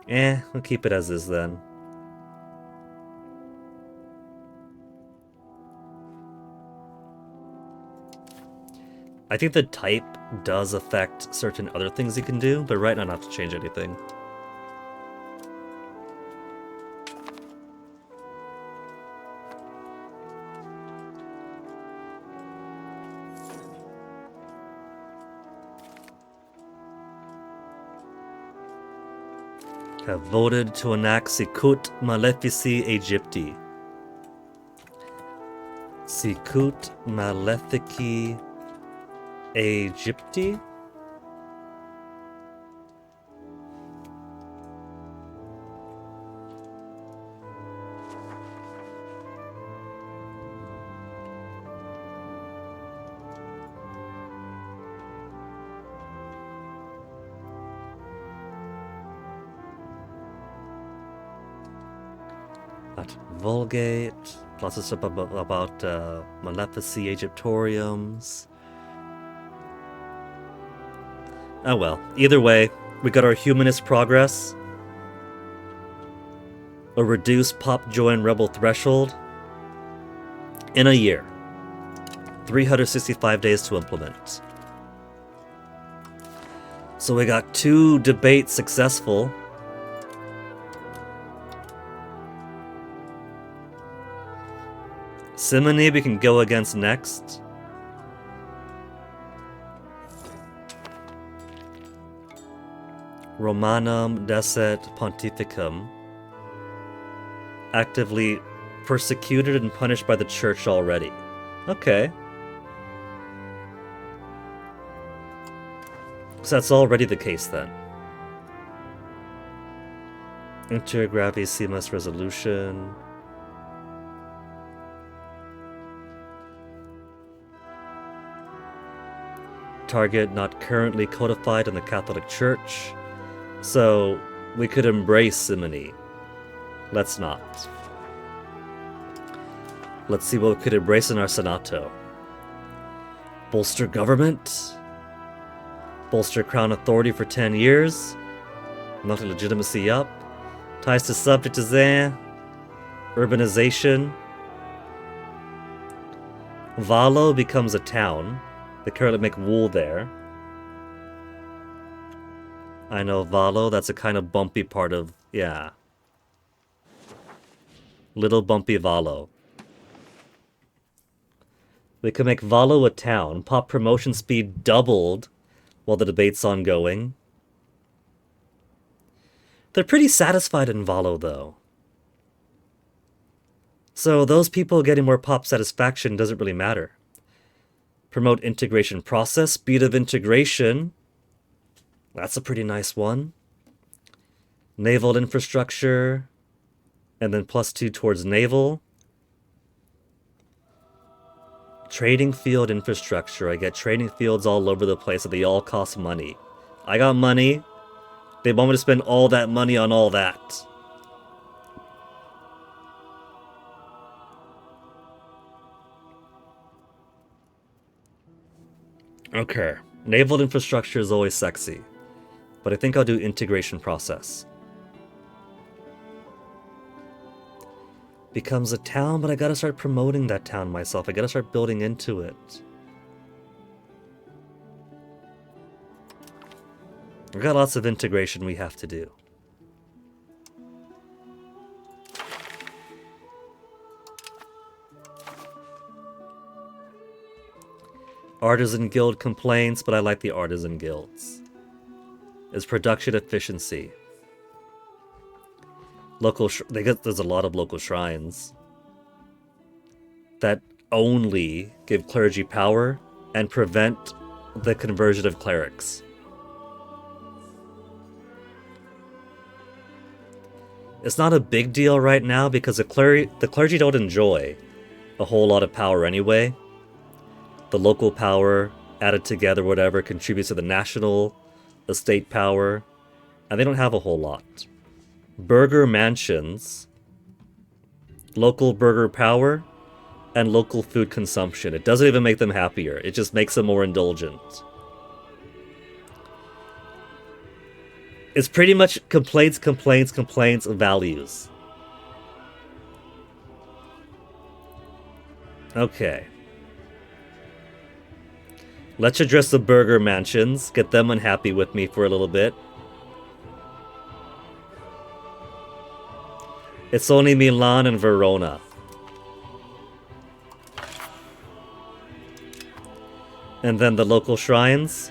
We'll keep it as is then. I think the type does affect certain other things you can do, but right now I don't have to change anything. have voted to enact Sicut Malefici Aegypti. Sicut Malefici Aegypti? Vulgate, lots of stuff about Malefici Aegyptoriums. Oh well, either way, we got our humanist progress, a reduced pop join rebel threshold in a year. 365 days to implement. So we got 2 debates successful. Simony we can go against next. Romanum Deset Pontificum. Actively persecuted and punished by the church already. Okay. So that's already the case then. Intergravissimus resolution. Target not currently codified in the Catholic Church. So we could embrace simony. Let's not. Let's see what we could embrace in our Senato. Bolster government. Bolster crown authority for 10 years. Not legitimacy up. Ties to subject is there. Urbanization. Valo becomes a town. They currently make wool there. I know Valo, that's a kind of bumpy part of... yeah. Little bumpy Valo. We could make Valo a town. Pop promotion speed doubled while the debate's ongoing. They're pretty satisfied in Valo, though. So those people getting more pop satisfaction doesn't really matter. Promote integration process, speed of integration. That's a pretty nice one. Naval infrastructure. And then +2 towards naval. Trading field infrastructure. I get trading fields all over the place, and they all cost money. I got money. They want me to spend all that money on all that. Okay. Naval infrastructure is always sexy. But I think I'll do integration process. Becomes a town, but I gotta start promoting that town myself. I gotta start building into it. We've got lots of integration we have to do. Artisan Guild complains, but I like the Artisan Guilds. Is production efficiency. There's a lot of local shrines that only give clergy power and prevent the conversion of clerics. It's not a big deal right now because the clergy don't enjoy a whole lot of power anyway. The local power added together, whatever, contributes to the national, the state power, and they don't have a whole lot. Burger mansions, local burger power, and local food consumption. It doesn't even make them happier. It just makes them more indulgent. It's pretty much complaints, values. Okay. Let's address the burger mansions, get them unhappy with me for a little bit. It's only Milan and Verona. And then the local shrines.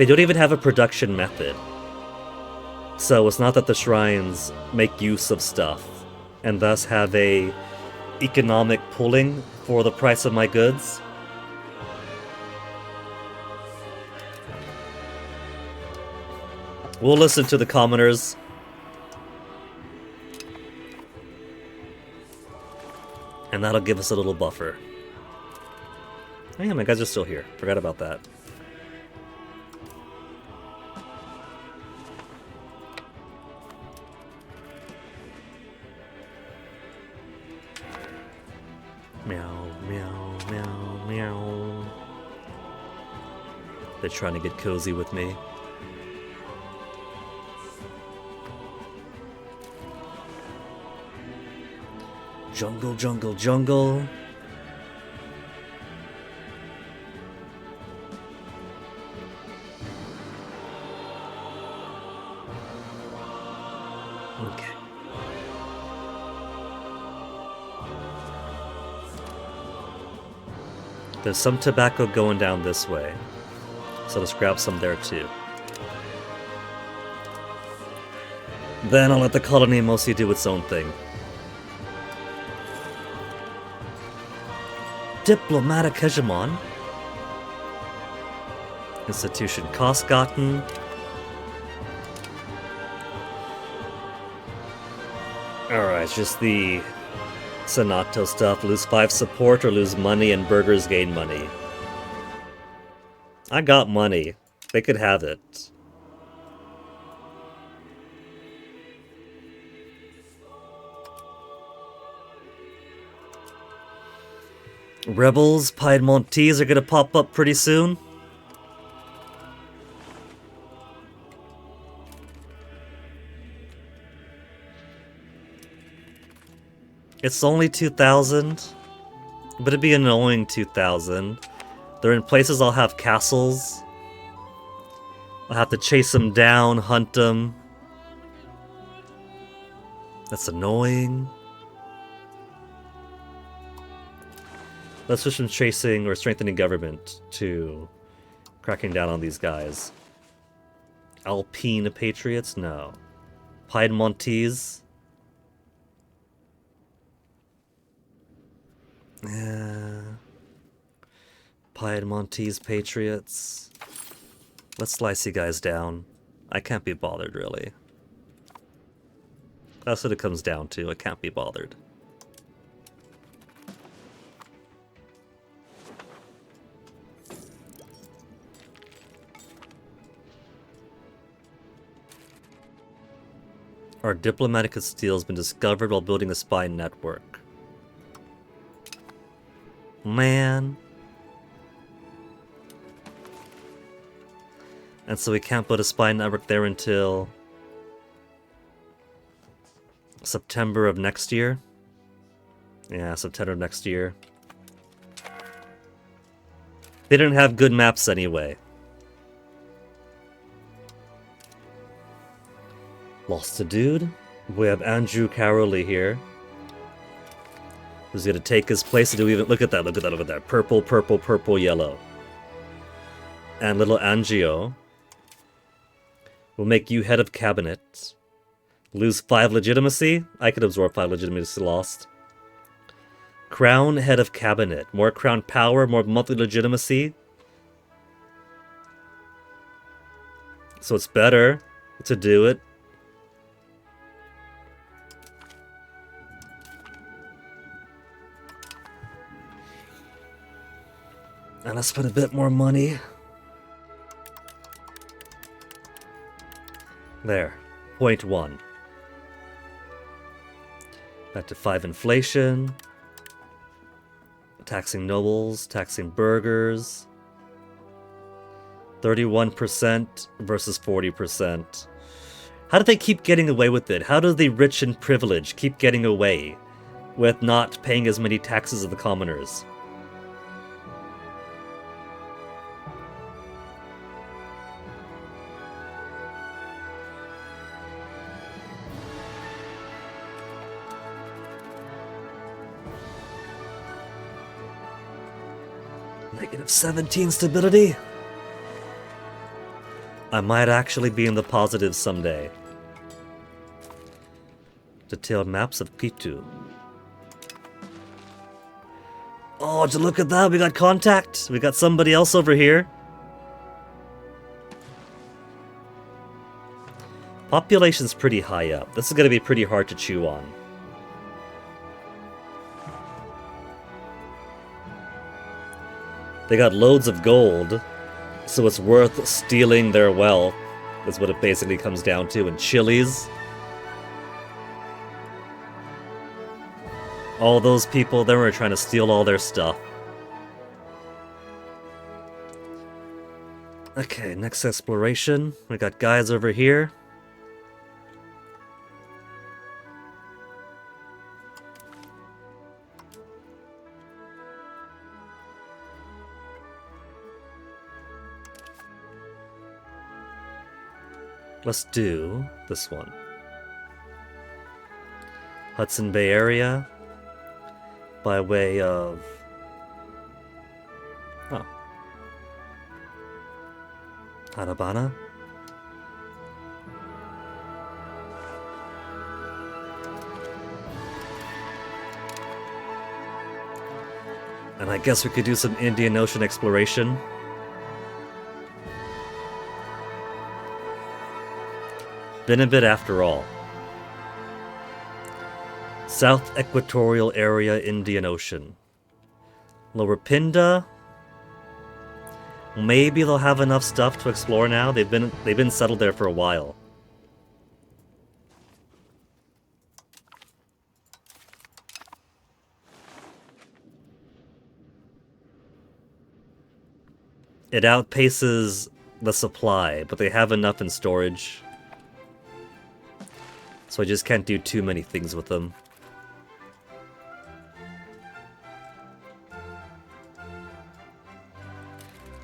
They don't even have a production method. So it's not that the shrines make use of stuff and thus have a economic pulling for the price of my goods. We'll listen to the commoners. And that'll give us a little buffer. Oh yeah, my guys are still here. Forgot about that. Meow, meow, meow, meow. They're trying to get cozy with me. Jungle, jungle, jungle. Okay. There's some tobacco going down this way. So let's grab some there too. Then I'll let the colony mostly do its own thing. Diplomatic hegemon. Institution cost gotten. Alright, just the Senato stuff. Lose 5 support or lose money and burgers gain money. I got money. They could have it. Rebels, Piedmontese are gonna pop up pretty soon. It's only 2,000, but it'd be annoying 2,000. They're in places I'll have castles. I'll have to chase them down, hunt them. That's annoying. Let's switch from chasing or strengthening government to cracking down on these guys. Alpine Patriots? No. Piedmontese? Yeah. Piedmontese Patriots. Let's slice you guys down. I can't be bothered, really. That's what it comes down to. I can't be bothered. Our diplomatic Castile has been discovered while building a spy network. Man. And so we can't build a spy network there until September of next year. Yeah, September of next year. They didn't have good maps anyway. Lost a dude. We have Andrew Caroli here. Who's gonna take his place? Do we even look at that? Look at that! Look at that! Purple, purple, purple, yellow. And little Angio will make you head of cabinet. Lose 5 legitimacy. I could absorb 5 legitimacy lost. Crown head of cabinet. More crown power, more monthly legitimacy. So it's better to do it. And let's put a bit more money. There. 0.1. Back to 5 inflation. Taxing nobles, taxing burgers. 31% versus 40%. How do they keep getting away with it? How do the rich and privileged keep getting away with not paying as many taxes as the commoners? -17 stability. I might actually be in the positives someday. Detailed maps of Pitu. Oh, did you look at that? We got contact. We got somebody else over here. Population's pretty high up. This is going to be pretty hard to chew on. They got loads of gold, so it's worth stealing their wealth, is what it basically comes down to, and chilies. All those people there were trying to steal all their stuff. Okay, next exploration. We got guys over here. Let's do this one. Hudson Bay area. By way of... oh. Harabana. And I guess we could do some Indian Ocean exploration. Been a bit after all. South Equatorial Area, Indian Ocean. Lower Pinda. Maybe they'll have enough stuff to explore now. They've been settled there for a while. It outpaces the supply, but they have enough in storage. So I just can't do too many things with them.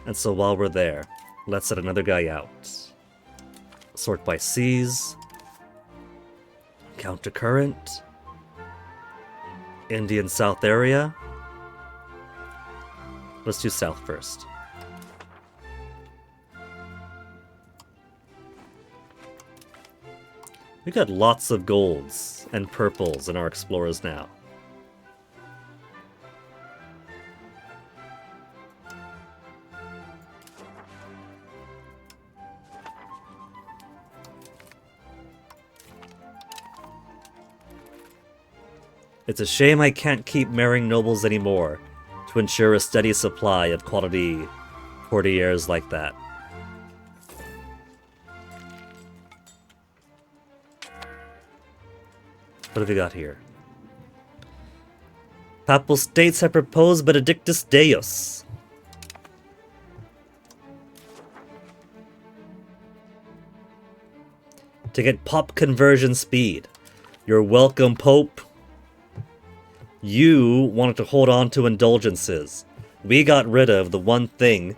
And so while we're there, let's set another guy out. Sort by seas. Countercurrent. Indian South area. Let's do south first. We got lots of golds and purples in our explorers now. It's a shame I can't keep marrying nobles anymore to ensure a steady supply of quality courtiers like that. What have we got here? Papal States have proposed Benedictus Deus. To get pop conversion speed. You're welcome, Pope. You wanted to hold on to indulgences. We got rid of the one thing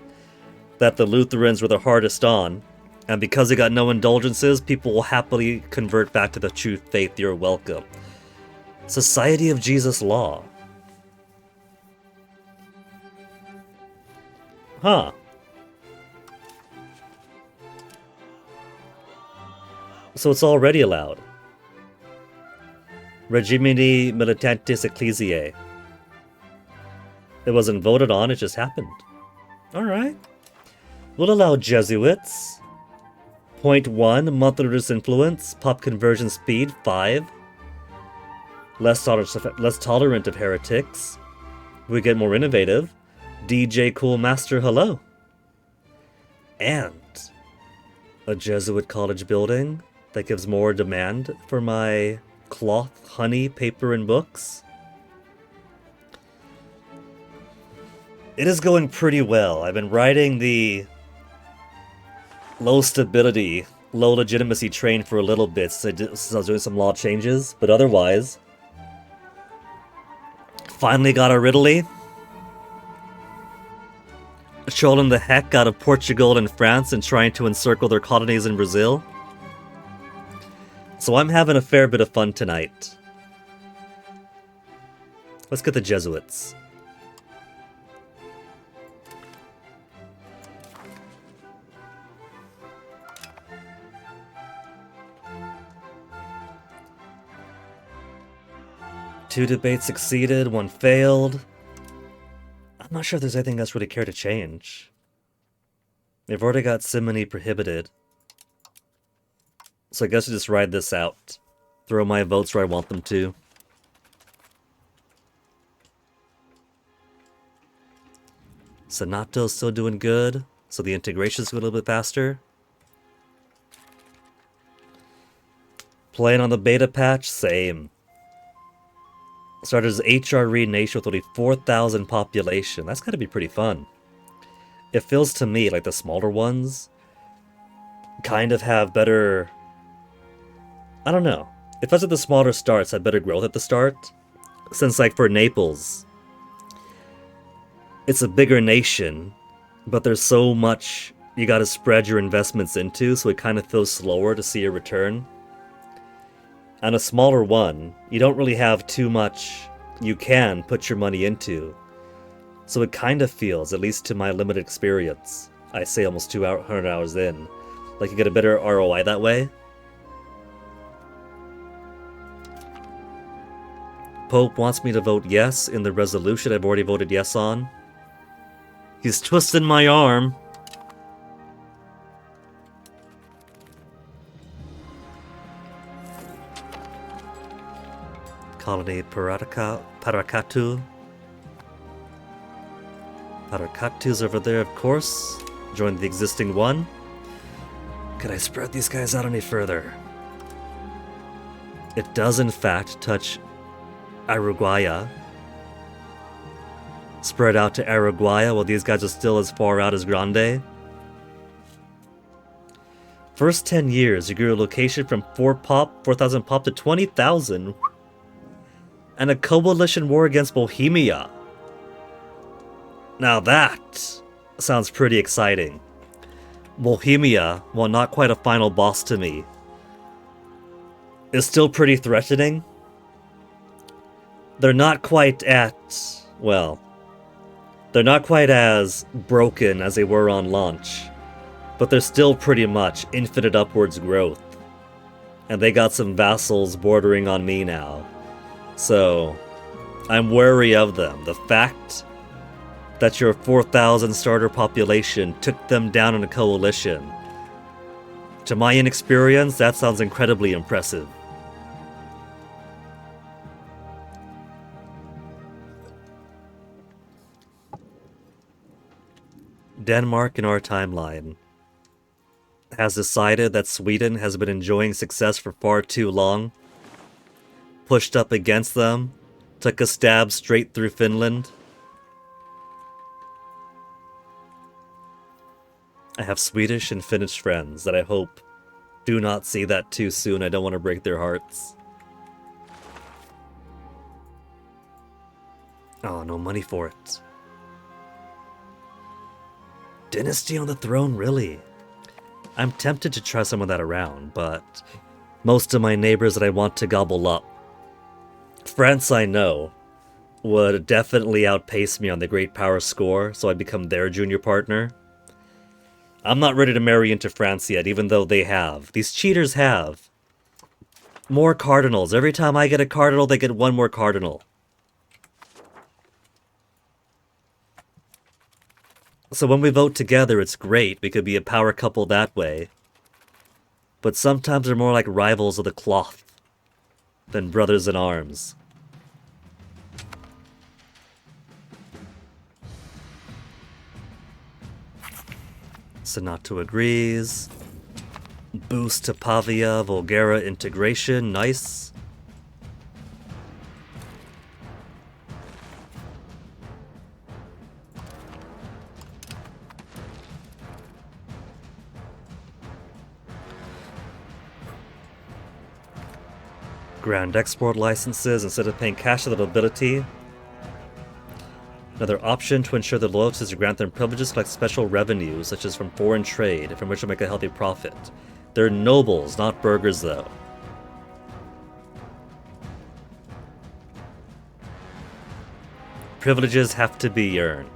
that the Lutherans were the hardest on. And because they got no indulgences, people will happily convert back to the true faith. You're welcome. Society of Jesus Law. Huh. So it's already allowed. Regimini Militantis Ecclesiae. It wasn't voted on, it just happened. Alright. We'll allow Jesuits. 0.1, monthly religious influence, pop conversion speed, 5. Less tolerant of heretics. We get more innovative. DJ Cool Master, hello. And a Jesuit college building that gives more demand for my cloth, honey, paper, and books. It is going pretty well. I've been riding the low stability, low legitimacy train for a little bit since I was doing some law changes, but otherwise, finally got a Ridley. Trolling the heck out of Portugal and France and trying to encircle their colonies in Brazil. So I'm having a fair bit of fun tonight. Let's get the Jesuits. 2 debates succeeded, 1 failed. I'm not sure if there's anything else really care to change. They've already got simony prohibited. So I guess we just ride this out. Throw my votes where I want them to. Senato's still doing good, so the integration's a little bit faster. Playing on the beta patch, same. Started as HRE nation with only 4,000 population. That's gotta be pretty fun. It feels to me like the smaller ones kind of have better... I don't know. It feels like the smaller starts have better growth at the start. Since, like, for Naples, it's a bigger nation, but there's so much you gotta spread your investments into, so it kind of feels slower to see a return. On a smaller one, you don't really have too much you can put your money into. So it kind of feels, at least to my limited experience, I say almost 200 hours in, like you get a better ROI that way. Pope wants me to vote yes in the resolution I've already voted yes on. He's twisting my arm. Colony Paracatu. Paracatu's over there, of course. Join the existing one. Could I spread these guys out any further? It does, in fact, touch Araguaya. Spread out to Araguaya while these guys are still as far out as Grande. First 10 years, you grew a location from 4,000 pop to 20,000. And a coalition war against Bohemia. Now that sounds pretty exciting. Bohemia, while not quite a final boss to me, is still pretty threatening. They're not quite at, well, they're not quite as broken as they were on launch, but they're still pretty much infinite upwards growth. And they got some vassals bordering on me now. So, I'm wary of them. The fact that your 4,000 starter population took them down in a coalition, to my inexperience, that sounds incredibly impressive. Denmark in our timeline has decided that Sweden has been enjoying success for far too long. Pushed up against them, took a stab straight through Finland. I have Swedish and Finnish friends that I hope do not see that too soon. I don't want to break their hearts. Oh, no money for it. Dynasty on the throne, really? I'm tempted to try some of that around, but most of my neighbors that I want to gobble up, France I know, would definitely outpace me on the great power score, so I become their junior partner. I'm not ready to marry into France yet, even though they have. These cheaters have more cardinals. Every time I get a cardinal, they get 1 more cardinal. So when we vote together, it's great. We could be a power couple that way. But sometimes they're more like rivals of the cloth than brothers in arms. Senato agrees. Boost to Pavia, Volgara integration, nice. Ground export licenses instead of paying cash to the nobility. Another option to ensure the loyalty is to grant them privileges, collect special revenues, such as from foreign trade, from which will make a healthy profit. They're nobles, not burghers, though. Privileges have to be earned.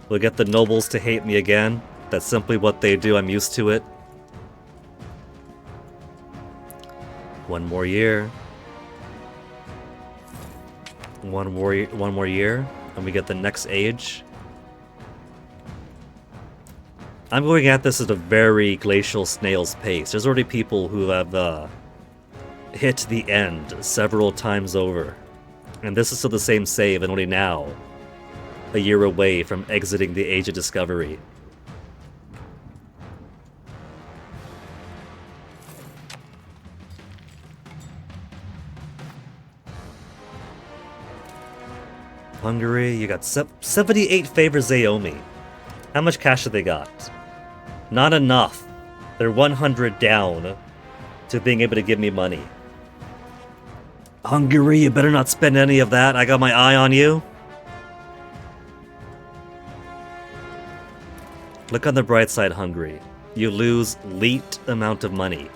We'll get the nobles to hate me again. That's simply what they do. I'm used to it. 1 more year. One more year, and we get the next age. I'm going at this at a very glacial snail's pace. There's already people who have hit the end several times over. And this is still the same save, and only now, a year away from exiting the Age of Discovery. Hungary, you got 78 favors they owe me. How much cash have they got? Not enough. They're 100 down to being able to give me money. Hungary, you better not spend any of that. I got my eye on you. Look on the bright side, Hungary. You lose leet amount of money.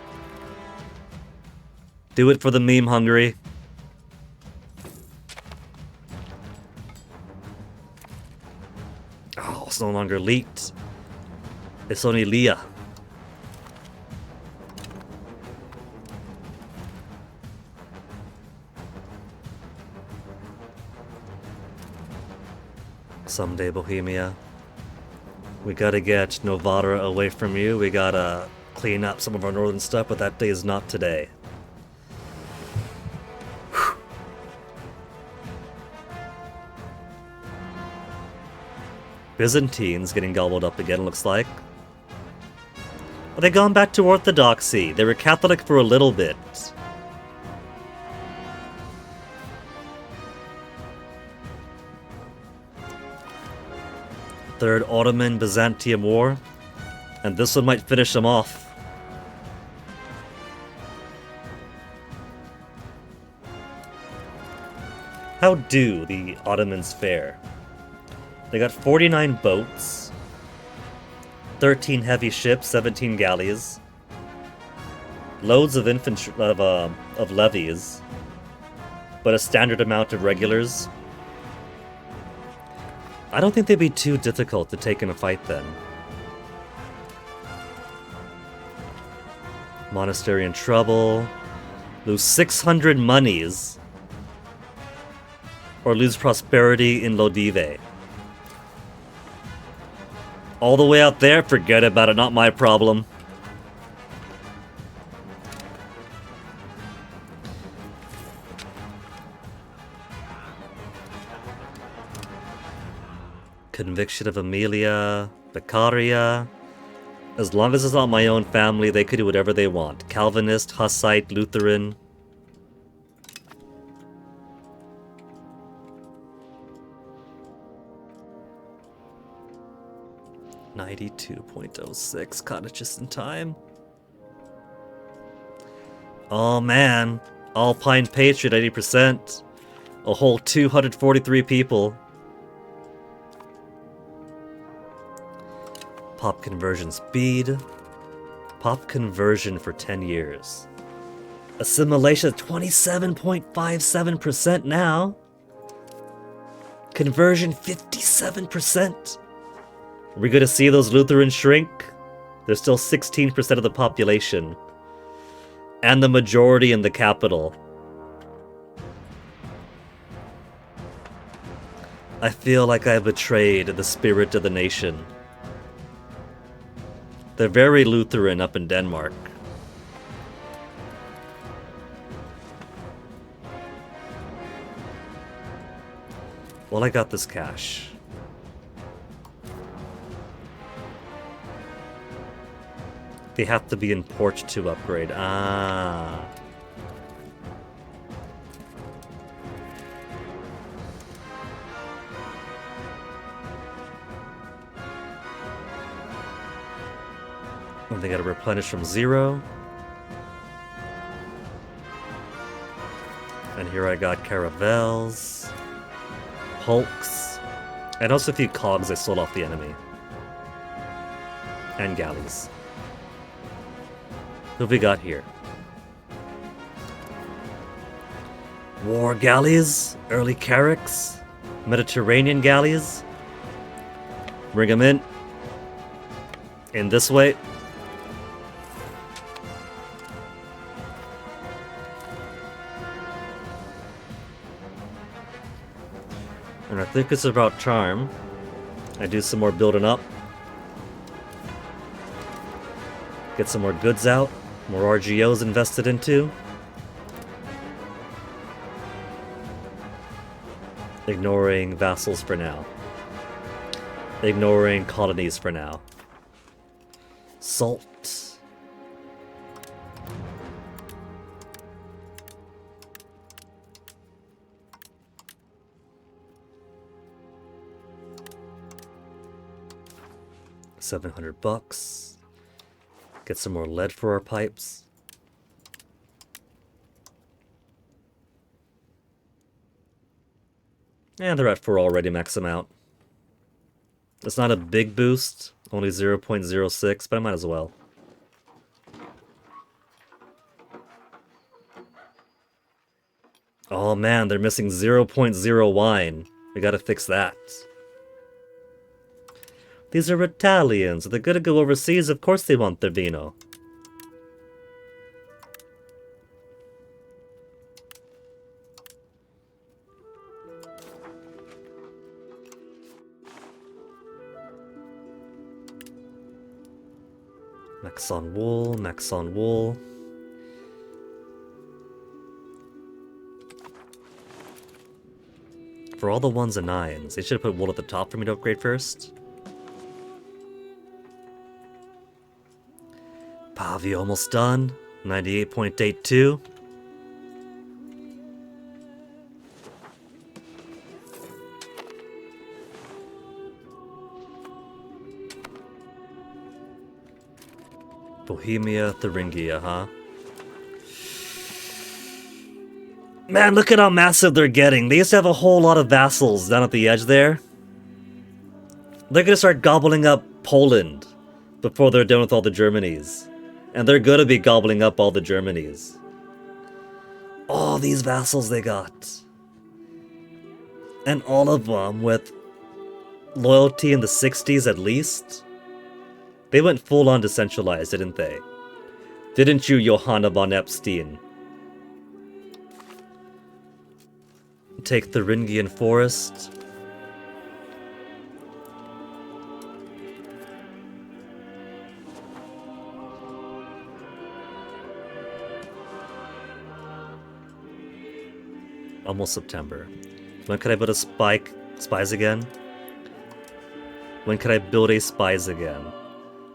Do it for the meme, Hungary. Oh, it's no longer leet. It's only Leah. Someday, Bohemia. We gotta get Novara away from you. We gotta clean up some of our northern stuff, but that day is not today. Whew. Byzantines getting gobbled up again, looks like. Well, they gone back to Orthodoxy. They were Catholic for a little bit. Third Ottoman-Byzantium War, and this one might finish them off. How do the Ottomans fare? They got 49 boats, 13 heavy ships, 17 galleys, loads of infantry of levies, but a standard amount of regulars. I don't think they'd be too difficult to take in a fight then. Monastery in trouble. Lose 600 monies. Or lose prosperity in Lodive. All the way out there? Forget about it, not my problem. Conviction of Amelia, Beccaria. As long as it's not my own family, they could do whatever they want. Calvinist, Hussite, Lutheran. $92.06, caught it just in time. Oh man, Alpine Patriot, 80%. A whole 243 people. Pop conversion speed. Pop conversion for 10 years. Assimilation 27.57% now. Conversion 57%. Are we going to see those Lutherans shrink? They're still 16% of the population. And the majority in the capital. I feel like I betrayed the spirit of the nation. They're very Lutheran up in Denmark. Well, I got this cash. They have to be in port to upgrade. Ah. And they gotta replenish from 0. And here I got caravels, hulks, and also a few cogs I sold off the enemy. And galleys. Who have we got here? War galleys, early carracks, Mediterranean galleys. Bring them in. In this way. And I think it's about time I do some more building up. Get some more goods out, more RGOs invested into. Ignoring vassals for now. Ignoring colonies for now. Salt. $700. Get some more lead for our pipes. And they're at 4 already, max them out. It's not a big boost, only 0.06, but I might as well. Oh man, they're missing 0.0 wine. We gotta fix that. These are Italians. If they're gonna go overseas, of course they want their vino. Max on wool, max on wool. For all the 1s and 9s, they should have put wool at the top for me to upgrade first. Pavia almost done. 98.82. Bohemia, Thuringia, huh? Man, look at how massive they're getting. They used to have a whole lot of vassals down at the edge there. They're gonna start gobbling up Poland before they're done with all the Germanys. And they're gonna be gobbling up all the Germanys. All these vassals they got. And all of them with loyalty in the 60s at least. They went full on decentralized, didn't they? Didn't you, Johanna von Epstein? Take the Thuringian Forest. Almost September. When can I build a spies again? When can I build a spies again?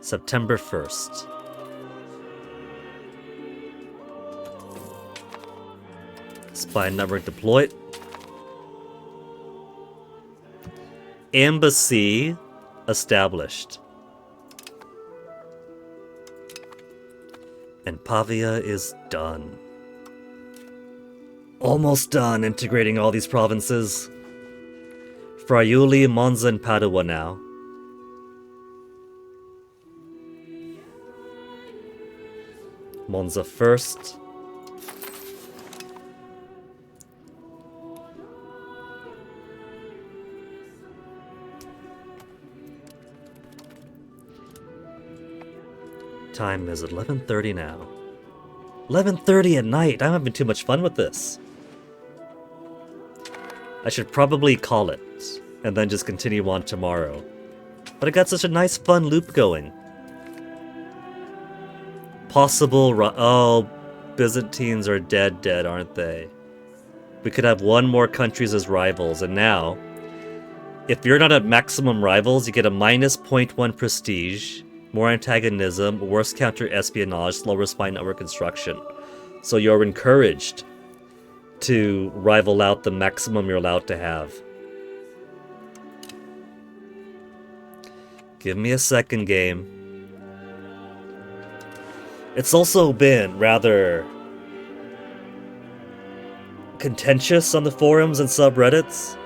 September 1st. Spy network deployed. Embassy established. And Pavia is done. Almost done integrating all these provinces. Friuli, Monza, and Padua now. Monza first. Time is 11:30 now. 11:30 at night. I'm having too much fun with this. I should probably call it, and then just continue on tomorrow. But I got such a nice fun loop going. Oh, Byzantines are dead, aren't they? We could have one more countries as rivals, and now, if you're not at maximum rivals, you get a minus 0.1 prestige, more antagonism, worse counter-espionage, slower spy network construction. So you're encouraged to rival out the maximum you're allowed to have. Give me a second game. It's also been rather contentious on the forums and subreddits,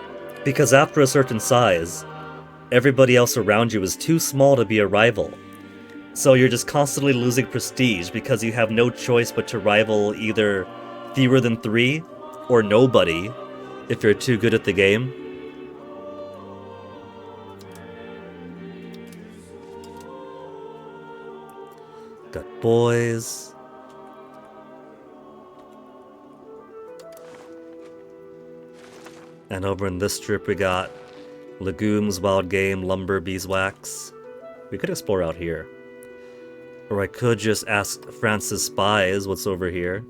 because after a certain size, everybody else around you is too small to be a rival. So you're just constantly losing prestige because you have no choice but to rival either fewer than 3 or nobody if you're too good at the game. Got boys. And over in this strip we got legumes, wild game, lumber, beeswax. We could explore out here. Or I could just ask Francis Spies what's over here.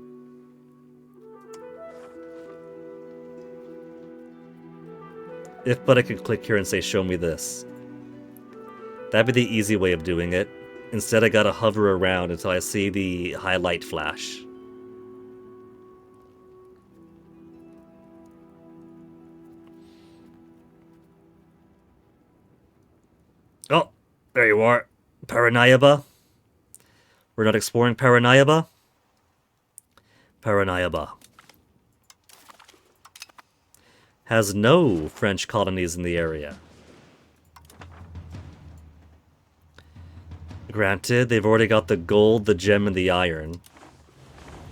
But I could click here and say, show me this. That'd be the easy way of doing it. Instead, I gotta hover around until I see the highlight flash. Oh, there you are. Paranaiyaba. We're not exploring Paranaiyaba? Paranaiyaba has no French colonies in the area. Granted, they've already got the gold, the gem, and the iron.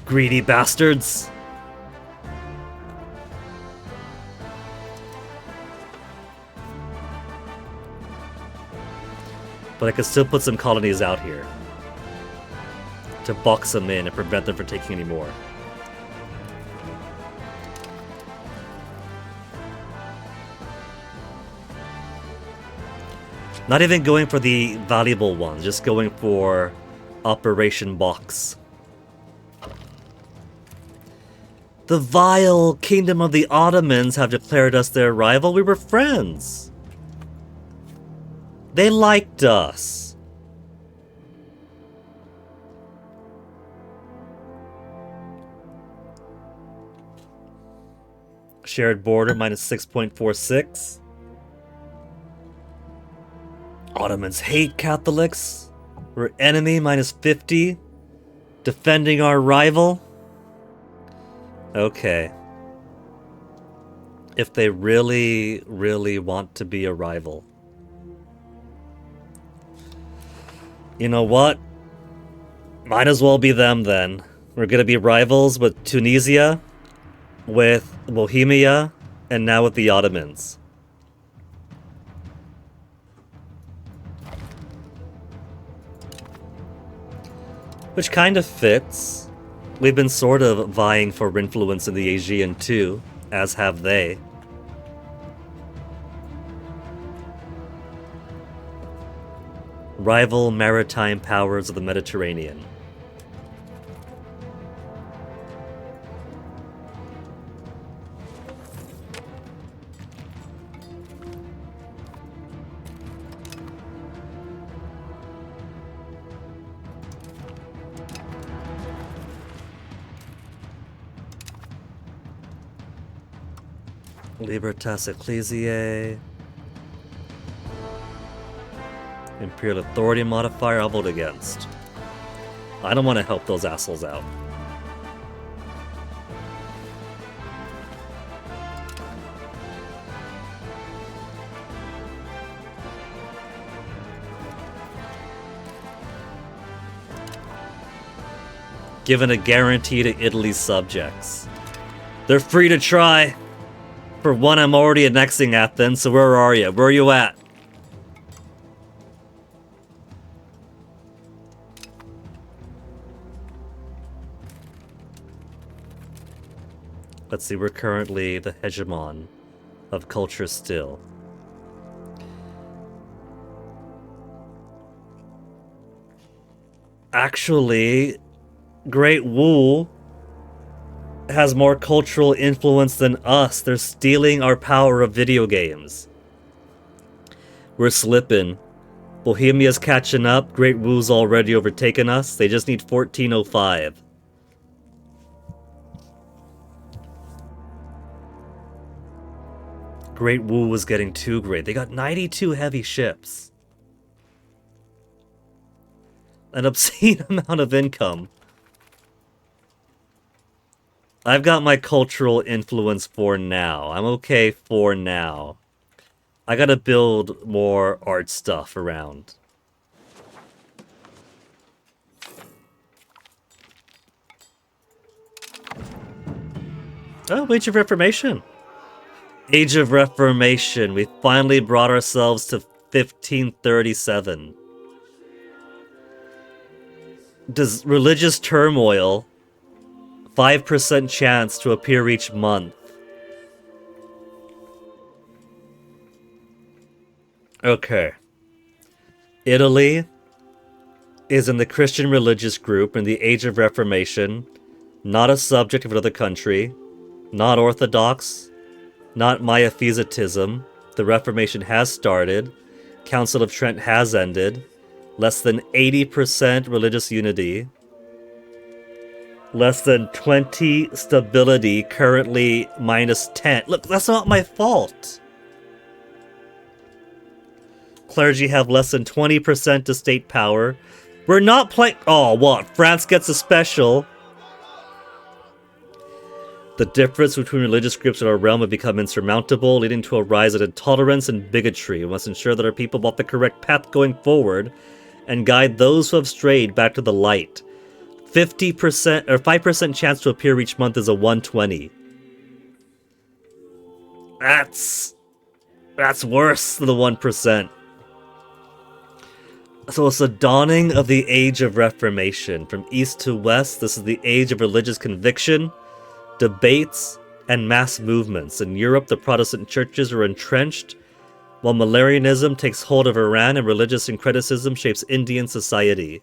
Greedy bastards! But I could still put some colonies out here to box them in and prevent them from taking any more. Not even going for the valuable ones, just going for Operation Box. The vile kingdom of the Ottomans have declared us their rival. We were friends. They liked us. Shared border minus 6.46. Ottomans hate Catholics. We're enemy minus 50. Defending our rival. Okay. If they really, really want to be a rival. You know what? Might as well be them then. We're gonna be rivals with Tunisia, with Bohemia, and now with the Ottomans. Which kind of fits. We've been sort of vying for influence in the Aegean too, as have they. Rival maritime powers of the Mediterranean. Libertas Ecclesiae. Imperial Authority modifier, I'll vote against. I don't want to help those assholes out. Given a guarantee to Italy's subjects. They're free to try. For one, I'm already annexing Athens, so where are you? Where are you at? Let's see, we're currently the hegemon of culture still. Actually, Great Wu has more cultural influence than us. They're stealing our power of video games. We're slipping. Bohemia's catching up. Great Wu's already overtaken us. They just need 1405. Great Wu was getting too great. They got 92 heavy ships. An obscene amount of income. I've got my cultural influence for now. I'm okay for now. I gotta build more art stuff around. Oh, Age of Reformation. Age of Reformation. We finally brought ourselves to 1537. Does religious turmoil... 5% chance to appear each month. Okay. Italy is in the Christian religious group in the Age of Reformation, not a subject of another country, not Orthodox, not Miaphysitism. The Reformation has started. Council of Trent has ended. Less than 80% religious unity. Less than 20 stability, currently minus 10. Look, that's not my fault. Clergy have less than 20% to state power. We're not playing. Oh, what? France gets a special. The difference between religious groups in our realm have become insurmountable, leading to a rise in intolerance and bigotry. We must ensure that our people walk the correct path going forward and guide those who have strayed back to the light. 50% or 5% chance to appear each month is a 120. That's worse than the 1%. So it's the dawning of the Age of Reformation. From east to west, this is the age of religious conviction, debates, and mass movements. In Europe, the Protestant churches are entrenched, while Millenarianism takes hold of Iran and religious syncretism shapes Indian society.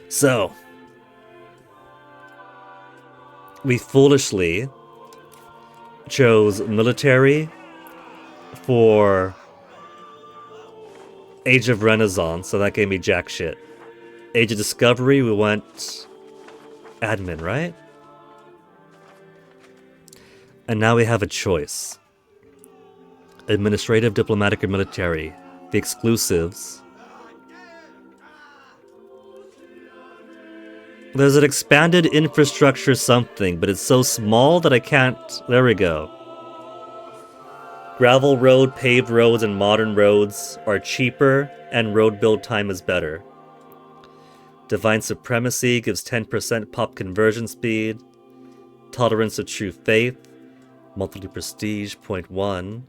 So, we foolishly chose military for Age of Renaissance, so that gave me jack shit. Age of Discovery, we went admin, right? And now we have a choice. Administrative, diplomatic, or military. The exclusives. There's an expanded infrastructure something, but it's so small that I can't... There we go. Gravel road, paved roads, and modern roads are cheaper, and road build time is better. Divine Supremacy gives 10% pop conversion speed. Tolerance of True Faith. Monthly Prestige, 0.1.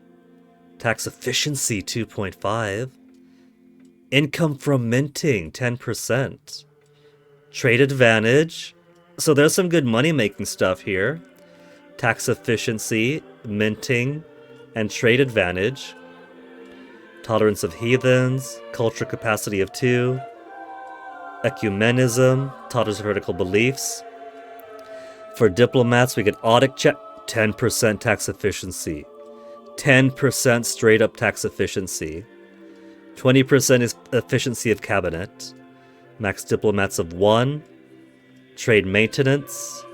Tax Efficiency, 2.5. Income from minting, 10%. Trade Advantage. So there's some good money-making stuff here. Tax Efficiency, Minting, and Trade Advantage. Tolerance of Heathens. Culture Capacity of 2. Ecumenism. Tolerance of Heretical Beliefs. For diplomats, we get Audit Check. 10% tax efficiency. 10% straight up tax efficiency. 20% is efficiency of cabinet. Max diplomats of 1. Trade maintenance,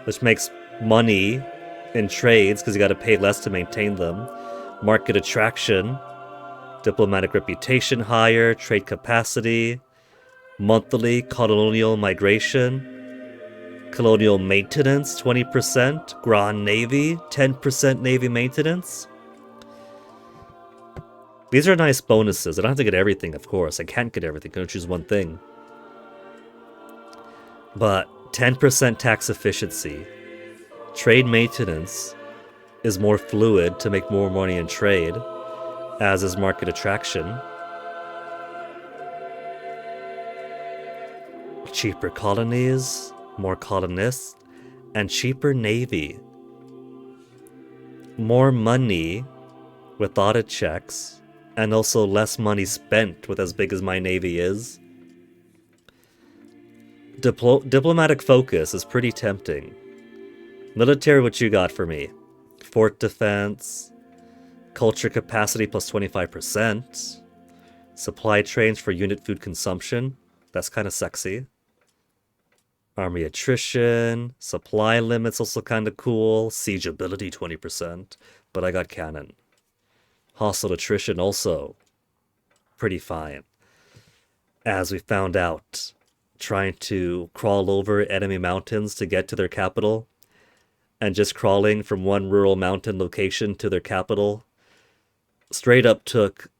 which makes money in trades because you got to pay less to maintain them. Market attraction. Diplomatic reputation higher. Trade capacity. Monthly colonial migration. Colonial maintenance, 20%. Grand Navy, 10% Navy maintenance. These are nice bonuses. I don't have to get everything, of course. I can't get everything. I'm going to choose one thing. But 10% tax efficiency. Trade maintenance is more fluid to make more money in trade, as is market attraction. Cheaper colonies, more colonists, and cheaper navy. More money with audit checks, and also less money spent with as big as my navy is. Diplomatic focus is pretty tempting. Military, what you got for me? Fort defense, culture capacity plus 25%, supply trains for unit food consumption. That's kind of sexy. Army attrition, supply limits also kind of cool. Siege ability 20%, but I got cannon. Hostile attrition also pretty fine. As we found out, trying to crawl over enemy mountains to get to their capital, and just crawling from one rural mountain location to their capital straight up took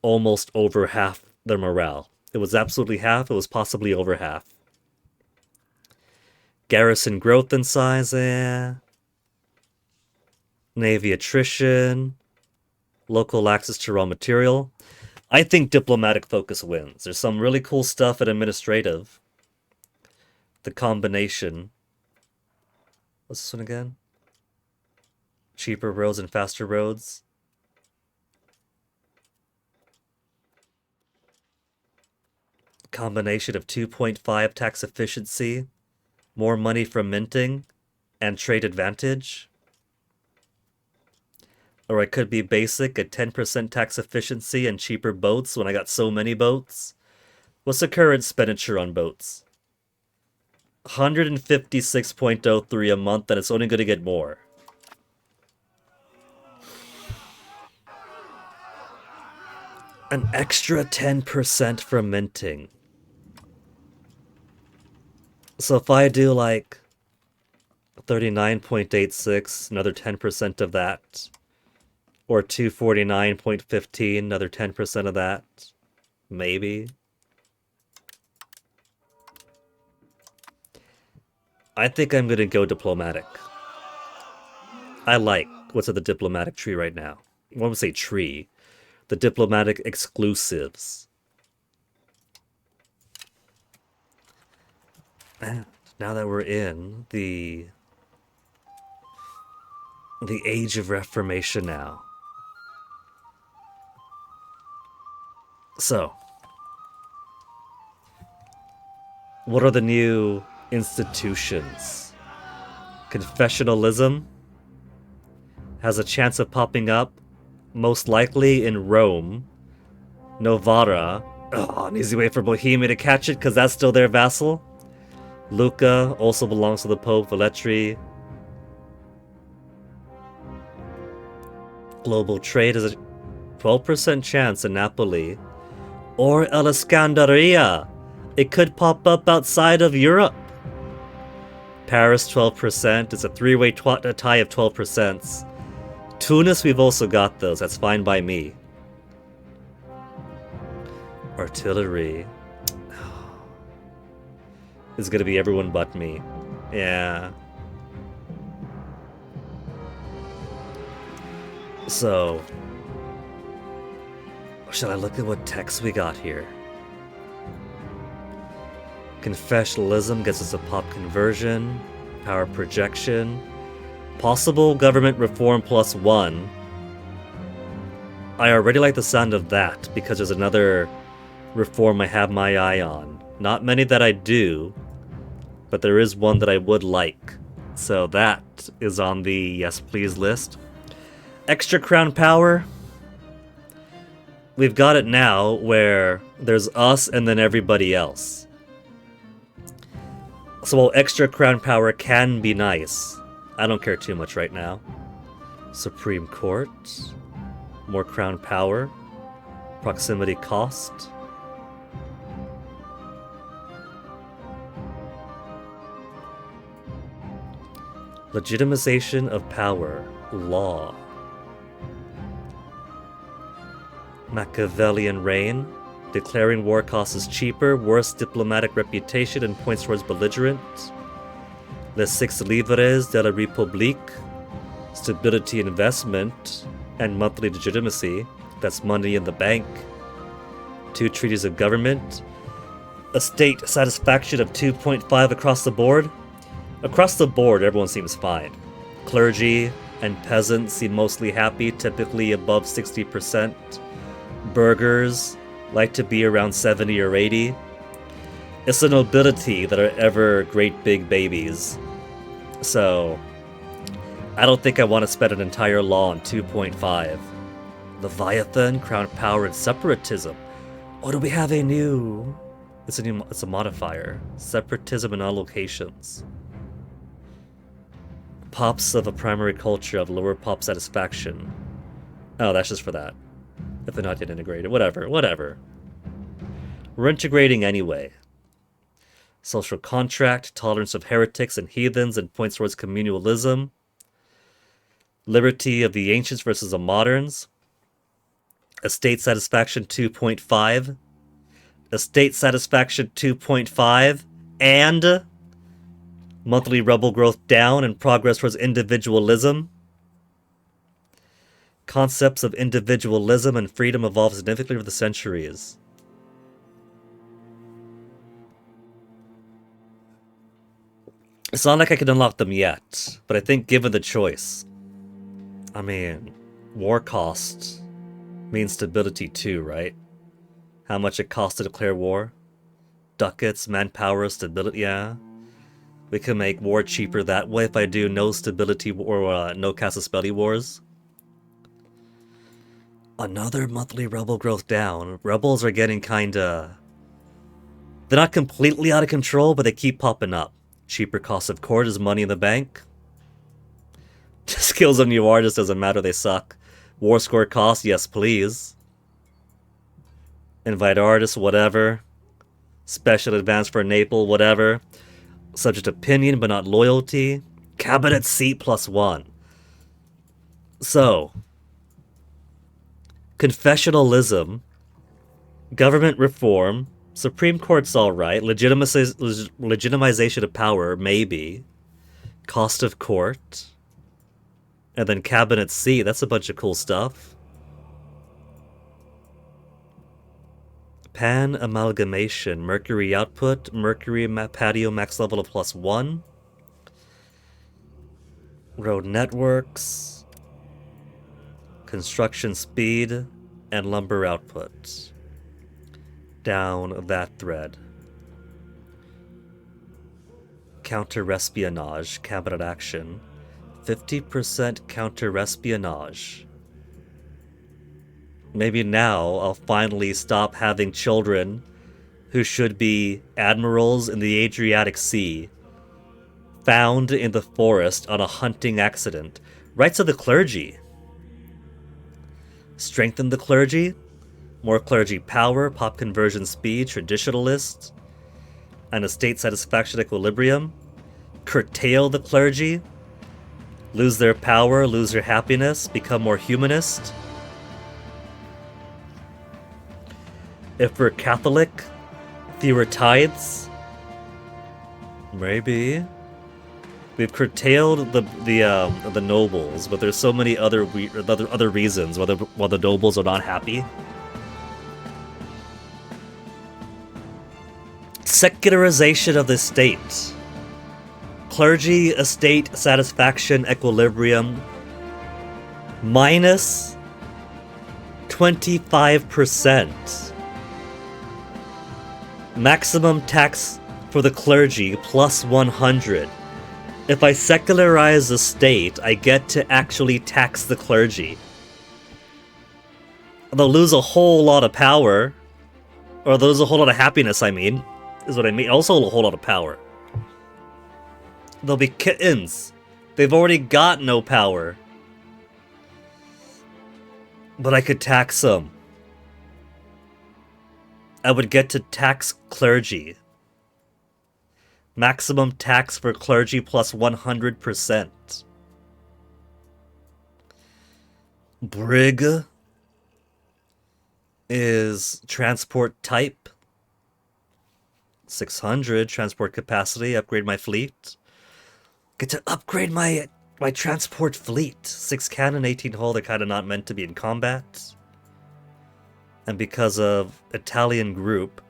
almost over half their morale. It was absolutely half, it was possibly over half. Garrison growth and size, Navy attrition, local access to raw material. I think diplomatic focus wins. There's some really cool stuff at administrative. The combination. What's this one again? Cheaper roads and faster roads. Combination of 2.5 tax efficiency, more money from minting, and trade advantage. Or it could be basic, a 10% tax efficiency and cheaper boats when I got so many boats. What's the current expenditure on boats? 156.03 a month, and it's only going to get more. An extra 10% for minting. So if I do like 39.86, another 10% of that. Or 249.15, another 10% of that. Maybe. I think I'm gonna go diplomatic. I like what's at the diplomatic tree right now. I won't say tree. The diplomatic exclusives. And now that we're in the age of reformation now. So, what are the new institutions? Confessionalism has a chance of popping up, most likely in Rome. Novara. Oh, an easy way for Bohemia to catch it, because that's still their vassal. Lucca also belongs to the Pope. Velletri. Global trade has a 12% chance in Napoli. Or Alessandria. It could pop up outside of Europe. Paris, 12%. It's a three-way tie of 12%. Tunis, we've also got those. That's fine by me. Artillery. It's gonna be everyone but me. Yeah. So, should I look at what text we got here? Confessionalism gets us a pop conversion, power projection, possible government reform +1. I already like the sound of that because there's another reform I have my eye on. Not many that I do, but there is one that I would like. So that is on the yes please list. Extra crown power. We've got it now where there's us and then everybody else. So while extra crown power can be nice, I don't care too much right now. Supreme Court. More crown power. Proximity cost. Legitimization of power. Law. Machiavellian reign. Declaring war costs is cheaper, worse diplomatic reputation, and points towards belligerent. Les Six Livres de la République. Stability investment and monthly legitimacy. That's money in the bank. 2 treaties of government. A state satisfaction of 2.5 across the board. Across the board, everyone seems fine. Clergy and peasants seem mostly happy, typically above 60%. Burghers like to be around 70 or 80. It's the nobility that are ever great big babies. So, I don't think I want to spend an entire law on 2.5. Leviathan, crown power, and separatism. Oh, do we have a new... It's a modifier. Separatism in all locations. Pops of a primary culture of lower pop satisfaction. Oh, that's just for that. If they're not yet integrated. Whatever. We're integrating anyway. Social contract, tolerance of heretics and heathens, and points towards communalism. Liberty of the ancients versus the moderns. Estate satisfaction 2.5. Estate satisfaction 2.5. And monthly rebel growth down and progress towards individualism. Concepts of individualism and freedom evolved significantly over the centuries. It's not like I can unlock them yet, but I think given the choice, I mean, war cost means stability too, right? How much it costs to declare war? Ducats, manpower, stability, yeah. We can make war cheaper that way if I do no stability or no Casaspelli wars. Another monthly rebel growth down. Rebels are getting kinda... They're not completely out of control, but they keep popping up. Cheaper cost of court is money in the bank. Skills of new artists doesn't matter, they suck. War score cost, yes please. Invite artists, whatever. Special advance for Naples, whatever. Subject opinion, but not loyalty. Cabinet seat +1. So, confessionalism, government reform, Supreme Court's alright, legitimization of power, maybe. Cost of court. And then cabinet seat, that's a bunch of cool stuff. Pan amalgamation, Mercury output, Mercury patio max level of +1. Road networks, construction speed, and lumber output. Down that thread. Counter-espionage, cabinet action. 50% counter-espionage. Maybe now I'll finally stop having children who should be admirals in the Adriatic Sea found in the forest on a hunting accident. Rights of the clergy. Strengthen the clergy. More clergy power, pop conversion speed, traditionalist, and a state satisfaction equilibrium. Curtail the clergy. Lose their power, lose their happiness, become more humanist. If we're Catholic, fewer tithes. Maybe. We've curtailed the nobles, but there's so many other reasons why the nobles are not happy. Secularization of the state. Clergy, estate, satisfaction, equilibrium. Minus 25%. Maximum tax for the clergy plus 100. If I secularize the state, I get to actually tax the clergy. They'll lose a whole lot of power. Or they'll lose a whole lot of happiness, I mean. Is what I mean. Also a whole lot of power. They'll be kittens. They've already got no power. But I could tax them. I would get to tax clergy. Maximum tax for clergy plus 100%. Brig is transport type. 600 transport capacity. Upgrade my fleet. Get to upgrade my transport fleet. 6 cannon, 18 hull. They're kind of not meant to be in combat. And because of Italian group,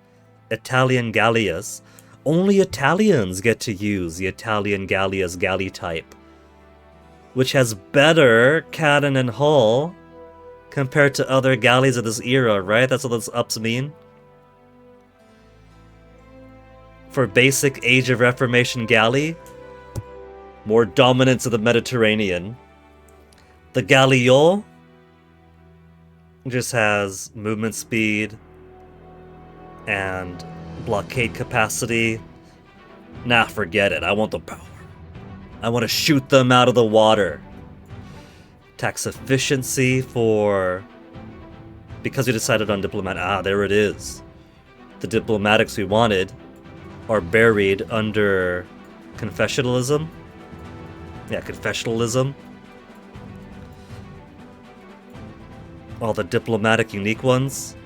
Italian galleas, only Italians get to use the Italian gallea's galley type, which has better cannon and hull compared to other galleys of this era, right? That's what those ups mean. For basic Age of Reformation galley, more dominance of the Mediterranean. The Galliot just has movement speed and blockade capacity. Nah, forget it. I want the power. I want to shoot them out of the water. Tax efficiency for... Because we decided on diplomat. Ah, there it is. The diplomatics we wanted are buried under confessionalism. Yeah, confessionalism. All the diplomatic unique ones.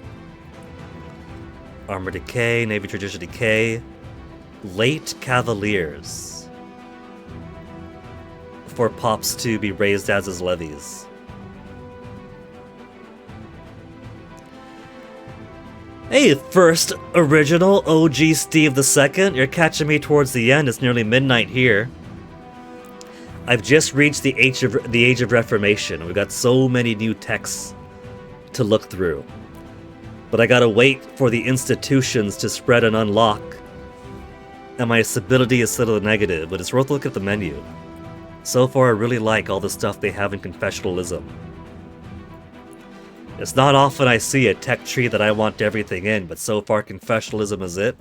Armor decay, navy tradition decay. Late cavaliers. For pops to be raised as his levies. Hey, first original OG Steve II. You're catching me towards the end. It's nearly midnight here. I've just reached the age of Reformation. We've got so many new texts to look through. But I gotta wait for the institutions to spread and unlock. And my stability is still a negative, but it's worth a look at the menu. So far, I really like all the stuff they have in confessionalism. It's not often I see a tech tree that I want everything in, but so far confessionalism is it.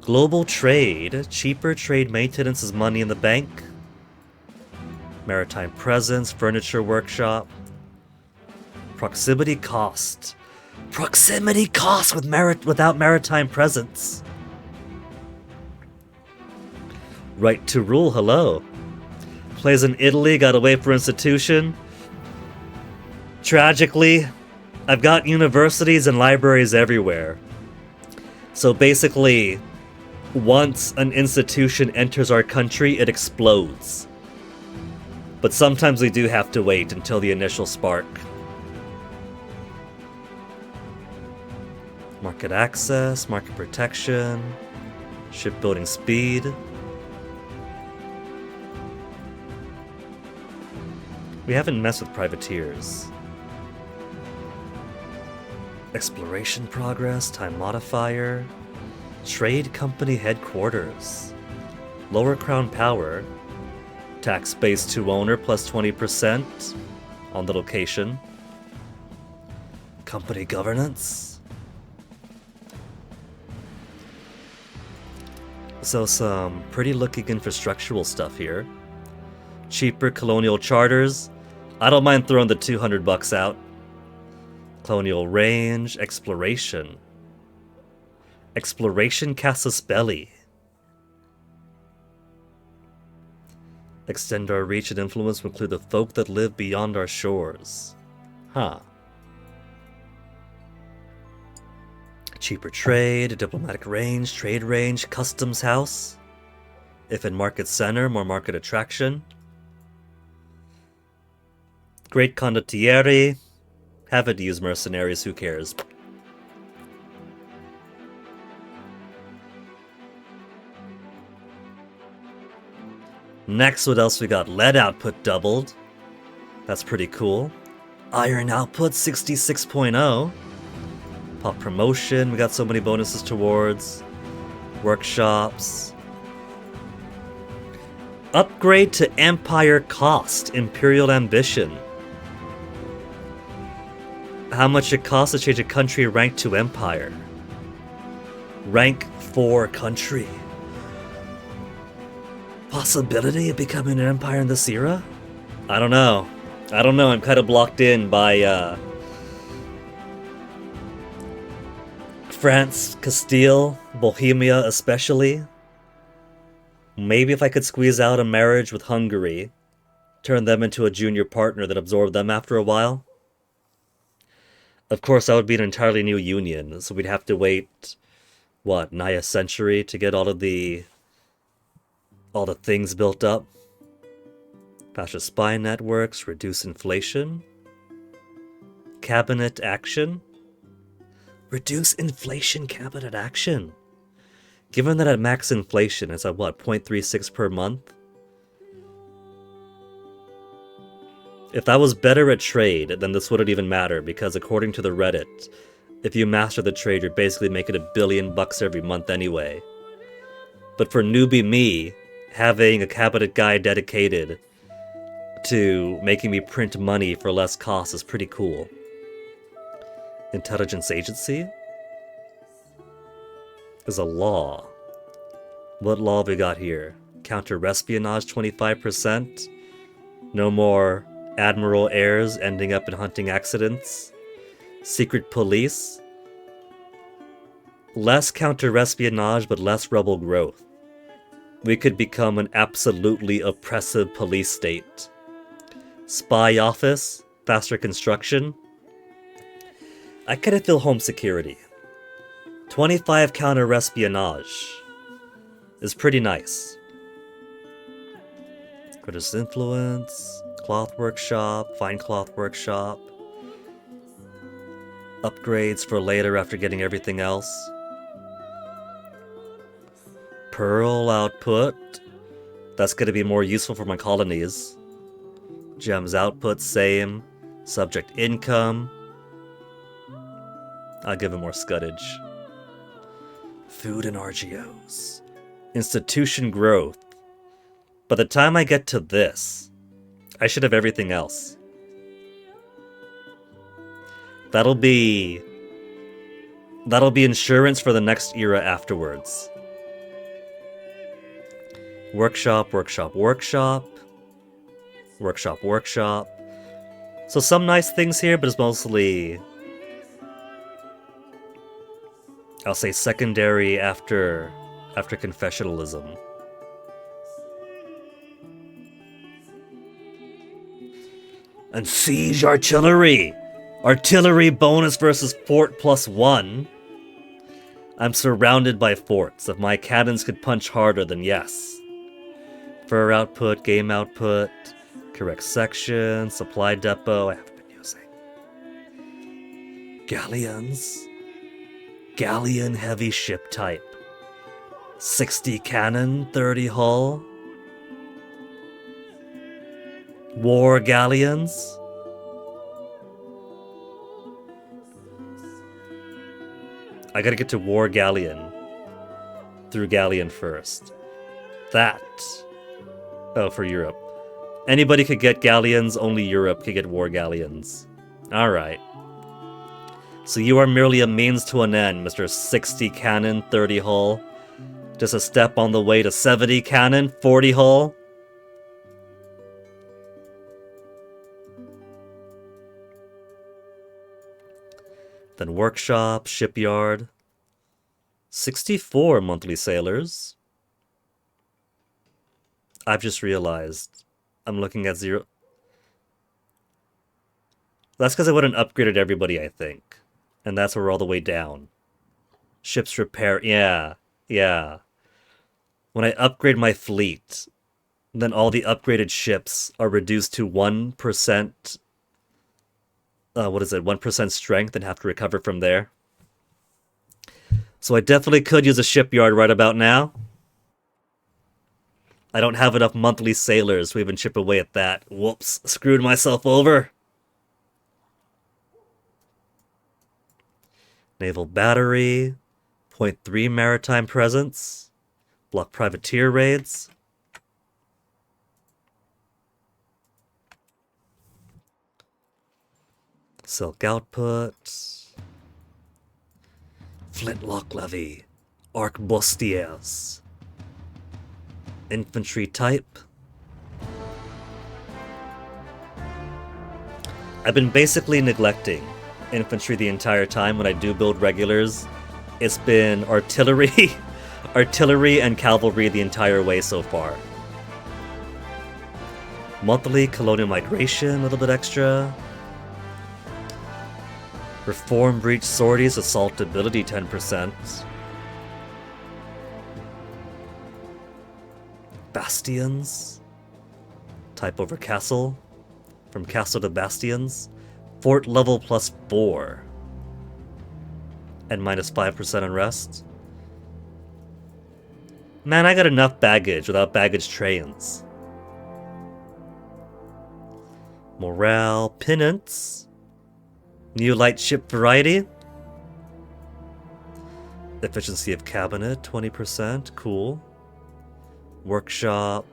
Global trade. Cheaper trade maintenance is money in the bank. Maritime presence. Furniture workshop. Proximity cost. Proximity cost without maritime presence. Right to rule, hello. Plays in Italy, gotta wait for institution. Tragically, I've got universities and libraries everywhere. So basically, once an institution enters our country, it explodes. But sometimes we do have to wait until the initial spark. Market access, market protection, shipbuilding speed. We haven't messed with privateers. Exploration progress, time modifier, trade company headquarters, lower crown power, tax base to owner plus 20% on the location, company governance. So some pretty looking infrastructural stuff here. Cheaper colonial charters. I don't mind throwing the $200 out. Colonial range, exploration. Exploration casus belli. Extend our reach and influence to include the folk that live beyond our shores. Huh. Cheaper trade, diplomatic range, trade range, customs house. If in market center, more market attraction. Great condottieri. Haven't used mercenaries, who cares? Next, what else we got? Lead output doubled. That's pretty cool. Iron output 66.0. Pop promotion, we got so many bonuses towards. Workshops. Upgrade to Empire cost, Imperial ambition. How much it costs to change a country rank to Empire. Rank 4 country. Possibility of becoming an empire in this era? I don't know. I'm kind of blocked in by France, Castile, Bohemia especially. Maybe if I could squeeze out a marriage with Hungary, turn them into a junior partner that absorb them after a while. Of course, that would be an entirely new union, so we'd have to wait, what, nigh a century to get all the things built up. Faster spy networks, reduce inflation. Cabinet action. Reduce inflation cabinet action. Given that at max inflation, it's at what, 0.36 per month? If that was better at trade, then this wouldn't even matter, because according to the Reddit, if you master the trade, you're basically making $1 billion every month anyway. But for newbie me, having a cabinet guy dedicated to making me print money for less cost is pretty cool. Intelligence agency is a law. What law have we got here? Counter-espionage 25%. No more admiral heirs ending up in hunting accidents. Secret police. Less counter-espionage, but less rebel growth. We could become an absolutely oppressive police state. Spy office. Faster construction. I kind of feel home security. 25 counter-espionage is pretty nice. British influence, cloth workshop, fine cloth workshop. Upgrades for later after getting everything else. Pearl output. That's going to be more useful for my colonies. Gems output, same. Subject income. I'll give it more scuddage. Food and RGOs. Institution growth. By the time I get to this, I should have everything else. That'll be insurance for the next era afterwards. Workshop, workshop, workshop. Workshop, workshop. So some nice things here, but it's mostly, I'll say, secondary after confessionalism. And siege artillery! Artillery bonus versus fort +1. I'm surrounded by forts. If my cannons could punch harder, then yes. Fur output, game output, correct section, supply depot, I haven't been using. Galleons. Galleon heavy ship type. 60 cannon, 30 hull. War galleons. I gotta get to War Galleon through Galleon first. That. Oh, for Europe. Anybody could get galleons, only Europe could get war galleons. Alright. So you are merely a means to an end, Mr. 60 cannon, 30 hull. Just a step on the way to 70 cannon, 40 hull. Then workshop, shipyard. 64 monthly sailors. I've just realized I'm looking at 0. That's because I wouldn't upgraded everybody, I think. And that's where we're all the way down. Ships repair. Yeah. When I upgrade my fleet, then all the upgraded ships are reduced to 1%. 1% strength and have to recover from there. So I definitely could use a shipyard right about now. I don't have enough monthly sailors to even chip away at that. Whoops, screwed myself over. Naval battery, 0.3 maritime presence, block privateer raids. Silk output. Flintlock levy. Arquebusiers. Infantry type. I've been basically neglecting infantry the entire time when I do build regulars. It's been artillery, artillery and cavalry the entire way so far. Monthly colonial migration, a little bit extra. Reform breach sorties, assault ability 10%. Bastions. Type over castle. From castle to bastions. Fort level +4. And -5% unrest. Man, I got enough baggage without baggage trains. Morale, penance. New light ship variety. Efficiency of cabinet, 20%. Cool. Workshop.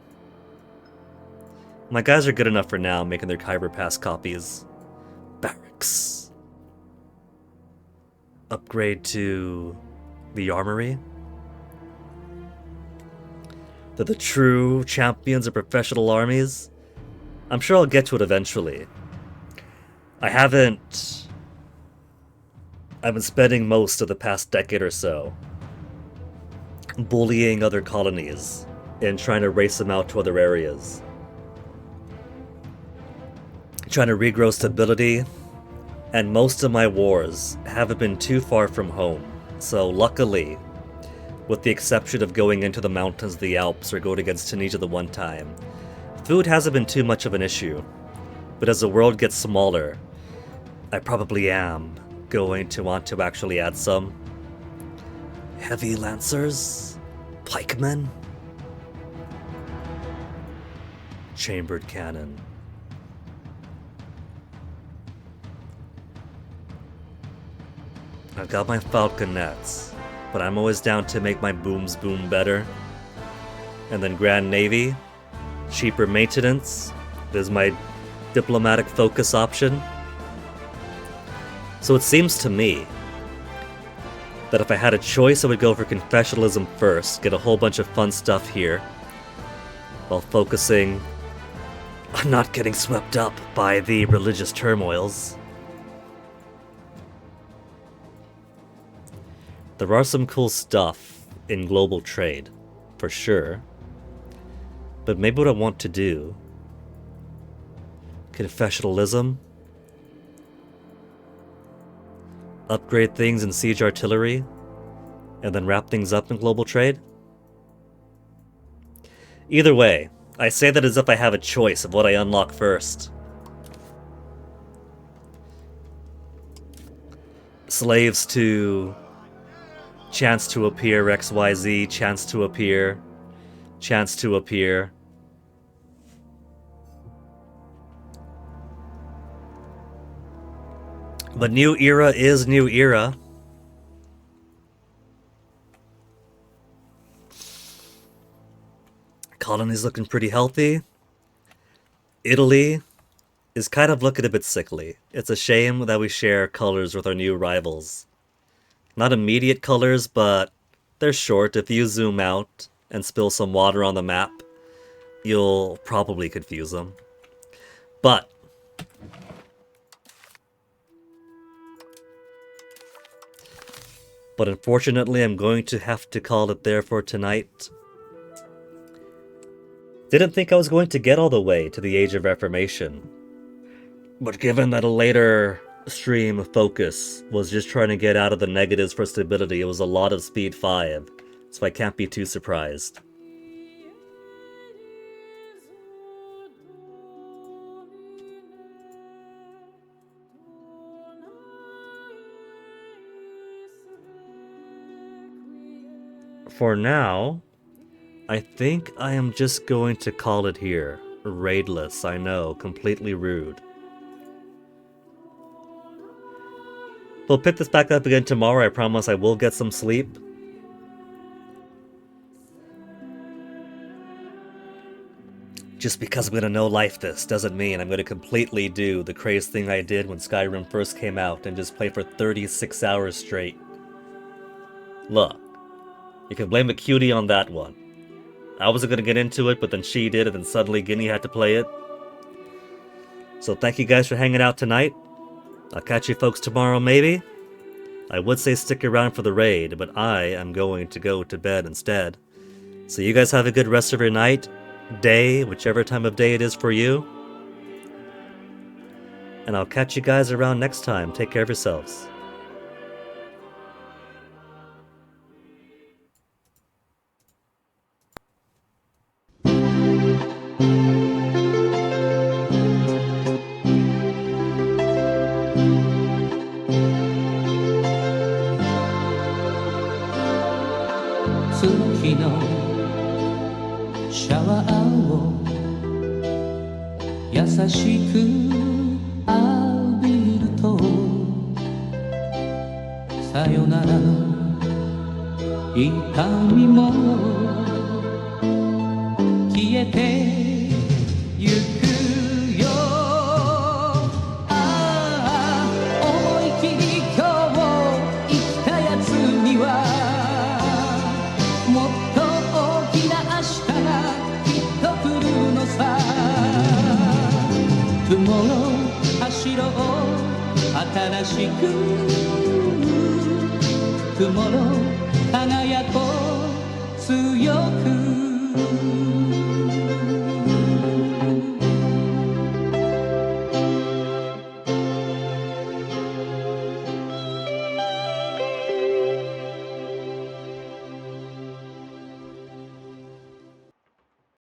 My guys are good enough for now, making their Kyber Pass copies. Barracks. Upgrade to the armory. They're the true champions of professional armies. I'm sure I'll get to it eventually. I've been spending most of the past decade or so bullying other colonies and trying to race them out to other areas. Trying to regrow stability, and most of my wars haven't been too far from home. So luckily, with the exception of going into the mountains of the Alps or going against Tunisia the one time, food hasn't been too much of an issue. But as the world gets smaller, I probably am going to want to actually add some heavy lancers, pikemen, chambered cannon. I've got my falconets, but I'm always down to make my booms boom better. And then Grand Navy, cheaper maintenance. There's my diplomatic focus option. So it seems to me that if I had a choice, I would go for confessionalism first, get a whole bunch of fun stuff here, while focusing on not getting swept up by the religious turmoils. There are some cool stuff in global trade, for sure. But maybe what I want to do... confessionalism? Upgrade things in siege artillery? And then wrap things up in global trade? Either way, I say that as if I have a choice of what I unlock first. Slaves to... chance to appear XYZ, chance to appear... chance to appear. But new era is new era. Colony's looking pretty healthy. Italy is kind of looking a bit sickly. It's a shame that we share colors with our new rivals. Not immediate colors, but they're short. If you zoom out and spill some water on the map, you'll probably confuse them. But unfortunately, I'm going to have to call it there for tonight. Didn't think I was going to get all the way to the Age of Reformation. But given that a later stream focus was just trying to get out of the negatives for stability, it was a lot of speed 5, so I can't be too surprised. For now, I think I am just going to call it here. Raidless, I know, completely rude. We'll pick this back up again tomorrow. I promise I will get some sleep. Just because I'm gonna know life this doesn't mean I'm gonna completely do the crazy thing I did when Skyrim first came out and just play for 36 hours straight. Look, you can blame the cutie on that one. I wasn't gonna get into it, but then she did, and then suddenly Guinea had to play it. So thank you guys for hanging out tonight. I'll catch you folks tomorrow, maybe. I would say stick around for the raid, but I am going to go to bed instead. So you guys have a good rest of your night, day, whichever time of day it is for you. And I'll catch you guys around next time. Take care of yourselves. Tomorrow 輝こう強く